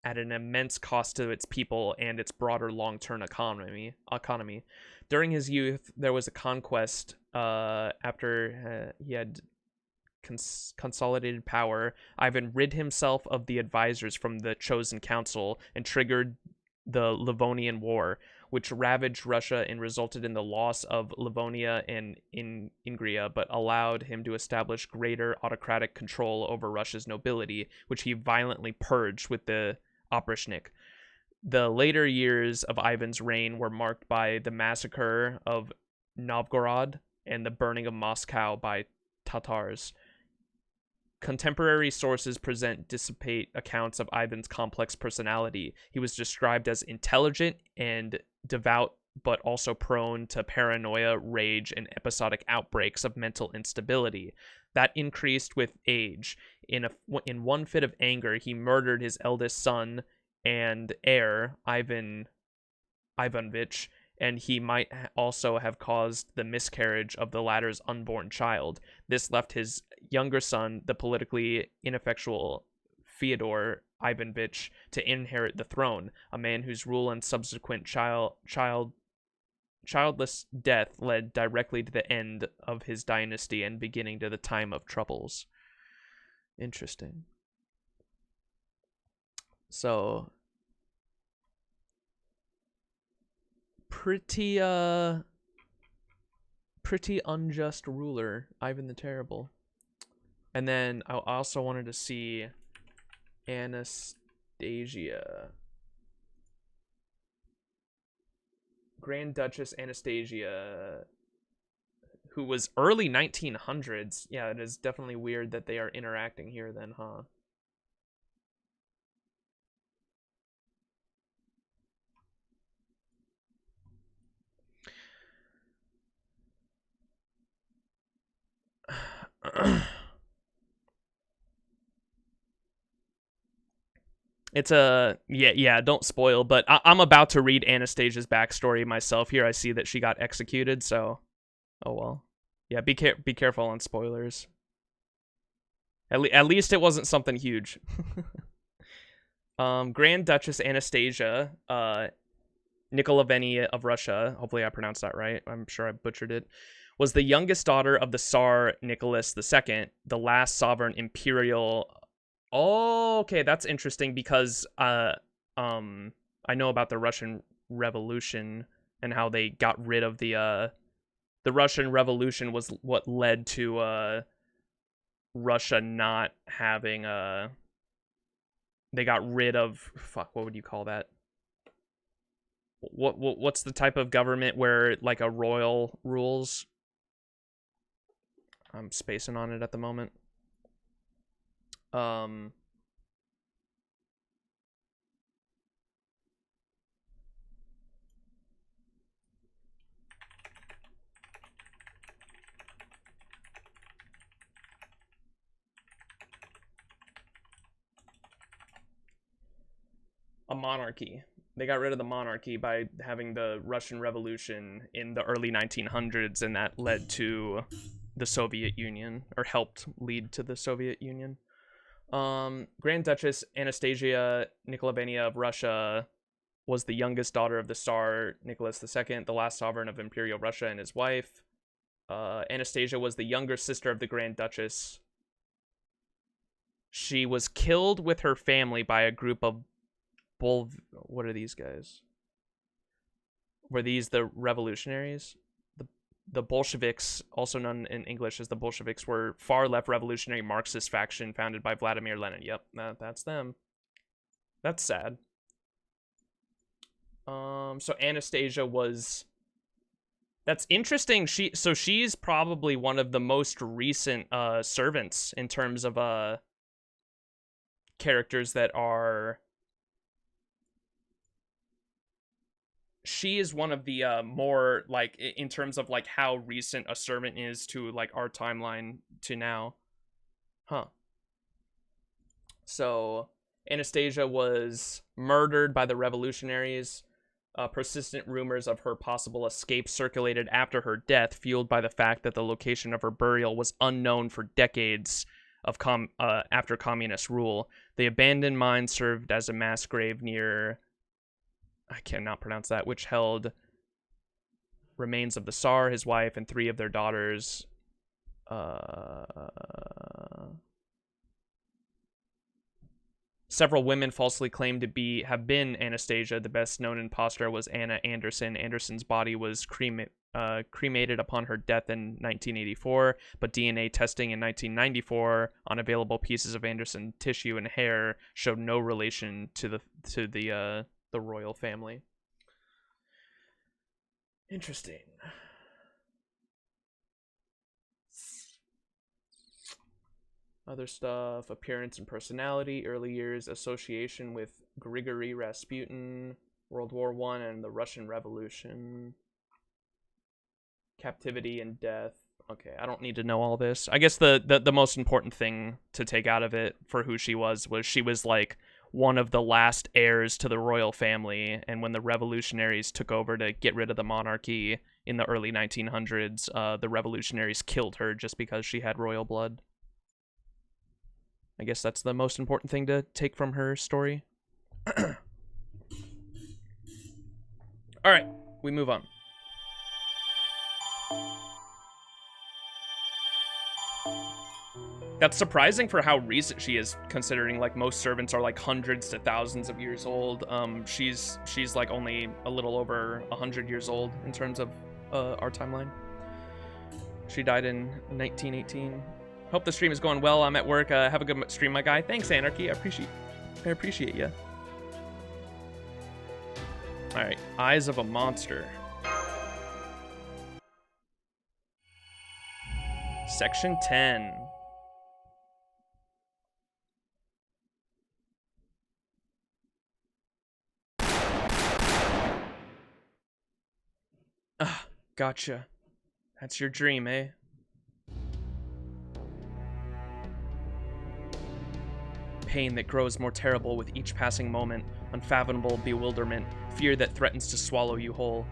at an immense cost to its people and its broader long-term economy. During his youth, there was a conquest after he had consolidated power. Ivan rid himself of the advisors from the Chosen Council and triggered the Livonian War, which ravaged Russia and resulted in the loss of Livonia and Ingria, but allowed him to establish greater autocratic control over Russia's nobility, which he violently purged with the Opperschnick. The later years of Ivan's reign were marked by the massacre of Novgorod and the burning of Moscow by Tatars. Contemporary sources dissipate accounts of Ivan's complex personality. He was described as intelligent and devout, but also prone to paranoia, rage, and episodic outbreaks of mental instability. That increased with age. In one fit of anger, he murdered his eldest son and heir, Ivanovich, and he might also have caused the miscarriage of the latter's unborn child. This left his younger son, the politically ineffectual Fyodor Ivanovich, to inherit the throne, a man whose rule and subsequent childless death led directly to the end of his dynasty and beginning to the time of troubles. Interesting. So, pretty pretty unjust ruler, Ivan the Terrible. And then I also wanted to see Anastasia. Grand Duchess Anastasia, who was early 1900s. Yeah, it is definitely weird that they are interacting here then, huh? It's a yeah, don't spoil, but I'm about to read Anastasia's backstory myself here. I see that she got executed, so oh well. Yeah, be careful on spoilers. At least it wasn't something huge. Grand Duchess Anastasia, Nikolavenia of Russia, hopefully I pronounced that right. I'm sure I butchered it. Was the youngest daughter of the Tsar Nicholas II, the last sovereign imperial. Oh, okay, that's interesting because I know about the Russian Revolution and how they got rid of the Russian Revolution was what led to Russia not having they got rid of, fuck, what would you call that? What's the type of government where like a royal rules? I'm spacing on it at the moment. A monarchy. They got rid of the monarchy by having the Russian Revolution in the early 1900s, and that led to the Soviet Union, or helped lead to the Soviet Union. Grand Duchess Anastasia Nikolavenia of Russia was the youngest daughter of the Tsar Nicholas II, the last sovereign of Imperial Russia, and his wife. Anastasia was the younger sister of the Grand Duchess. She was killed with her family by a group of what are these guys? Were these the revolutionaries? The Bolsheviks, also known in English as the Bolsheviks, were far-left revolutionary Marxist faction founded by Vladimir Lenin. Yep, that's them. That's sad. So Anastasia was... That's interesting. She's probably one of the most recent servants in terms of characters that are... She is one of the more, like, in terms of, like, how recent a servant is to, like, our timeline to now. Huh. So, Anastasia was murdered by the revolutionaries. Persistent rumors of her possible escape circulated after her death, fueled by the fact that the location of her burial was unknown for decades of after communist rule. The abandoned mine served as a mass grave near... I cannot pronounce that, which held remains of the Tsar, his wife, and 3 of their daughters. Several women falsely claimed to have been Anastasia. The best known imposter was Anna Anderson. Anderson's body was cremated upon her death in 1984, but DNA testing in 1994 on available pieces of Anderson tissue and hair showed no relation to the royal family. Interesting. Other stuff: appearance and personality, early years, association with Grigory Rasputin, World War I and the Russian Revolution, captivity and death. Okay, I don't need to know all this. I guess the most important thing to take out of it for who she was she was like one of the last heirs to the royal family, and when the revolutionaries took over to get rid of the monarchy in the early 1900s, the revolutionaries killed her just because she had royal blood. I guess that's the most important thing to take from her story. Alright, we move on. That's surprising for how recent she is, considering like most servants are like hundreds to thousands of years old. She's like only a little over 100 years old in terms of our timeline. She died in 1918. Hope the stream is going well. I'm at work. Have a good stream, my guy. Thanks, Anarchy. I appreciate you. All right, Eyes of a Monster. Section 10. Ah, gotcha. That's your dream, eh? Pain that grows more terrible with each passing moment, unfathomable bewilderment, fear that threatens to swallow you whole,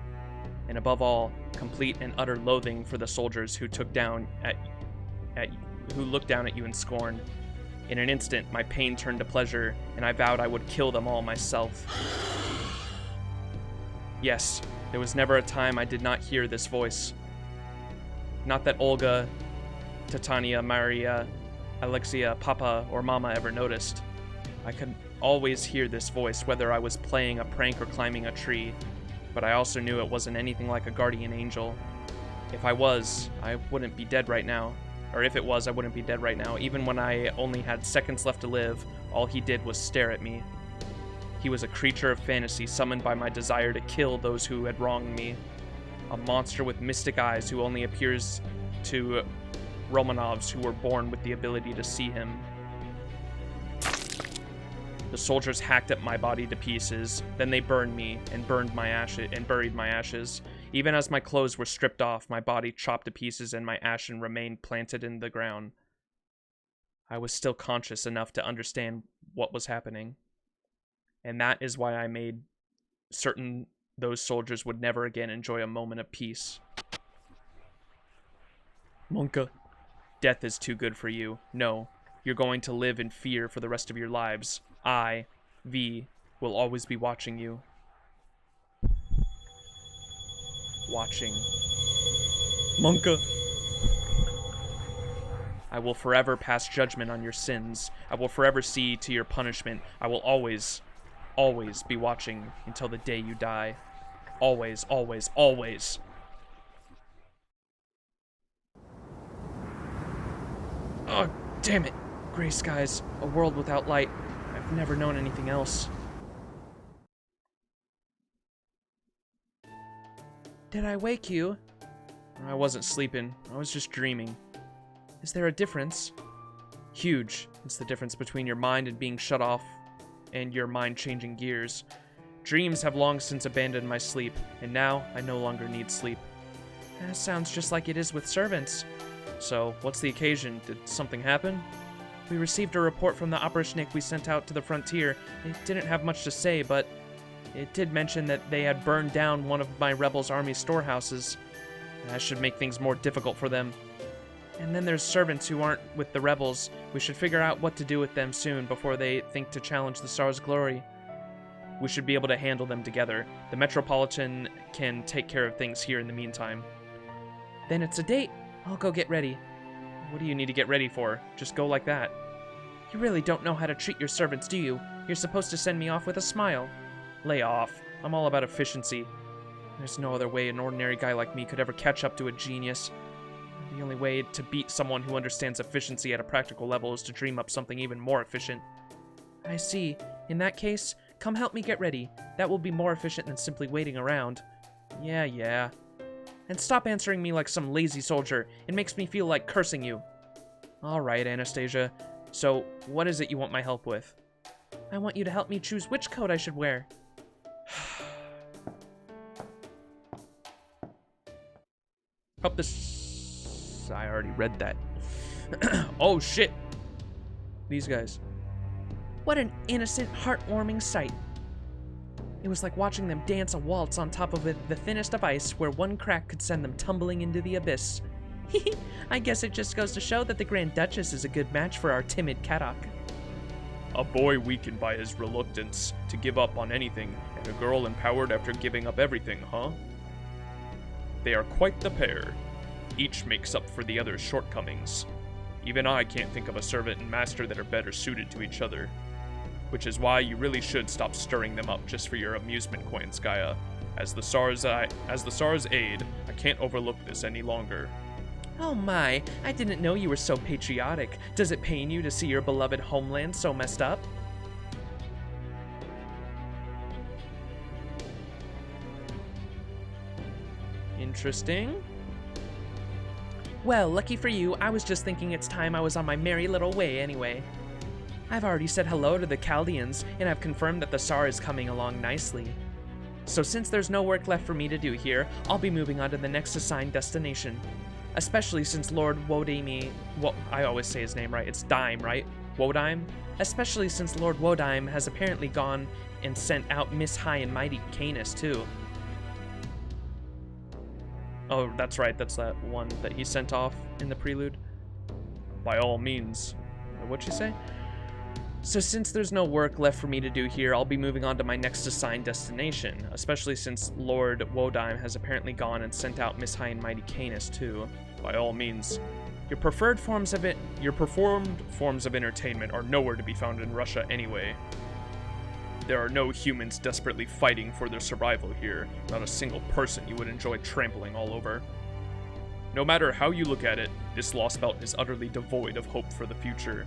and above all, complete and utter loathing for the soldiers who looked down at you in scorn. In an instant, my pain turned to pleasure, and I vowed I would kill them all myself. Yes, there was never a time I did not hear this voice. Not that Olga, Titania, Maria, Alexia, Papa, or Mama ever noticed. I could always hear this voice, whether I was playing a prank or climbing a tree, but I also knew it wasn't anything like a guardian angel. If I was, I wouldn't be dead right now. Or if it was, I wouldn't be dead right now. Even when I only had seconds left to live, all he did was stare at me. He was a creature of fantasy summoned by my desire to kill those who had wronged me. A monster with mystic eyes who only appears to Romanovs who were born with the ability to see him. The soldiers hacked at my body to pieces, then they burned me and buried my ashes. Even as my clothes were stripped off, my body chopped to pieces and my ashen remained planted in the ground. I was still conscious enough to understand what was happening. And that is why I made certain those soldiers would never again enjoy a moment of peace. Monka, death is too good for you. No, you're going to live in fear for the rest of your lives. I, V, will always be watching you. Watching. Monka. I will forever pass judgment on your sins. I will forever see to your punishment. I will always be watching until the day you die. Always, always, always. Oh, damn it. Gray skies, a world without light. I've never known anything else. Did I wake you? I wasn't sleeping. I was just dreaming. Is there a difference? Huge. It's the difference between your mind and being shut off and your mind changing gears. Dreams have long since abandoned my sleep, and now I no longer need sleep. That sounds just like it is with servants. So, what's the occasion? Did something happen? We received a report from the Oberschnick we sent out to the frontier. It didn't have much to say, but it did mention that they had burned down one of my rebels' army storehouses. That should make things more difficult for them. And then there's servants who aren't with the rebels. We should figure out what to do with them soon before they think to challenge the Tsar's glory. We should be able to handle them together. The Metropolitan can take care of things here in the meantime. Then it's a date. I'll go get ready. What do you need to get ready for? Just go like that. You really don't know how to treat your servants, do you? You're supposed to send me off with a smile. Lay off. I'm all about efficiency. There's no other way an ordinary guy like me could ever catch up to a genius. The only way to beat someone who understands efficiency at a practical level is to dream up something even more efficient. I see. In that case, come help me get ready. That will be more efficient than simply waiting around. Yeah. And stop answering me like some lazy soldier. It makes me feel like cursing you. Alright, Anastasia. So, what is it you want my help with? I want you to help me choose which coat I should wear. Hope this... I already read that. Oh, shit. These guys. What an innocent, heartwarming sight. It was like watching them dance a waltz on top of the thinnest of ice, where one crack could send them tumbling into the abyss. I guess it just goes to show that the Grand Duchess is a good match for our timid Kadok. A boy weakened by his reluctance to give up on anything, and a girl empowered after giving up everything, huh? They are quite the pair. Each makes up for the other's shortcomings. Even I can't think of a servant and master that are better suited to each other. Which is why you really should stop stirring them up just for your amusement, Koyanskaya. As the Tsar's aide, I can't overlook this any longer. Oh my, I didn't know you were so patriotic. Does it pain you to see your beloved homeland so messed up? Interesting. Well, lucky for you, I was just thinking it's time I was on my merry little way anyway. I've already said hello to the Chaldeans, and I've confirmed that the Tsar is coming along nicely. So since there's no work left for me to do here, I'll be moving on to the next assigned destination. Especially since Lord Wodime... I always say his name right, it's Dime, right? Wodime? Especially since Lord Wodime has apparently gone and sent out Miss High and Mighty Canis, too. Oh, that's right, that's that one that he sent off in the prelude. By all means. What'd she say? So since there's no work left for me to do here, I'll be moving on to my next assigned destination, especially since Lord Wodime has apparently gone and sent out Miss High and Mighty Canis too. By all means. Your performed forms of entertainment are nowhere to be found in Russia anyway. There are no humans desperately fighting for their survival here, not a single person you would enjoy trampling all over. No matter how you look at it, this Lostbelt is utterly devoid of hope for the future.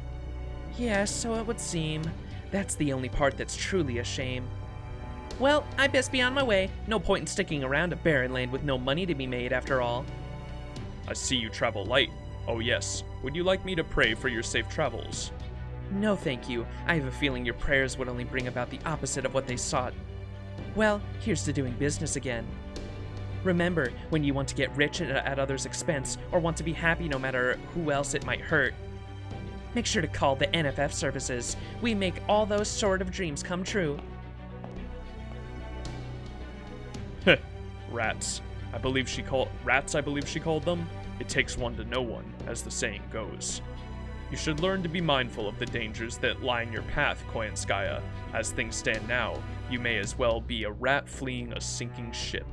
Yes, so it would seem. That's the only part that's truly a shame. Well, I best be on my way. No point in sticking around a barren land with no money to be made after all. I see you travel light. Oh yes, would you like me to pray for your safe travels? No thank you. I have a feeling your prayers would only bring about the opposite of what they sought. Well, here's to doing business again. Remember, when you want to get rich at others' expense, or want to be happy no matter who else it might hurt, make sure to call the NFF services. We make all those sort of dreams come true. Heh, rats. I believe she called them. It takes one to know one, as the saying goes. You should learn to be mindful of the dangers that lie in your path, Koyanskaya. As things stand now, you may as well be a rat fleeing a sinking ship.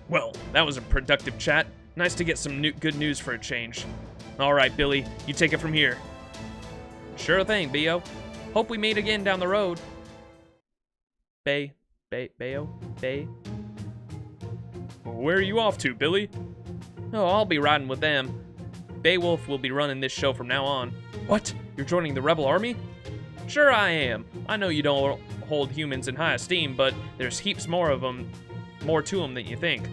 Well, that was a productive chat. Nice to get some good news for a change. Alright, Billy, you take it from here. Sure thing, Beo. Hope we meet again down the road. Beo? Where are you off to, Billy? Oh, I'll be riding with them. Beowulf will be running this show from now on. What? You're joining the rebel army? Sure I am. I know you don't hold humans in high esteem, but there's heaps more to them than you think.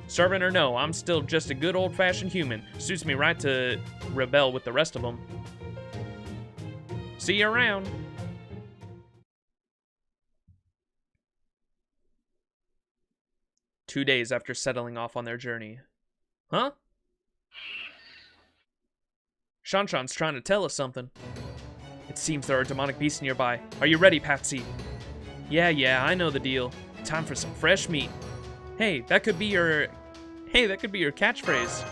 Servant or no, I'm still just a good old-fashioned human. Suits me right to rebel with the rest of them. See you around. Two days after settling off on their journey. Huh? Shanshan's trying to tell us something. It seems there are demonic beasts nearby. Are you ready, Patsy? Yeah, I know the deal. Time for some fresh meat. Hey, that could be your catchphrase.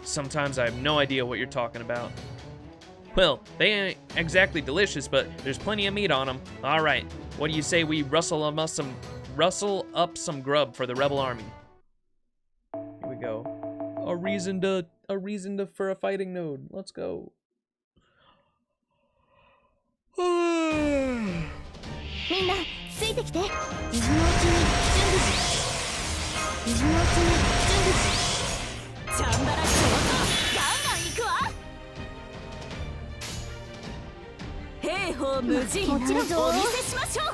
Sometimes I have no idea what you're talking about. Well, they ain't exactly delicious, but there's plenty of meat on them. All right, what do you say we rustle up some grub for the rebel army? Here we go. A reason for a fighting node. Let's go. みんなついてきて。水のうちに準備し。水のうちに準備し。チャンバラ上等。ガンガン行くわ。兵法無尽。もちろんお見せしましょう。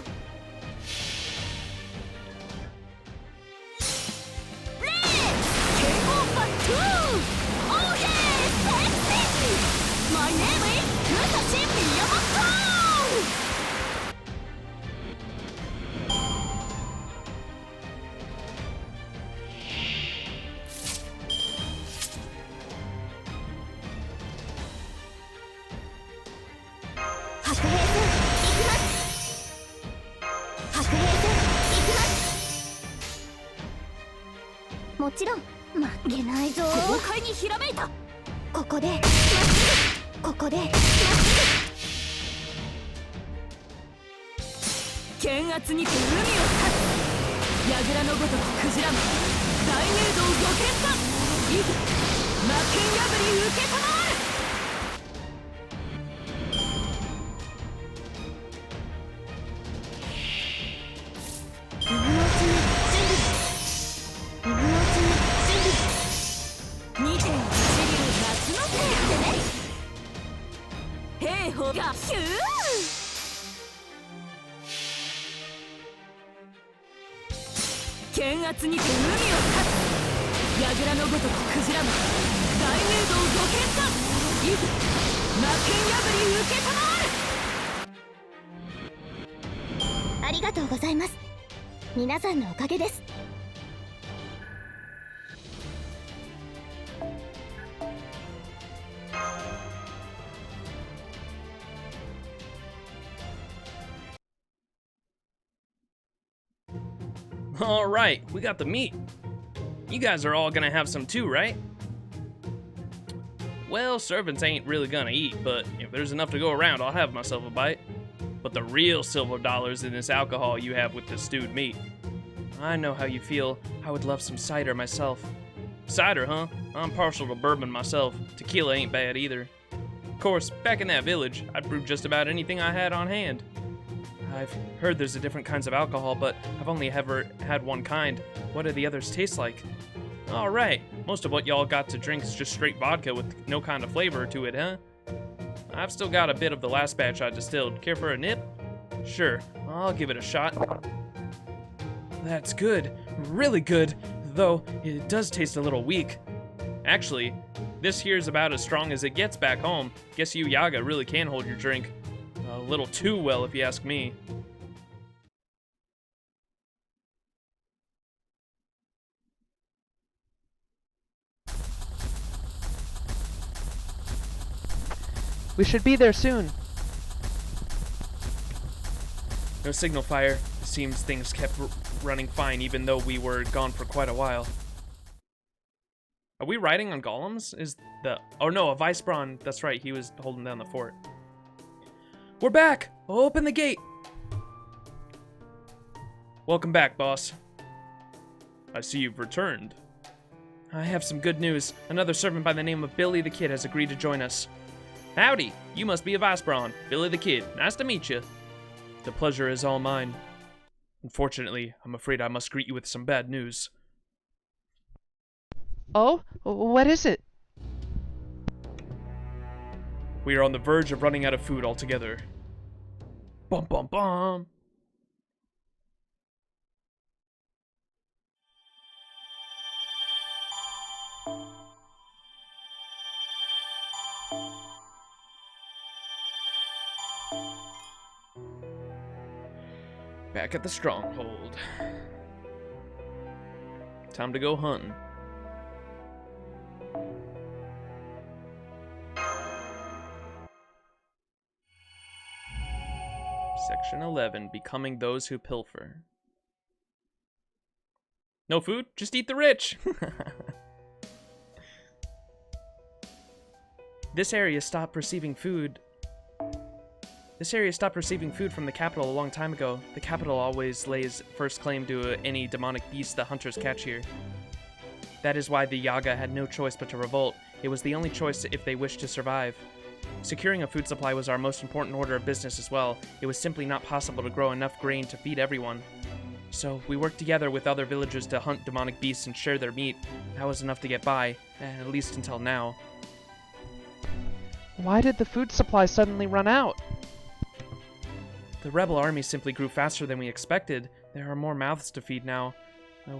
レー。ケンゴーバットゥー。オーケー。セクシー。My name is 武蔵宮本。もちろん負けないぞ。豪快にひらめいた。ここでまっすぐ。ここでまっすぐ。剣圧にて海を断つ櫓のごとくクジラマン大名道御剣かいざ魔剣破り受けたまわる剣圧にて海を断つ櫓のごとくクジラマン大名道御剣かいざ魔剣破り受けたまわるありがとうございます。皆さんのおかげです。All right, we got the meat. You guys are all gonna have some too, right? Well, servants ain't really gonna eat, but if there's enough to go around, I'll have myself a bite. But the real silver dollars in this alcohol you have with the stewed meat. I know how you feel. I would love some cider myself. Cider, huh? I'm partial to bourbon myself. Tequila ain't bad either. Of course, back in that village, I'd brew just about anything I had on hand. I've heard there's different kinds of alcohol, but I've only ever had one kind. What do the others taste like? Alright, most of what y'all got to drink is just straight vodka with no kind of flavor to it, huh? I've still got a bit of the last batch I distilled. Care for a nip? Sure, I'll give it a shot. That's good. Really good, though it does taste a little weak. Actually, this here's about as strong as it gets back home. Guess you Yaga really can hold your drink. A little too well, if you ask me. We should be there soon. No signal fire. It seems things kept running fine even though we were gone for quite a while. Are we riding on golems? Oh no, a vice brawn. That's right, he was holding down the fort. We're back! Open the gate! Welcome back, boss. I see you've returned. I have some good news. Another servant by the name of Billy the Kid has agreed to join us. Howdy! You must be a vice brawn. Billy the Kid. Nice to meet you. The pleasure is all mine. Unfortunately, I'm afraid I must greet you with some bad news. Oh? What is it? We are on the verge of running out of food altogether. Bum bum bum! Back at the stronghold. Time to go hunting. Section 11, Becoming Those Who Pilfer. No food? Just eat the rich! This area stopped receiving food from the capital a long time ago. The capital always lays first claim to any demonic beast the hunters catch here. That is why the Yaga had no choice but to revolt. It was the only choice if they wished to survive. Securing a food supply was our most important order of business as well. It was simply not possible to grow enough grain to feed everyone. So we worked together with other villagers to hunt demonic beasts and share their meat. That was enough to get by, at least until now. Why did the food supply suddenly run out? The rebel army simply grew faster than we expected. There are more mouths to feed now.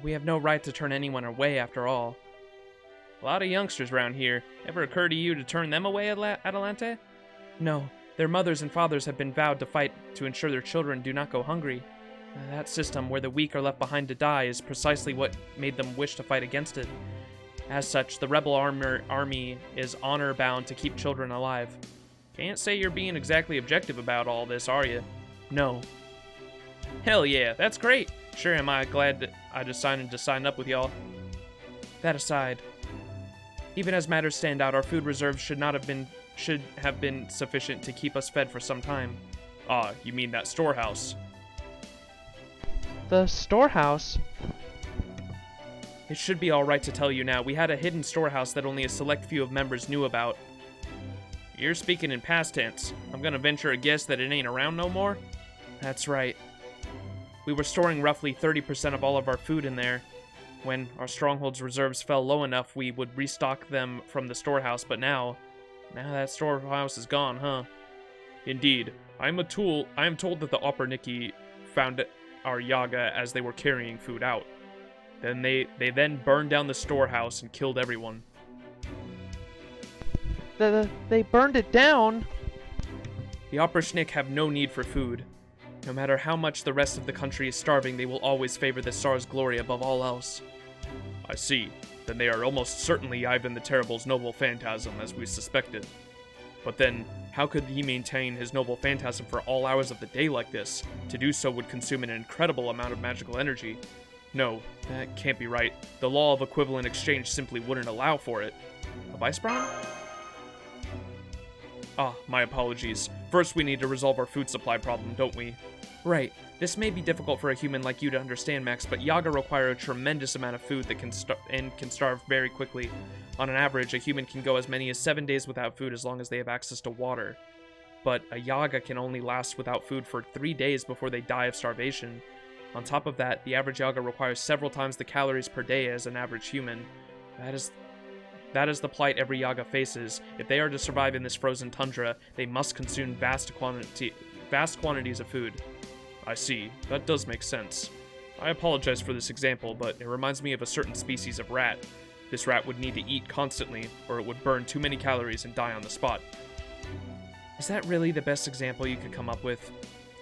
We have no right to turn anyone away after all. A lot of youngsters around here. Ever occur to you to turn them away, Adelante? No. Their mothers and fathers have been vowed to fight to ensure their children do not go hungry. That system, where the weak are left behind to die, is precisely what made them wish to fight against it. As such, the rebel army is honor-bound to keep children alive. Can't say you're being exactly objective about all this, are you? No. Hell yeah, that's great. Sure am I glad that I decided to sign up with y'all. That aside, even as matters stand out, our food reserves should have been sufficient to keep us fed for some time. Ah, you mean that storehouse? The storehouse? It should be alright to tell you now. We had a hidden storehouse that only a select few of members knew about. You're speaking in past tense. I'm gonna venture a guess that it ain't around no more? That's right. We were storing roughly 30% of all of our food in there. When our stronghold's reserves fell low enough, we would restock them from the storehouse, but now that storehouse is gone, huh? Indeed. I am told that the Operniki found our Yaga as they were carrying food out. Then they then burned down the storehouse and killed everyone. They burned it down? The Operniki have no need for food. No matter how much the rest of the country is starving, they will always favor the Tsar's glory above all else. I see. Then they are almost certainly Ivan the Terrible's noble phantasm, as we suspected. But then, how could he maintain his noble phantasm for all hours of the day like this? To do so would consume an incredible amount of magical energy. No, that can't be right. The law of equivalent exchange simply wouldn't allow for it. A Vice Brown? Ah, my apologies. First, we need to resolve our food supply problem, don't we? Right. This may be difficult for a human like you to understand, Max, but Yaga require a tremendous amount of food that can starve very quickly. On an average, a human can go as many as 7 days without food as long as they have access to water. But a Yaga can only last without food for 3 days before they die of starvation. On top of that, the average Yaga requires several times the calories per day as an average human. That is the plight every Yaga faces. If they are to survive in this frozen tundra, they must consume vast quantities of food. I see. That does make sense. I apologize for this example, but it reminds me of a certain species of rat. This rat would need to eat constantly, or it would burn too many calories and die on the spot. Is that really the best example you could come up with?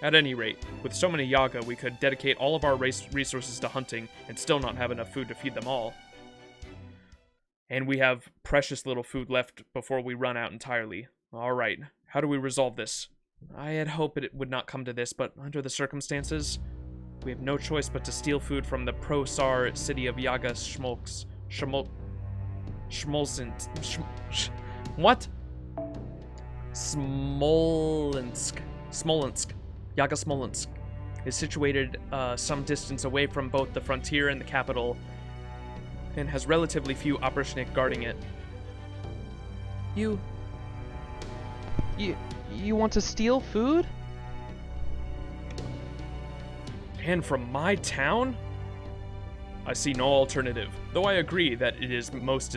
At any rate, with so many Yaga, we could dedicate all of our resources to hunting and still not have enough food to feed them all. And we have precious little food left before we run out entirely. Alright, how do we resolve this? I had hoped it would not come to this, but under the circumstances, we have no choice but to steal food from the pro-Tsar city of Yaga Smolsk. What? Smolensk. Yaga Smolensk is situated some distance away from both the frontier and the capital, and has relatively few Operniki guarding it. You want to steal food? And from my town? I see no alternative, though I agree that it is a most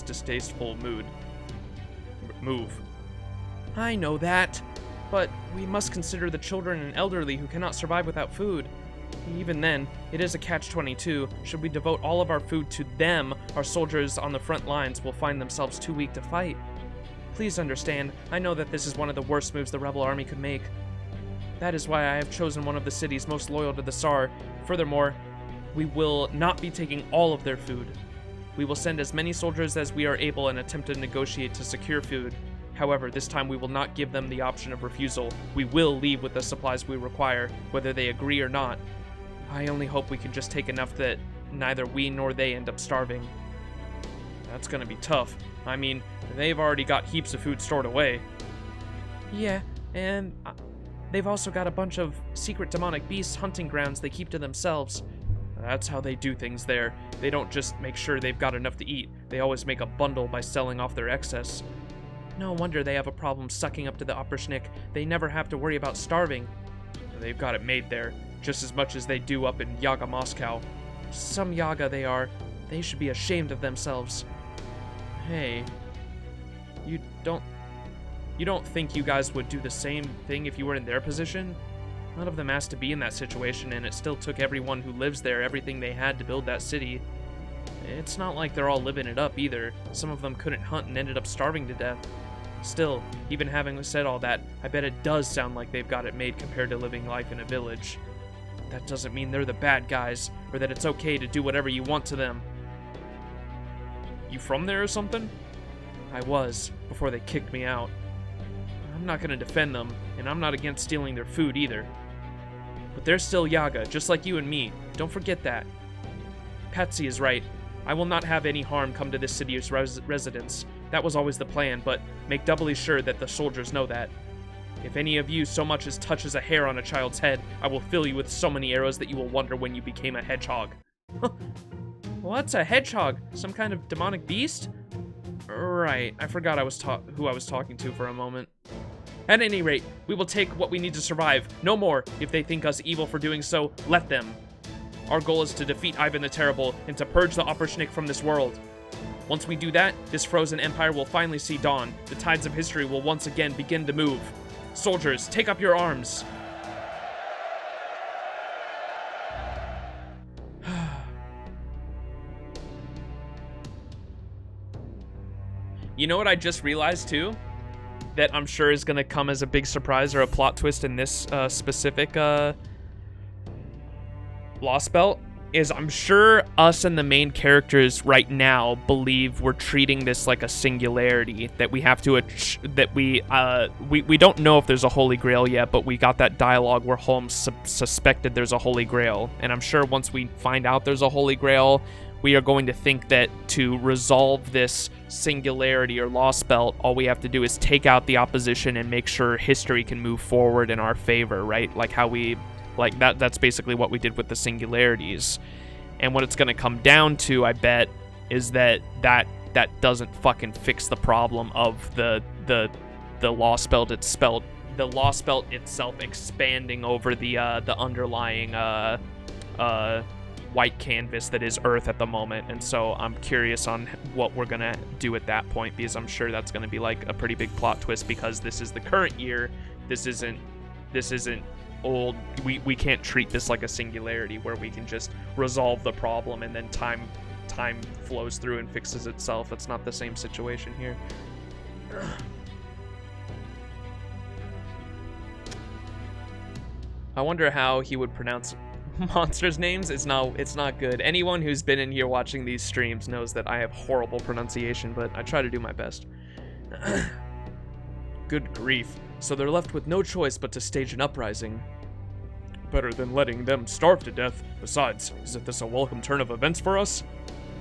distasteful move. I know that, but we must consider the children and elderly who cannot survive without food. Even then, it is a catch-22. Should we devote all of our food to them, our soldiers on the front lines will find themselves too weak to fight. Please understand, I know that this is one of the worst moves the rebel army could make. That is why I have chosen one of the cities most loyal to the Tsar. Furthermore, we will not be taking all of their food. We will send as many soldiers as we are able and attempt to negotiate to secure food. However, this time we will not give them the option of refusal. We will leave with the supplies we require, whether they agree or not. I only hope we can just take enough that neither we nor they end up starving. That's gonna be tough. I mean, they've already got heaps of food stored away. Yeah, and they've also got a bunch of secret demonic beasts hunting grounds they keep to themselves. That's how they do things there. They don't just make sure they've got enough to eat. They always make a bundle by selling off their excess. No wonder they have a problem sucking up to the Operniki. They never have to worry about starving. They've got it made there, just as much as they do up in Yaga Moscow. Some Yaga they are. They should be ashamed of themselves. Hey, you don't think you guys would do the same thing if you were in their position? None of them asked to be in that situation, and it still took everyone who lives there everything they had to build that city. It's not like they're all living it up either. Some of them couldn't hunt and ended up starving to death. Still, even having said all that, I bet it does sound like they've got it made compared to living life in a village. That doesn't mean they're the bad guys, or that it's okay to do whatever you want to them. You from there or something? I was, before they kicked me out. I'm not gonna defend them, and I'm not against stealing their food either. But they're still Yaga, just like you and me. Don't forget that. Patsy is right. I will not have any harm come to this city's residents. That was always the plan, but make doubly sure that the soldiers know that. If any of you so much as touches a hair on a child's head, I will fill you with so many arrows that you will wonder when you became a hedgehog. What's a hedgehog? Some kind of demonic beast? Right, I forgot who I was talking to for a moment. At any rate, we will take what we need to survive. No more. If they think us evil for doing so, let them. Our goal is to defeat Ivan the Terrible and to purge the Oprishnik from this world. Once we do that, this frozen empire will finally see dawn. The tides of history will once again begin to move. Soldiers, take up your arms. You know what I just realized too? That I'm sure is gonna come as a big surprise or a plot twist in this specific Lostbelt is I'm sure us and the main characters right now believe we're treating this like a singularity, that we have to we don't know if there's a holy grail yet, but we got that dialogue where Holmes suspected there's a holy grail, and I'm sure once we find out there's a holy grail, we are going to think that to resolve this singularity or Lostbelt, all we have to do is take out the opposition and make sure history can move forward in our favor, right? Like how we Like, that's basically what we did with the singularities. And what it's going to come down to, I bet, is that doesn't fucking fix the problem of the Lostbelt itself expanding over the underlying white canvas that is Earth at the moment. And so I'm curious on what we're gonna do at that point, because I'm sure that's gonna be like a pretty big plot twist, because this is the current year. This isn't old. We can't treat this like a singularity where we can just resolve the problem and then time flows through and fixes itself. It's not the same situation here. I wonder how he would pronounce monsters' names. It's not good. Anyone who's been in here watching these streams knows that I have horrible pronunciation, but I try to do my best. Good grief. So they're left with no choice but to stage an uprising. Better than letting them starve to death. Besides, isn't this a welcome turn of events for us?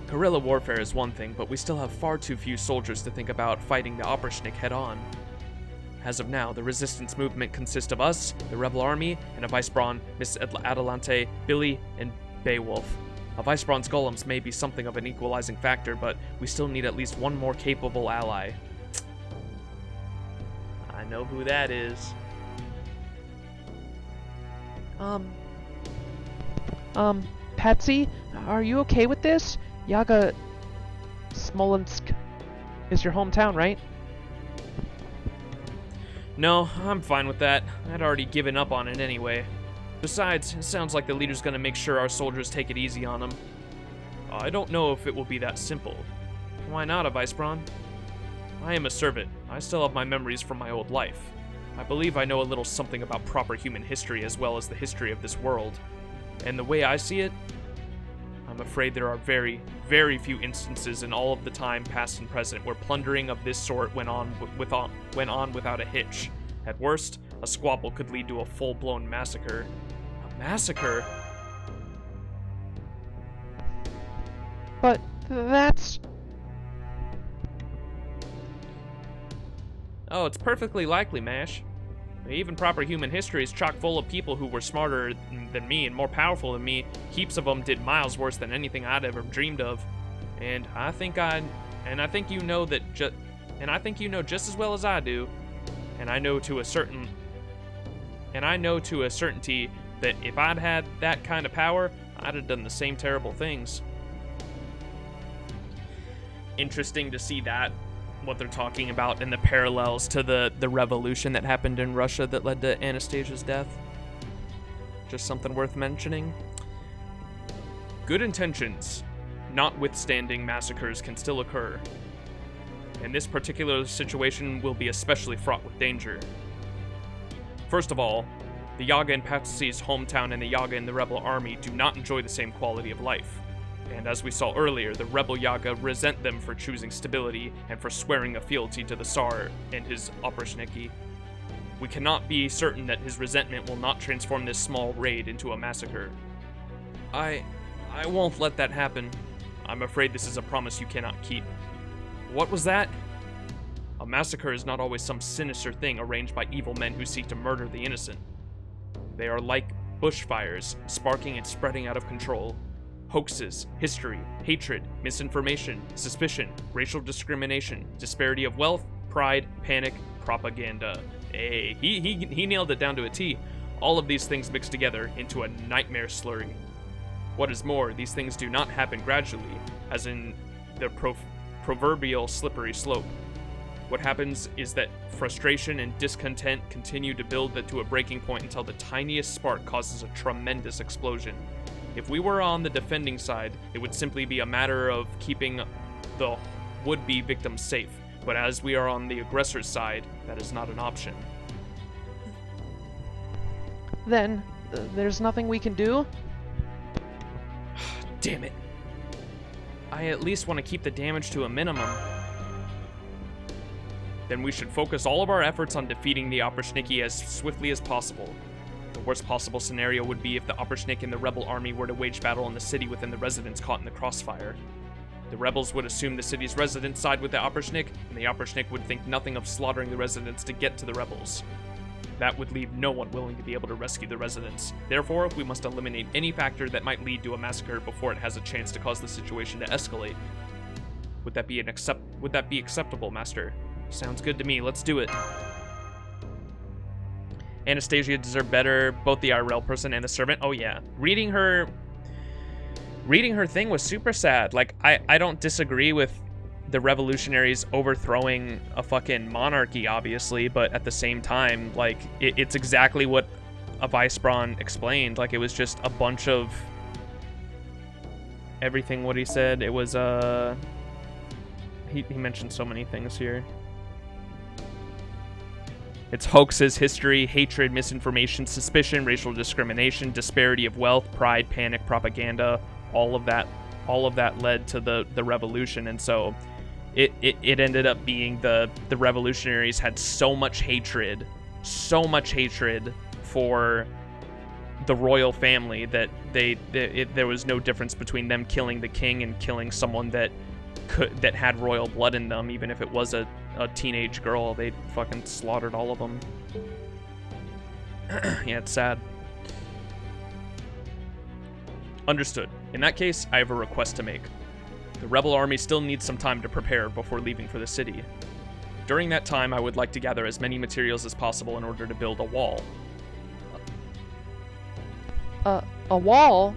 Guerrilla warfare is one thing, but we still have far too few soldiers to think about fighting the Oprishnik head-on. As of now, the resistance movement consists of us, the rebel army, and a Vicebrawn, Miss Adelante, Billy, and Beowulf. A Vicebrawn's golems may be something of an equalizing factor, but we still need at least one more capable ally. I know who that is. Patsy, are you okay with this? Yaga Smolensk is your hometown, right? No, I'm fine with that. I'd already given up on it anyway. Besides, it sounds like the leader's gonna make sure our soldiers take it easy on them. I don't know if it will be that simple. Why not, a Vicebrawn? I am a servant. I still have my memories from my old life. I believe I know a little something about proper human history as well as the history of this world. And the way I see it, I'm afraid there are very, very few instances in all of the time, past and present, where plundering of this sort went on without a hitch. At worst, a squabble could lead to a full-blown massacre. A massacre? But that's... Oh, it's perfectly likely, Mash. Even proper human history is chock full of people who were smarter than me and more powerful than me. Heaps of them did miles worse than anything I'd ever dreamed of. And I think you know just as well as I do. And I know to a certainty that if I'd had that kind of power, I'd have done the same terrible things. Interesting to see that, what they're talking about, and the parallels to the revolution that happened in Russia that led to Anastasia's death. Just something worth mentioning. Good intentions, notwithstanding massacres, can still occur. And this particular situation will be especially fraught with danger. First of all, the Yaga and Patsy's hometown and the Yaga and the rebel army do not enjoy the same quality of life. And as we saw earlier, the rebel Yaga resent them for choosing stability and for swearing a fealty to the Tsar and his Oprichniki. We cannot be certain that his resentment will not transform this small raid into a massacre. I won't let that happen. I'm afraid this is a promise you cannot keep. What was that? A massacre is not always some sinister thing arranged by evil men who seek to murder the innocent. They are like bushfires, sparking and spreading out of control. Hoaxes, history, hatred, misinformation, suspicion, racial discrimination, disparity of wealth, pride, panic, propaganda. Hey, he nailed it down to a T. All of these things mixed together into a nightmare slurry. What is more, these things do not happen gradually, as in the proverbial slippery slope. What happens is that frustration and discontent continue to build to a breaking point until the tiniest spark causes a tremendous explosion. If we were on the defending side, it would simply be a matter of keeping the would-be victims safe. But as we are on the aggressor's side, that is not an option. Then, there's nothing we can do? Damn it. I at least want to keep the damage to a minimum. Then we should focus all of our efforts on defeating the Oprichniki as swiftly as possible. The worst possible scenario would be if the Oprichniki and the rebel army were to wage battle in the city within the residents caught in the crossfire. The rebels would assume the city's residents side with the Oprichniki, and the Oprichniki would think nothing of slaughtering the residents to get to the rebels. That would leave no one willing to be able to rescue the residents. Therefore, we must eliminate any factor that might lead to a massacre before it has a chance to cause the situation to escalate. Would that be acceptable, Master? Sounds good to me. Let's do it. Anastasia deserved better, both the IRL person and the servant. Oh yeah, reading her thing was super sad. Like, I don't disagree with the revolutionaries overthrowing a fucking monarchy, obviously, but at the same time, like, it's exactly what a Vice Braun explained. Like, it was just a bunch of everything what he said. It was he mentioned so many things here. It's hoaxes, history, hatred, misinformation, suspicion, racial discrimination, disparity of wealth, pride, panic, propaganda. All of that led to the revolution, and so it ended up being the revolutionaries had so much hatred for the royal family that there was no difference between them killing the king and killing someone that had royal blood in them, even if it was a teenage girl. They fucking slaughtered all of them. Yeah, it's sad. Understood. In that case, I have a request to make. The rebel army still needs some time to prepare before leaving for the city. During that time, I would like to gather as many materials as possible in order to build a wall. A wall?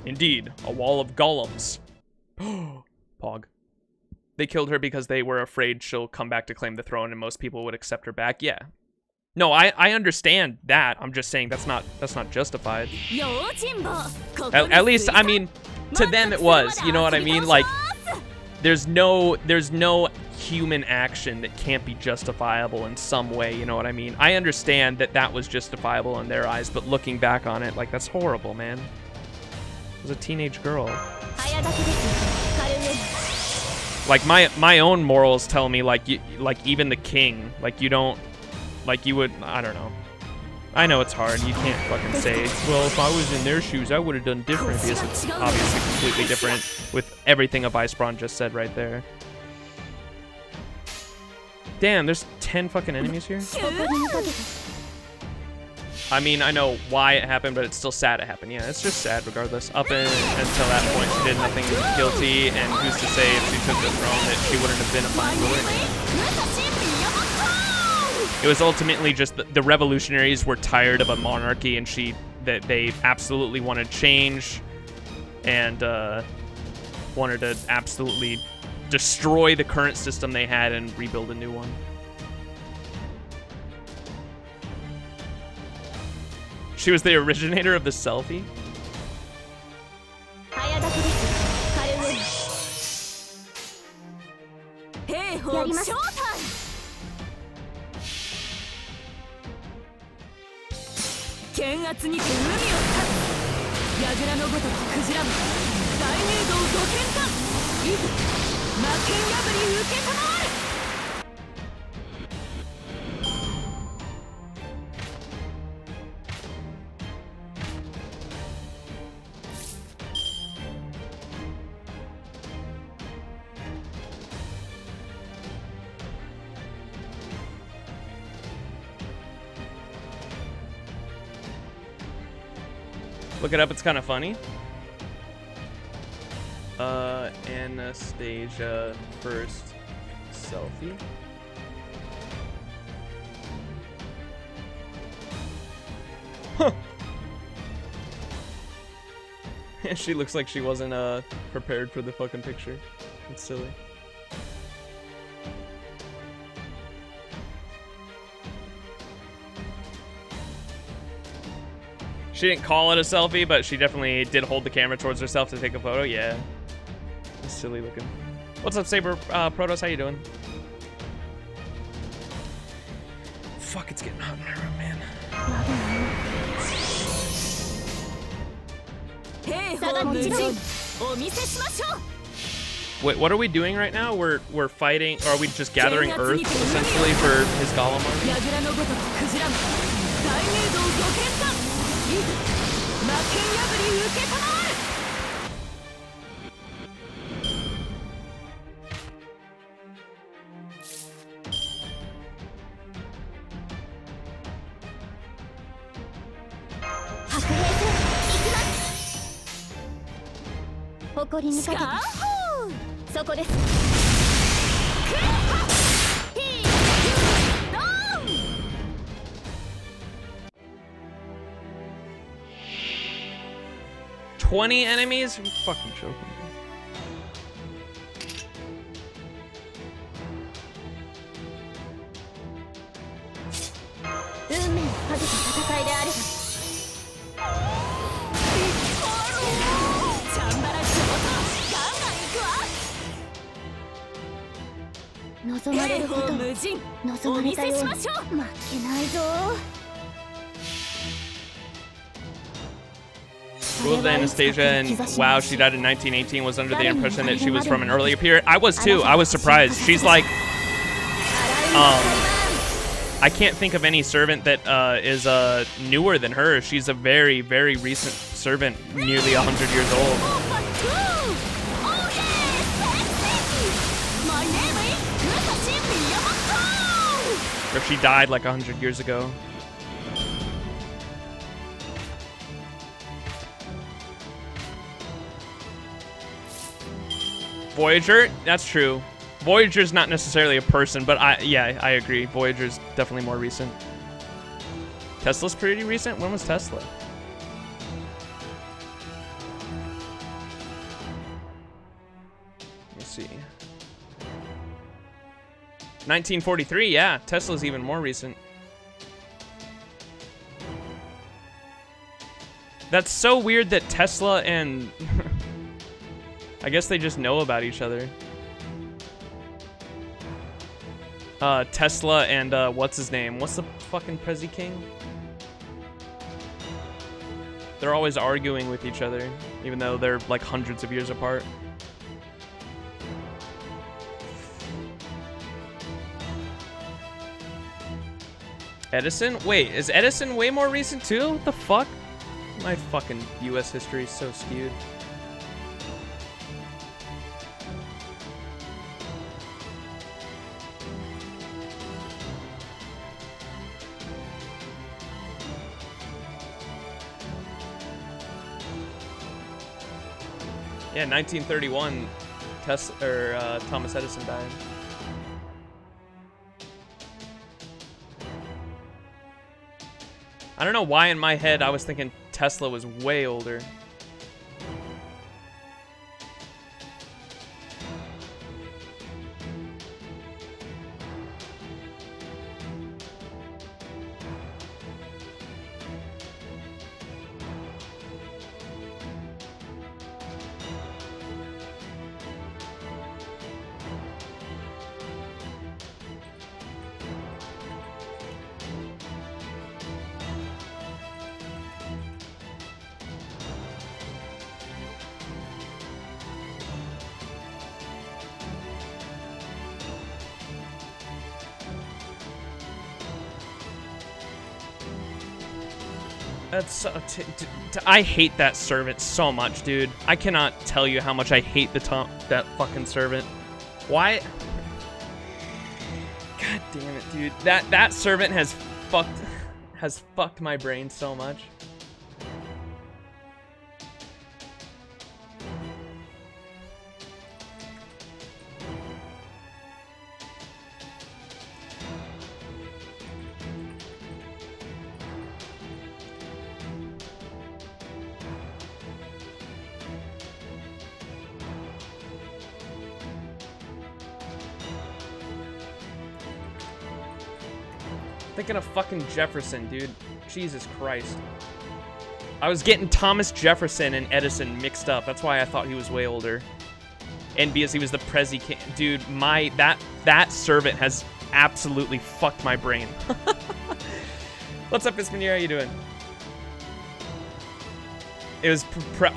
Indeed, a wall of golems. Pog. They killed her because they were afraid she'll come back to claim the throne and most people would accept her back. Yeah. No, I understand that. I'm just saying that's not justified. At least, I mean, to them it was. You know what I mean? Like, there's no human action that can't be justifiable in some way. You know what I mean? I understand that was justifiable in their eyes, but looking back on it, like, that's horrible, man. It was a teenage girl. Like, my own morals tell me, like, even the king, like, you don't, like, you would, I don't know. I know it's hard. You can't fucking say, well, if I was in their shoes, I would have done different, because it's obviously completely different with everything a Vice Braun just said right there. Damn, there's 10 fucking enemies here? I mean, I know why it happened, but it's still sad it happened. Yeah, it's just sad regardless. Up until that point, she did nothing guilty, and who's to say if she took the throne that she wouldn't have been a fine ruler? It was ultimately just the revolutionaries were tired of a monarchy, and that they absolutely wanted change, and wanted to absolutely destroy the current system they had and rebuild a new one. She was the originator of the selfie? Look it up, it's kind of funny. Anastasia first selfie. Huh. She looks like she wasn't prepared for the fucking picture. It's silly. She didn't call it a selfie, but she definitely did hold the camera towards herself to take a photo. Yeah. It's silly looking. What's up, Saber Protos? How you doing? Fuck, it's getting hot in my room, man. Wait, what are we doing right now? We're fighting, or are we just gathering earth essentially for his golem army? $20 enemies? Are you fucking joking me? Ruled Anastasia, and wow, she died in 1918, was under the impression that she was from an earlier period. I was too. I was surprised. She's like, I can't think of any servant that is newer than her. She's a very, very recent servant, nearly 100 years old. Or she died like 100 years ago. Voyager, that's true. Voyager's not necessarily a person, but I agree. Voyager's definitely more recent. Tesla's pretty recent. When was Tesla? Let's see. 1943, yeah. Tesla's even more recent. That's so weird that Tesla and... I guess they just know about each other. Tesla and what's his name? What's the fucking Prezi King? They're always arguing with each other, even though they're like hundreds of years apart. Edison? Wait, is Edison way more recent too? What the fuck? My fucking US history is so skewed. Yeah, 1931, Thomas Edison died. I don't know why in my head I was thinking Tesla was way older. That's I hate that servant so much, dude. I cannot tell you how much I hate that fucking servant. Why? God damn it, dude. That servant has fucked my brain so much. thinking of fucking Jefferson, dude. Jesus Christ. I was getting Thomas Jefferson and Edison mixed up. That's why I thought he was way older. And because he was the Prezi king. Dude, that servant has absolutely fucked my brain. What's up, Isman? How you doing? It was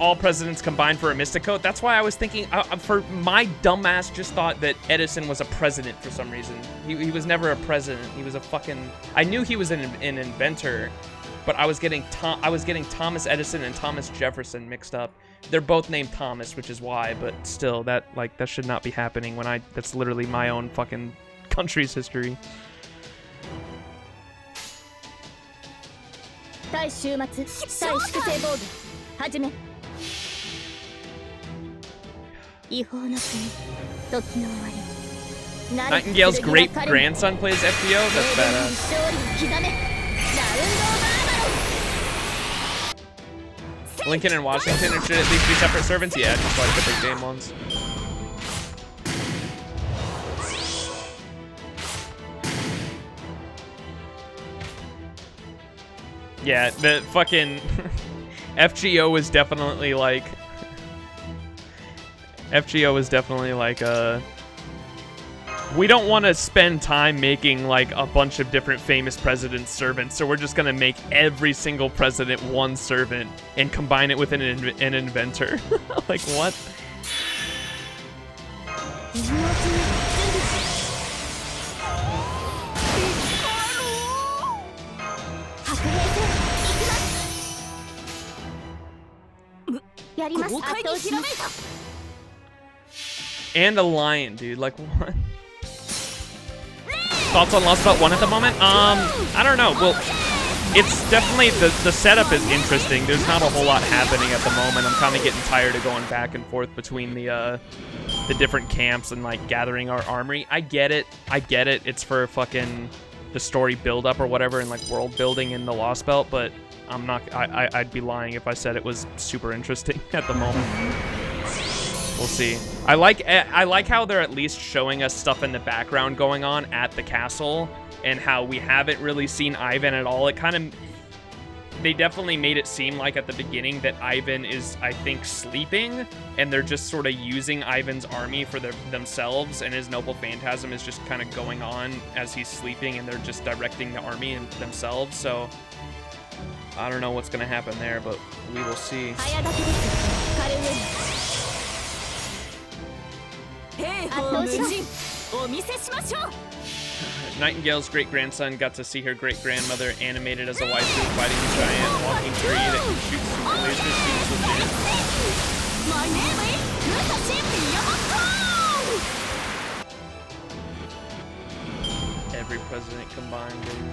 all presidents combined for a Mysticoat. That's why I was thinking, for my dumbass just thought that Edison was a president for some reason. He was never a president. He was a fucking... I knew he was an inventor, but I was getting Thomas Edison and Thomas Jefferson mixed up. They're both named Thomas, which is why, but still, that should not be happening when that's literally my own fucking country's history. 対終末対粛清防御始め違法の国時の終わり Nightingale's great grandson plays FGO? That's badass. 勝利を刻めラウンドバーバロ Lincoln and Washington should at least be separate servants? Yeah, just like the big game ones. Yeah, the fucking FGO was definitely like we don't want to spend time making like a bunch of different famous presidents servants, so we're just gonna make every single president one servant and combine it with an inventor. Like what? And a lion, dude. Like what? Thoughts on Lostbelt 1 at the moment? I don't know. Well, it's definitely the setup is interesting. There's not a whole lot happening at the moment. I'm kind of getting tired of going back and forth between the different camps and like gathering our armory. I get it. It's for fucking the story build up or whatever and like world building in the Lostbelt, but I'm not. I'd be lying if I said it was super interesting at the moment. We'll see. I like how they're at least showing us stuff in the background going on at the castle, and how we haven't really seen Ivan at all. It kind of, they definitely made it seem like at the beginning that Ivan is, I think, sleeping, and they're just sort of using Ivan's army for themselves, and his noble phantasm is just kind of going on as he's sleeping, and they're just directing the army and themselves. So I don't know what's gonna happen there, but we will see. Nightingale's great-grandson got to see her great-grandmother animated as a waifu fighting a giant walking tree that can shoot super lasers. Seems legit. My name is Anastasia. Every president combined, baby.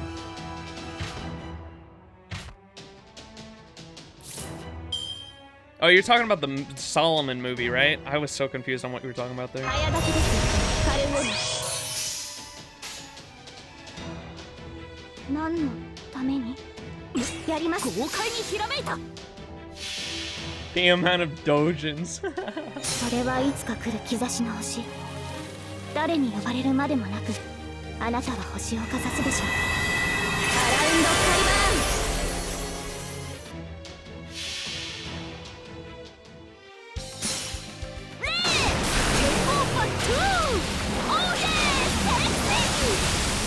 Oh, you're talking about the Solomon movie, right? I was so confused on what you were talking about there. The amount of dojins. それはいつか来る兆しの星。誰に呼ばれるまでもなく、あなたは星をかざすでしょう。アラウンドカイバーン。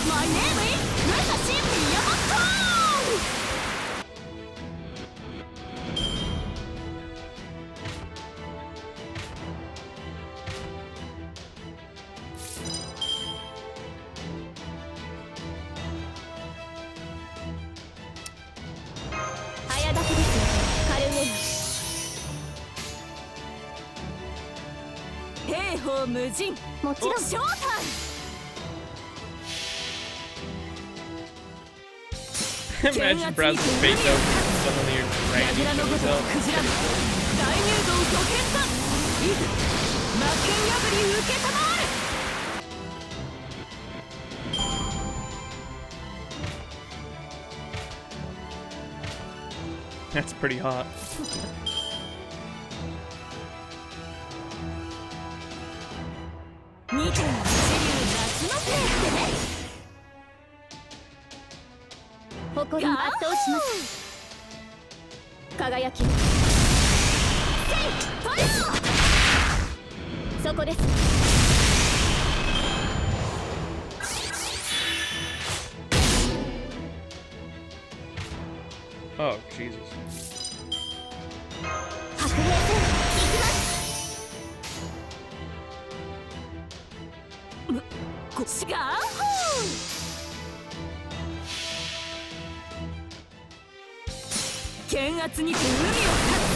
My name is Anastasia. Imagine browsing face over suddenly you're randy to yourself. That's pretty hot. こに圧倒します。輝き。そこです。Oh, Jesus. 白兵戦、行きます。こしが剣圧にて海を立つ。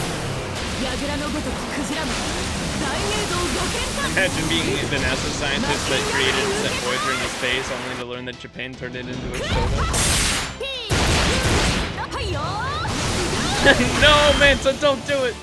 櫓のごとくクジラも大栄道御剣か。 Imagine being the NASA scientist that created that Voyager in space only to learn that Japan turned it into a soda. No, Manta, don't do it!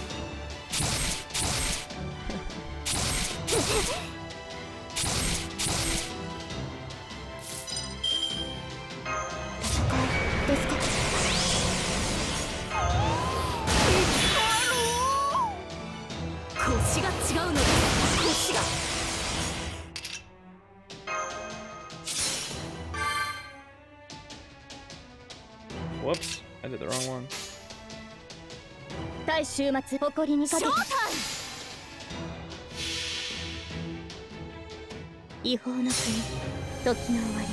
Whoops, I did the wrong one. 大週末誇りにかけて違法の国、時の終わり。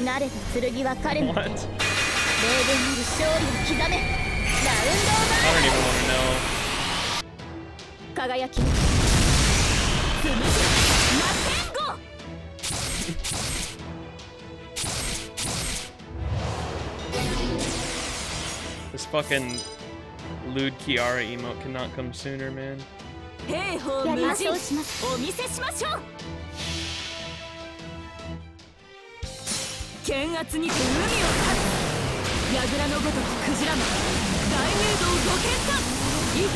慣れた剣は彼の手。 What? 例年なる勝利を刻め。ラウンドオーバ I don't even want to know. ー。輝き。 This fucking lewd Kiara emote cannot come sooner, man. 兵法無尽お見せしましょう。剣圧にて海を立つ。櫓のごとくクジラも大栄道御剣か。いざ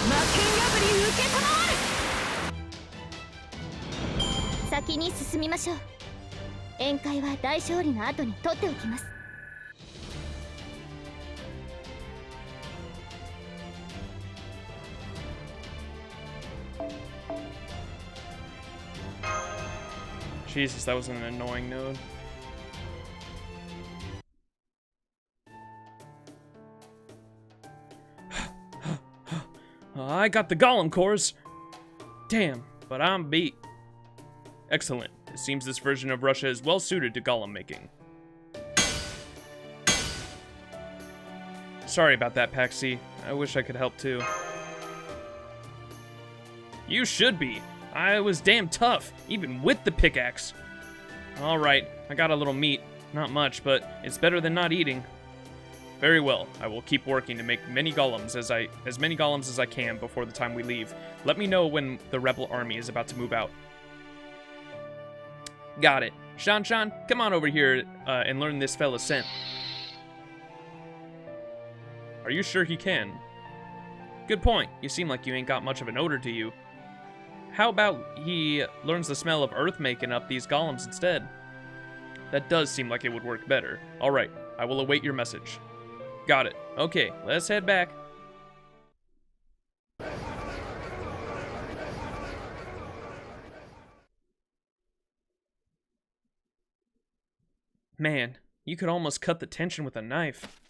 魔剣破り受けたまわる。先に進みましょう。宴会は大勝利の後に取っておきます。 Jesus, that was an annoying node. I got the golem cores. Damn, but I'm beat. Excellent. It seems this version of Russia is well suited to golem making. Sorry about that, Patsy. I wish I could help too. You should be. I was damn tough, even with the pickaxe. Alright, I got a little meat. Not much, but it's better than not eating. Very well, I will keep working to make as many golems as I can before the time we leave. Let me know when the rebel army is about to move out. Got it. Shan, come on over here and learn this fella's scent. Are you sure he can? Good point. You seem like you ain't got much of an odor to you. How about he learns the smell of earth making up these golems instead? That does seem like it would work better. Alright, I will await your message. Got it. Okay, let's head back. Man, you could almost cut the tension with a knife.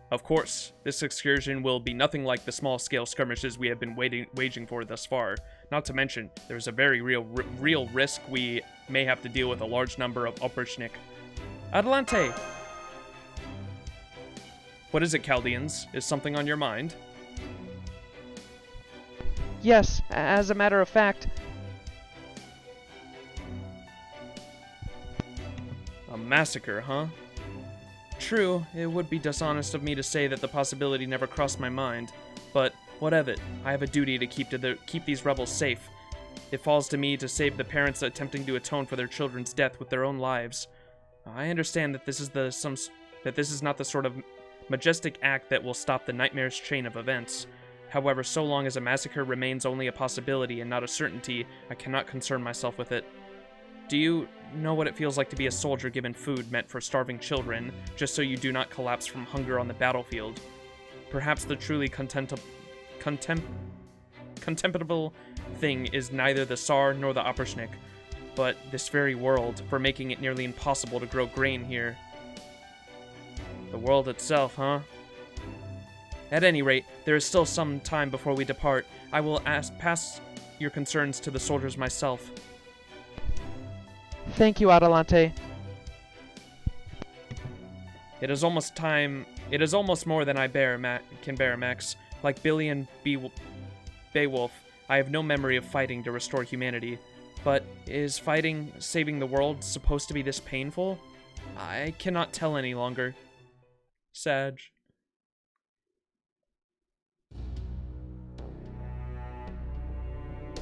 Of course, this excursion will be nothing like the small-scale skirmishes we have been waging for thus far. Not to mention, there's a very real risk we may have to deal with a large number of Opperschnick. Adelante! What is it, Chaldeans? Is something on your mind? Yes, as a matter of fact. A massacre, huh? True, it would be dishonest of me to say that the possibility never crossed my mind, but what of it? I have a duty to keep these rebels safe. It falls to me to save the parents attempting to atone for their children's death with their own lives. I understand that this is not the sort of majestic act that will stop the nightmarish chain of events. However, so long as a massacre remains only a possibility and not a certainty, I cannot concern myself with it. Do you know what it feels like to be a soldier given food meant for starving children, just so you do not collapse from hunger on the battlefield? Perhaps the truly contemptible thing is neither the Tsar nor the Opperschnick, but this very world, for making it nearly impossible to grow grain here. The world itself, huh? At any rate, there is still some time before we depart. I will pass your concerns to the soldiers myself. Thank you, Adelante. It is almost time. It is almost more than I can bear, Max. Like Billy and Beowulf, I have no memory of fighting to restore humanity. But is fighting, saving the world, supposed to be this painful? I cannot tell any longer. Sag.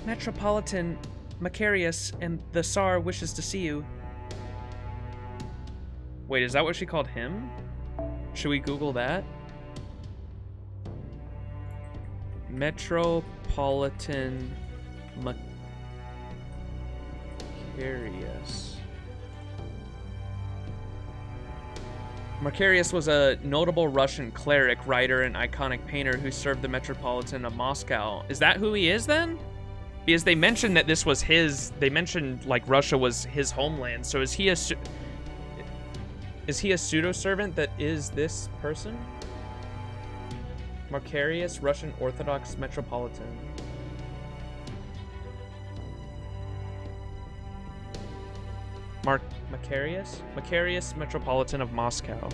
Metropolitan Macarius and the Tsar wishes to see you. Wait, is that what she called him? Should we Google that? Metropolitan Macarius. Macarius was a notable Russian cleric, writer, and iconic painter who served the Metropolitan of Moscow. Is that who he is then? Because they mentioned that this was his, they mentioned like Russia was his homeland. So is he a pseudo-servant that is this person? Macarius, Russian Orthodox Metropolitan. Macarius? Macarius, Metropolitan of Moscow.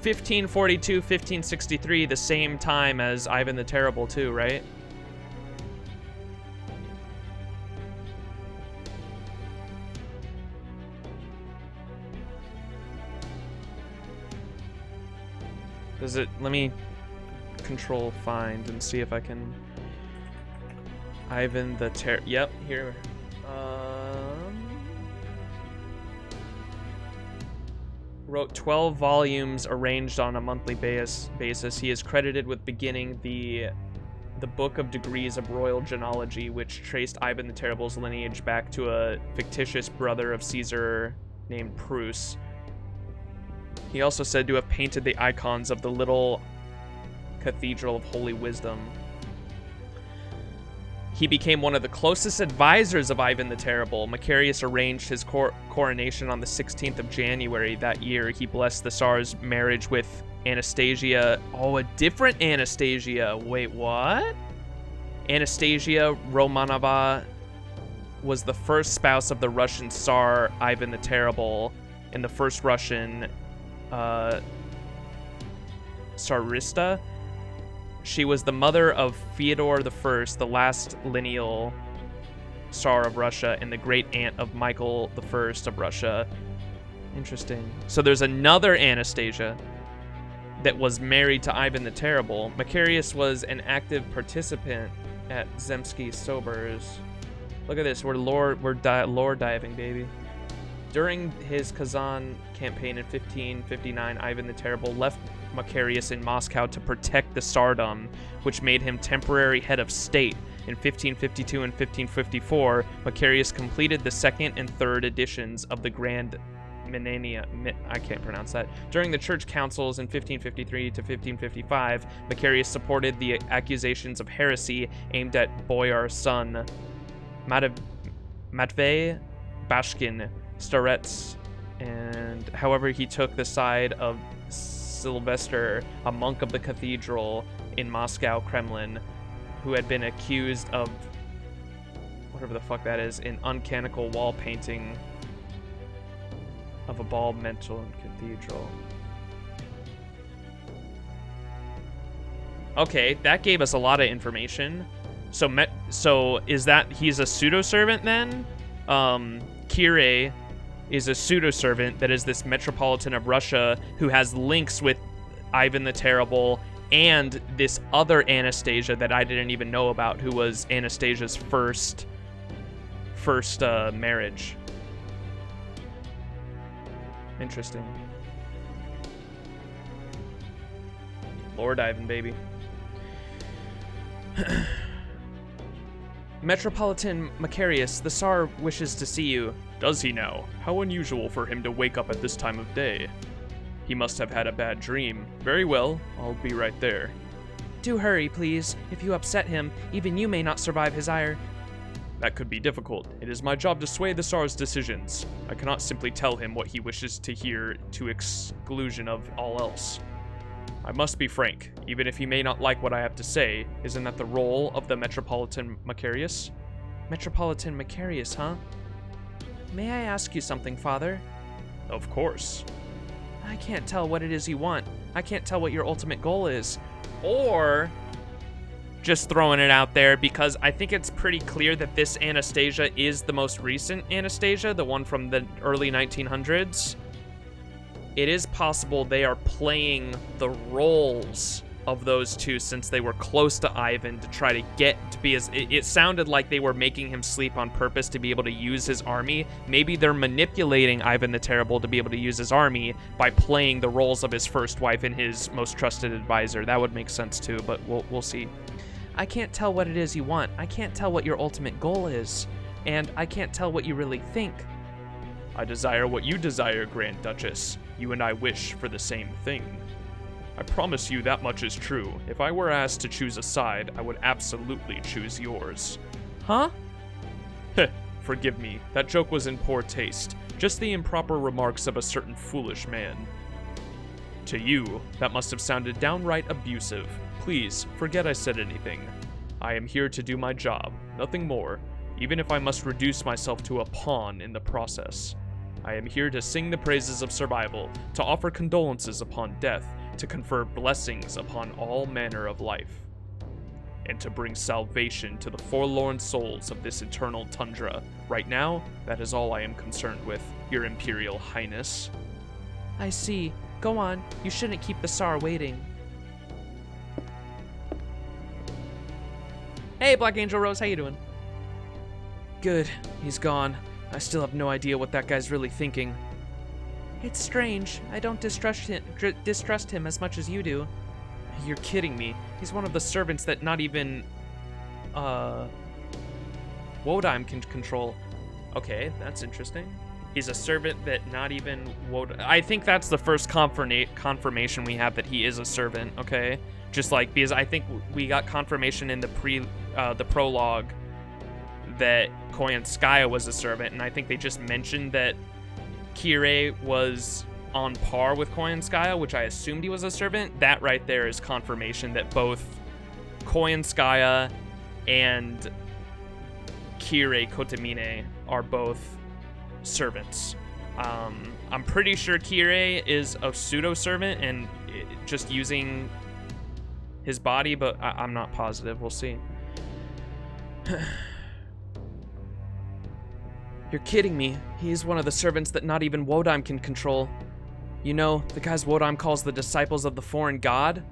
1542, 1563, the same time as Ivan the Terrible too, right? Does it, let me control find and see if I can, Ivan the yep, here. Wrote 12 volumes arranged on a monthly basis. He is credited with beginning the Book of Degrees of Royal Genealogy, which traced Ivan the Terrible's lineage back to a fictitious brother of Caesar named Prus. He also said to have painted the icons of the little Cathedral of Holy Wisdom. He became one of the closest advisors of Ivan the Terrible. Macarius arranged his coronation on the 16th of January that year. He blessed the Tsar's marriage with Anastasia. Oh, a different Anastasia. Wait, what? Anastasia Romanova was the first spouse of the Russian Tsar Ivan the Terrible and the first Russian Tsarista. She was the mother of Fyodor I, the last lineal Tsar of Russia, and the great aunt of Michael I of Russia. Interesting. So there's another Anastasia that was married to Ivan the Terrible. Macarius was an active participant at Zemsky Sobers. Look at this. We're lore diving, baby. During his Kazan campaign in 1559, Ivan the Terrible left Macarius in Moscow to protect the Tsardom, which made him temporary head of state. In 1552 and 1554, Macarius completed the second and third editions of the Grand Menania. I can't pronounce that. During the church councils in 1553 to 1555, Macarius supported the accusations of heresy aimed at Boyar's son, Matvey Bashkin Starets, and however he took the side of Sylvester, a monk of the cathedral in Moscow Kremlin, who had been accused of whatever the fuck that is, in uncanonical wall painting of a bald mental cathedral. Okay, that gave us a lot of information. So is that he's a pseudo-servant then? Kirei is a pseudo-servant that is this Metropolitan of Russia who has links with Ivan the Terrible and this other Anastasia that I didn't even know about, who was Anastasia's first marriage. Interesting. Lord Ivan, baby. Metropolitan Macarius, the Tsar wishes to see you. Does he now? How unusual for him to wake up at this time of day. He must have had a bad dream. Very well, I'll be right there. Do hurry, please. If you upset him, even you may not survive his ire. That could be difficult. It is my job to sway the Tsar's decisions. I cannot simply tell him what he wishes to hear to exclusion of all else. I must be frank, even if he may not like what I have to say. Isn't that the role of the Metropolitan Macarius? Metropolitan Macarius, huh? May I ask you something, Father? Of course. I can't tell what it is you want. I can't tell what your ultimate goal is. Or, just throwing it out there, because I think it's pretty clear that this Anastasia is the most recent Anastasia, the one from the early 1900s. It is possible they are playing the roles of those two since they were close to Ivan to try to get to be as... It sounded like they were making him sleep on purpose to be able to use his army. Maybe they're manipulating Ivan the Terrible to be able to use his army by playing the roles of his first wife and his most trusted advisor. That would make sense too, but we'll see. I can't tell what it is you want. I can't tell what your ultimate goal is. And I can't tell what you really think. I desire what you desire, Grand Duchess. You and I wish for the same thing. I promise you that much is true. If I were asked to choose a side, I would absolutely choose yours. Huh? Heh, forgive me. That joke was in poor taste. Just the improper remarks of a certain foolish man. To you, that must have sounded downright abusive. Please, forget I said anything. I am here to do my job, nothing more, even if I must reduce myself to a pawn in the process. I am here to sing the praises of survival, to offer condolences upon death, to confer blessings upon all manner of life, and to bring salvation to the forlorn souls of this eternal tundra. Right now, that is all I am concerned with, Your Imperial Highness. I see. Go on. You shouldn't keep the Tsar waiting. Hey, Black Angel Rose, how you doing? Good. He's gone. I still have no idea what that guy's really thinking. It's strange. I don't distrust him as much as you do. You're kidding me. He's one of the servants that not even, Wodheim can control. Okay, that's interesting. He's a servant that not even I think that's the first confirmation we have that he is a servant, okay? Just like, because I think we got confirmation in the prologue that Koyanskaya was a servant, and I think they just mentioned that Kirei was on par with Koyanskaya, which I assumed he was a servant. That right there is confirmation that both Koyanskaya and Kirei Kotomine are both servants. I'm pretty sure Kirei is a pseudo-servant and just using his body, but I'm not positive. We'll see. You're kidding me. He's one of the servants that not even Wodheim can control. You know, the guys Wodheim calls the disciples of the foreign god?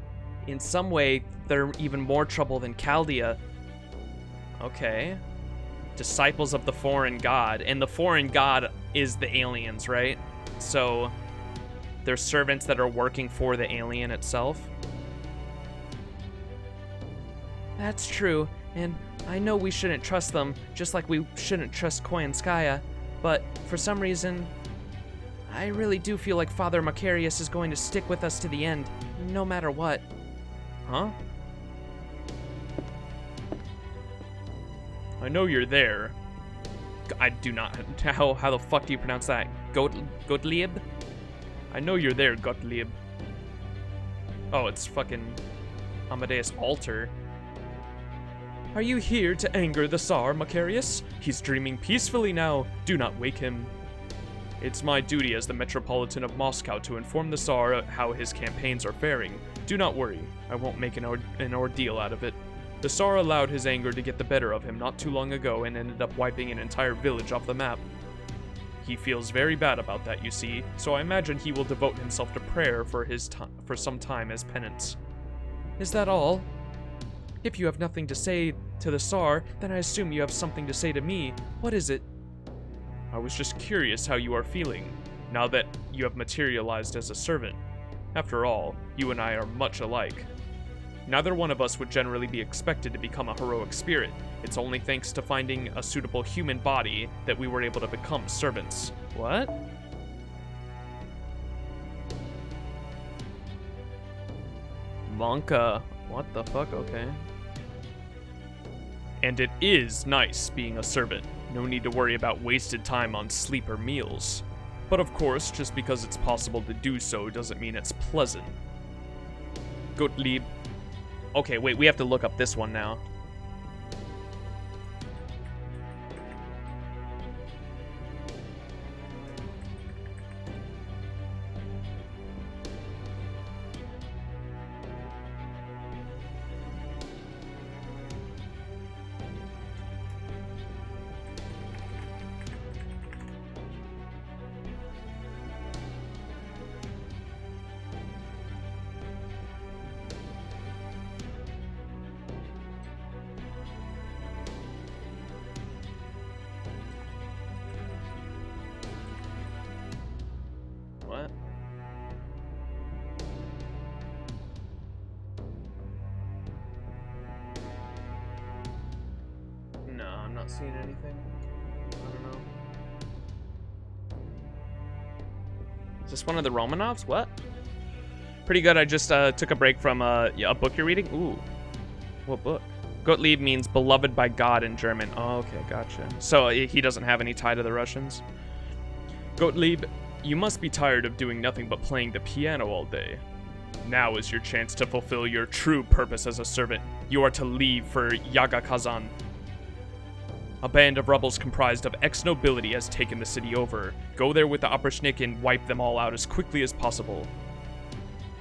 In some way, they're even more trouble than Chaldea. Okay. Disciples of the foreign god. And the foreign god is the aliens, right? So, they're servants that are working for the alien itself? That's true, and I know we shouldn't trust them, just like we shouldn't trust Koyanskaya, but for some reason, I really do feel like Father Macarius is going to stick with us to the end, no matter what. Huh? I know you're there. I do not... How the fuck do you pronounce that? Gottlieb? I know you're there, Gottlieb. Oh, it's fucking Amadeus Alter. Are you here to anger the Tsar, Macarius? He's dreaming peacefully now. Do not wake him. It's my duty as the Metropolitan of Moscow to inform the Tsar how his campaigns are faring. Do not worry. I won't make an ordeal out of it. The Tsar allowed his anger to get the better of him not too long ago and ended up wiping an entire village off the map. He feels very bad about that, you see, so I imagine he will devote himself to prayer for some time as penance. Is that all? If you have nothing to say to the Tsar, then I assume you have something to say to me. What is it? I was just curious how you are feeling, now that you have materialized as a servant. After all, you and I are much alike. Neither one of us would generally be expected to become a heroic spirit. It's only thanks to finding a suitable human body that we were able to become servants. What? Vanka. What the fuck? Okay. And it is nice being a servant. No need to worry about wasted time on sleep or meals. But of course, just because it's possible to do so doesn't mean it's pleasant. Gottlieb. Okay, wait, we have to look up this one now. What? No, I'm not seeing anything. I don't know. Is this one of the Romanovs? What? Pretty good. I just took a break from a book you're reading. Ooh. What book? Gottlieb means beloved by God in German. Oh, okay, gotcha. So he doesn't have any tie to the Russians. Gottlieb, you must be tired of doing nothing but playing the piano all day. Now is your chance to fulfill your true purpose as a servant. You are to leave for Yagakazan. A band of rebels comprised of ex-nobility has taken the city over. Go there with the Oberschnick and wipe them all out as quickly as possible.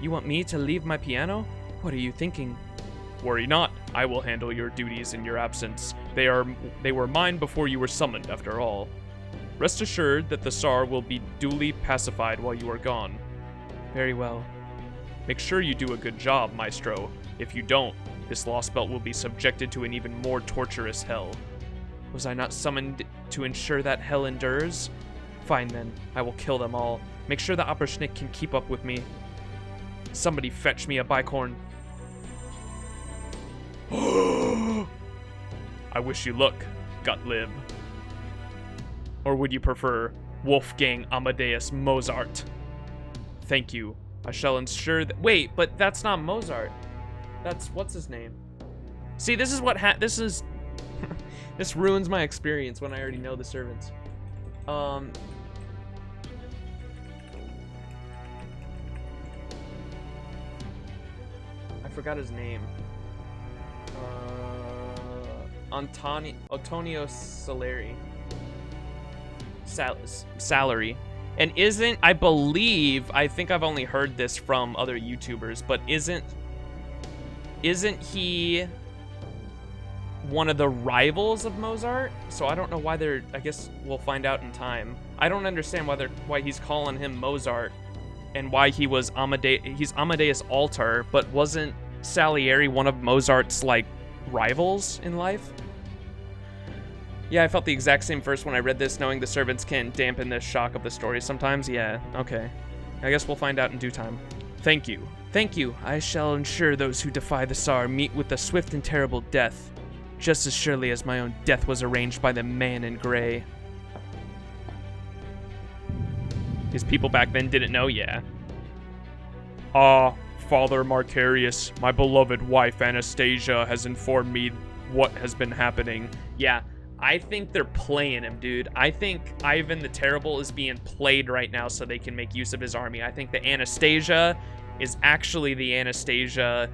You want me to leave my piano? What are you thinking? Worry not. I will handle your duties in your absence. They were mine before you were summoned, after all. Rest assured that the Tsar will be duly pacified while you are gone. Very well. Make sure you do a good job, Maestro. If you don't, this Lostbelt will be subjected to an even more torturous hell. Was I not summoned to ensure that hell endures? Fine then, I will kill them all. Make sure the Oberschnick can keep up with me. Somebody fetch me a bicorn. I wish you luck, Gottlieb. Or would you prefer Wolfgang Amadeus Mozart? Thank you. I shall ensure that— Wait, but that's not Mozart. That's— what's his name? See, this is what this is... This ruins my experience when I already know the servants. I forgot his name. Antonio Salieri. Salary. And isn't— I believe— I think I've only heard this from other YouTubers, but isn't he one of the rivals of Mozart? So I don't know why they're— I guess we'll find out in time. I don't understand why he's calling him Mozart and why he was he's Amadeus Altar, but wasn't Salieri one of Mozart's like rivals in life? Yeah, I felt the exact same first when I read this, knowing the servants can dampen the shock of the story sometimes. Yeah, okay. I guess we'll find out in due time. Thank you. Thank you. I shall ensure those who defy the Tsar meet with a swift and terrible death, just as surely as my own death was arranged by the man in gray. His people back then didn't know, yeah. Father Marcarius, my beloved wife Anastasia has informed me what has been happening. Yeah. I think they're playing him, dude. I think Ivan the Terrible is being played right now so they can make use of his army. I think the Anastasia is actually the Anastasia.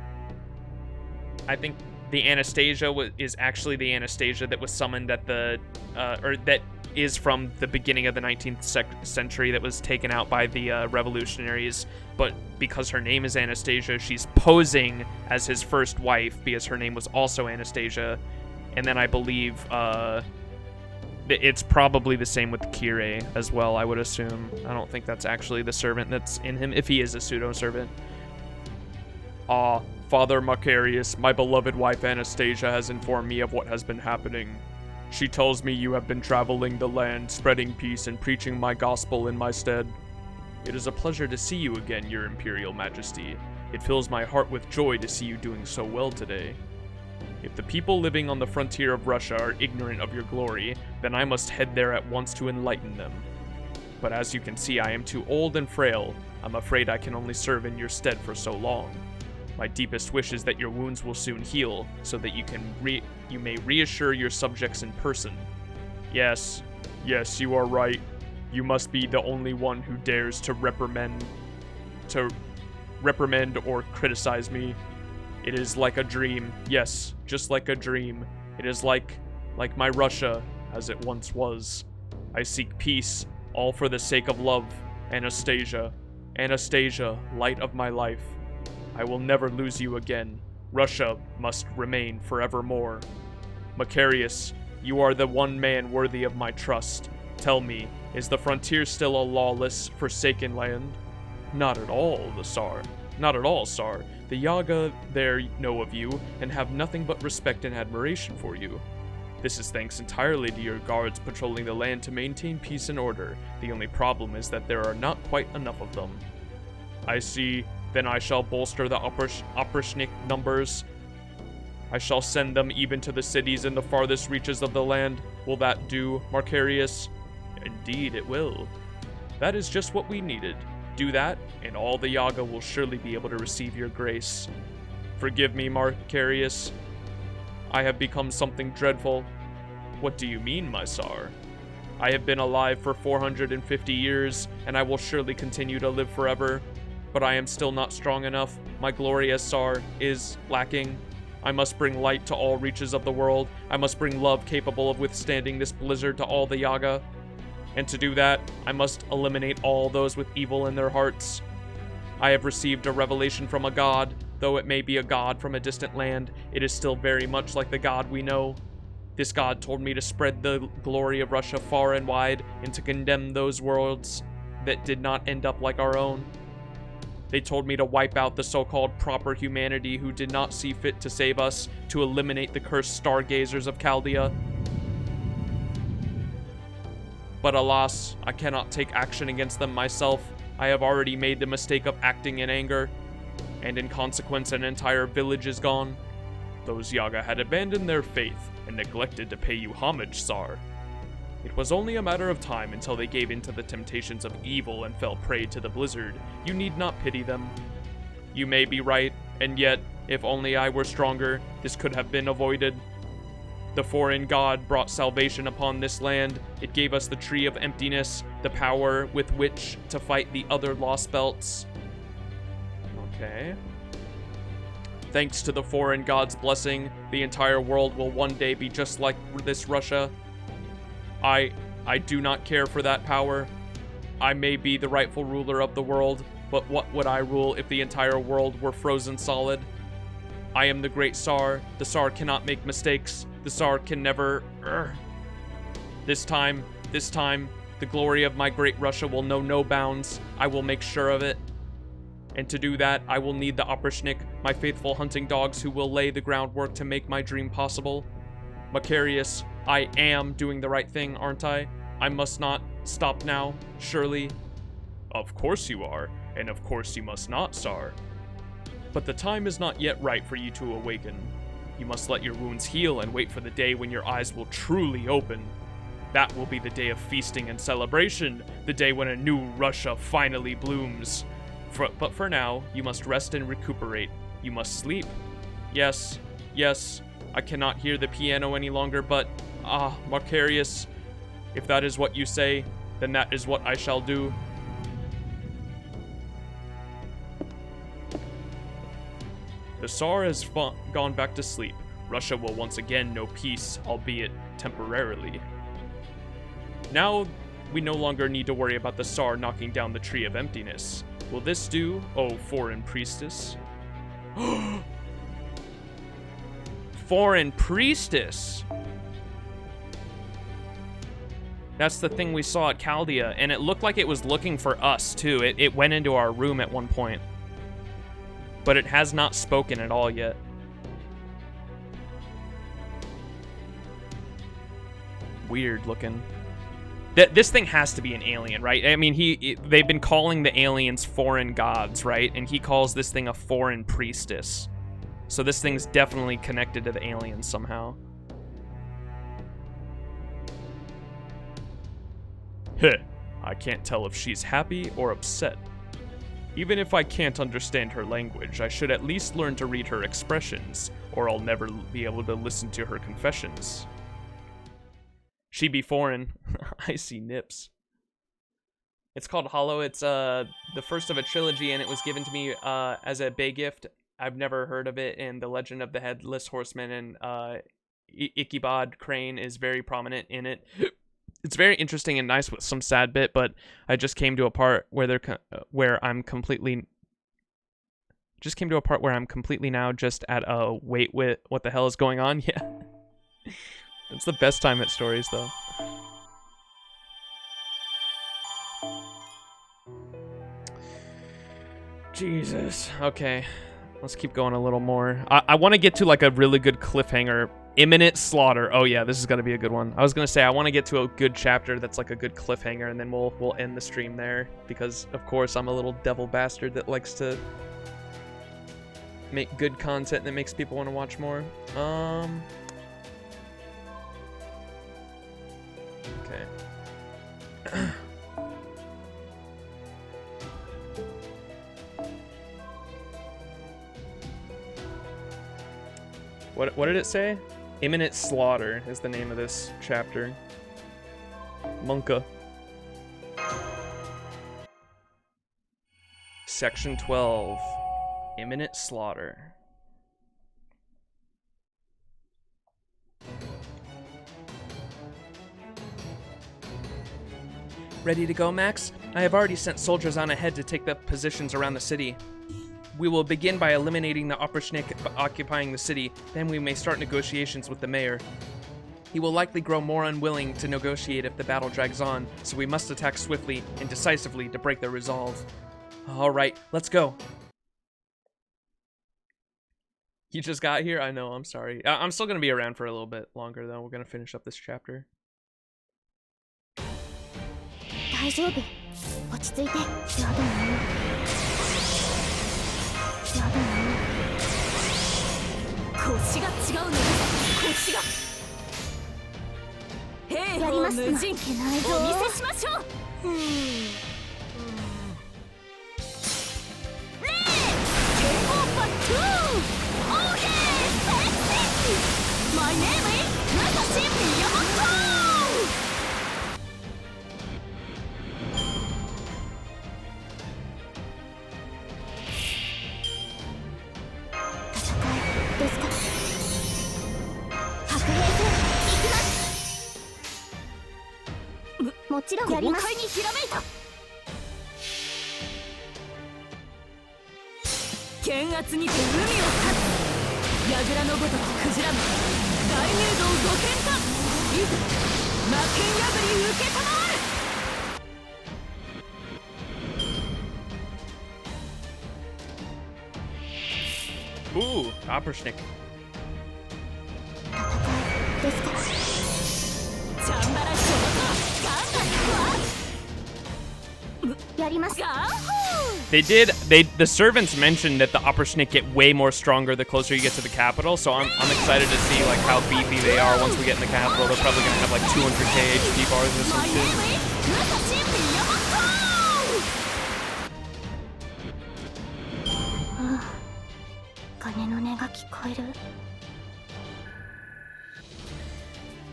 I think the Anastasia is actually the Anastasia that was summoned at the, or that is from the beginning of the 19th century that was taken out by the revolutionaries. But because her name is Anastasia, she's posing as his first wife because her name was also Anastasia. And then I believe it's probably the same with Kirei as well, I would assume. I don't think that's actually the servant that's in him, if he is a pseudo-servant. Father Macarius, my beloved wife Anastasia has informed me of what has been happening. She tells me you have been traveling the land, spreading peace and preaching my gospel in my stead. It is a pleasure to see you again, your Imperial Majesty. It fills my heart with joy to see you doing so well today. If the people living on the frontier of Russia are ignorant of your glory, then I must head there at once to enlighten them. But as you can see, I am too old and frail. I'm afraid I can only serve in your stead for so long. My deepest wish is that your wounds will soon heal, so that you may reassure your subjects in person. Yes, you are right. You must be the only one who dares to reprimand or criticize me. It is like a dream. Yes, just like a dream. It is like my Russia, as it once was. I seek peace, all for the sake of love. Anastasia, light of my life. I will never lose you again. Russia must remain forevermore. Macarius, you are the one man worthy of my trust. Tell me, is the frontier still a lawless, forsaken land? Not at all, Tsar. Not at all, Tsar. The Yaga there know of you, and have nothing but respect and admiration for you. This is thanks entirely to your guards patrolling the land to maintain peace and order. The only problem is that there are not quite enough of them. I see. Then I shall bolster the Oprishnik numbers. I shall send them even to the cities in the farthest reaches of the land. Will that do, Macarius? Indeed it will. That is just what we needed. Do that, and all the Yaga will surely be able to receive your grace. Forgive me, Macarius. I have become something dreadful. What do you mean, my Tsar? I have been alive for 450 years, and I will surely continue to live forever. But I am still not strong enough. My glory as Tsar is lacking. I must bring light to all reaches of the world. I must bring love capable of withstanding this blizzard to all the Yaga. And to do that, I must eliminate all those with evil in their hearts. I have received a revelation from a god. Though it may be a god from a distant land, it is still very much like the god we know. This god told me to spread the glory of Russia far and wide, and to condemn those worlds that did not end up like our own. They told me to wipe out the so-called proper humanity who did not see fit to save us, to eliminate the cursed stargazers of Chaldea. But alas, I cannot take action against them myself. I have already made the mistake of acting in anger, and in consequence an entire village is gone. Those Yaga had abandoned their faith and neglected to pay you homage, Tsar. It was only a matter of time until they gave in to the temptations of evil and fell prey to the blizzard. You need not pity them. You may be right, and yet, if only I were stronger, this could have been avoided. The foreign god brought salvation upon this land. It gave us the Tree of Emptiness, the power with which to fight the other Lostbelts. Okay. Thanks to the foreign god's blessing, the entire world will one day be just like this Russia. I do not care for that power. I may be the rightful ruler of the world, but what would I rule if the entire world were frozen solid? I am the great Tsar. The Tsar cannot make mistakes. The Tsar can never... This time, the glory of my great Russia will know no bounds. I will make sure of it. And to do that, I will need the Oprishnik, my faithful hunting dogs who will lay the groundwork to make my dream possible. Macarius, I am doing the right thing, aren't I? I must not stop now, surely. Of course you are, and of course you must not, Tsar. But the time is not yet right for you to awaken. You must let your wounds heal and wait for the day when your eyes will truly open. That will be the day of feasting and celebration, the day when a new Russia finally blooms. But for now, you must rest and recuperate. You must sleep. Yes, I cannot hear the piano any longer, but, Macarius, if that is what you say, then that is what I shall do. The Tsar has gone back to sleep. Russia will once again know peace, albeit temporarily. Now, we no longer need to worry about the Tsar knocking down the Tree of Emptiness. Will this do, oh foreign priestess? Foreign priestess! That's the thing we saw at Chaldea, and it looked like it was looking for us, too. It went into our room at one point. But it has not spoken at all yet. Weird looking. This thing has to be an alien, right? I mean, they've been calling the aliens foreign gods, right? And he calls this thing a foreign priestess. So this thing's definitely connected to the aliens somehow. Heh, I can't tell if she's happy or upset. Even if I can't understand her language, I should at least learn to read her expressions, or I'll never be able to listen to her confessions. She be foreign. I see nips. It's called Hollow. It's the first of a trilogy, and it was given to me as a Bay gift. I've never heard of it, and The Legend of the Headless Horseman and Ichabod Crane is very prominent in it. It's very interesting and nice with some sad bit, but I just came to a part where I'm completely now just at a wait with what the hell is going on. Yeah. It's the best time at stories though. Jesus. Okay. Let's keep going a little more. I want to get to like a really good cliffhanger. Imminent slaughter. Oh yeah, this is gonna be a good one. I was gonna say I want to get to a good chapter that's like a good cliffhanger, and then we'll end the stream there because of course I'm a little devil bastard that likes to make good content that makes people want to watch more. Okay. What did it say? Imminent Slaughter is the name of this chapter. Monka. Section 12. Imminent Slaughter. Ready to go, Max? I have already sent soldiers on ahead to take the positions around the city. We will begin by eliminating the Opperschnick occupying the city, then we may start negotiations with the mayor. He will likely grow more unwilling to negotiate if the battle drags on, so we must attack swiftly and decisively to break their resolve. Alright, let's go. You just got here? I know, I'm sorry. I'm still gonna be around for a little bit longer though. We're gonna finish up this chapter. 大丈夫。落ち着いて。やだな。やだな。腰が違うの。腰が。兵法無尽。お見せしましょう。レー。剣王パットゥー。オーケー。セクシー。My name is Anastasia Beowulf. Ooh, Opperschnick. The servants mentioned that the Opperschnick get way more stronger the closer you get to the capital, so I'm excited to see like how beefy they are once we get in the capital. They're probably gonna have like 200k HP bars or some shit.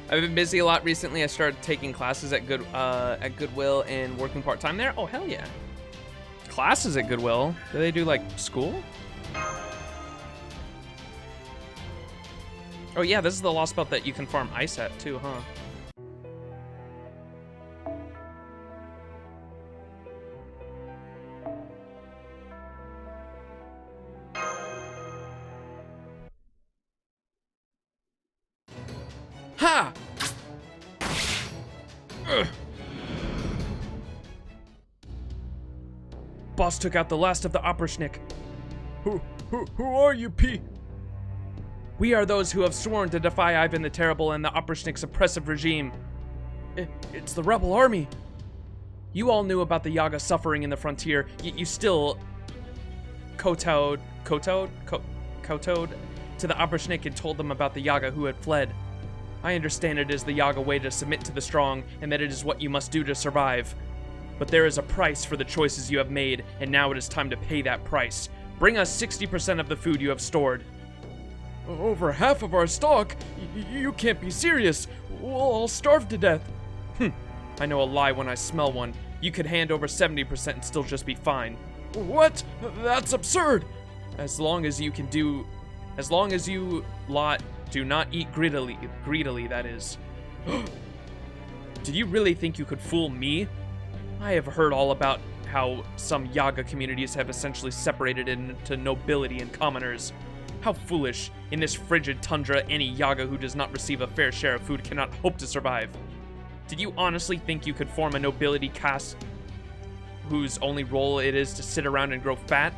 I've been busy a lot recently. I started taking classes at Goodwill and working part-time there. Oh, hell yeah. Classes at Goodwill? Do they do, like, school? Oh, yeah, this is the Lostbelt that you can farm ice at, too, huh? Ha! Ugh. Boss took out the last of the Opperschnick. Who are you, P? We are those who have sworn to defy Ivan the Terrible and the Opperschnick's oppressive regime. It's the rebel army. You all knew about the Yaga suffering in the frontier. You still kowtowed to the Opperschnick and told them about the Yaga who had fled. I understand it is the Yaga way to submit to the strong, and that it is what you must do to survive. But there is a price for the choices you have made, and now it is time to pay that price. Bring us 60% of the food you have stored. Over half of our stock? You can't be serious. We'll all starve to death. I know a lie when I smell one. You could hand over 70% and still just be fine. What? That's absurd. As long as you lot do not eat greedily, that is. Did you really think you could fool me? I have heard all about how some Yaga communities have essentially separated into nobility and commoners. How foolish. In this frigid tundra, any Yaga who does not receive a fair share of food cannot hope to survive. Did you honestly think you could form a nobility caste whose only role it is to sit around and grow fat?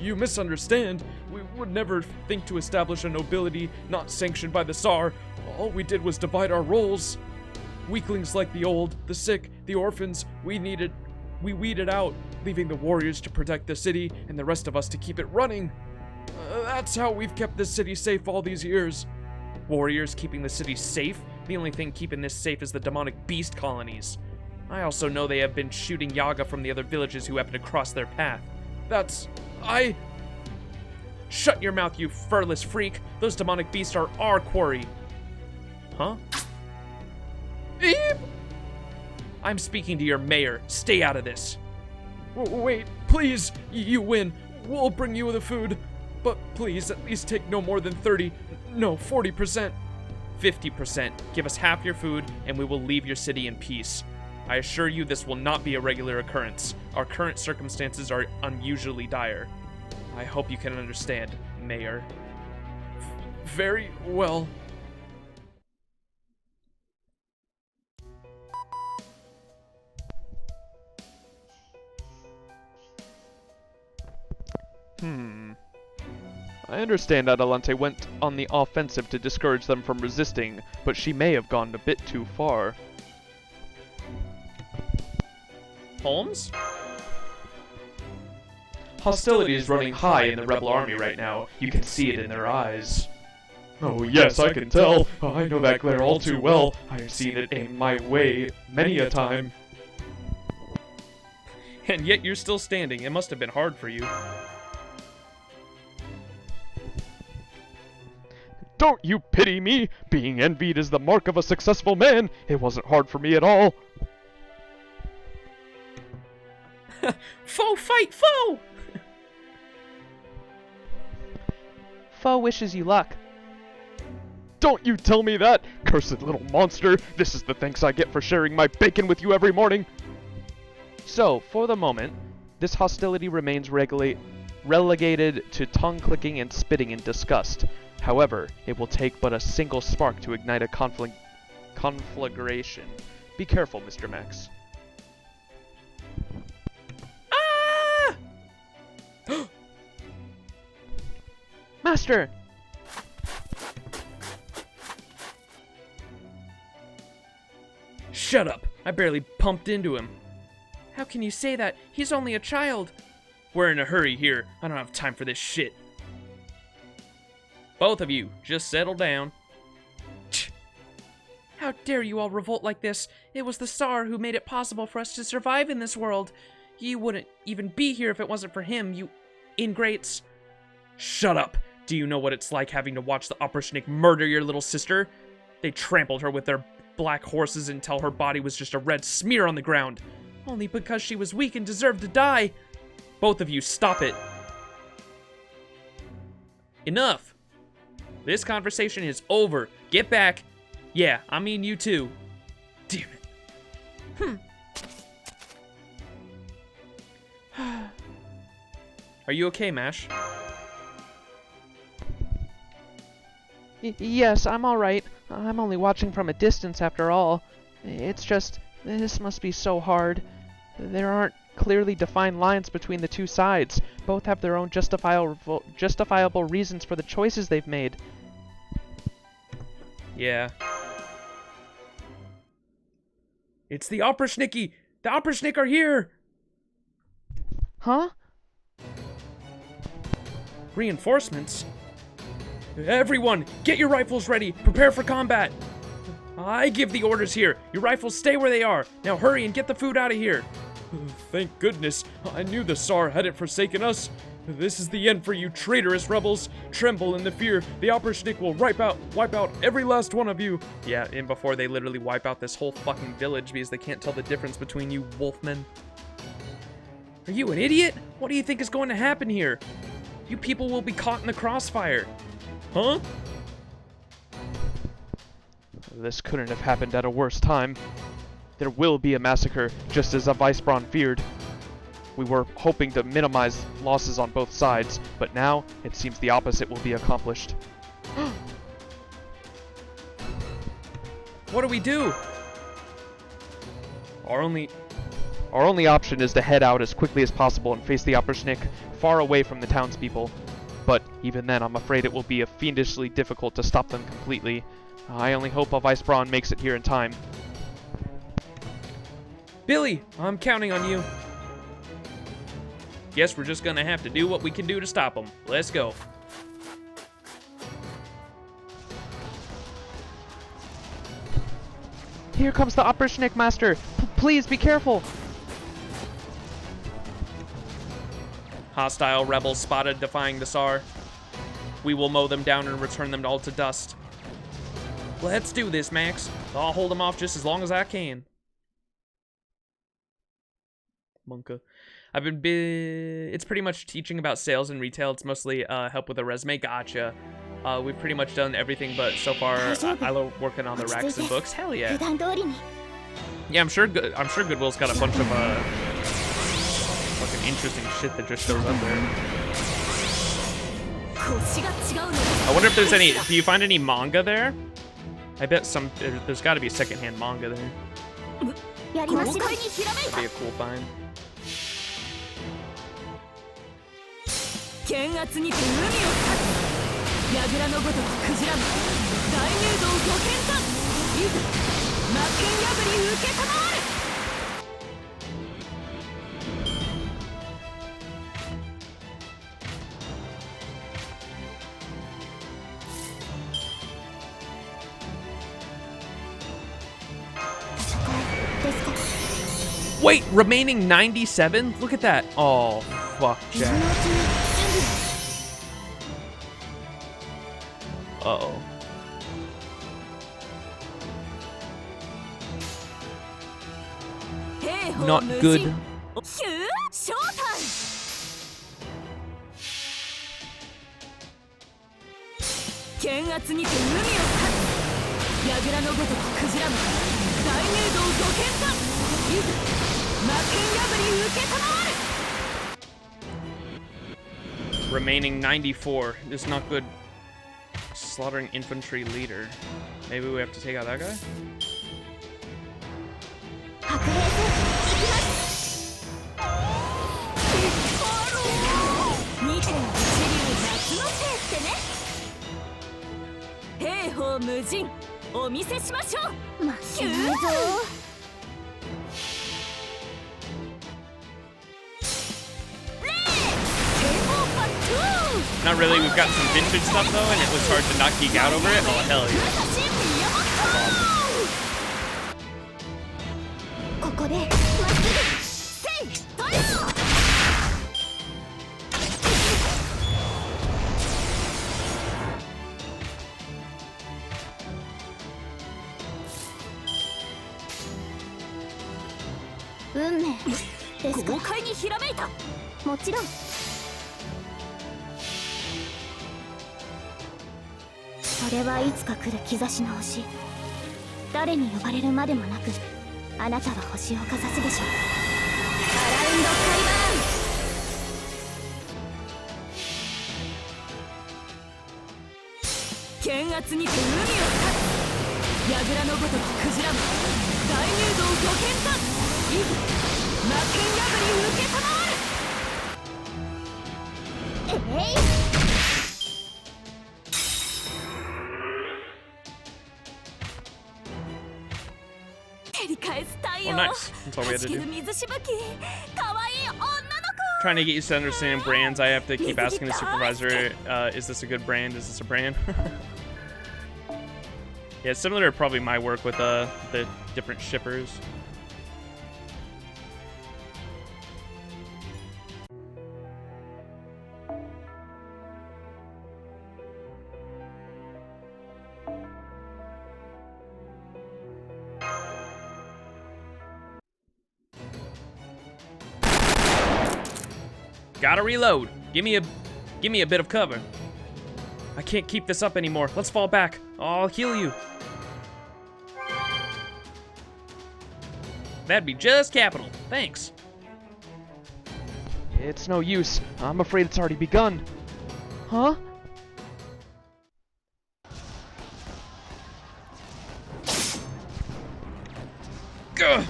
You misunderstand. We would never think to establish a nobility not sanctioned by the Tsar. All we did was divide our roles. Weaklings like the old, the sick, the orphans, we weeded out, leaving the warriors to protect the city and the rest of us to keep it running. That's how we've kept this city safe all these years. Warriors keeping the city safe? The only thing keeping this safe is the demonic beast colonies. I also know they have been shooting Yaga from the other villages who happen to cross their path. Shut your mouth, you furless freak! Those demonic beasts are our quarry! Huh? Eep! I'm speaking to your mayor. Stay out of this. Wait, please, you win. We'll bring you the food. But please, at least take no more than 40%. 50%. Give us half your food, and we will leave your city in peace. I assure you this will not be a regular occurrence. Our current circumstances are unusually dire. I hope you can understand, Mayor. Very well. I understand Adelante went on the offensive to discourage them from resisting, but she may have gone a bit too far. Holmes? Hostility is running high in the rebel army right now. You can see it in their eyes. Oh yes, I can tell. I know that glare all too well. I have seen it aim my way many a time. And yet you're still standing. It must have been hard for you. Don't you pity me? Being envied is the mark of a successful man. It wasn't hard for me at all. Foe fight foe! Foe wishes you luck. Don't you tell me that, cursed little monster. This is the thanks I get for sharing my bacon with you every morning. So, for the moment, this hostility remains relegated to tongue-clicking and spitting in disgust. However, it will take but a single spark to ignite a conflagration. Be careful, Mr. Max. Ah! Master! Shut up! I barely pumped into him. How can you say that? He's only a child. We're in a hurry here. I don't have time for this shit. Both of you, just settle down. How dare you all revolt like this? It was the Tsar who made it possible for us to survive in this world. You wouldn't even be here if it wasn't for him, you ingrates. Shut up! Do you know what it's like having to watch the Oprishnik murder your little sister? They trampled her with their black horses until her body was just a red smear on the ground. Only because she was weak and deserved to die. Both of you, stop it. Enough. This conversation is over. Get back. Yeah, I mean you too. Damn it. Are you okay, Mash? Yes, I'm alright. I'm only watching from a distance after all. It's just, this must be so hard. There aren't clearly defined lines between the two sides. Both have their own justifiable reasons for the choices they've made. Yeah. It's the Oprishnicki! The Oprishnik are here! Huh? Reinforcements? Everyone, get your rifles ready. Prepare for combat. I give the orders here. Your rifles stay where they are. Now hurry and get the food out of here. Thank goodness. I knew the Tsar hadn't forsaken us. This is the end for you traitorous rebels. Tremble in the fear. The Oberschnick will wipe out every last one of you. Yeah, and before they literally wipe out this whole fucking village because they can't tell the difference between you wolfmen. Are you an idiot? What do you think is going to happen here? You people will be caught in the crossfire. Huh? This couldn't have happened at a worse time. There will be a massacre, just as Weisbronn feared. We were hoping to minimize losses on both sides, but now it seems the opposite will be accomplished. What do we do? Our only option is to head out as quickly as possible and face the Oberschnick far away from the townspeople. But even then, I'm afraid it will be fiendishly difficult to stop them completely. I only hope Weisbronn makes it here in time. Billy, I'm counting on you. Guess we're just gonna have to do what we can do to stop them. Let's go. Here comes the Oberschnick Master. Please be careful. Hostile rebels spotted defying the Tsar. We will mow them down and return them all to dust. Let's do this, Max. I'll hold them off just as long as I can. Monka. I've been it's pretty much teaching about sales and retail. It's mostly help with a resume. Gotcha. We've pretty much done everything, but so far I love working on the racks and books. Hell yeah. Yeah, I'm sure Goodwill's got a bunch of fucking interesting shit that just shows up there. I wonder if there's any. Do you find any manga there? I bet there's got to be secondhand manga there. That'd be a cool find. 剣圧にて海を立つ櫓のごとくクジラも大入道御剣かいざ魔剣破り受けたまわる Wait, remaining 97? Look at that. Oh, fuck, Jack. Uh-oh. Not good. Remaining 94. This is not good. Slaughtering infantry leader. Maybe we have to take out that guy? Not really, we've got some vintage stuff though, and it was hard to not geek out over it. Oh, hell yeah. それはいつか来る兆しの星。誰に呼ばれるまでもなく、あなたは星をかざすでしょう。アラウンド開番。剣圧にて海を立つ。櫓のごとくクジラも大入道御剣か。いざ魔剣破り受けたまわる。えい。 Oh, nice. That's all we had to do. Trying to get used to understanding brands. I have to keep asking the supervisor, is this a good brand? Is this a brand? Yeah, similar to probably my work with the different shippers. Gotta reload. Give me a bit of cover. I can't keep this up anymore. Let's fall back. I'll heal you. That'd be just capital. Thanks. It's no use. I'm afraid it's already begun. Huh? Gah!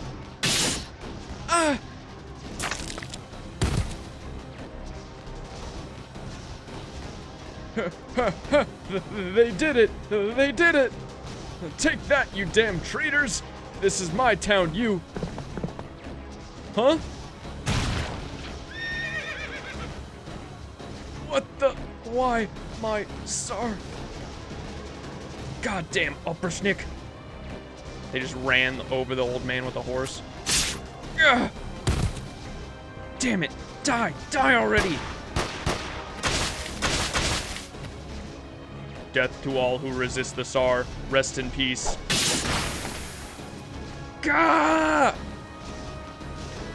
Ah! They did it! They did it! Take that, you damn traitors! This is my town, you... Huh? What the... Why, my star... Goddamn Upperschnick. They just ran over the old man with a horse. Ugh. Damn it! Die! Die already! Death to all who resist the Tsar. Rest in peace. Gah!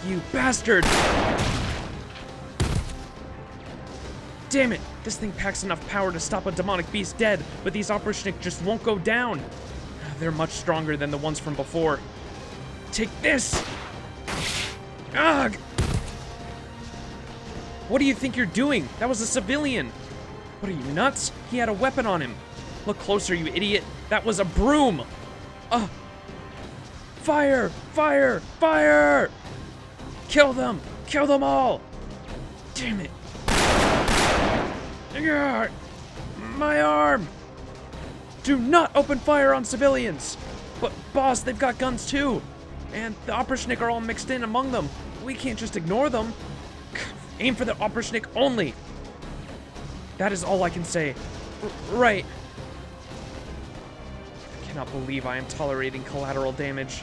You bastard! Damn it! This thing packs enough power to stop a demonic beast dead, but these Opperschnick just won't go down. They're much stronger than the ones from before. Take this! Ugh! What do you think you're doing? That was a civilian! What are you, nuts? He had a weapon on him. Look closer, you idiot. That was a broom! Fire! Fire! Fire! Kill them! Kill them all! Damn it. Ugh. My arm! Do not open fire on civilians! But, boss, they've got guns too! And the Opperschnick are all mixed in among them. We can't just ignore them. Aim for the Opperschnick only! That is all I can say. Right. I cannot believe I am tolerating collateral damage.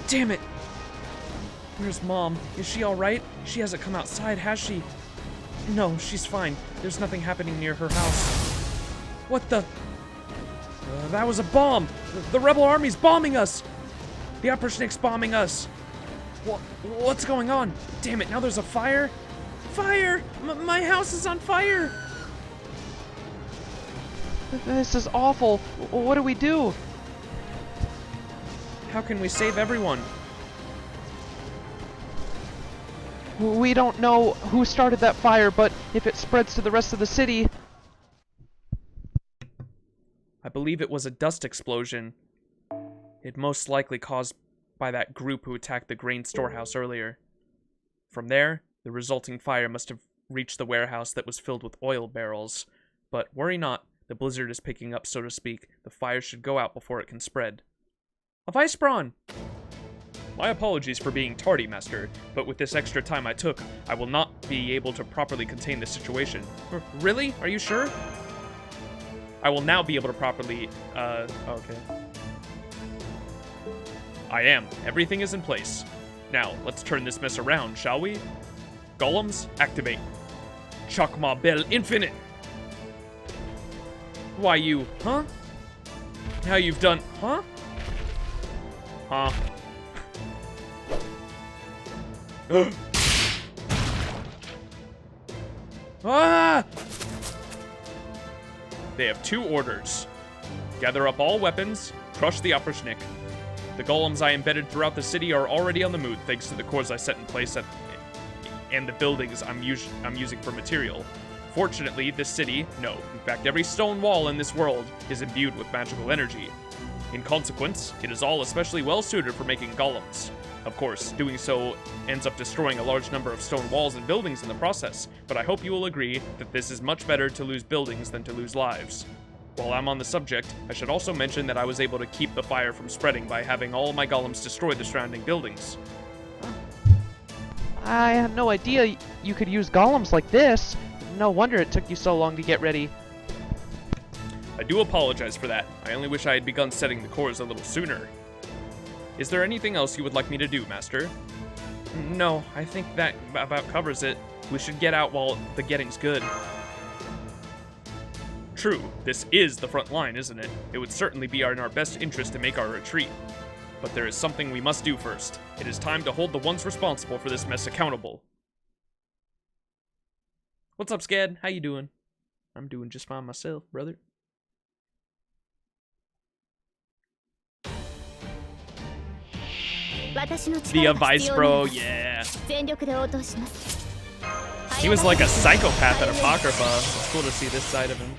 Damn it! Where's Mom? Is she alright? She hasn't come outside, has she? No, she's fine. There's nothing happening near her house. What the? That was a bomb! The rebel army's bombing us! The Opperschnick's bombing us! What's going on? Damn it, now there's a fire? Fire! My house is on fire! This is awful. What do we do? How can we save everyone? We don't know who started that fire, but if it spreads to the rest of the city... I believe it was a dust explosion. It most likely caused by that group who attacked the grain storehouse earlier. From there, the resulting fire must have reached the warehouse that was filled with oil barrels. But worry not, the blizzard is picking up, so to speak. The fire should go out before it can spread. A vice brawn! My apologies for being tardy, Master, but with this extra time I took, I will not be able to properly contain the situation. Really? Are you sure? I will now be able to properly, okay. I am. Everything is in place. Now, let's turn this mess around, shall we? Golems, activate. Chakma Bell Infinite! Why you, huh? How you've done, huh? Huh? Ah! They have two orders. Gather up all weapons, crush the Opperschnick. The golems I embedded throughout the city are already on the move, thanks to the cores I set in place and the buildings I'm using for material. Fortunately, this city, no, in fact every stone wall in this world, is imbued with magical energy. In consequence, it is all especially well suited for making golems. Of course, doing so ends up destroying a large number of stone walls and buildings in the process, but I hope you will agree that this is much better to lose buildings than to lose lives. While I'm on the subject, I should also mention that I was able to keep the fire from spreading by having all my golems destroy the surrounding buildings. I had no idea you could use golems like this. No wonder it took you so long to get ready. I do apologize for that. I only wish I had begun setting the cores a little sooner. Is there anything else you would like me to do, Master? No, I think that about covers it. We should get out while the getting's good. True, this is the front line, isn't it? It would certainly be in our best interest to make our retreat. But there is something we must do first. It is time to hold the ones responsible for this mess accountable. What's up, Scad? How you doing? I'm doing just fine myself, brother. The Vice Bro, yeah. He was like a psychopath at Apocrypha. It's cool to see this side of him.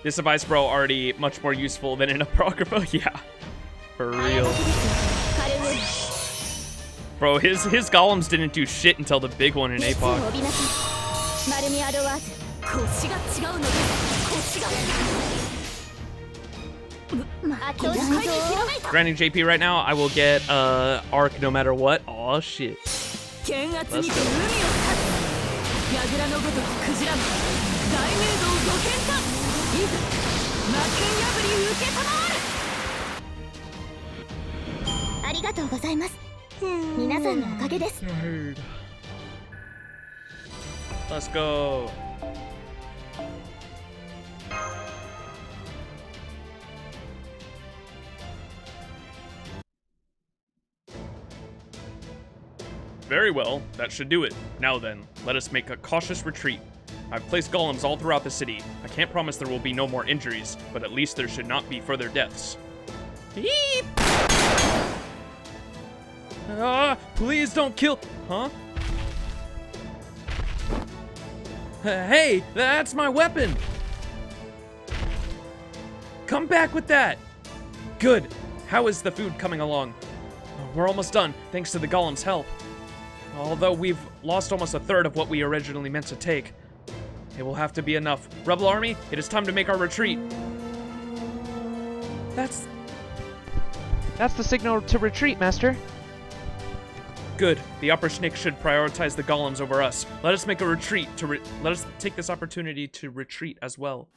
This Vice Bro already much more useful than in Apocrypha. Yeah, for real. Bro, his golems didn't do shit until the big one in APOC. Grinding JP right now, I will get Arc no matter what. Aw, shit. Let's go. Let's go. Very well, that should do it. Now then, let us make a cautious retreat. I've placed golems all throughout the city. I can't promise there will be no more injuries, but at least there should not be further deaths. Yeep! Please don't kill... Huh? Hey, that's my weapon! Come back with that! Good. How is the food coming along? We're almost done, thanks to the golem's help. Although we've lost almost a third of what we originally meant to take. It will have to be enough. Rebel army, it is time to make our retreat. That's the signal to retreat, Master. Good. The Upper Schnick should prioritize the golems over us. Let us make a retreat let us take this opportunity to retreat as well.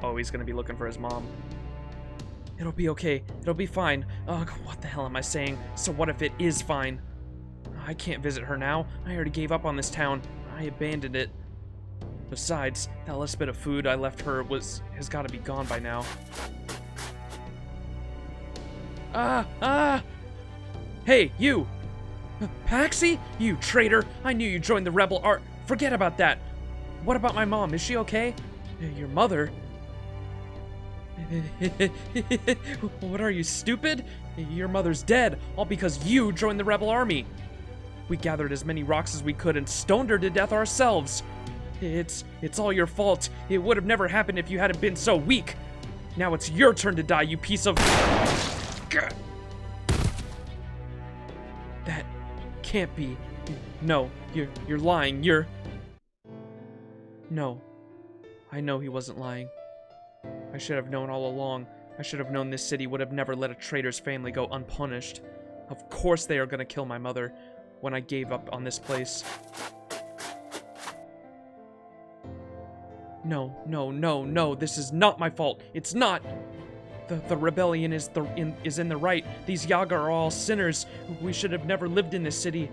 Oh, he's gonna be looking for his mom. It'll be okay. It'll be fine. Ugh, what the hell am I saying? So what if it is fine? I can't visit her now. I already gave up on this town. I abandoned it. Besides, that last bit of food I left her has got to be gone by now. Hey, you! Patsy? You traitor! I knew you joined the rebel art. Forget about that. What about my mom? Is she okay? Your mother? What are you, stupid? Your mother's dead, all because you joined the rebel army. We gathered as many rocks as we could and stoned her to death ourselves. It's all your fault. It would have never happened if you hadn't been so weak. Now it's your turn to die, you piece of... That can't be. No, you're lying. No. I know he wasn't lying. I should have known all along. I should have known this city would have never let a traitor's family go unpunished. Of course they are gonna kill my mother when I gave up on this place. No, this is not my fault. It's not. The rebellion is in the right. These Yaga are all sinners. We should have never lived in this city.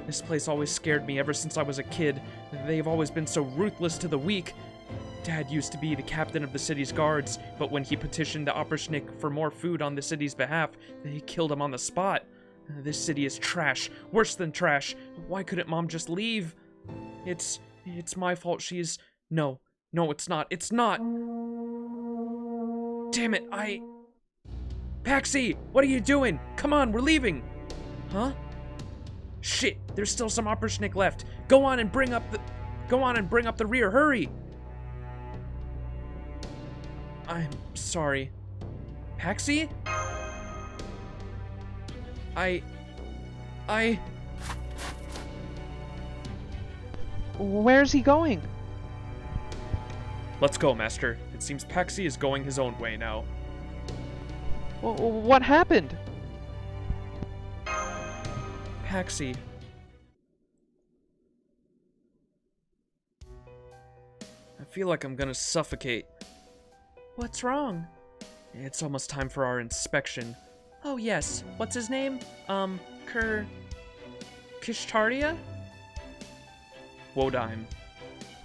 This place always scared me ever since I was a kid. They've always been so ruthless to the weak. Dad used to be the captain of the city's guards, but when he petitioned the Oberschnick for more food on the city's behalf, they killed him on the spot. This city is trash. Worse than trash. Why couldn't Mom just leave? It's my fault she's... No, it's not. It's not. Damn it, Patsy, what are you doing? Come on, we're leaving. Huh? Shit, there's still some Oberschnick left. Go on and bring up the rear, hurry. I'm sorry. Patsy? Where's he going? Let's go, Master. It seems Patsy is going his own way now. What happened? Patsy. I feel like I'm gonna suffocate. What's wrong? It's almost time for our inspection. Oh yes, what's his name? Kishtaria? Wodime.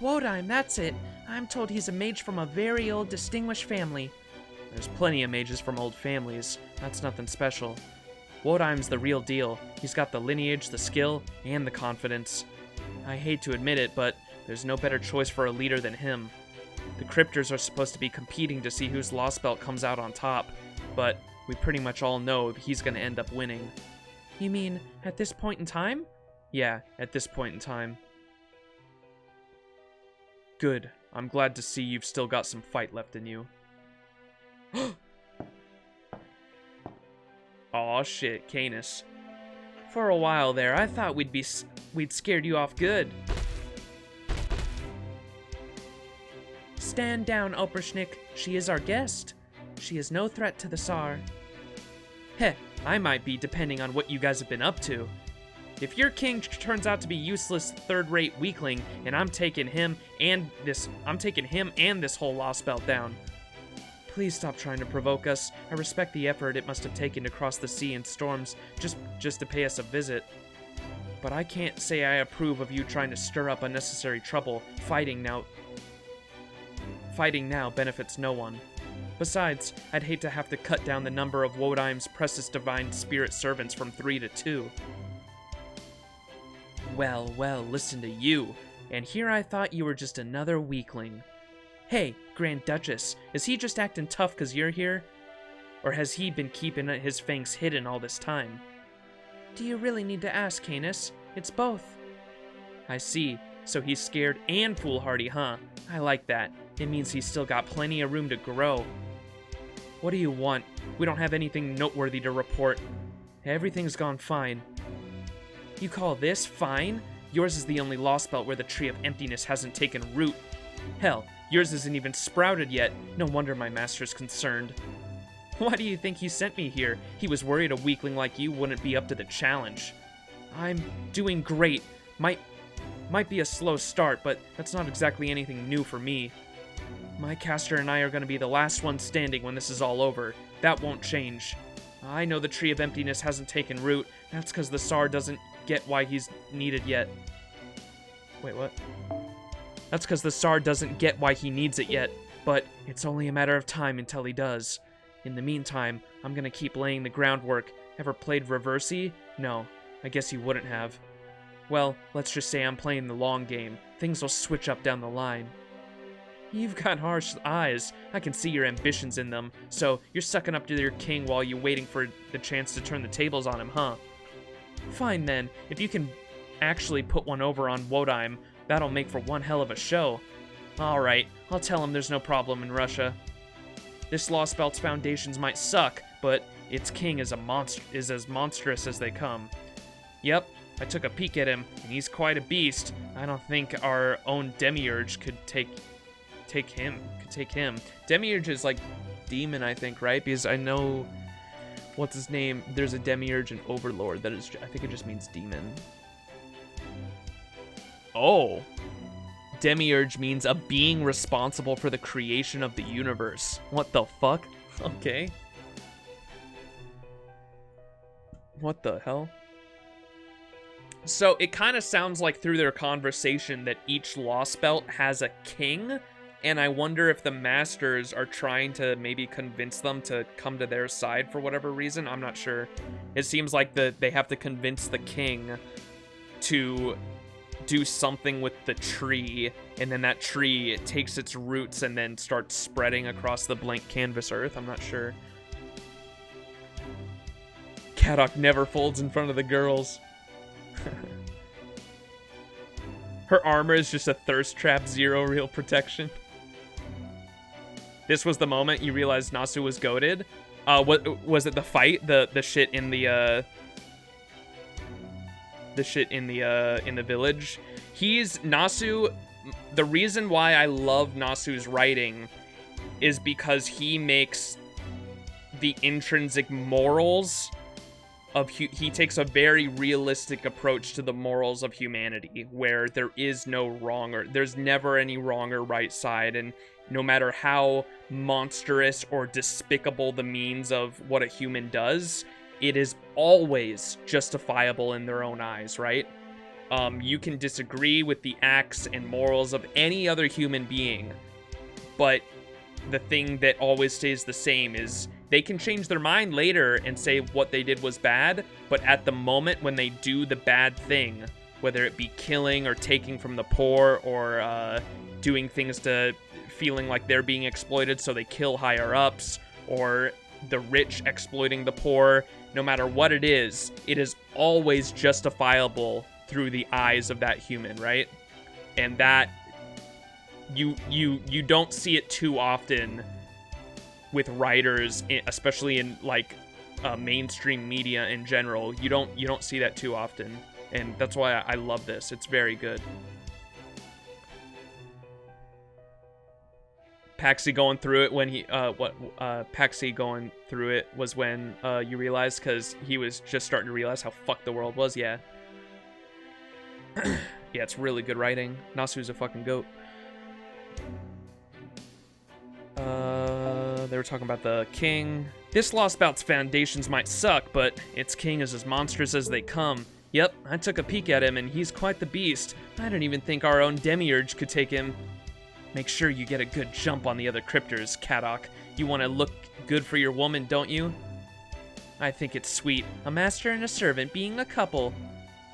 Wodime, that's it. I'm told he's a mage from a very old, distinguished family. There's plenty of mages from old families. That's nothing special. Wodime's the real deal. He's got the lineage, the skill, and the confidence. I hate to admit it, but there's no better choice for a leader than him. The cryptors are supposed to be competing to see whose Lostbelt comes out on top, but we pretty much all know he's gonna end up winning. You mean, at this point in time? Yeah, at this point in time. Good. I'm glad to see you've still got some fight left in you. Aw shit, Canis. For a while there, I thought we'd scared you off good. Stand down, Oberschnick. She is our guest. She is no threat to the Tsar. Heh, I might be, depending on what you guys have been up to. If your king turns out to be useless, third-rate weakling, and I'm taking him and this whole Lostbelt down. Please stop trying to provoke us. I respect the effort it must have taken to cross the sea in storms just to pay us a visit. But I can't say I approve of you trying to stir up unnecessary trouble. Fighting now benefits no one. Besides, I'd hate to have to cut down the number of Wodime's precious divine spirit servants from 3 to 2. Well, listen to you. And here I thought you were just another weakling. Hey, Grand Duchess, is he just acting tough because you're here? Or has he been keeping his fangs hidden all this time? Do you really need to ask, Canis? It's both. I see. So he's scared and foolhardy, huh? I like that. It means he's still got plenty of room to grow. What do you want? We don't have anything noteworthy to report. Everything's gone fine. You call this fine? Yours is the only Lostbelt where the Tree of Emptiness hasn't taken root. Hell, yours isn't even sprouted yet. No wonder my master's concerned. Why do you think he sent me here? He was worried a weakling like you wouldn't be up to the challenge. I'm doing great. Might be a slow start, but that's not exactly anything new for me. My caster and I are going to be the last ones standing when this is all over. That won't change. I know the Tree of Emptiness hasn't taken root. That's because the Tsar doesn't get why he's needed yet. Wait, what? That's because the Tsar doesn't get why he needs it yet, but it's only a matter of time until he does. In the meantime, I'm gonna keep laying the groundwork. Ever played Reversi? No, I guess you wouldn't have. Well, let's just say I'm playing the long game. Things will switch up down the line. You've got harsh eyes. I can see your ambitions in them. So, you're sucking up to your king while you're waiting for the chance to turn the tables on him, huh? Fine then. If you can actually put one over on Wodime, that'll make for one hell of a show. Alright, I'll tell him there's no problem in Russia. This Lostbelt's foundations might suck, but its king is as monstrous as they come. Yep, I took a peek at him, and he's quite a beast. I don't think our own Demiurge could take him. Demiurge is like demon, I think, right? Because I know, what's his name? There's a Demiurge and Overlord that is, I think it just means demon. Oh. Demiurge means a being responsible for the creation of the universe. What the fuck? Okay. What the hell? So it kind of sounds like through their conversation that each Lostbelt has a king, and I wonder if the masters are trying to maybe convince them to come to their side for whatever reason. I'm not sure. It seems like they have to convince the king to do something with the tree, and then that tree takes its roots and then starts spreading across the blank canvas earth. I'm not sure. Kadok never folds in front of the girls. Her armor is just a thirst trap, 0 real protection. This was the moment you realized Nasu was goated. What was it? The fight, the shit in the shit in the village. Nasu. The reason why I love Nasu's writing is because he makes the intrinsic morals of he takes a very realistic approach to the morals of humanity, where there is no wrong, or there's never any wrong or right side, and no matter how monstrous or despicable the means of what a human does, it is always justifiable in their own eyes, right? You can disagree with the acts and morals of any other human being, but the thing that always stays the same is they can change their mind later and say what they did was bad, but at the moment when they do the bad thing, whether it be killing or taking from the poor or doing things to feeling like they're being exploited so they kill higher ups, or the rich exploiting the poor, no matter what it is always justifiable through the eyes of that human, right? And that you don't see it too often with writers, especially in like mainstream media in general. You don't see that too often, and that's why I love this. It's very good. Patsy going through it when Patsy going through it was when you realized, because he was just starting to realize how fucked the world was. Yeah. Yeah, it's really good writing. Nasu's a fucking goat. They were talking about the king. This Lostbelt's foundations might suck, but its king is as monstrous as they come. Yep, I took a peek at him, and he's quite the beast. I don't even think our own demiurge could take him. Make sure you get a good jump on the other cryptors, Kadok. You want to look good for your woman, don't you? I think it's sweet. A master and a servant being a couple.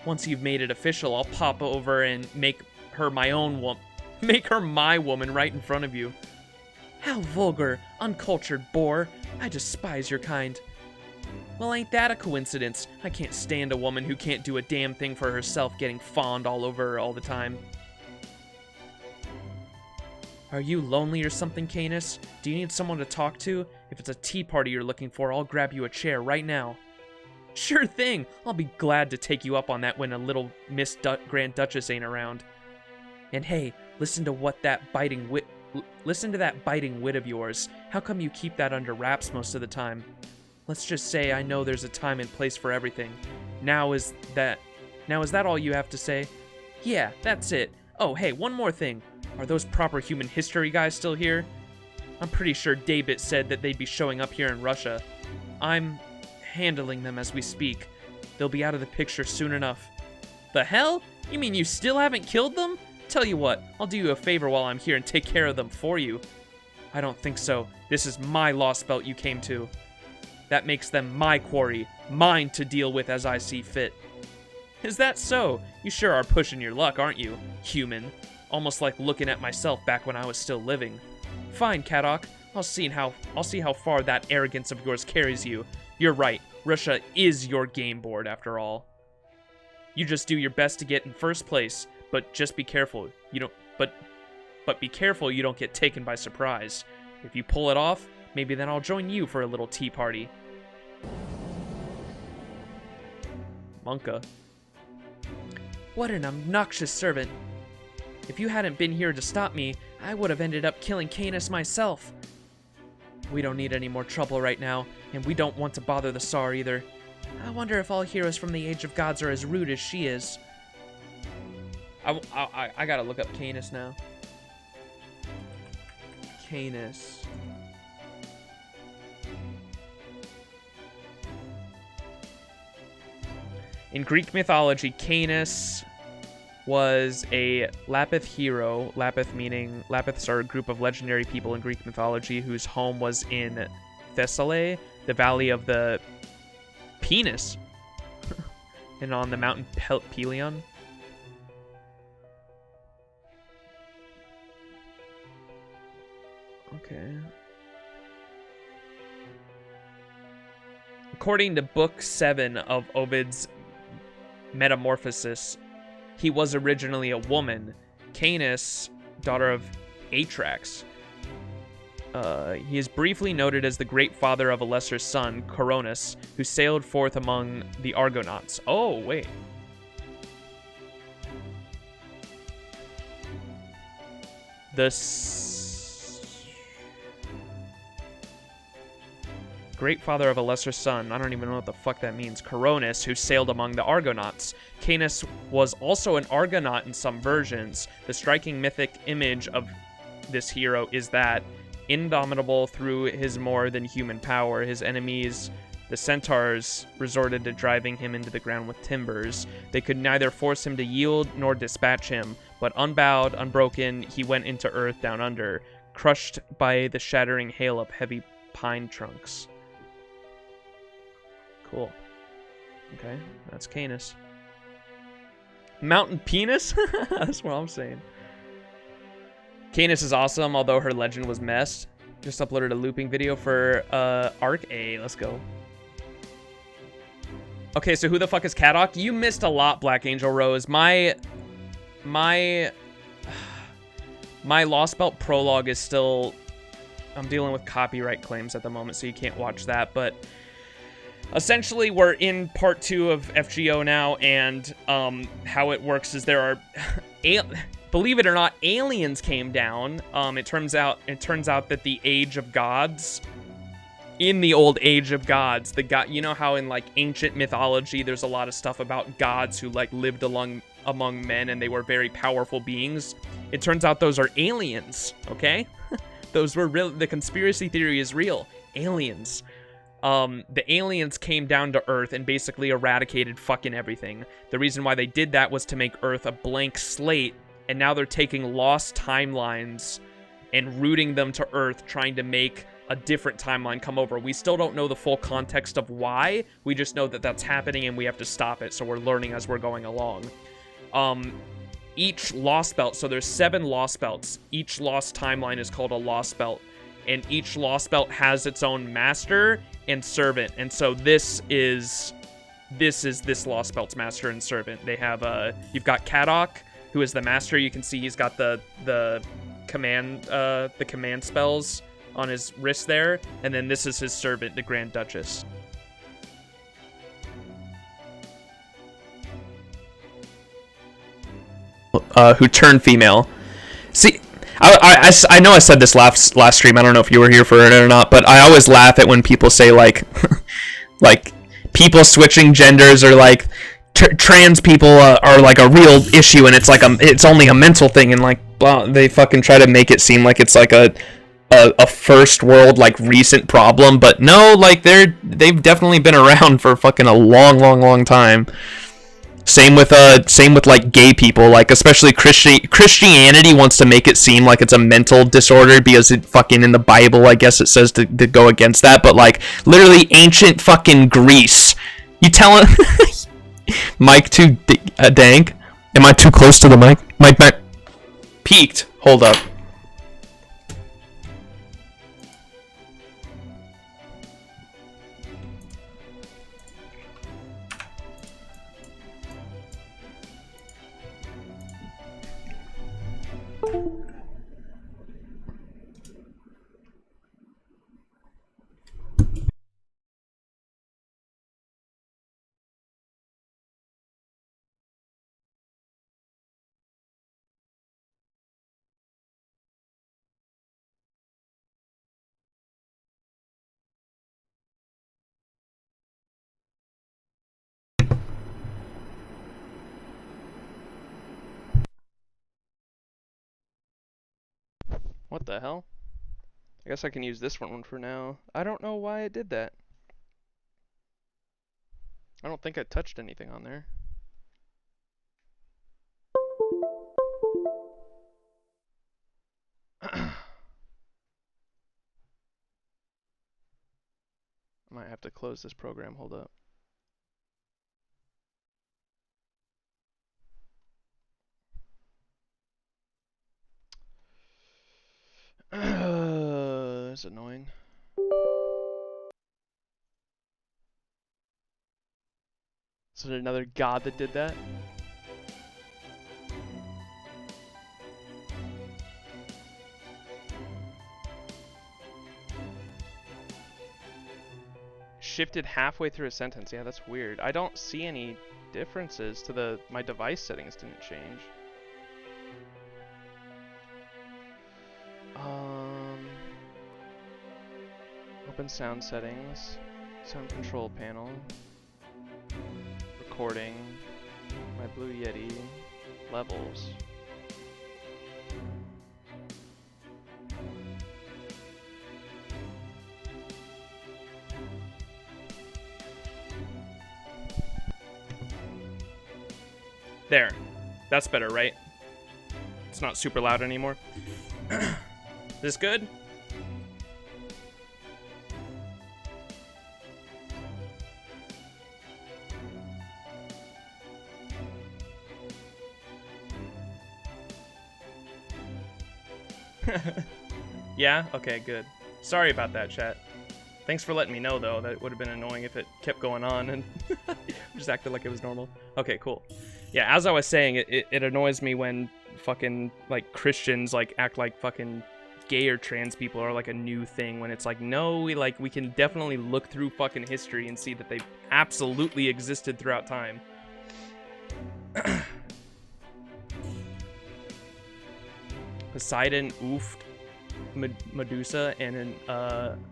Once you've made it official, I'll pop over and make her my own woman. Make her my woman right in front of you. How vulgar, uncultured boar. I despise your kind. Well, ain't that a coincidence? I can't stand a woman who can't do a damn thing for herself getting fawned all over her all the time. Are you lonely or something, Canis? Do you need someone to talk to? If it's a tea party you're looking for, I'll grab you a chair right now. Sure thing! I'll be glad to take you up on that when a little Miss Grand Duchess ain't around. And hey, listen to that biting wit of yours. How come you keep that under wraps most of the time? Let's just say I know there's a time and place for everything. Now is that all you have to say? Yeah, that's it. Oh, hey, one more thing. Are those proper human history guys still here? I'm pretty sure David said that they'd be showing up here in Russia. I'm handling them as we speak. They'll be out of the picture soon enough. The hell? You mean you still haven't killed them? Tell you what, I'll do you a favor while I'm here and take care of them for you. I don't think so. This is my Lostbelt you came to. That makes them my quarry, mine to deal with as I see fit. Is that so? You sure are pushing your luck, aren't you, human? Almost like looking at myself back when I was still living. Fine, Kadok. I'll see how far that arrogance of yours carries you. You're right. Russia is your game board, after all. You just do your best to get in first place, but just be careful. But be careful you don't get taken by surprise. If you pull it off, maybe then I'll join you for a little tea party. Monka. What an obnoxious servant. If you hadn't been here to stop me, I would have ended up killing Canis myself. We don't need any more trouble right now, and we don't want to bother the Tsar either. I wonder if all heroes from the Age of Gods are as rude as she is. I gotta look up Canis now. Canis. In Greek mythology, Canis was a Lapith hero. Lapiths are a group of legendary people in Greek mythology whose home was in Thessaly, the valley of the penis, and on the mountain Pelion. Okay. According to Book 7 of Ovid's Metamorphosis, he was originally a woman, Canis, daughter of Atrax. He is briefly noted as the great father of a lesser son, Coronis, who sailed forth among the Argonauts. Oh, wait. The great father of a lesser son. I don't even know what the fuck that means. Coronis, who sailed among the Argonauts. Canis was also an Argonaut in some versions. The striking mythic image of this hero is that, indomitable through his more than human power, his enemies, the centaurs, resorted to driving him into the ground with timbers. They could neither force him to yield nor dispatch him, but unbowed, unbroken, he went into earth down under, crushed by the shattering hail of heavy pine trunks. Cool. Okay, that's Canis. Mountain penis? That's what I'm saying. Canis is awesome, although her legend was messed. Just uploaded a looping video for Arc A. Let's go. Okay, so who the fuck is Kadok? You missed a lot, Black Angel Rose. My Lostbelt prologue is still... I'm dealing with copyright claims at the moment, so you can't watch that, but... Essentially, we're in part 2 of FGO now, and how it works is there are... Believe it or not, aliens came down. It turns out that the Age of Gods... In the old Age of Gods, you know how in like ancient mythology there's a lot of stuff about gods who like lived among men and they were very powerful beings? It turns out those are aliens, okay? Those were real. The conspiracy theory is real. Aliens. The aliens came down to Earth and basically eradicated fucking everything. The reason why they did that was to make Earth a blank slate, and now they're taking lost timelines and rooting them to Earth, trying to make a different timeline come over. We still don't know the full context of why. We just know that that's happening and we have to stop it, so we're learning as we're going along. Each Lostbelt, so there's 7 Lostbelts. Each lost timeline is called a Lostbelt, and each Lostbelt has its own master and servant. And so this is this Lostbelt's master and servant. They have you've got Kadok, who is the master. You can see he's got the command spells on his wrist there, and then this is his servant, the Grand Duchess. Who turned female. See, I know I said this last stream, I don't know if you were here for it or not, but I always laugh at when people say like like people switching genders, or like trans people are like a real issue, and it's like it's only a mental thing, and like blah, they fucking try to make it seem like it's like a first world like recent problem, but no, like they've definitely been around for fucking a long time. Same with like gay people, like especially Christianity wants to make it seem like it's a mental disorder because it fucking in the Bible, I guess it says to go against that, but like literally ancient fucking Greece, you telling Mike too dank? Am I too close to the mic? Mike peaked. Hold up. What the hell? I guess I can use this one for now. I don't know why it did that. I don't think I touched anything on there. I might have to close this program. Hold up. That's annoying. Is it another god that did that? Shifted halfway through a sentence. Yeah, that's weird. I don't see any differences to my device settings didn't change. Open sound settings, sound control panel, recording, my Blue Yeti, levels. There. That's better, right? It's not super loud anymore. This good? Yeah? Okay, good. Sorry about that, chat. Thanks for letting me know, though. That would have been annoying if it kept going on and just acted like it was normal. Okay, cool. Yeah, as I was saying, it annoys me when fucking, like, Christians, like, act like fucking gay or trans people are, like, a new thing, when it's like, no, we can definitely look through fucking history and see that they absolutely existed throughout time. Poseidon oofed Medusa, and in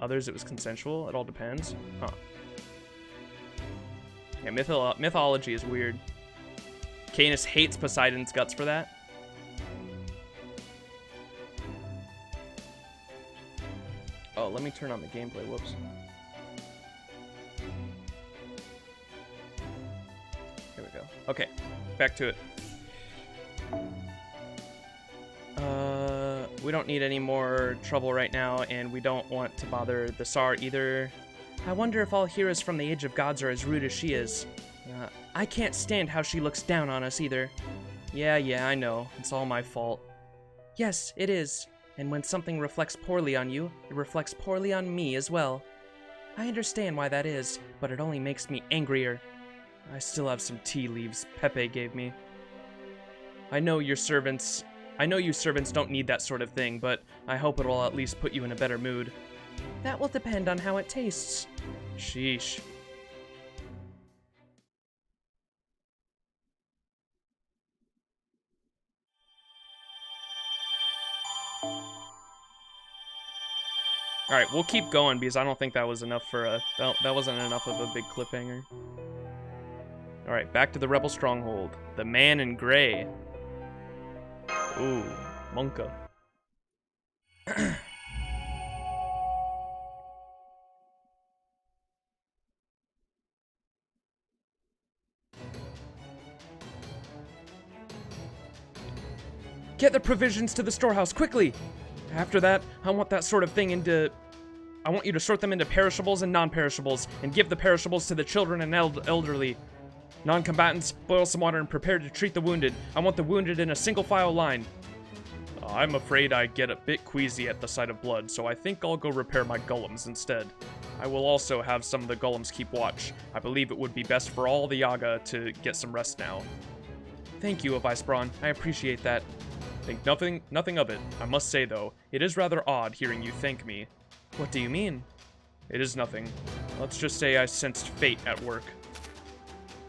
others it was consensual. It all depends. Huh. Yeah, mythology is weird. Canis hates Poseidon's guts for that. Oh, let me turn on the gameplay. Whoops. There we go. Okay, back to it. We don't need any more trouble right now, and we don't want to bother the Tsar either. I wonder if all heroes from the Age of Gods are as rude as she is. I can't stand how she looks down on us either. Yeah, I know. It's all my fault. Yes, it is. And when something reflects poorly on you, it reflects poorly on me as well. I understand why that is, but it only makes me angrier. I still have some tea leaves Pepe gave me. I know you servants don't need that sort of thing, but I hope it will at least put you in a better mood. That will depend on how it tastes. Sheesh. Alright, we'll keep going because I don't think that was enough for a... That wasn't enough of a big cliffhanger. Alright, back to the Rebel Stronghold. The Man in Gray. Ooh, Monka. Get the provisions to the storehouse, quickly! After that, I want you to sort them into perishables and non-perishables, and give the perishables to the children and elderly. Non-combatants, boil some water and prepare to treat the wounded. I want the wounded in a single file line. I'm afraid I get a bit queasy at the sight of blood, so I think I'll go repair my golems instead. I will also have some of the golems keep watch. I believe it would be best for all the Yaga to get some rest now. Thank you, Vice Braun. I appreciate that. Think nothing of it. I must say, though, it is rather odd hearing you thank me. What do you mean? It is nothing. Let's just say I sensed fate at work.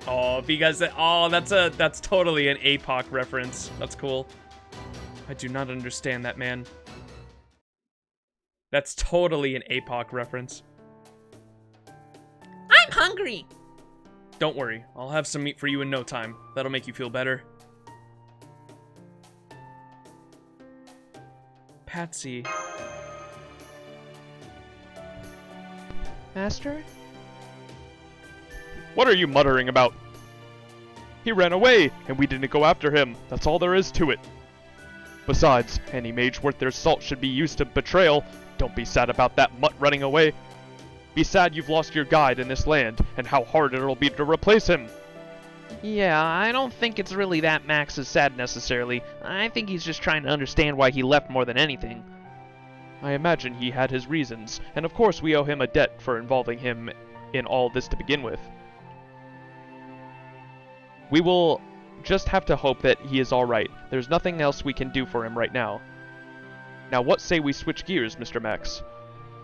Oh, because that's totally an APOC reference. That's cool. I do not understand that, man. That's totally an APOC reference. I'm hungry. Don't worry, I'll have some meat for you in no time. That'll make you feel better. Patsy. Master? What are you muttering about? He ran away, and we didn't go after him. That's all there is to it. Besides, any mage worth their salt should be used to betrayal. Don't be sad about that mutt running away. Be sad you've lost your guide in this land, and how hard it'll be to replace him. Yeah, I don't think it's really that Max is sad necessarily. I think he's just trying to understand why he left more than anything. I imagine he had his reasons, and of course we owe him a debt for involving him in all this to begin with. We will just have to hope that he is alright. There's nothing else we can do for him right now. Now what say we switch gears, Mr. Max?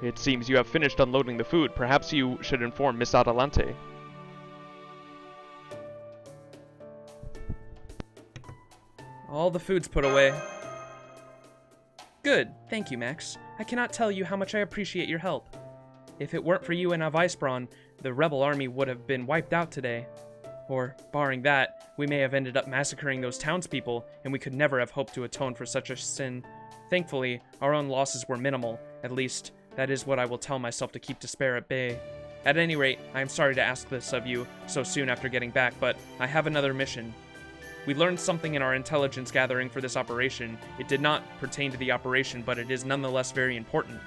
It seems you have finished unloading the food. Perhaps you should inform Miss Adelante. All the food's put away. Good, thank you, Max. I cannot tell you how much I appreciate your help. If it weren't for you and Avisbron, the rebel army would have been wiped out today. Or, barring that, we may have ended up massacring those townspeople, and we could never have hoped to atone for such a sin. Thankfully, our own losses were minimal. At least, that is what I will tell myself to keep despair at bay. At any rate, I am sorry to ask this of you so soon after getting back, but I have another mission. We learned something in our intelligence gathering for this operation. It did not pertain to the operation, but it is nonetheless very important.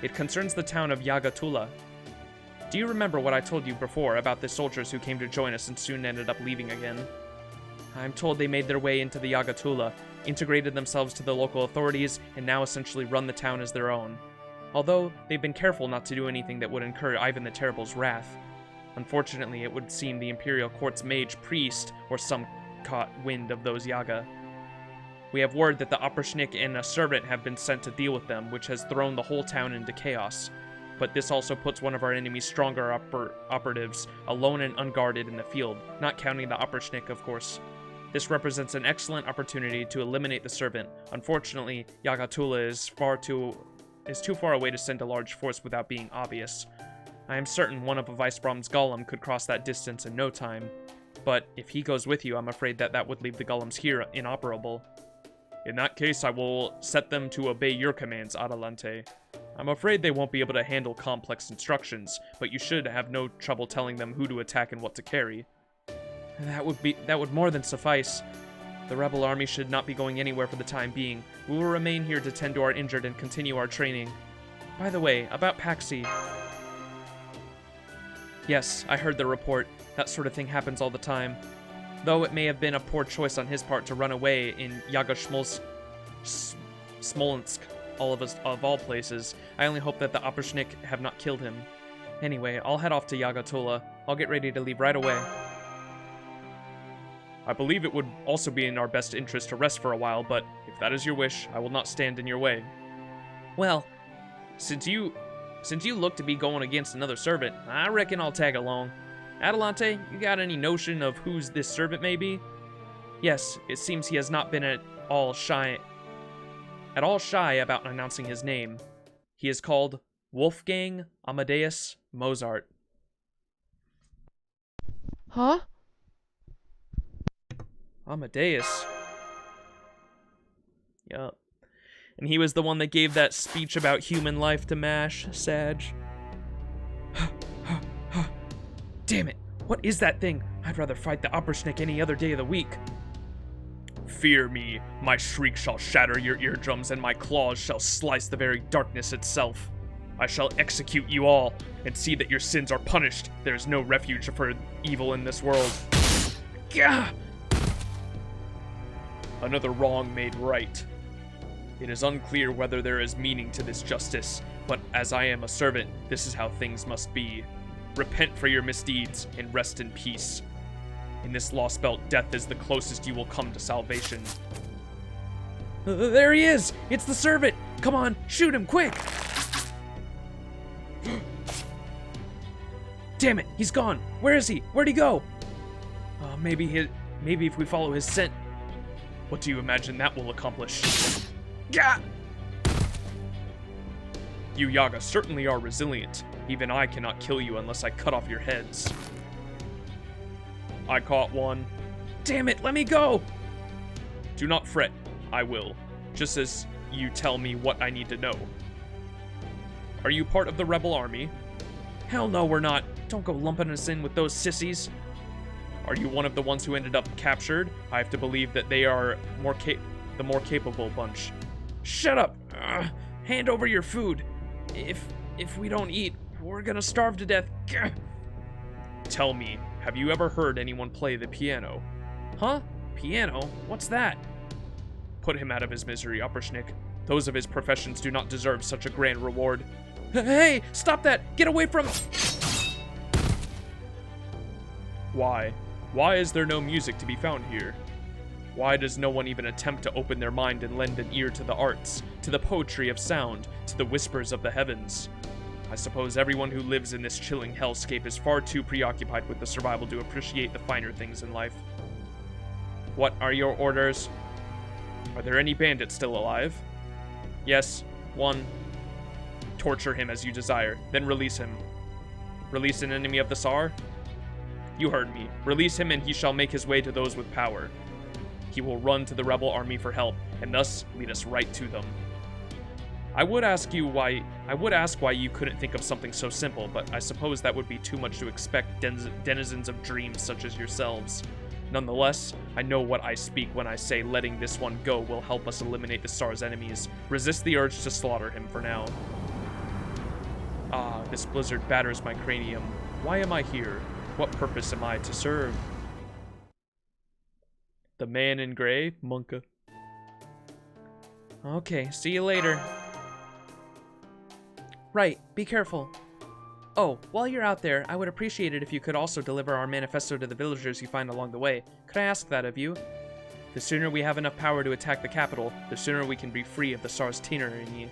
It concerns the town of Yagatula. Do you remember what I told you before about the soldiers who came to join us and soon ended up leaving again? I'm told they made their way into the Yagatula, integrated themselves to the local authorities, and now essentially run the town as their own. Although, they've been careful not to do anything that would incur Ivan the Terrible's wrath. Unfortunately, it would seem the Imperial Court's mage priest, or some, caught wind of those Yaga. We have word that the Oprishnik and a servant have been sent to deal with them, which has thrown the whole town into chaos. But this also puts one of our enemy's stronger operatives alone and unguarded in the field, not counting the Oprishnik, of course. This represents an excellent opportunity to eliminate the servant. Unfortunately, Yagatula is too far away to send a large force without being obvious. I am certain one of Avisbrom's golem could cross that distance in no time. But if he goes with you, I'm afraid that would leave the golems here inoperable. In that case, I will set them to obey your commands, Adelante. I'm afraid they won't be able to handle complex instructions, but you should have no trouble telling them who to attack and what to carry. That would more than suffice. The rebel army should not be going anywhere for the time being. We will remain here to tend to our injured and continue our training. By the way, about Patsy. Yes, I heard the report. That sort of thing happens all the time. Though it may have been a poor choice on his part to run away in Smolensk, of all places, I only hope that the Oprishnik have not killed him. Anyway, I'll head off to Yagatula. I'll get ready to leave right away. I believe it would also be in our best interest to rest for a while, but if that is your wish, I will not stand in your way. Well, since you look to be going against another servant, I reckon I'll tag along. Adelante, you got any notion of whose this servant may be? Yes, it seems he has not been at all shy about announcing his name. He is called Wolfgang Amadeus Mozart. Huh? Amadeus. Yup. And he was the one that gave that speech about human life to MASH, Sag. Damn it! What is that thing? I'd rather fight the Oprishnik any other day of the week. Fear me. My shriek shall shatter your eardrums, and my claws shall slice the very darkness itself. I shall execute you all, and see that your sins are punished. There is no refuge for evil in this world. Gah! Another wrong made right. It is unclear whether there is meaning to this justice, but as I am a servant, this is how things must be. Repent for your misdeeds, and rest in peace. In this Lostbelt, death is the closest you will come to salvation. There he is! It's the servant! Come on, shoot him, quick! Damn it, he's gone! Where is he? Where'd he go? Maybe if we follow his scent. What do you imagine that will accomplish? Gah! You Yaga certainly are resilient. Even I cannot kill you unless I cut off your heads. I caught one. Damn it, let me go! Do not fret, I will. Just as you tell me what I need to know. Are you part of the rebel army? Hell no, we're not. Don't go lumping us in with those sissies. Are you one of the ones who ended up captured? I have to believe that they are the more capable bunch. Shut up! Hand over your food. If we don't eat, we're gonna starve to death. Gah. Tell me, have you ever heard anyone play the piano? Huh? Piano? What's that? Put him out of his misery, Oprishnik. Those of his professions do not deserve such a grand reward. Hey! Stop that! Get away from... Why? Why is there no music to be found here? Why does no one even attempt to open their mind and lend an ear to the arts, to the poetry of sound, to the whispers of the heavens? I suppose everyone who lives in this chilling hellscape is far too preoccupied with the survival to appreciate the finer things in life. What are your orders? Are there any bandits still alive? Yes, one. Torture him as you desire, then release him. Release an enemy of the Tsar? You heard me. Release him and he shall make his way to those with power. He will run to the rebel army for help, and thus lead us right to them. I would ask why you couldn't think of something so simple, but I suppose that would be too much to expect denizens of dreams such as yourselves. Nonetheless, I know what I speak when I say letting this one go will help us eliminate the Tsar's enemies. Resist the urge to slaughter him for now. Ah, this blizzard batters my cranium. Why am I here? What purpose am I to serve? The man in gray, Monka. Okay, see you later. Right, be careful. Oh, while you're out there, I would appreciate it if you could also deliver our manifesto to the villagers you find along the way. Could I ask that of you? The sooner we have enough power to attack the capital, the sooner we can be free of the Tsar's tyranny.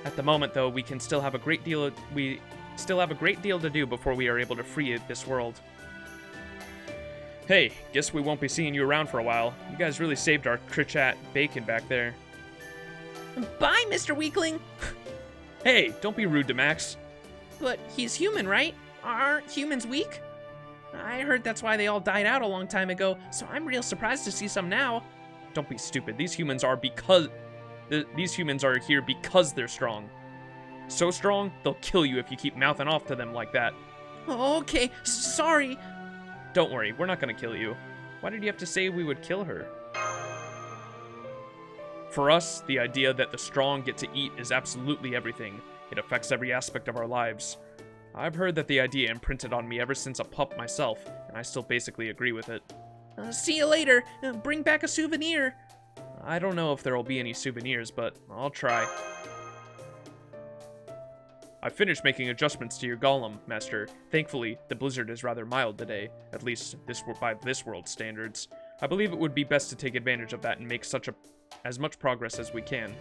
At the moment, though, we still have a great deal to do before we are able to free this world. Hey, guess we won't be seeing you around for a while. You guys really saved our Krichat bacon back there. Bye, Mr. Weakling! Hey, don't be rude to Max. But he's human, right? Aren't humans weak? I heard that's why they all died out a long time ago, so I'm real surprised to see some now. Don't be stupid. These humans are here because they're strong. So strong, they'll kill you if you keep mouthing off to them like that. Okay, sorry. Don't worry, we're not gonna kill you. Why did you have to say we would kill her? For us, the idea that the strong get to eat is absolutely everything. It affects every aspect of our lives. I've heard that the idea imprinted on me ever since a pup myself, and I still basically agree with it. See you later. Bring back a souvenir. I don't know if there'll be any souvenirs, but I'll try. I finished making adjustments to your golem, Master. Thankfully, the blizzard is rather mild today, at least by this world's standards. I believe it would be best to take advantage of that and make as much progress as we can.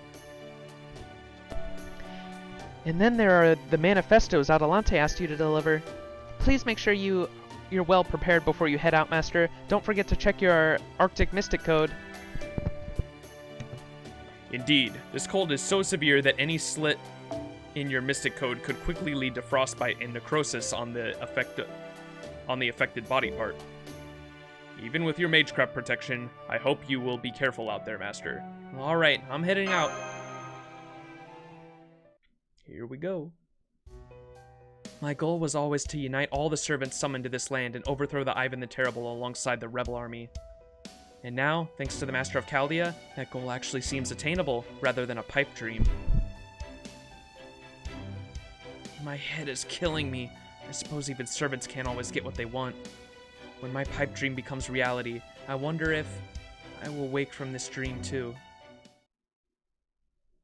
And then there are the manifestos Adelante asked you to deliver. Please make sure you're well prepared before you head out, Master. Don't forget to check your Arctic Mystic Code. Indeed, this cold is so severe that any slit in your Mystic Code could quickly lead to frostbite and necrosis on the affected body part. Even with your Magecraft protection, I hope you will be careful out there, Master. Alright, I'm heading out. Here we go. My goal was always to unite all the servants summoned to this land and overthrow the Ivan the Terrible alongside the rebel army. And now, thanks to the Master of Chaldea, that goal actually seems attainable, rather than a pipe dream. My head is killing me. I suppose even servants can't always get what they want. When my pipe dream becomes reality, I wonder if I will wake from this dream too.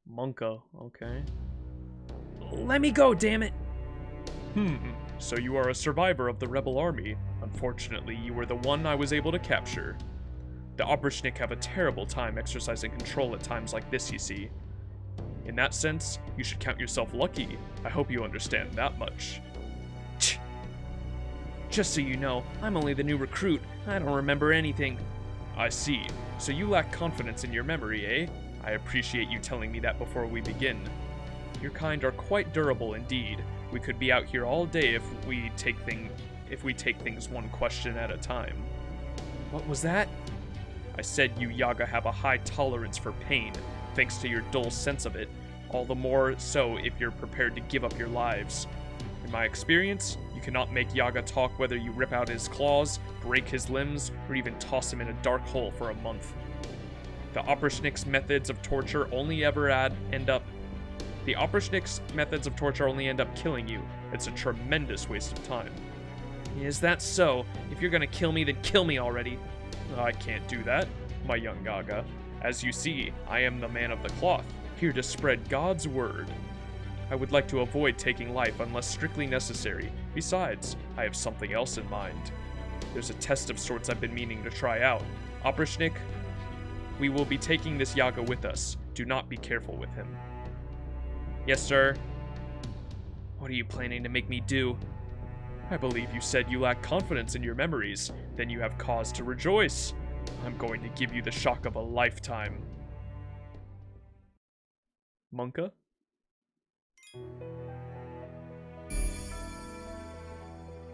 Monka, okay. Let me go, damn it! So you are a survivor of the rebel army. Unfortunately, you were the one I was able to capture. The Obrishnik have a terrible time exercising control at times like this, you see. In that sense, you should count yourself lucky. I hope you understand that much. Just so you know, I'm only the new recruit. I don't remember anything. I see. So you lack confidence in your memory, eh? I appreciate you telling me that before we begin. Your kind are quite durable indeed. We could be out here all day if we take things one question at a time. What was that? I said you Yaga have a high tolerance for pain, thanks to your dull sense of it, all the more so if you're prepared to give up your lives. In my experience, you cannot make Yaga talk whether you rip out his claws, break his limbs, or even toss him in a dark hole for a month. The Obrishnik's methods of torture only end up killing you. It's a tremendous waste of time. Is that so? If you're gonna kill me, then kill me already. I can't do that, my young Gaga. As you see, I am the man of the cloth, here to spread God's word. I would like to avoid taking life unless strictly necessary. Besides, I have something else in mind. There's a test of sorts I've been meaning to try out. Obrishnik, we will be taking this Yaga with us. Do not be careful with him. Yes, sir. What are you planning to make me do? I believe you said you lack confidence in your memories. Then you have cause to rejoice. I'm going to give you the shock of a lifetime. Monka?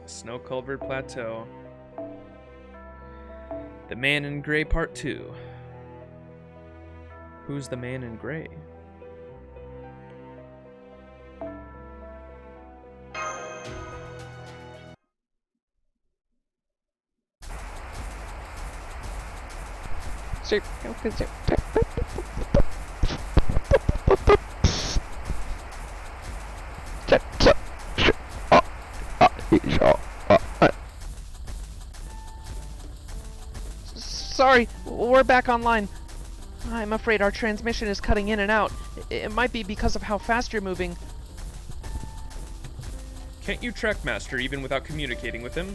Snow-covered plateau. The Man in Gray Part 2. Who's the Man in Gray? Sorry, we're back online. I'm afraid our transmission is cutting in and out. It might be because of how fast you're moving. Can't you track Master even without communicating with him?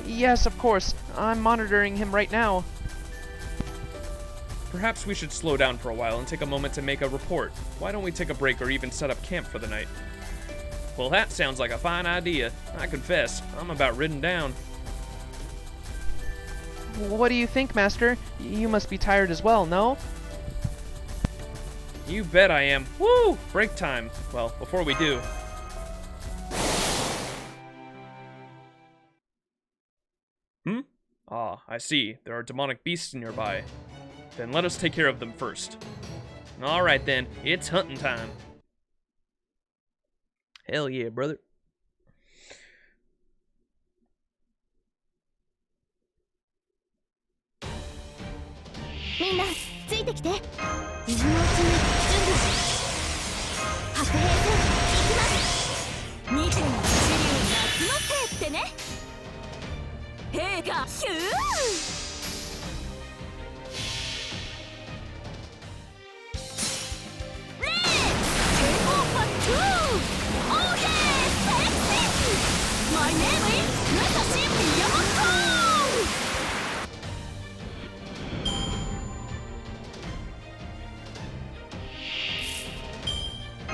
Yes, of course. I'm monitoring him right now. Perhaps we should slow down for a while and take a moment to make a report. Why don't we take a break or even set up camp for the night? Well, that sounds like a fine idea. I confess, I'm about ridden down. What do you think, Master? You must be tired as well, no? You bet I am. Woo! Break time. Well, before we do... Ah, I see. There are demonic beasts nearby. Then let us take care of them first. Alright then, it's hunting time. Hell yeah, brother. みんなついてきて。今のうちに準備白兵戦行きます。2点の支流夏の兵ってね。兵がヒュー。レーテオーパー2オーケーセレクティマイネームイズ武蔵宮本。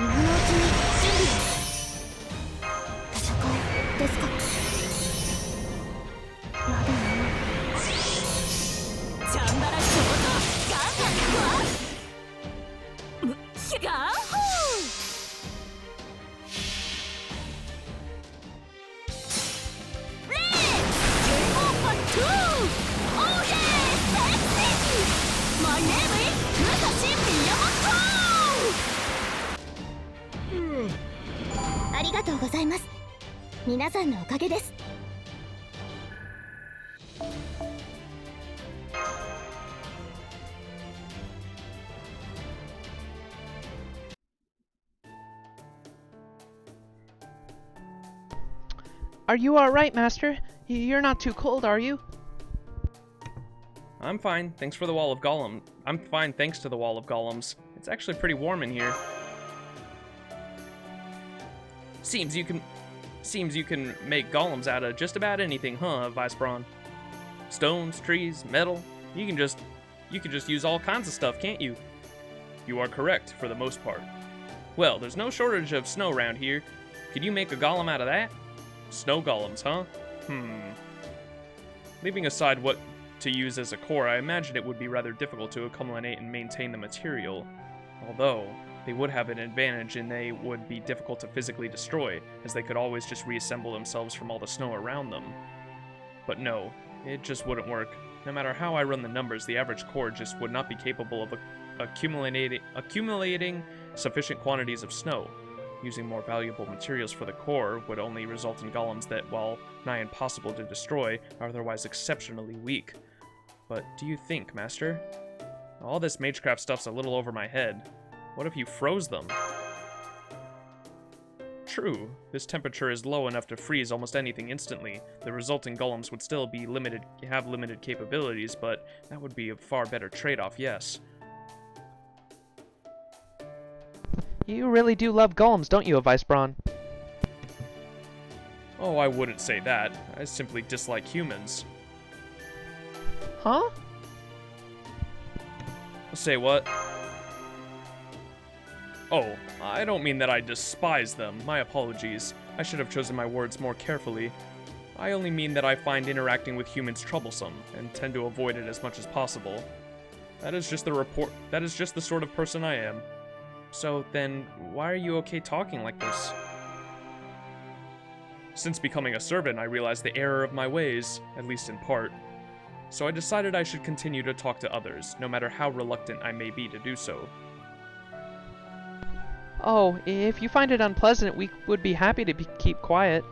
今のうちに準備戦いですか。やだな。チャンバラショートガンガン行くわ。ガンホーレーゲーオーパー2オーケーセレクティマイネームイズ武蔵宮本。ありがとうございます。皆さんのおかげです。Are you alright, Master? You're not too cold, are you? I'm fine, thanks for the wall of golem. I'm fine thanks to the wall of golems. It's actually pretty warm in here. Seems you can make golems out of just about anything, huh, Vice Braun? Stones, trees, metal. You can just use all kinds of stuff, can't you? You are correct for the most part. Well, there's no shortage of snow around here. Could you make a golem out of that? Snow golems, huh? Leaving aside what to use as a core, I imagine it would be rather difficult to accumulate and maintain the material. Although, they would have an advantage in they would be difficult to physically destroy, as they could always just reassemble themselves from all the snow around them. But no, it just wouldn't work. No matter how I run the numbers, the average core just would not be capable of accumulating sufficient quantities of snow. Using more valuable materials for the core would only result in golems that, while nigh impossible to destroy, are otherwise exceptionally weak. But do you think, Master? All this magecraft stuff's a little over my head. What if you froze them? True, this temperature is low enough to freeze almost anything instantly. The resulting golems would still be have limited capabilities, but that would be a far better trade-off, yes. You really do love golems, don't you, Vice Braun? Oh, I wouldn't say that. I simply dislike humans. Huh? Say what? Oh, I don't mean that I despise them. My apologies. I should have chosen my words more carefully. I only mean that I find interacting with humans troublesome, and tend to avoid it as much as possible. That is just the sort of person I am. So then, why are you okay talking like this? Since becoming a servant, I realized the error of my ways, at least in part. So I decided I should continue to talk to others, no matter how reluctant I may be to do so. Oh, if you find it unpleasant, we would be happy to keep quiet.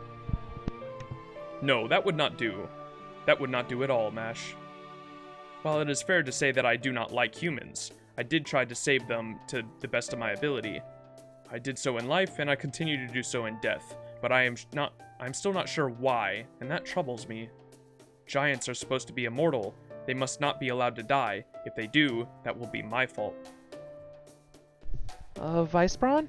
No, that would not do. That would not do at all, Mash. While it is fair to say that I do not like humans, I did try to save them to the best of my ability. I did so in life, and I continue to do so in death, but I'm still not sure why, and that troubles me. Giants are supposed to be immortal. They must not be allowed to die. If they do, that will be my fault. Vice Braun?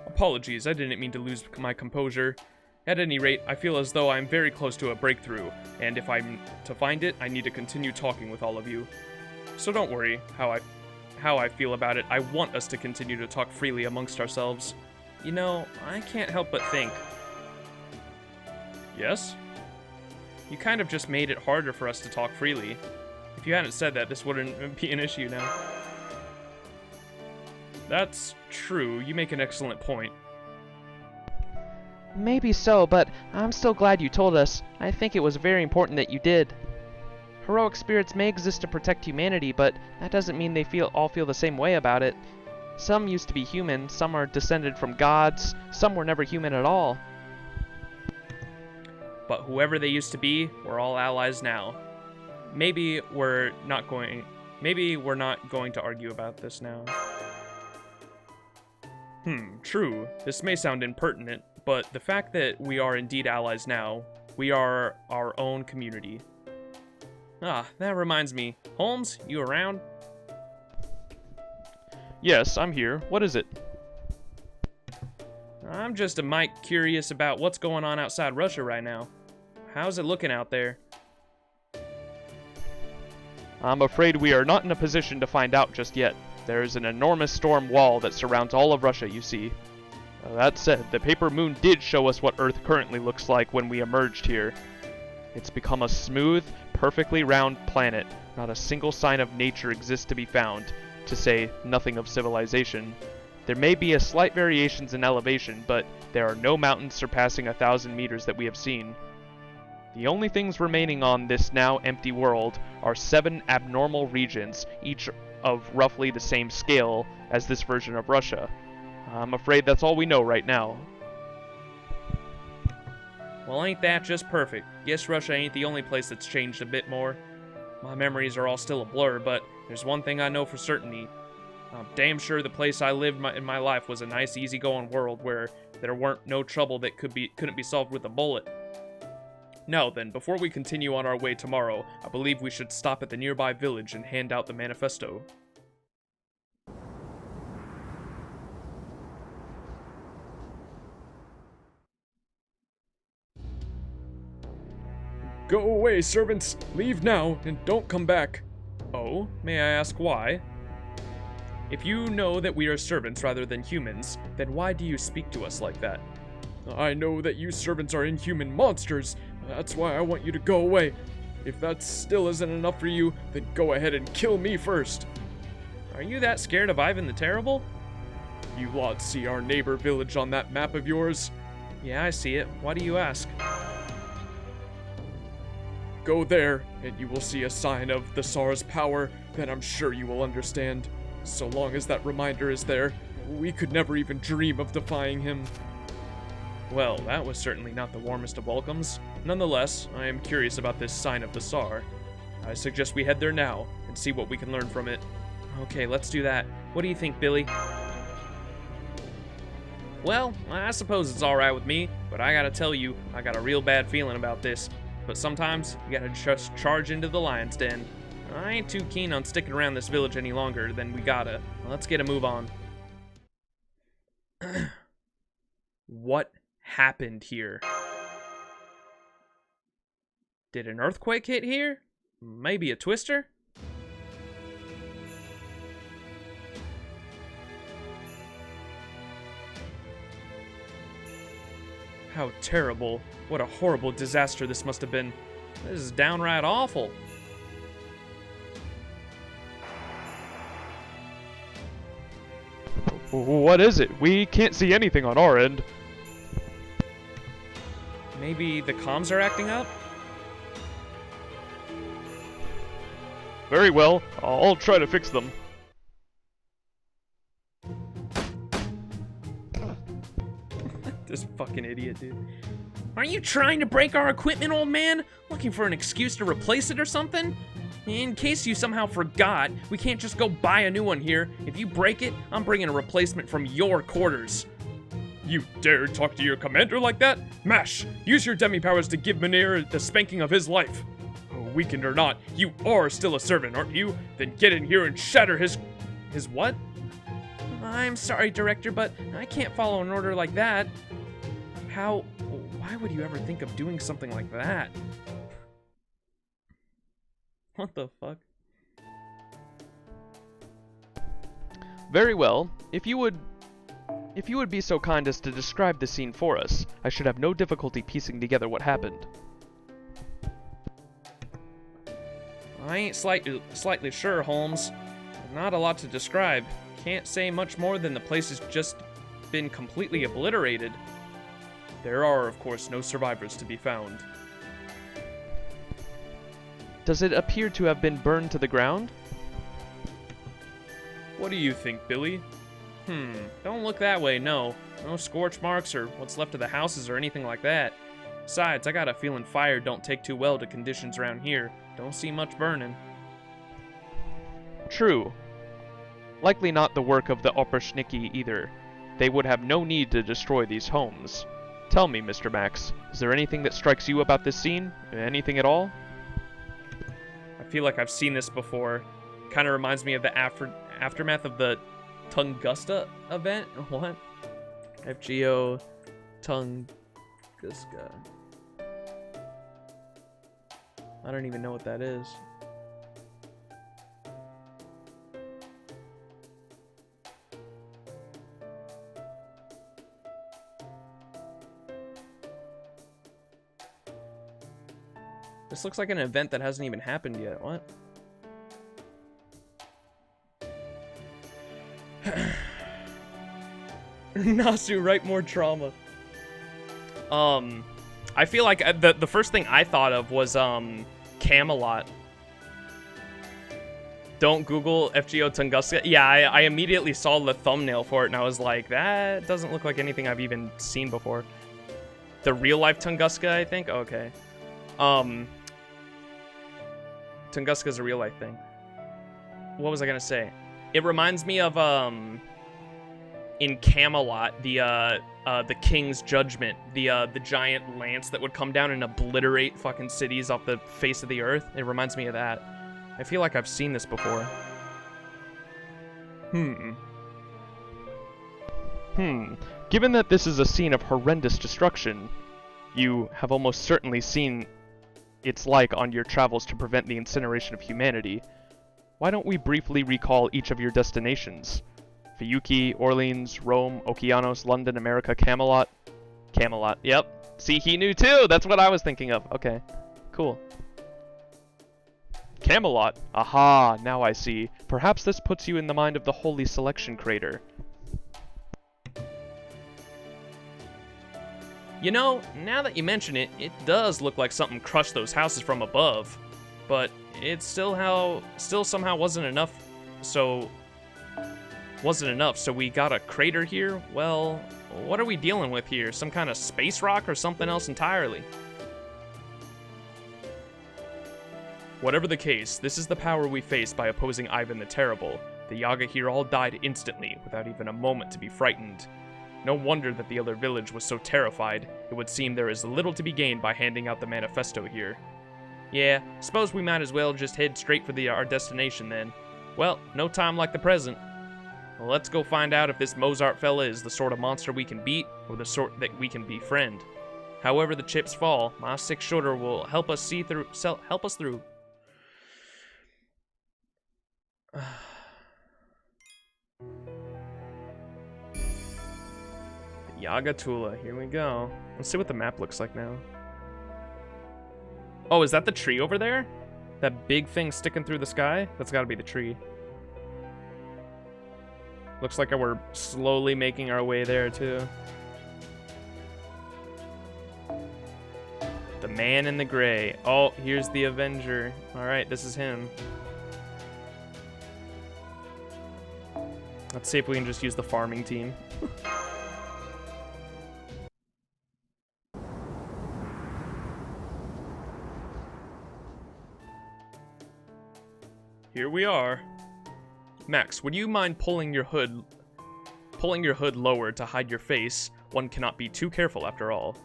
Apologies, I didn't mean to lose my composure. At any rate, I feel as though I'm very close to a breakthrough, and if I'm to find it, I need to continue talking with all of you. So don't worry how I feel about it. I want us to continue to talk freely amongst ourselves. You know, I can't help but think. Yes? You kind of just made it harder for us to talk freely. If you hadn't said that, this wouldn't be an issue now. That's true. You make an excellent point. Maybe so, but I'm still glad you told us. I think it was very important that you did. Heroic spirits may exist to protect humanity, but that doesn't mean they all feel the same way about it. Some used to be human, some are descended from gods, some were never human at all. But whoever they used to be, we're all allies now. Maybe we're not going to argue about this now. True. This may sound impertinent, but the fact that we are indeed allies now, we are our own community. Ah, that reminds me. Holmes, you around? Yes, I'm here. What is it? I'm just a mite curious about what's going on outside Russia right now. How's it looking out there? I'm afraid we are not in a position to find out just yet. There is an enormous storm wall that surrounds all of Russia, you see. That said, the paper moon did show us what Earth currently looks like when we emerged here. It's become a smooth, perfectly round planet. Not a single sign of nature exists to be found, to say nothing of civilization. There may be a slight variations in elevation, but there are no mountains surpassing 1,000 meters that we have seen. The only things remaining on this now empty world are 7 abnormal regions, each of roughly the same scale as this version of Russia. I'm afraid that's all we know right now. Well, ain't that just perfect? Guess Russia ain't the only place that's changed a bit more. My memories are all still a blur, but there's one thing I know for certainty. I'm damn sure the place I lived in my life was a nice, easygoing world where there weren't no trouble that couldn't be solved with a bullet. Now then, before we continue on our way tomorrow, I believe we should stop at the nearby village and hand out the manifesto. Go away, servants! Leave now, and don't come back. Oh, may I ask why? If you know that we are servants rather than humans, then why do you speak to us like that? I know that you servants are inhuman monsters. That's why I want you to go away. If that still isn't enough for you, then go ahead and kill me first. Are you that scared of Ivan the Terrible? You lot see our neighbor village on that map of yours? Yeah, I see it. Why do you ask? Go there, and you will see a sign of the Tsar's power. Then I'm sure you will understand. So long as that reminder is there, we could never even dream of defying him. Well, that was certainly not the warmest of welcomes. Nonetheless, I am curious about this sign of the Tsar. I suggest we head there now, and see what we can learn from it. Okay, let's do that. What do you think, Billy? Well, I suppose it's alright with me, but I gotta tell you, I got a real bad feeling about this. But sometimes, you gotta just charge into the lion's den. I ain't too keen on sticking around this village any longer than we gotta. Let's get a move on. What happened here? Did an earthquake hit here? Maybe a twister? How terrible. What a horrible disaster this must have been. This is downright awful. What is it? We can't see anything on our end. Maybe the comms are acting up? Very well, I'll try to fix them. This fucking idiot, dude. Aren't you trying to break our equipment, old man? Looking for an excuse to replace it or something? In case you somehow forgot, we can't just go buy a new one here. If you break it, I'm bringing a replacement from your quarters. You dare talk to your commander like that? Mash, use your demi-powers to give Mynheer the spanking of his life. Weakened or not, you are still a servant, aren't you? Then get in here and shatter his what? I'm sorry, Director, but I can't follow an order like that. Why would you ever think of doing something like that? What the fuck? Very well. If you would be so kind as to describe the scene for us, I should have no difficulty piecing together what happened. I ain't slightly sure, Holmes. Not a lot to describe. Can't say much more than the place has just been completely obliterated. There are, of course, no survivors to be found. Does it appear to have been burned to the ground? What do you think, Billy? Don't look that way, no. No scorch marks or what's left of the houses or anything like that. Besides, I got a feeling fire don't take too well to conditions around here. Don't see much burning. True. Likely not the work of the Operschnicki either. They would have no need to destroy these homes. Tell me, Mr. Max, is there anything that strikes you about this scene? Anything at all? I feel like I've seen this before. Kind of reminds me of the aftermath of the Tunguska event. What? FGO Tunguska. I don't even know what that is. This looks like an event that hasn't even happened yet. What? Nasu, write more trauma. I feel like the first thing I thought of was Camelot. Don't Google FGO Tunguska. Yeah, I immediately saw the thumbnail for it and I was like, that doesn't look like anything I've even seen before. The real life Tunguska, I think? Okay. Tunguska's a real life thing. What was I gonna say? It reminds me of in Camelot, the King's Judgment, the giant lance that would come down and obliterate fucking cities off the face of the earth. It reminds me of that. I feel like I've seen this before. Given that this is a scene of horrendous destruction, you have almost certainly seen its like on your travels to prevent the incineration of humanity. Why don't we briefly recall each of your destinations? Fiyuki, Orleans, Rome, Okeanos, London, America, Camelot. Camelot, yep. See, he knew too! That's what I was thinking of. Okay, cool. Camelot. Aha, now I see. Perhaps this puts you in the mind of the Holy Selection Crater. You know, now that you mention it, it does look like something crushed those houses from above. But it still somehow wasn't enough, so we got a crater here? Well, what are we dealing with here? Some kind of space rock or something else entirely? Whatever the case, this is the power we face by opposing Ivan the Terrible. The Yaga here all died instantly, without even a moment to be frightened. No wonder that the other village was so terrified. It would seem there is little to be gained by handing out the manifesto here. Yeah, suppose we might as well just head straight for our destination then. Well, no time like the present. Well, let's go find out if this Mozart fella is the sort of monster we can beat, or the sort that we can befriend. However the chips fall, my 6-shooter will help us through. Yaga Tula, here we go. Let's see what the map looks like now. Oh, is that the tree over there? That big thing sticking through the sky? That's gotta be the tree. Looks like we're slowly making our way there, too. The man in the gray. Oh, here's the Avenger. Alright, this is him. Let's see if we can just use the farming team. Here we are. Max, would you mind pulling your hood lower to hide your face? One cannot be too careful after all.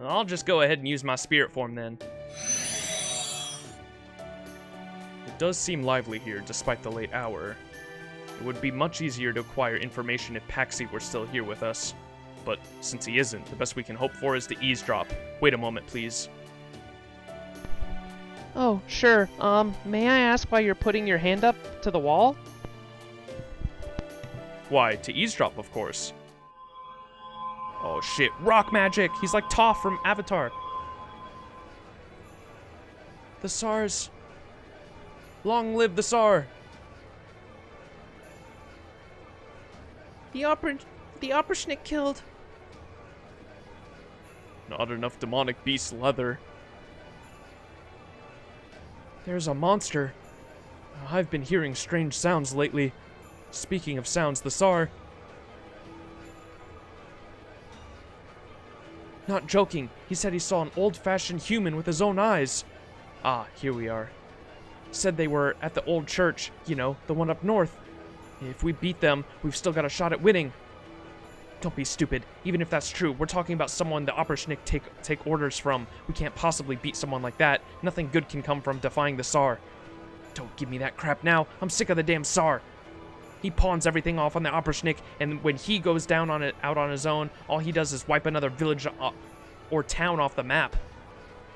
I'll just go ahead and use my spirit form then. It does seem lively here despite the late hour. It would be much easier to acquire information if Patsy were still here with us. But since he isn't, the best we can hope for is to eavesdrop. Wait a moment, please. Oh, sure. May I ask why you're putting your hand up to the wall? Why, to eavesdrop, of course. Oh shit, rock magic! He's like Toph from Avatar. The Tsars. Long live the Tsar. The Opperschnick killed. Not enough demonic beast leather. There's a monster. I've been hearing strange sounds lately. Speaking of sounds, the Tsar... Not joking. He said he saw an old-fashioned human with his own eyes. Ah, here we are. Said they were at the old church, you know, the one up north. If we beat them, we've still got a shot at winning. Don't be stupid. Even if that's true, we're talking about someone the Opperschnick take orders from. We can't possibly beat someone like that. Nothing good can come from defying the Tsar. Don't give me that crap now. I'm sick of the damn Tsar. He pawns everything off on the Opperschnick, and when he goes down on it out on his own, all he does is wipe another village or town off the map.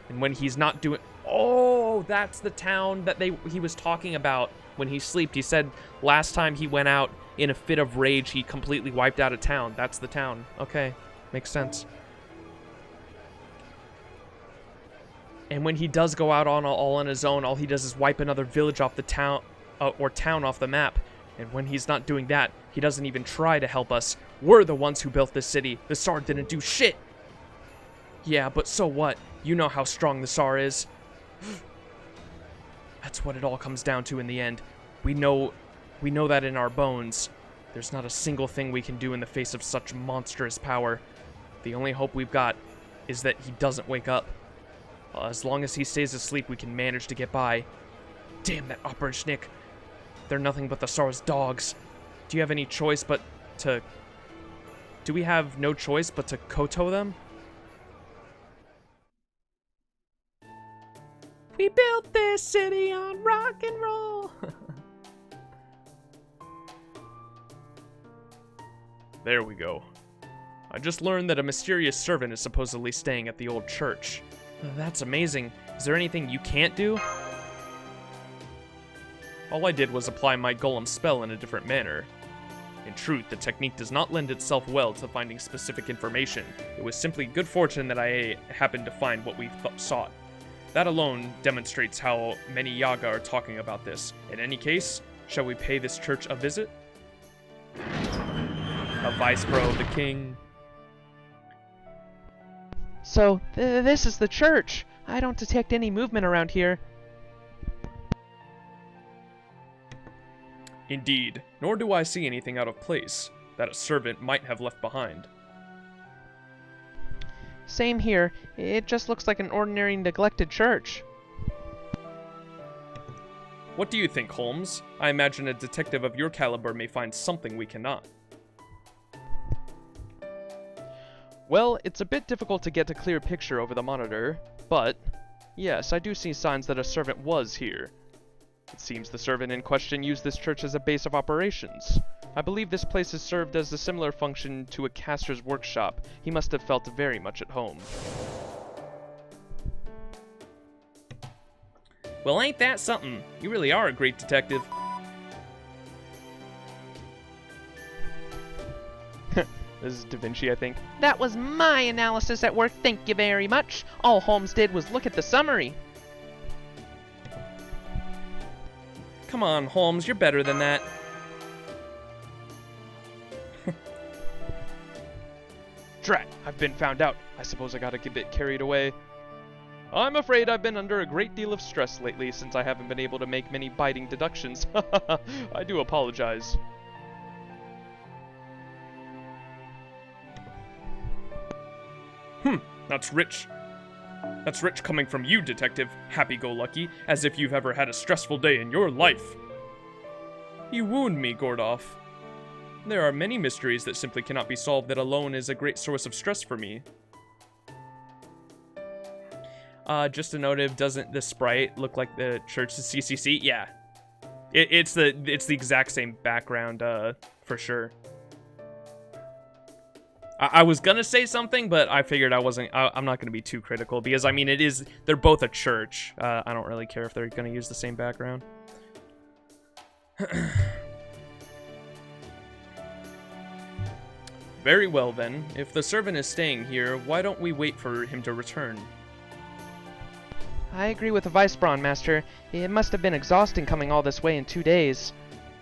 And when he's not doing... Oh, that's the town that he was talking about when he slept. He said last time he went out in a fit of rage, he completely wiped out a town. That's the town. Okay, makes sense. And when he does go out all on his own, all he does is wipe another village off the town or town off the map. And when he's not doing that, he doesn't even try to help us. We're the ones who built this city. The Tsar didn't do shit. Yeah, but so what? You know how strong the Tsar is. That's what it all comes down to in the end. We know that in our bones. There's not a single thing we can do in the face of such monstrous power. The only hope we've got is that he doesn't wake up. As long as he stays asleep, we can manage to get by. Damn that Opperschnick. They're nothing but the Tsar's dogs. Do you have any choice but to... Do we have no choice but to koto them? We built this city on rock and roll. There we go. I just learned that a mysterious servant is supposedly staying at the old church. That's amazing. Is there anything you can't do? All I did was apply my golem spell in a different manner. In truth, the technique does not lend itself well to finding specific information. It was simply good fortune that I happened to find what we sought. That alone demonstrates how many Yaga are talking about this. In any case, shall we pay this church a visit? A vice bro of the king. So, this is the church. I don't detect any movement around here. Indeed, nor do I see anything out of place that a servant might have left behind. Same here. It just looks like an ordinary neglected church. What do you think, Holmes? I imagine a detective of your caliber may find something we cannot. Well, it's a bit difficult to get a clear picture over the monitor, but yes, I do see signs that a servant was here. It seems the servant in question used this church as a base of operations. I believe this place has served as a similar function to a caster's workshop. He must have felt very much at home. Well, ain't that something? You really are a great detective. This is Da Vinci, I think. That was my analysis at work, thank you very much. All Holmes did was look at the summary. Come on, Holmes, you're better than that. Drat, I've been found out. I suppose I gotta get a bit carried away. I'm afraid I've been under a great deal of stress lately since I haven't been able to make many biting deductions. I do apologize. That's rich. That's rich coming from you, Detective Happy-Go-Lucky, as if you've ever had a stressful day in your life. You wound me, Gordoff. There are many mysteries that simply cannot be solved that alone is a great source of stress for me. Just a note of, doesn't the sprite look like the church's CCC? Yeah. It's the exact same background, for sure. I was gonna say something, but I figured I'm not gonna be too critical, because, I mean, they're both a church. I don't really care if they're gonna use the same background. Very well, then. If the servant is staying here, why don't we wait for him to return? I agree with the Vice Brawn, Master. It must have been exhausting coming all this way in 2 days.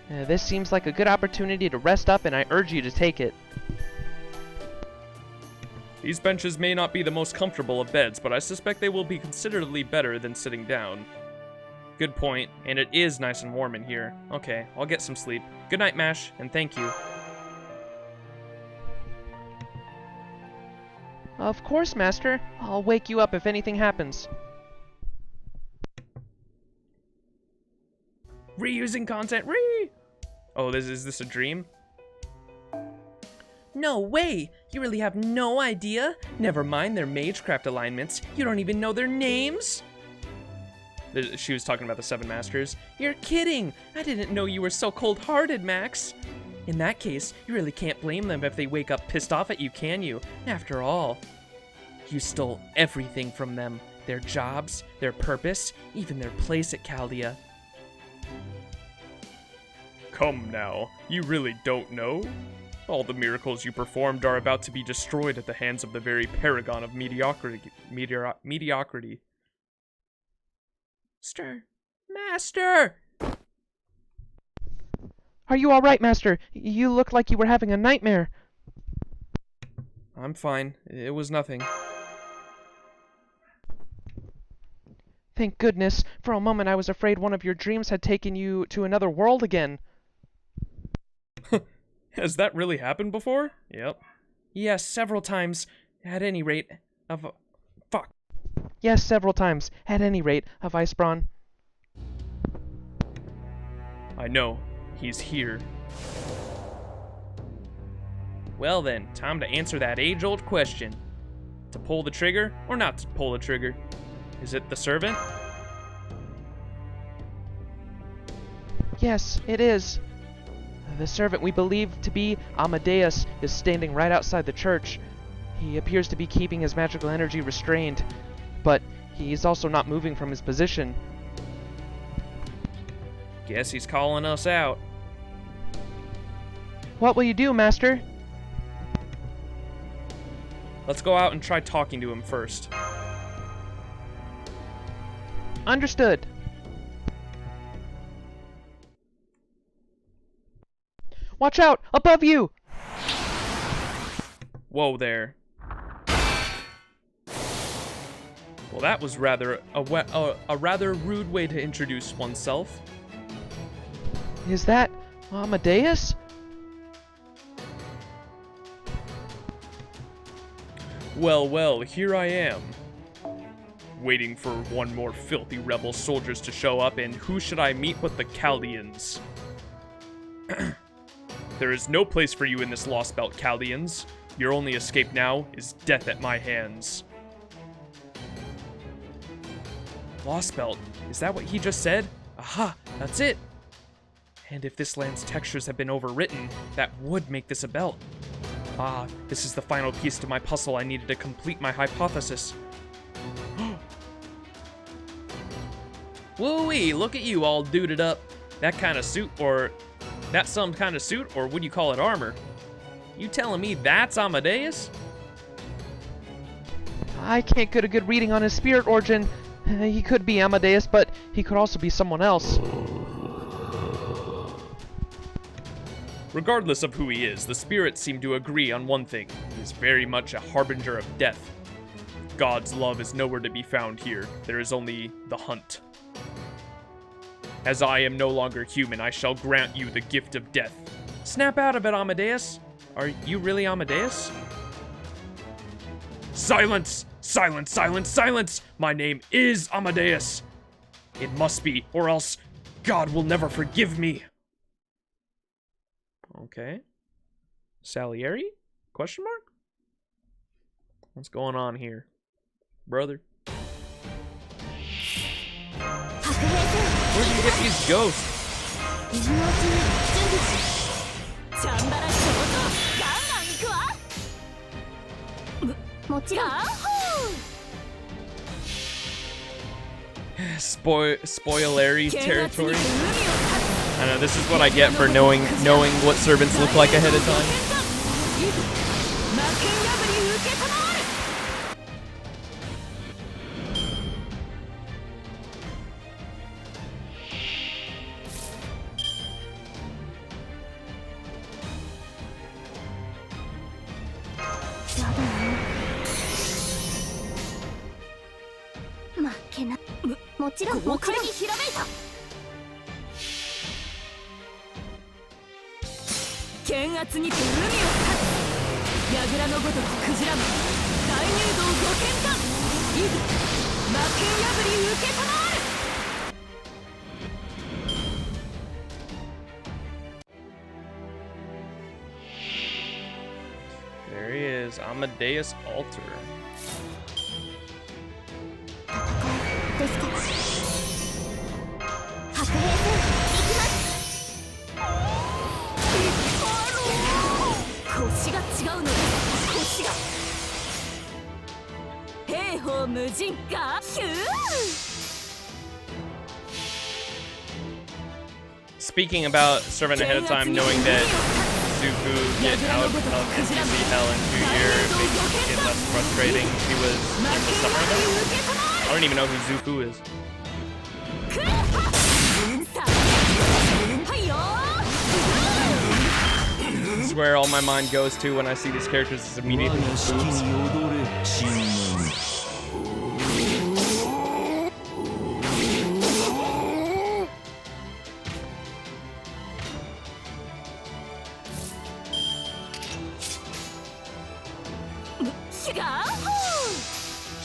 This seems like a good opportunity to rest up, and I urge you to take it. These benches may not be the most comfortable of beds, but I suspect they will be considerably better than sitting down. Good point, and it is nice and warm in here. Okay, I'll get some sleep. Good night, Mash, and thank you. Of course, Master. I'll wake you up if anything happens. Reusing content, Oh, is this a dream? No way! You really have no idea? Never mind their magecraft alignments. You don't even know their names? She was talking about the 7 Masters. You're kidding! I didn't know you were so cold-hearted, Max. In that case, you really can't blame them if they wake up pissed off at you, can you? After all, you stole everything from them. Their jobs, their purpose, even their place at Chaldea. Come now, you really don't know? All the miracles you performed are about to be destroyed at the hands of the very paragon of mediocrity. Master! Are you alright, Master? You look like you were having a nightmare. I'm fine. It was nothing. Thank goodness. For a moment I was afraid one of your dreams had taken you to another world again. Has that really happened before? Yep. Yes, several times. At any rate, fuck. Yes, several times. At any rate, a Vice Brawn. I know. He's here. Well then, time to answer that age-old question. To pull the trigger, or not to pull the trigger? Is it the servant? Yes, it is. The servant we believe to be Amadeus is standing right outside the church. He appears to be keeping his magical energy restrained, but he is also not moving from his position. Guess he's calling us out. What will you do, Master? Let's go out and try talking to him first. Understood. Watch out! Above you! Whoa there. Well, that was rather a rather rude way to introduce oneself. Is that Amadeus? Well, well, here I am. Waiting for one more filthy rebel soldiers to show up, and who should I meet but the Chaldeans? There is no place for you in this Lostbelt, Chaldeans. Your only escape now is death at my hands. Lostbelt, is that what he just said? Aha, that's it. And if this land's textures have been overwritten, that would make this a belt. Ah, this is the final piece to my puzzle I needed to complete my hypothesis. Woo-wee, look at you all duded up. That kind of suit, or... That's some kind of suit, or would you call it armor? You telling me that's Amadeus? I can't get a good reading on his spirit origin. He could be Amadeus, but he could also be someone else. Regardless of who he is, the spirits seem to agree on one thing. He is very much a harbinger of death. God's love is nowhere to be found here. There is only the hunt. As I am no longer human, I shall grant you the gift of death. Snap out of it, Amadeus. Are you really Amadeus? Silence! Silence, silence, silence! My name is Amadeus. It must be, or else God will never forgive me. Okay. Salieri? Question mark? What's going on here? Brother. Where do you get these ghosts? Spoilery territory. I know, this is what I get for knowing what servants look like ahead of time. There he is, Amadeus Altar. Speaking about servant ahead of time, knowing that Zufu get out of NPC hell in 2 years makes it less frustrating. He was in the summer event. I don't even know who Zufu is. This is where all my mind goes to when I see these characters, is immediately boobs.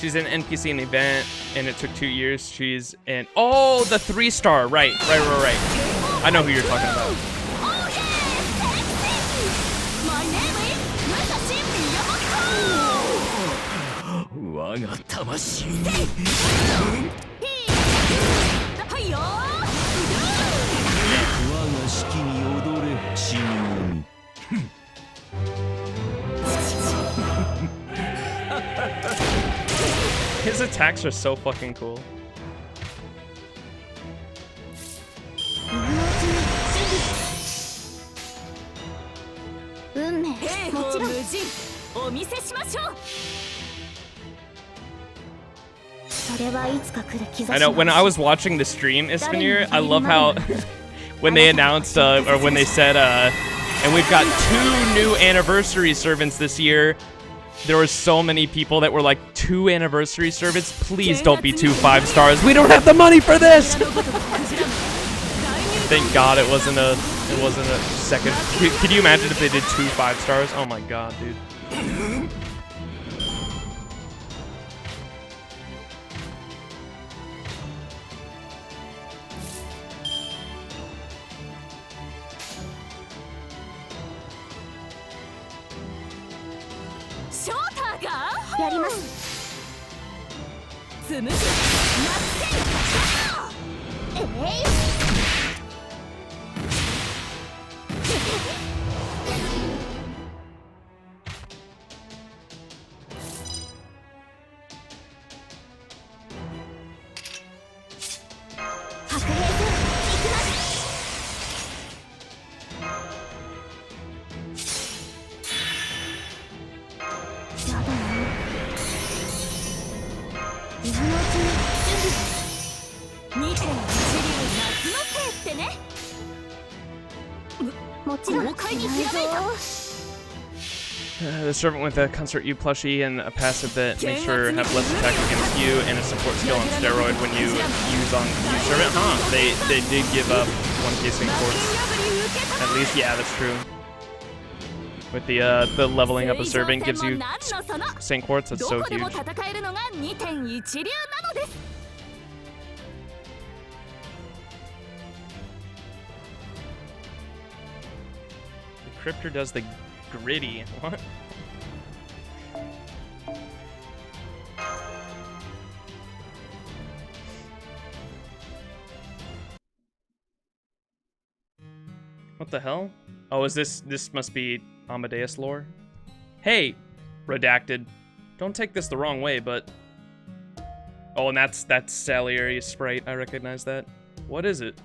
She's an NPC in the event, and it took 2 years. She's in... Oh, the 3-star. Right. I know who you're talking about. His attacks are so fucking cool. I know, when I was watching the stream, Ispinir, I love how when they announced, or when they said, and we've got 2 new anniversary servants this year, there were so many people that were like, 2 anniversary servants? Please don't be 2 5-stars. We don't have the money for this! Thank God it wasn't a second. Could you imagine if they did 2 5-stars? Oh my God, dude. The servant with a Concert U plushie and a passive that makes her have less attack against you and a support skill on steroid when you use on you servant. Huh? They did give up 1k sync quartz. At least, yeah, that's true. With the leveling up of servant gives you sync quartz. That's so huge. The Cryptor does the gritty. What? What the hell? Oh, is this must be Amadeus lore? Hey, redacted. Don't take this the wrong way, but oh, and that's Salieri's sprite. I recognize that. What is it?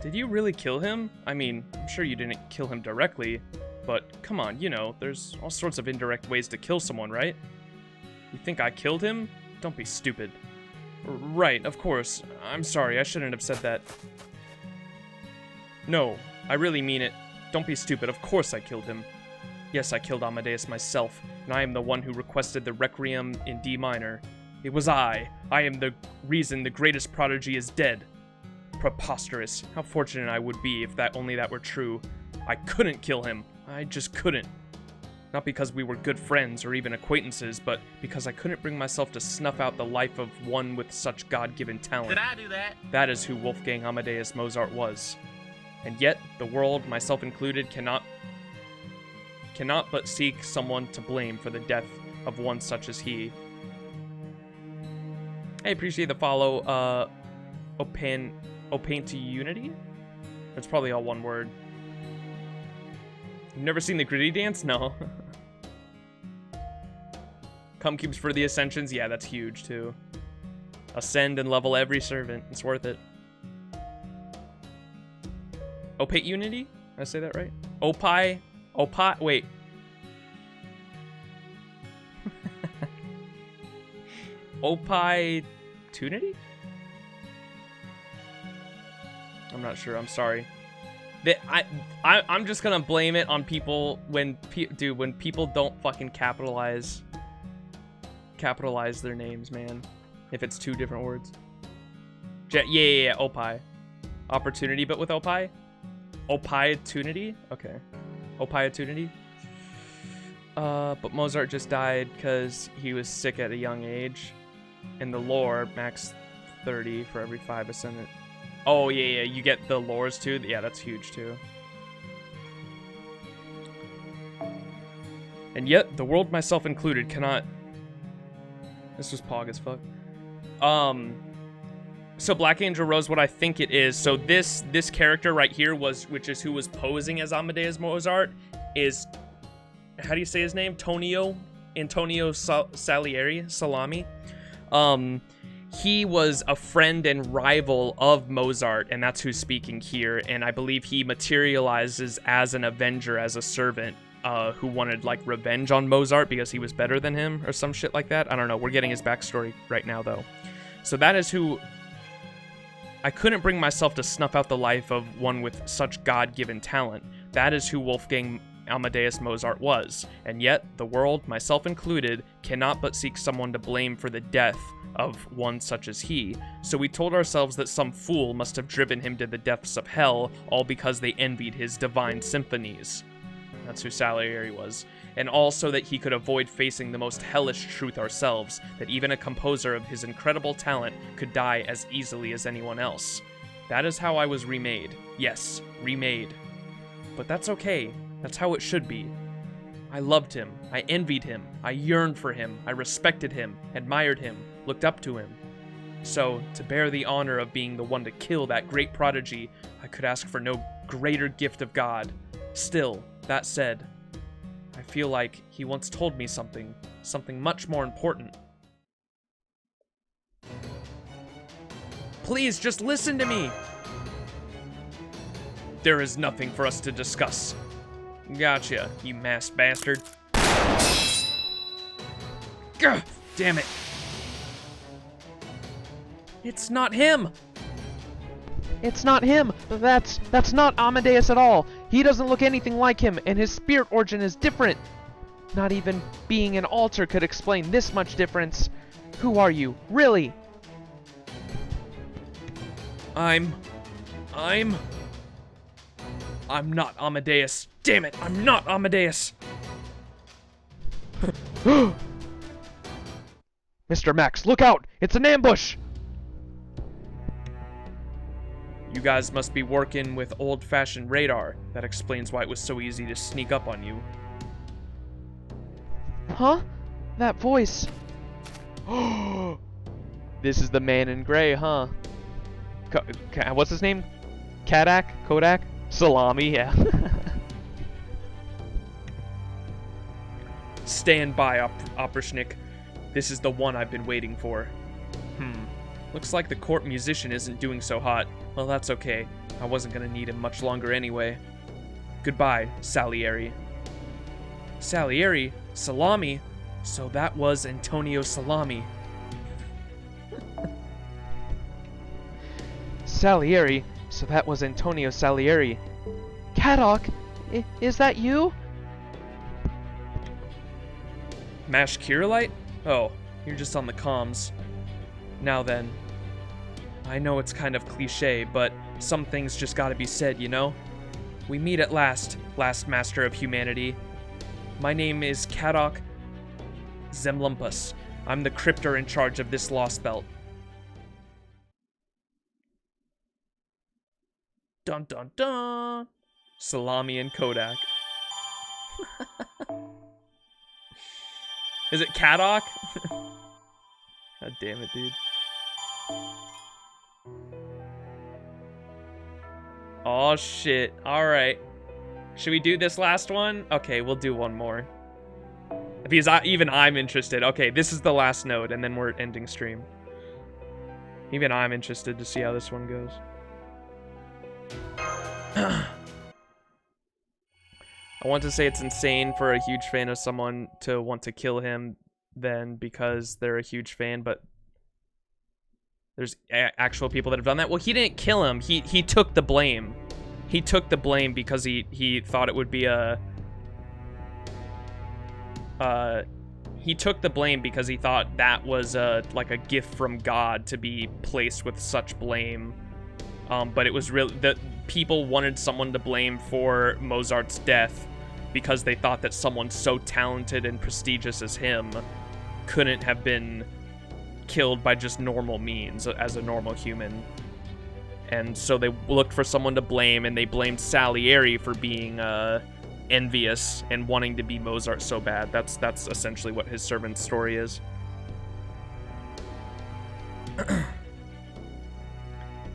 Did you really kill him? I mean, I'm sure you didn't kill him directly. But, come on, you know, there's all sorts of indirect ways to kill someone, right? You think I killed him? Don't be stupid. Right, of course. I'm sorry, I shouldn't have said that. No, I really mean it. Don't be stupid, of course I killed him. Yes, I killed Amadeus myself, and I am the one who requested the Requiem in D minor. It was I. I am the reason the greatest prodigy is dead. Preposterous. How fortunate I would be if that were true. I couldn't kill him. I just couldn't. Not because we were good friends or even acquaintances, but because I couldn't bring myself to snuff out the life of one with such God-given talent. Did I do that? That is who Wolfgang Amadeus Mozart was. And yet, the world, myself included, cannot but seek someone to blame for the death of one such as he. I appreciate the follow, Opain to Unity? That's probably all one word. You've never seen the gritty dance? No. Cum cubes for the ascensions? Yeah, that's huge too. Ascend and level every servant. It's worth it. Opate Unity? Did I say that right? Wait. Opie Tunity? I'm not sure. I'm sorry. I'm just gonna blame it on people when people don't fucking capitalize their names, man. If it's two different words. Yeah, Opie. Opportunity, but with Opie? Opie-tunity? Okay. Opie-tunity? But Mozart just died because he was sick at a young age. In the lore, max 30 for every 5 ascendant. Oh, yeah, you get the lores too? Yeah, that's huge too. And yet, the world, myself included, cannot... This was pog as fuck. So Black Angel Rose, what I think it is, so this character right here which is who was posing as Amadeus Mozart, is, how do you say his name? Antonio Salami. He was a friend and rival of Mozart, and that's who's speaking here, and I believe he materializes as an avenger, as a servant, who wanted, like, revenge on Mozart because he was better than him, or some shit like that. I don't know, we're getting his backstory right now, though. So that is who... I couldn't bring myself to snuff out the life of one with such God-given talent. That is who Wolfgang Amadeus Mozart was, and yet the world, myself included, cannot but seek someone to blame for the death of one such as he. So we told ourselves that some fool must have driven him to the depths of hell, all because they envied his divine symphonies. That's who Salieri was. And also that he could avoid facing the most hellish truth ourselves, that even a composer of his incredible talent could die as easily as anyone else. That is how I was remade. Yes, remade. But that's okay. That's how it should be. I loved him. I envied him. I yearned for him. I respected him, admired him, looked up to him. So, to bear the honor of being the one to kill that great prodigy, I could ask for no greater gift of God. Still, that said, I feel like he once told me something much more important. Please, just listen to me! There is nothing for us to discuss. Gotcha, you masked bastard. Gah, damn it. It's not him! It's not him! That's not Amadeus at all! He doesn't look anything like him, and his spirit origin is different. Not even being an altar could explain this much difference. Who are you, really? I'm not Amadeus. Damn it, I'm not Amadeus. Mr. Max, look out! It's an ambush! You guys must be working with old-fashioned radar. That explains why it was so easy to sneak up on you. Huh? That voice. This is the man in gray, huh? What's his name? Kodak? Salami, yeah. Stand by, Oprishnik. This is the one I've been waiting for. Looks like the court musician isn't doing so hot. Well, that's okay. I wasn't gonna need him much longer anyway. Goodbye, Salieri. Salieri? Salami? So that was Antonio Salami. Salieri? So that was Antonio Salieri. Kadok? Is that you? Mash Kirei? Oh, you're just on the comms. Now then. I know it's kind of cliche, but some things just gotta be said, you know? We meet at last master of humanity. My name is Kadok Zemlumpus. I'm the cryptor in charge of this Lostbelt. Dun dun dun! Salami and Kodak. Is it Kadok? God damn it, dude. Oh shit. Alright. Should we do this last one? Okay, we'll do one more. Because even I'm interested. Okay, this is the last node, and then we're ending stream. Even I'm interested to see how this one goes. I want to say it's insane for a huge fan of someone to want to kill him then because they're a huge fan, but there's actual people that have done that. Well, he didn't kill him. He took the blame. He took the blame because he thought it would be a... he took the blame because he thought that was like a gift from God to be placed with such blame. But it was really that people wanted someone to blame for Mozart's death because they thought that someone so talented and prestigious as him couldn't have been killed by just normal means as a normal human. And so they looked for someone to blame, and they blamed Salieri for being envious and wanting to be Mozart so bad. That's essentially what his servant's story is.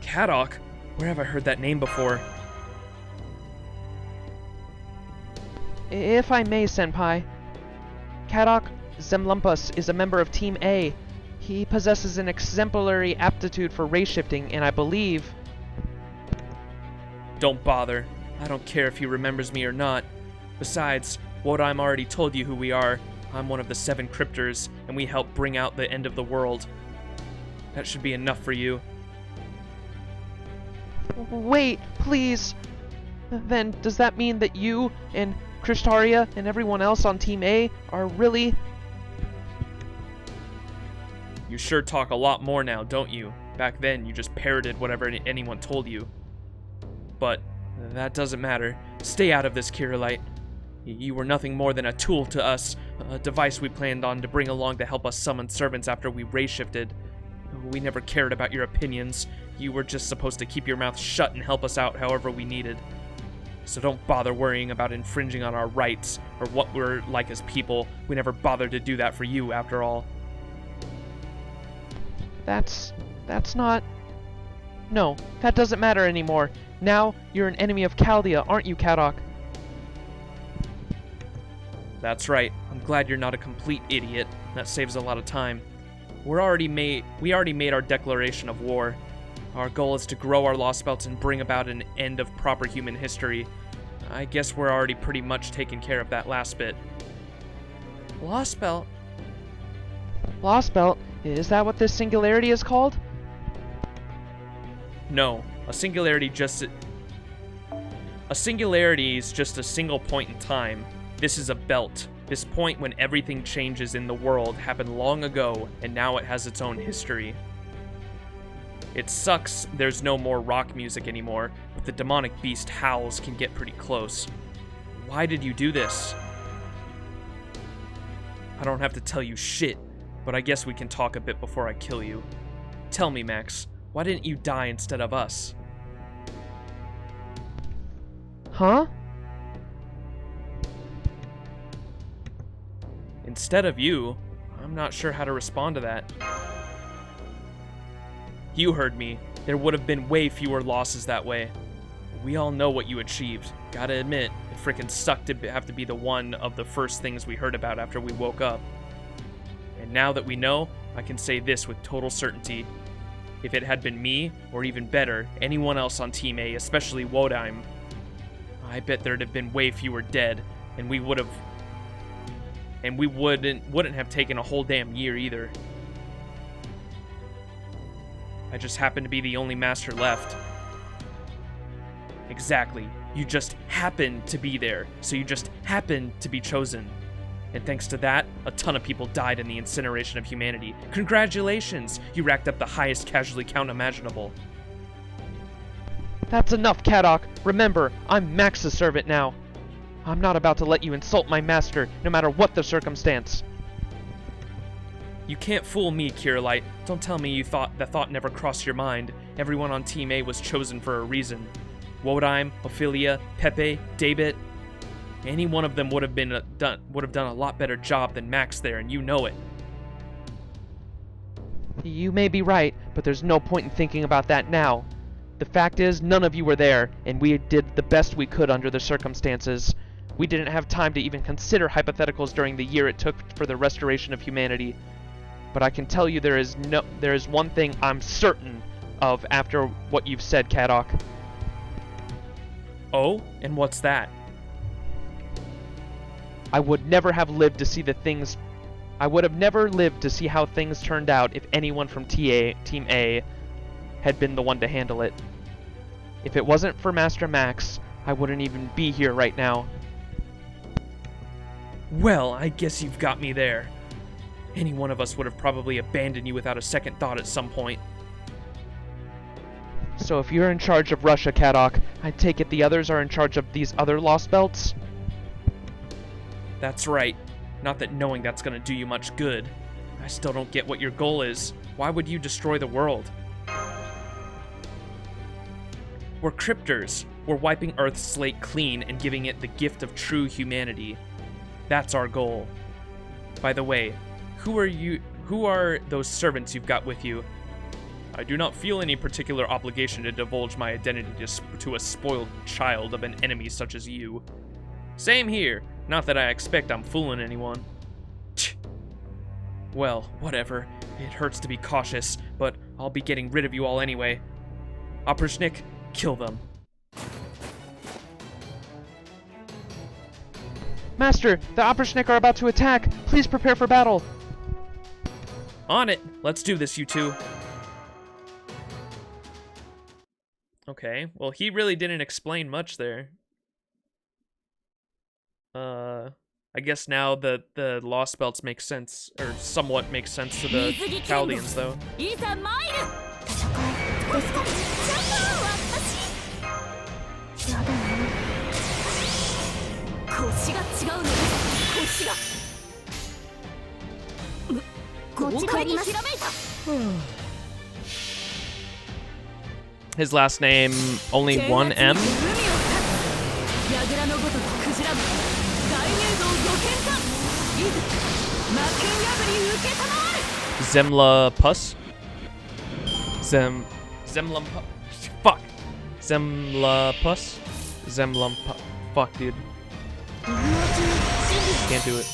Kadok? Where have I heard that name before? If I may, Senpai, Kadok Zemlumpus is a member of Team A. He possesses an exemplary aptitude for race shifting, and I believe... Don't bother. I don't care if he remembers me or not. Besides, what I'm already told you who we are. I'm one of the 7 cryptors, and we help bring out the end of the world. That should be enough for you. Wait, please. Then does that mean that you and Kristaria and everyone else on Team A are really... You sure talk a lot more now, don't you? Back then, you just parroted whatever anyone told you. But that doesn't matter. Stay out of this, Kirei. You were nothing more than a tool to us, a device we planned on to bring along to help us summon servants after we race shifted. We never cared about your opinions. You were just supposed to keep your mouth shut and help us out however we needed. So don't bother worrying about infringing on our rights or what we're like as people. We never bothered to do that for you, after all. That's not... No, that doesn't matter anymore. Now, you're an enemy of Chaldea, aren't you, Kadok? That's right. I'm glad you're not a complete idiot. That saves a lot of time. We already made our declaration of war. Our goal is to grow our Lostbelt and bring about an end of proper human history. I guess we're already pretty much taking care of that last bit. Lostbelt? Lostbelt? Is that what this singularity is called? No, a singularity just... A singularity is just a single point in time. This is a belt. This point when everything changes in the world happened long ago, and now it has its own history. It sucks there's no more rock music anymore, but the demonic beast howls can get pretty close. Why did you do this? I don't have to tell you shit, but I guess we can talk a bit before I kill you. Tell me, Max, why didn't you die instead of us? Huh? Instead of you, I'm not sure how to respond to that. You heard me. There would have been way fewer losses that way. We all know what you achieved. Gotta admit, it frickin' sucked to have to be the one of the first things we heard about after we woke up. And now that we know, I can say this with total certainty. If it had been me, or even better, anyone else on Team A, especially Wodheim, I bet there'd have been way fewer dead, and we wouldn't have taken a whole damn year either. I just happen to be the only master left. Exactly. You just happen to be there, so you just happen to be chosen. And thanks to that, a ton of people died in the incineration of humanity. Congratulations! You racked up the highest casualty count imaginable. That's enough, Kadok. Remember, I'm Max's servant now. I'm not about to let you insult my master, no matter what the circumstance. You can't fool me, Kirei. Don't tell me that thought never crossed your mind. Everyone on Team A was chosen for a reason. Wodheim, Ophelia, Pepe, David. Any one of them would have done a lot better job than Max there, and you know it. You may be right, but there's no point in thinking about that now. The fact is, none of you were there, and we did the best we could under the circumstances. We didn't have time to even consider hypotheticals during the year it took for the restoration of humanity. But I can tell you there is one thing I'm certain of after what you've said, Kadok. Oh? And what's that? I would never have lived to see how things turned out if anyone from Team A had been the one to handle it. If it wasn't for Master Max, I wouldn't even be here right now. Well, I guess you've got me there. Any one of us would have probably abandoned you without a second thought at some point. So if you're in charge of Russia, Kadok, I take it the others are in charge of these other Lostbelts? That's right. Not that knowing that's gonna do you much good. I still don't get what your goal is. Why would you destroy the world? We're cryptors. We're wiping Earth's slate clean and giving it the gift of true humanity. That's our goal. By the way, who are those servants you've got with you? I do not feel any particular obligation to divulge my identity to a spoiled child of an enemy such as you. Same here. Not that I expect I'm fooling anyone. Well, whatever. It hurts to be cautious, but I'll be getting rid of you all anyway. Oprishnik, kill them. Master, the Oprishnik are about to attack. Please prepare for battle. On it. Let's do this, you two. Okay, well, he really didn't explain much there. I guess now the Lostbelts make sense, or somewhat make sense to the Chaldeans, though. His last name, only one M? Zemla Puss? Zemlum fuck. Zemla Puss? Zemlum fuck, dude. Can't do it.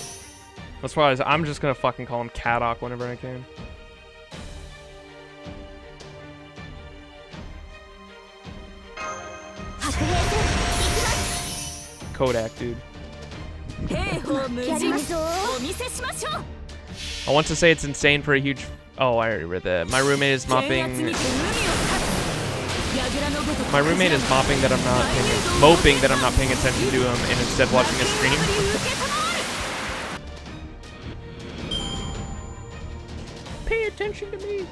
That's why I'm just gonna fucking call him Kadok whenever I can. Kodak, dude. I want to say it's insane for a huge... Oh, I already read that. My roommate is mopping... My roommate is moping that I'm not moping that I'm not paying attention to him and instead watching a stream. Pay attention to me.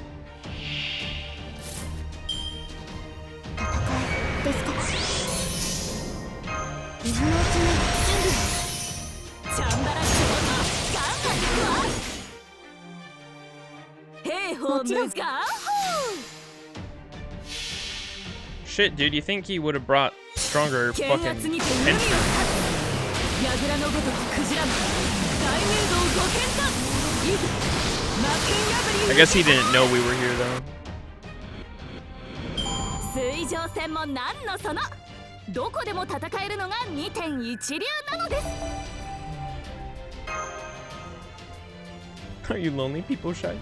Shit, dude, you think he would have brought stronger fucking henchmen? I guess he didn't know we were here, though. Are you lonely, people shy?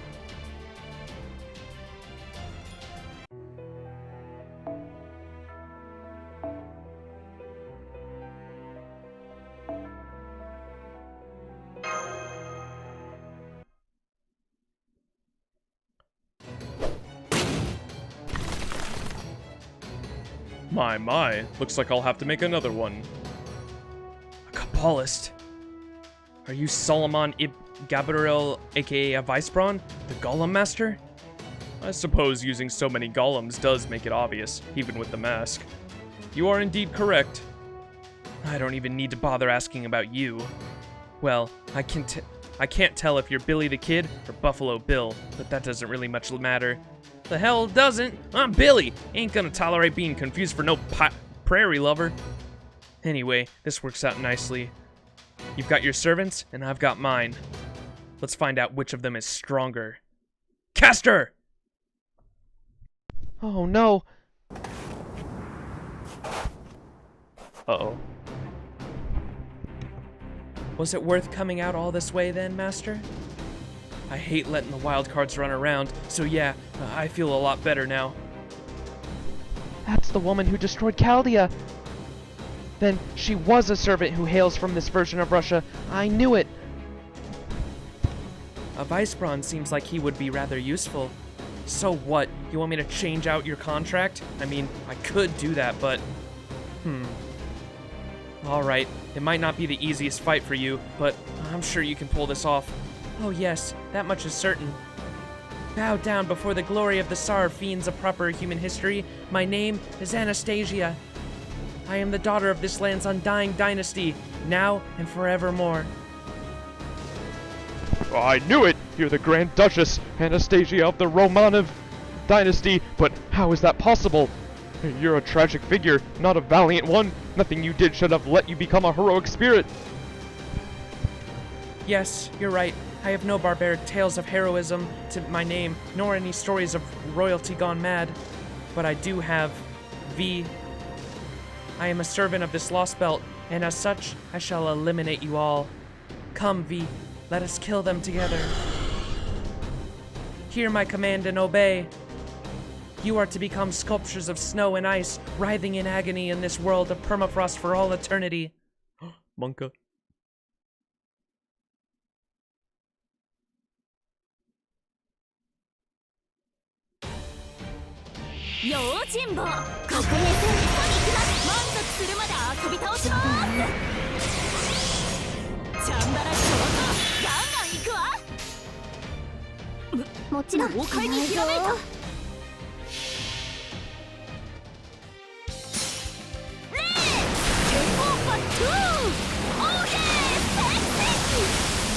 My, looks like I'll have to make another one. A Kabbalist? Are you Solomon Ibn Gabriel, aka a Vicebrawn, the Golem Master? I suppose using so many golems does make it obvious, even with the mask. You are indeed correct. I don't even need to bother asking about you. Well, I can't tell if you're Billy the Kid or Buffalo Bill, but that doesn't really much matter. The hell doesn't? I'm Billy! Ain't gonna tolerate being confused for no prairie lover. Anyway, this works out nicely. You've got your servants, and I've got mine. Let's find out which of them is stronger. Caster! Oh no. Uh-oh. Was it worth coming out all this way then, Master? I hate letting the wild cards run around, so yeah, I feel a lot better now. That's the woman who destroyed Chaldea. Then she was a servant who hails from this version of Russia. I knew it. A Vicebrawn seems like he would be rather useful. So what? You want me to change out your contract? I mean, I could do that, but... Alright, it might not be the easiest fight for you, but I'm sure you can pull this off. Oh yes, that much is certain. Bow down before the glory of the Tsar, fiends of proper human history. My name is Anastasia. I am the daughter of this land's undying dynasty, now and forevermore. I knew it! You're the Grand Duchess, Anastasia of the Romanov dynasty, but how is that possible? You're a tragic figure, not a valiant one. Nothing you did should have let you become a heroic spirit. Yes, you're right. I have no barbaric tales of heroism to my name, nor any stories of royalty gone mad. But I do have V. I am a servant of this Lostbelt, and as such, I shall eliminate you all. Come, V, let us kill them together. Hear my command and obey. You are to become sculptures of snow and ice, writhing in agony in this world of permafrost for all eternity. Monka.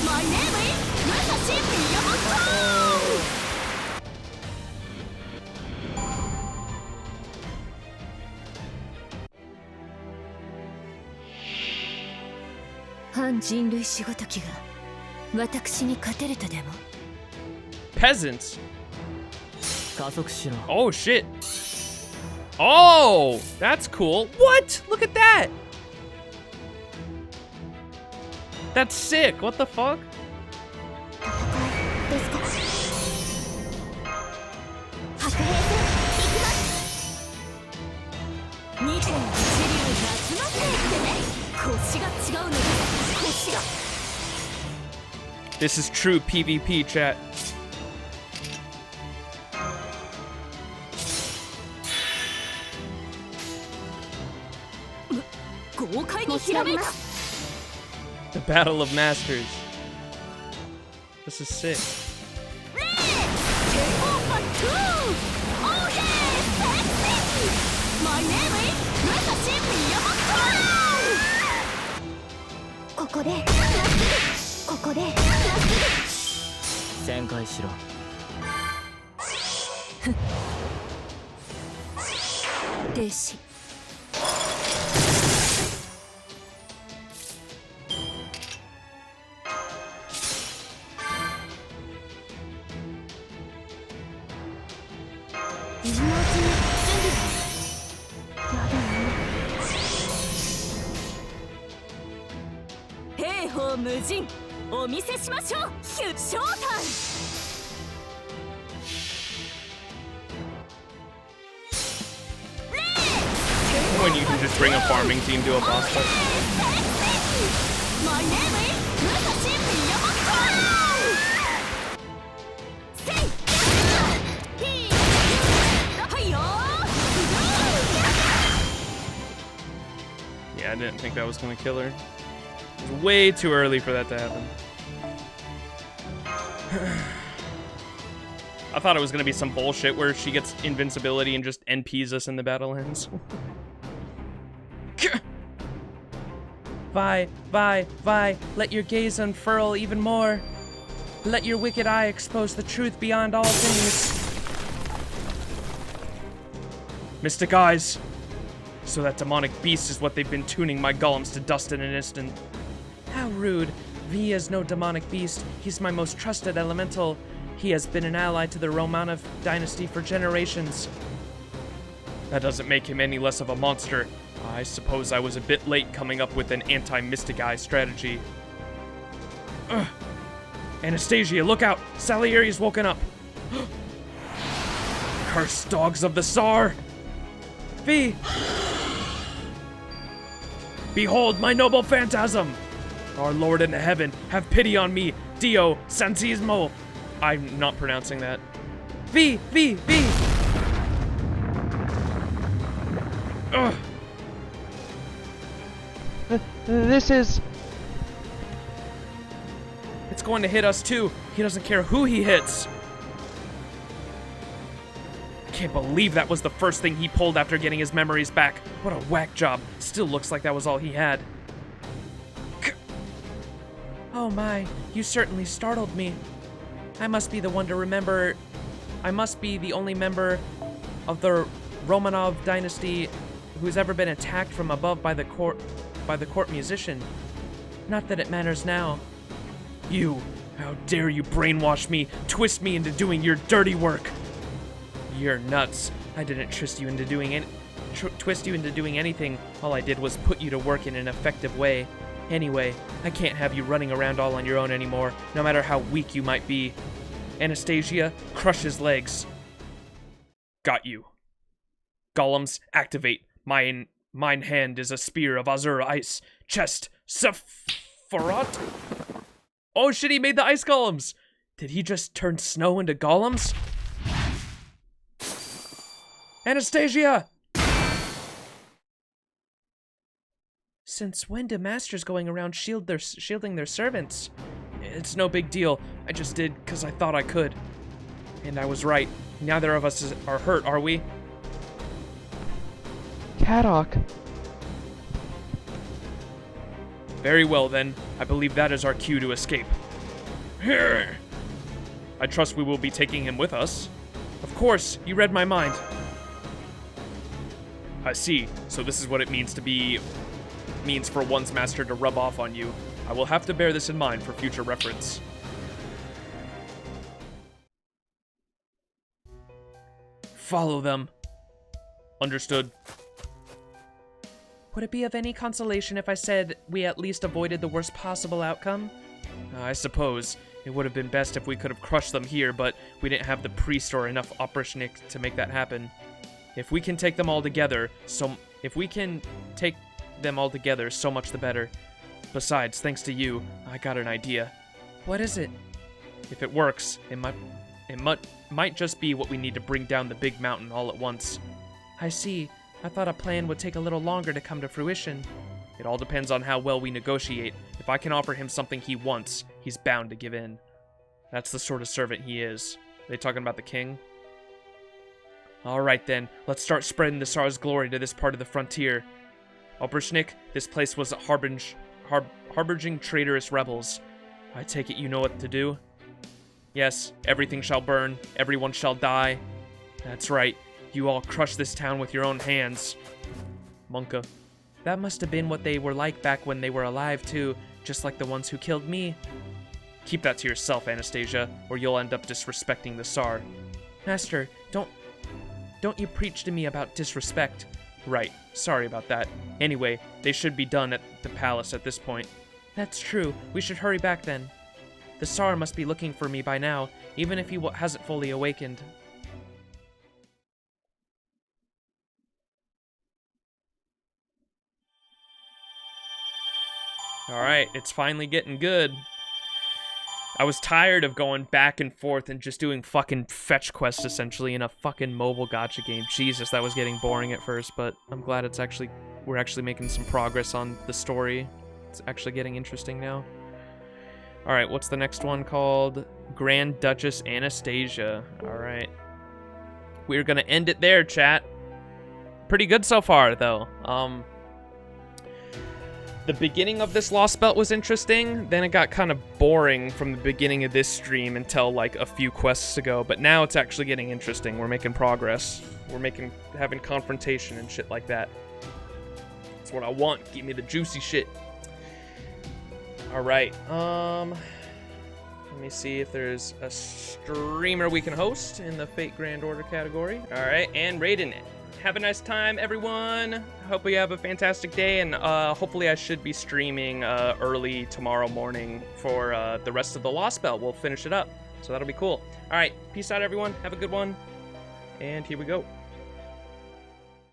My name is Musashi Beowulf! 反人類仕事機が私に勝てるとでも Peasants? 加速しろ。 Oh shit. Oh, that's cool. What? Look at that. That's sick. What the fuck? ですか。白兵戦行きます。2.1流夏のせいってね。腰が違うのです。腰が。 This is true PvP, chat. 豪快にひらめいた。 The Battle of Masters. This is sick. My name is Anastasia. ここでここで旋回しろ。停止。今のうちに準備は。やだな。兵法無尽、お見せしましょう。ショータイム。 When you can just bring a farming team to a boss fight. My name is Anastasia. Yeah, I didn't think that was gonna kill her. It was way too early for that to happen. I thought it was gonna be some bullshit where she gets invincibility and just NPs us and the battle ends. Vi, let your gaze unfurl even more. Let your wicked eye expose the truth beyond all things. Mystic eyes. So that demonic beast is what they've been tuning my golems to dust in an instant. How rude. V is no demonic beast. He's my most trusted elemental. He has been an ally to the Romanov dynasty for generations. That doesn't make him any less of a monster. I suppose I was a bit late coming up with an anti-Mystic Eye strategy. Ugh. Anastasia, look out! Salieri's woken up! Cursed dogs of the Tsar! V! Behold my noble phantasm! Our Lord in heaven, have pity on me! Dio Santismo! I'm not pronouncing that. V! Ugh! This is... It's going to hit us too. He doesn't care who he hits. I can't believe that was the first thing he pulled after getting his memories back. What a whack job. Still looks like that was all he had. Oh my, you certainly startled me. I must be the one to remember. I must be the only member of the Romanov dynasty who's ever been attacked from above by the court musician. Not that it matters now. You, how dare you brainwash me, twist me into doing your dirty work. You're nuts. I didn't twist you into doing anything. All I did was put you to work in an effective way. Anyway, I can't have you running around all on your own anymore, no matter how weak you might be. Anastasia, crush his legs. Got you. Golems, activate. Mine hand is a spear of azure ice. Chest, Sephiroth? Oh shit, he made the ice golems! Did he just turn snow into golems? Anastasia! Since when do masters going around shielding their servants? It's no big deal. I just did because I thought I could. And I was right. Neither of us are hurt, are we? Kadok. Very well then. I believe that is our cue to escape. Here. I trust we will be taking him with us. Of course, you read my mind. I see. So this is what it means for one's master to rub off on you. I will have to bear this in mind for future reference. Follow them. Understood. Would it be of any consolation if I said we at least avoided the worst possible outcome? I suppose. It would have been best if we could have crushed them here, but we didn't have the priest or enough Oprishnik to make that happen. If we can take them all together, so much the better. Besides, thanks to you, I got an idea. What is it? If it works, it might just be what we need to bring down the big mountain all at once. I see. I thought a plan would take a little longer to come to fruition. It all depends on how well we negotiate. If I can offer him something he wants, he's bound to give in. That's the sort of servant he is. Are they talking about the king? Alright then, let's start spreading the Tsar's glory to this part of the frontier. Oberschnick, this place was harboring traitorous rebels. I take it you know what to do? Yes, everything shall burn, everyone shall die. That's right, you all crush this town with your own hands. Monka. That must have been what they were like back when they were alive too, just like the ones who killed me. Keep that to yourself, Anastasia, or you'll end up disrespecting the Tsar. Master, don't you preach to me about disrespect. Right, sorry about that. Anyway, they should be done at the palace at this point. That's true, we should hurry back then. The Tsar must be looking for me by now, even if he hasn't fully awakened. Alright, it's finally getting good. I was tired of going back and forth and just doing fucking fetch quests, essentially, in a fucking mobile gacha game. Jesus, that was getting boring at first, but I'm glad we're actually making some progress on the story. It's actually getting interesting now. Alright, what's the next one called? Grand Duchess Anastasia. Alright. We're gonna end it there, chat. Pretty good so far, though. The beginning of this Lostbelt was interesting, then it got kind of boring from the beginning of this stream until like a few quests ago, but now it's actually getting interesting. We're making progress. We're having confrontation and shit like that. That's what I want. Give me the juicy shit. Alright, let me see if there's a streamer we can host in the Fate Grand Order category. Alright, and Raiden. Have a nice time, everyone. Hope you have a fantastic day, and hopefully I should be streaming early tomorrow morning for the rest of the Lostbelt. We'll finish it up, so that'll be cool. All right, peace out, everyone. Have a good one, and here we go.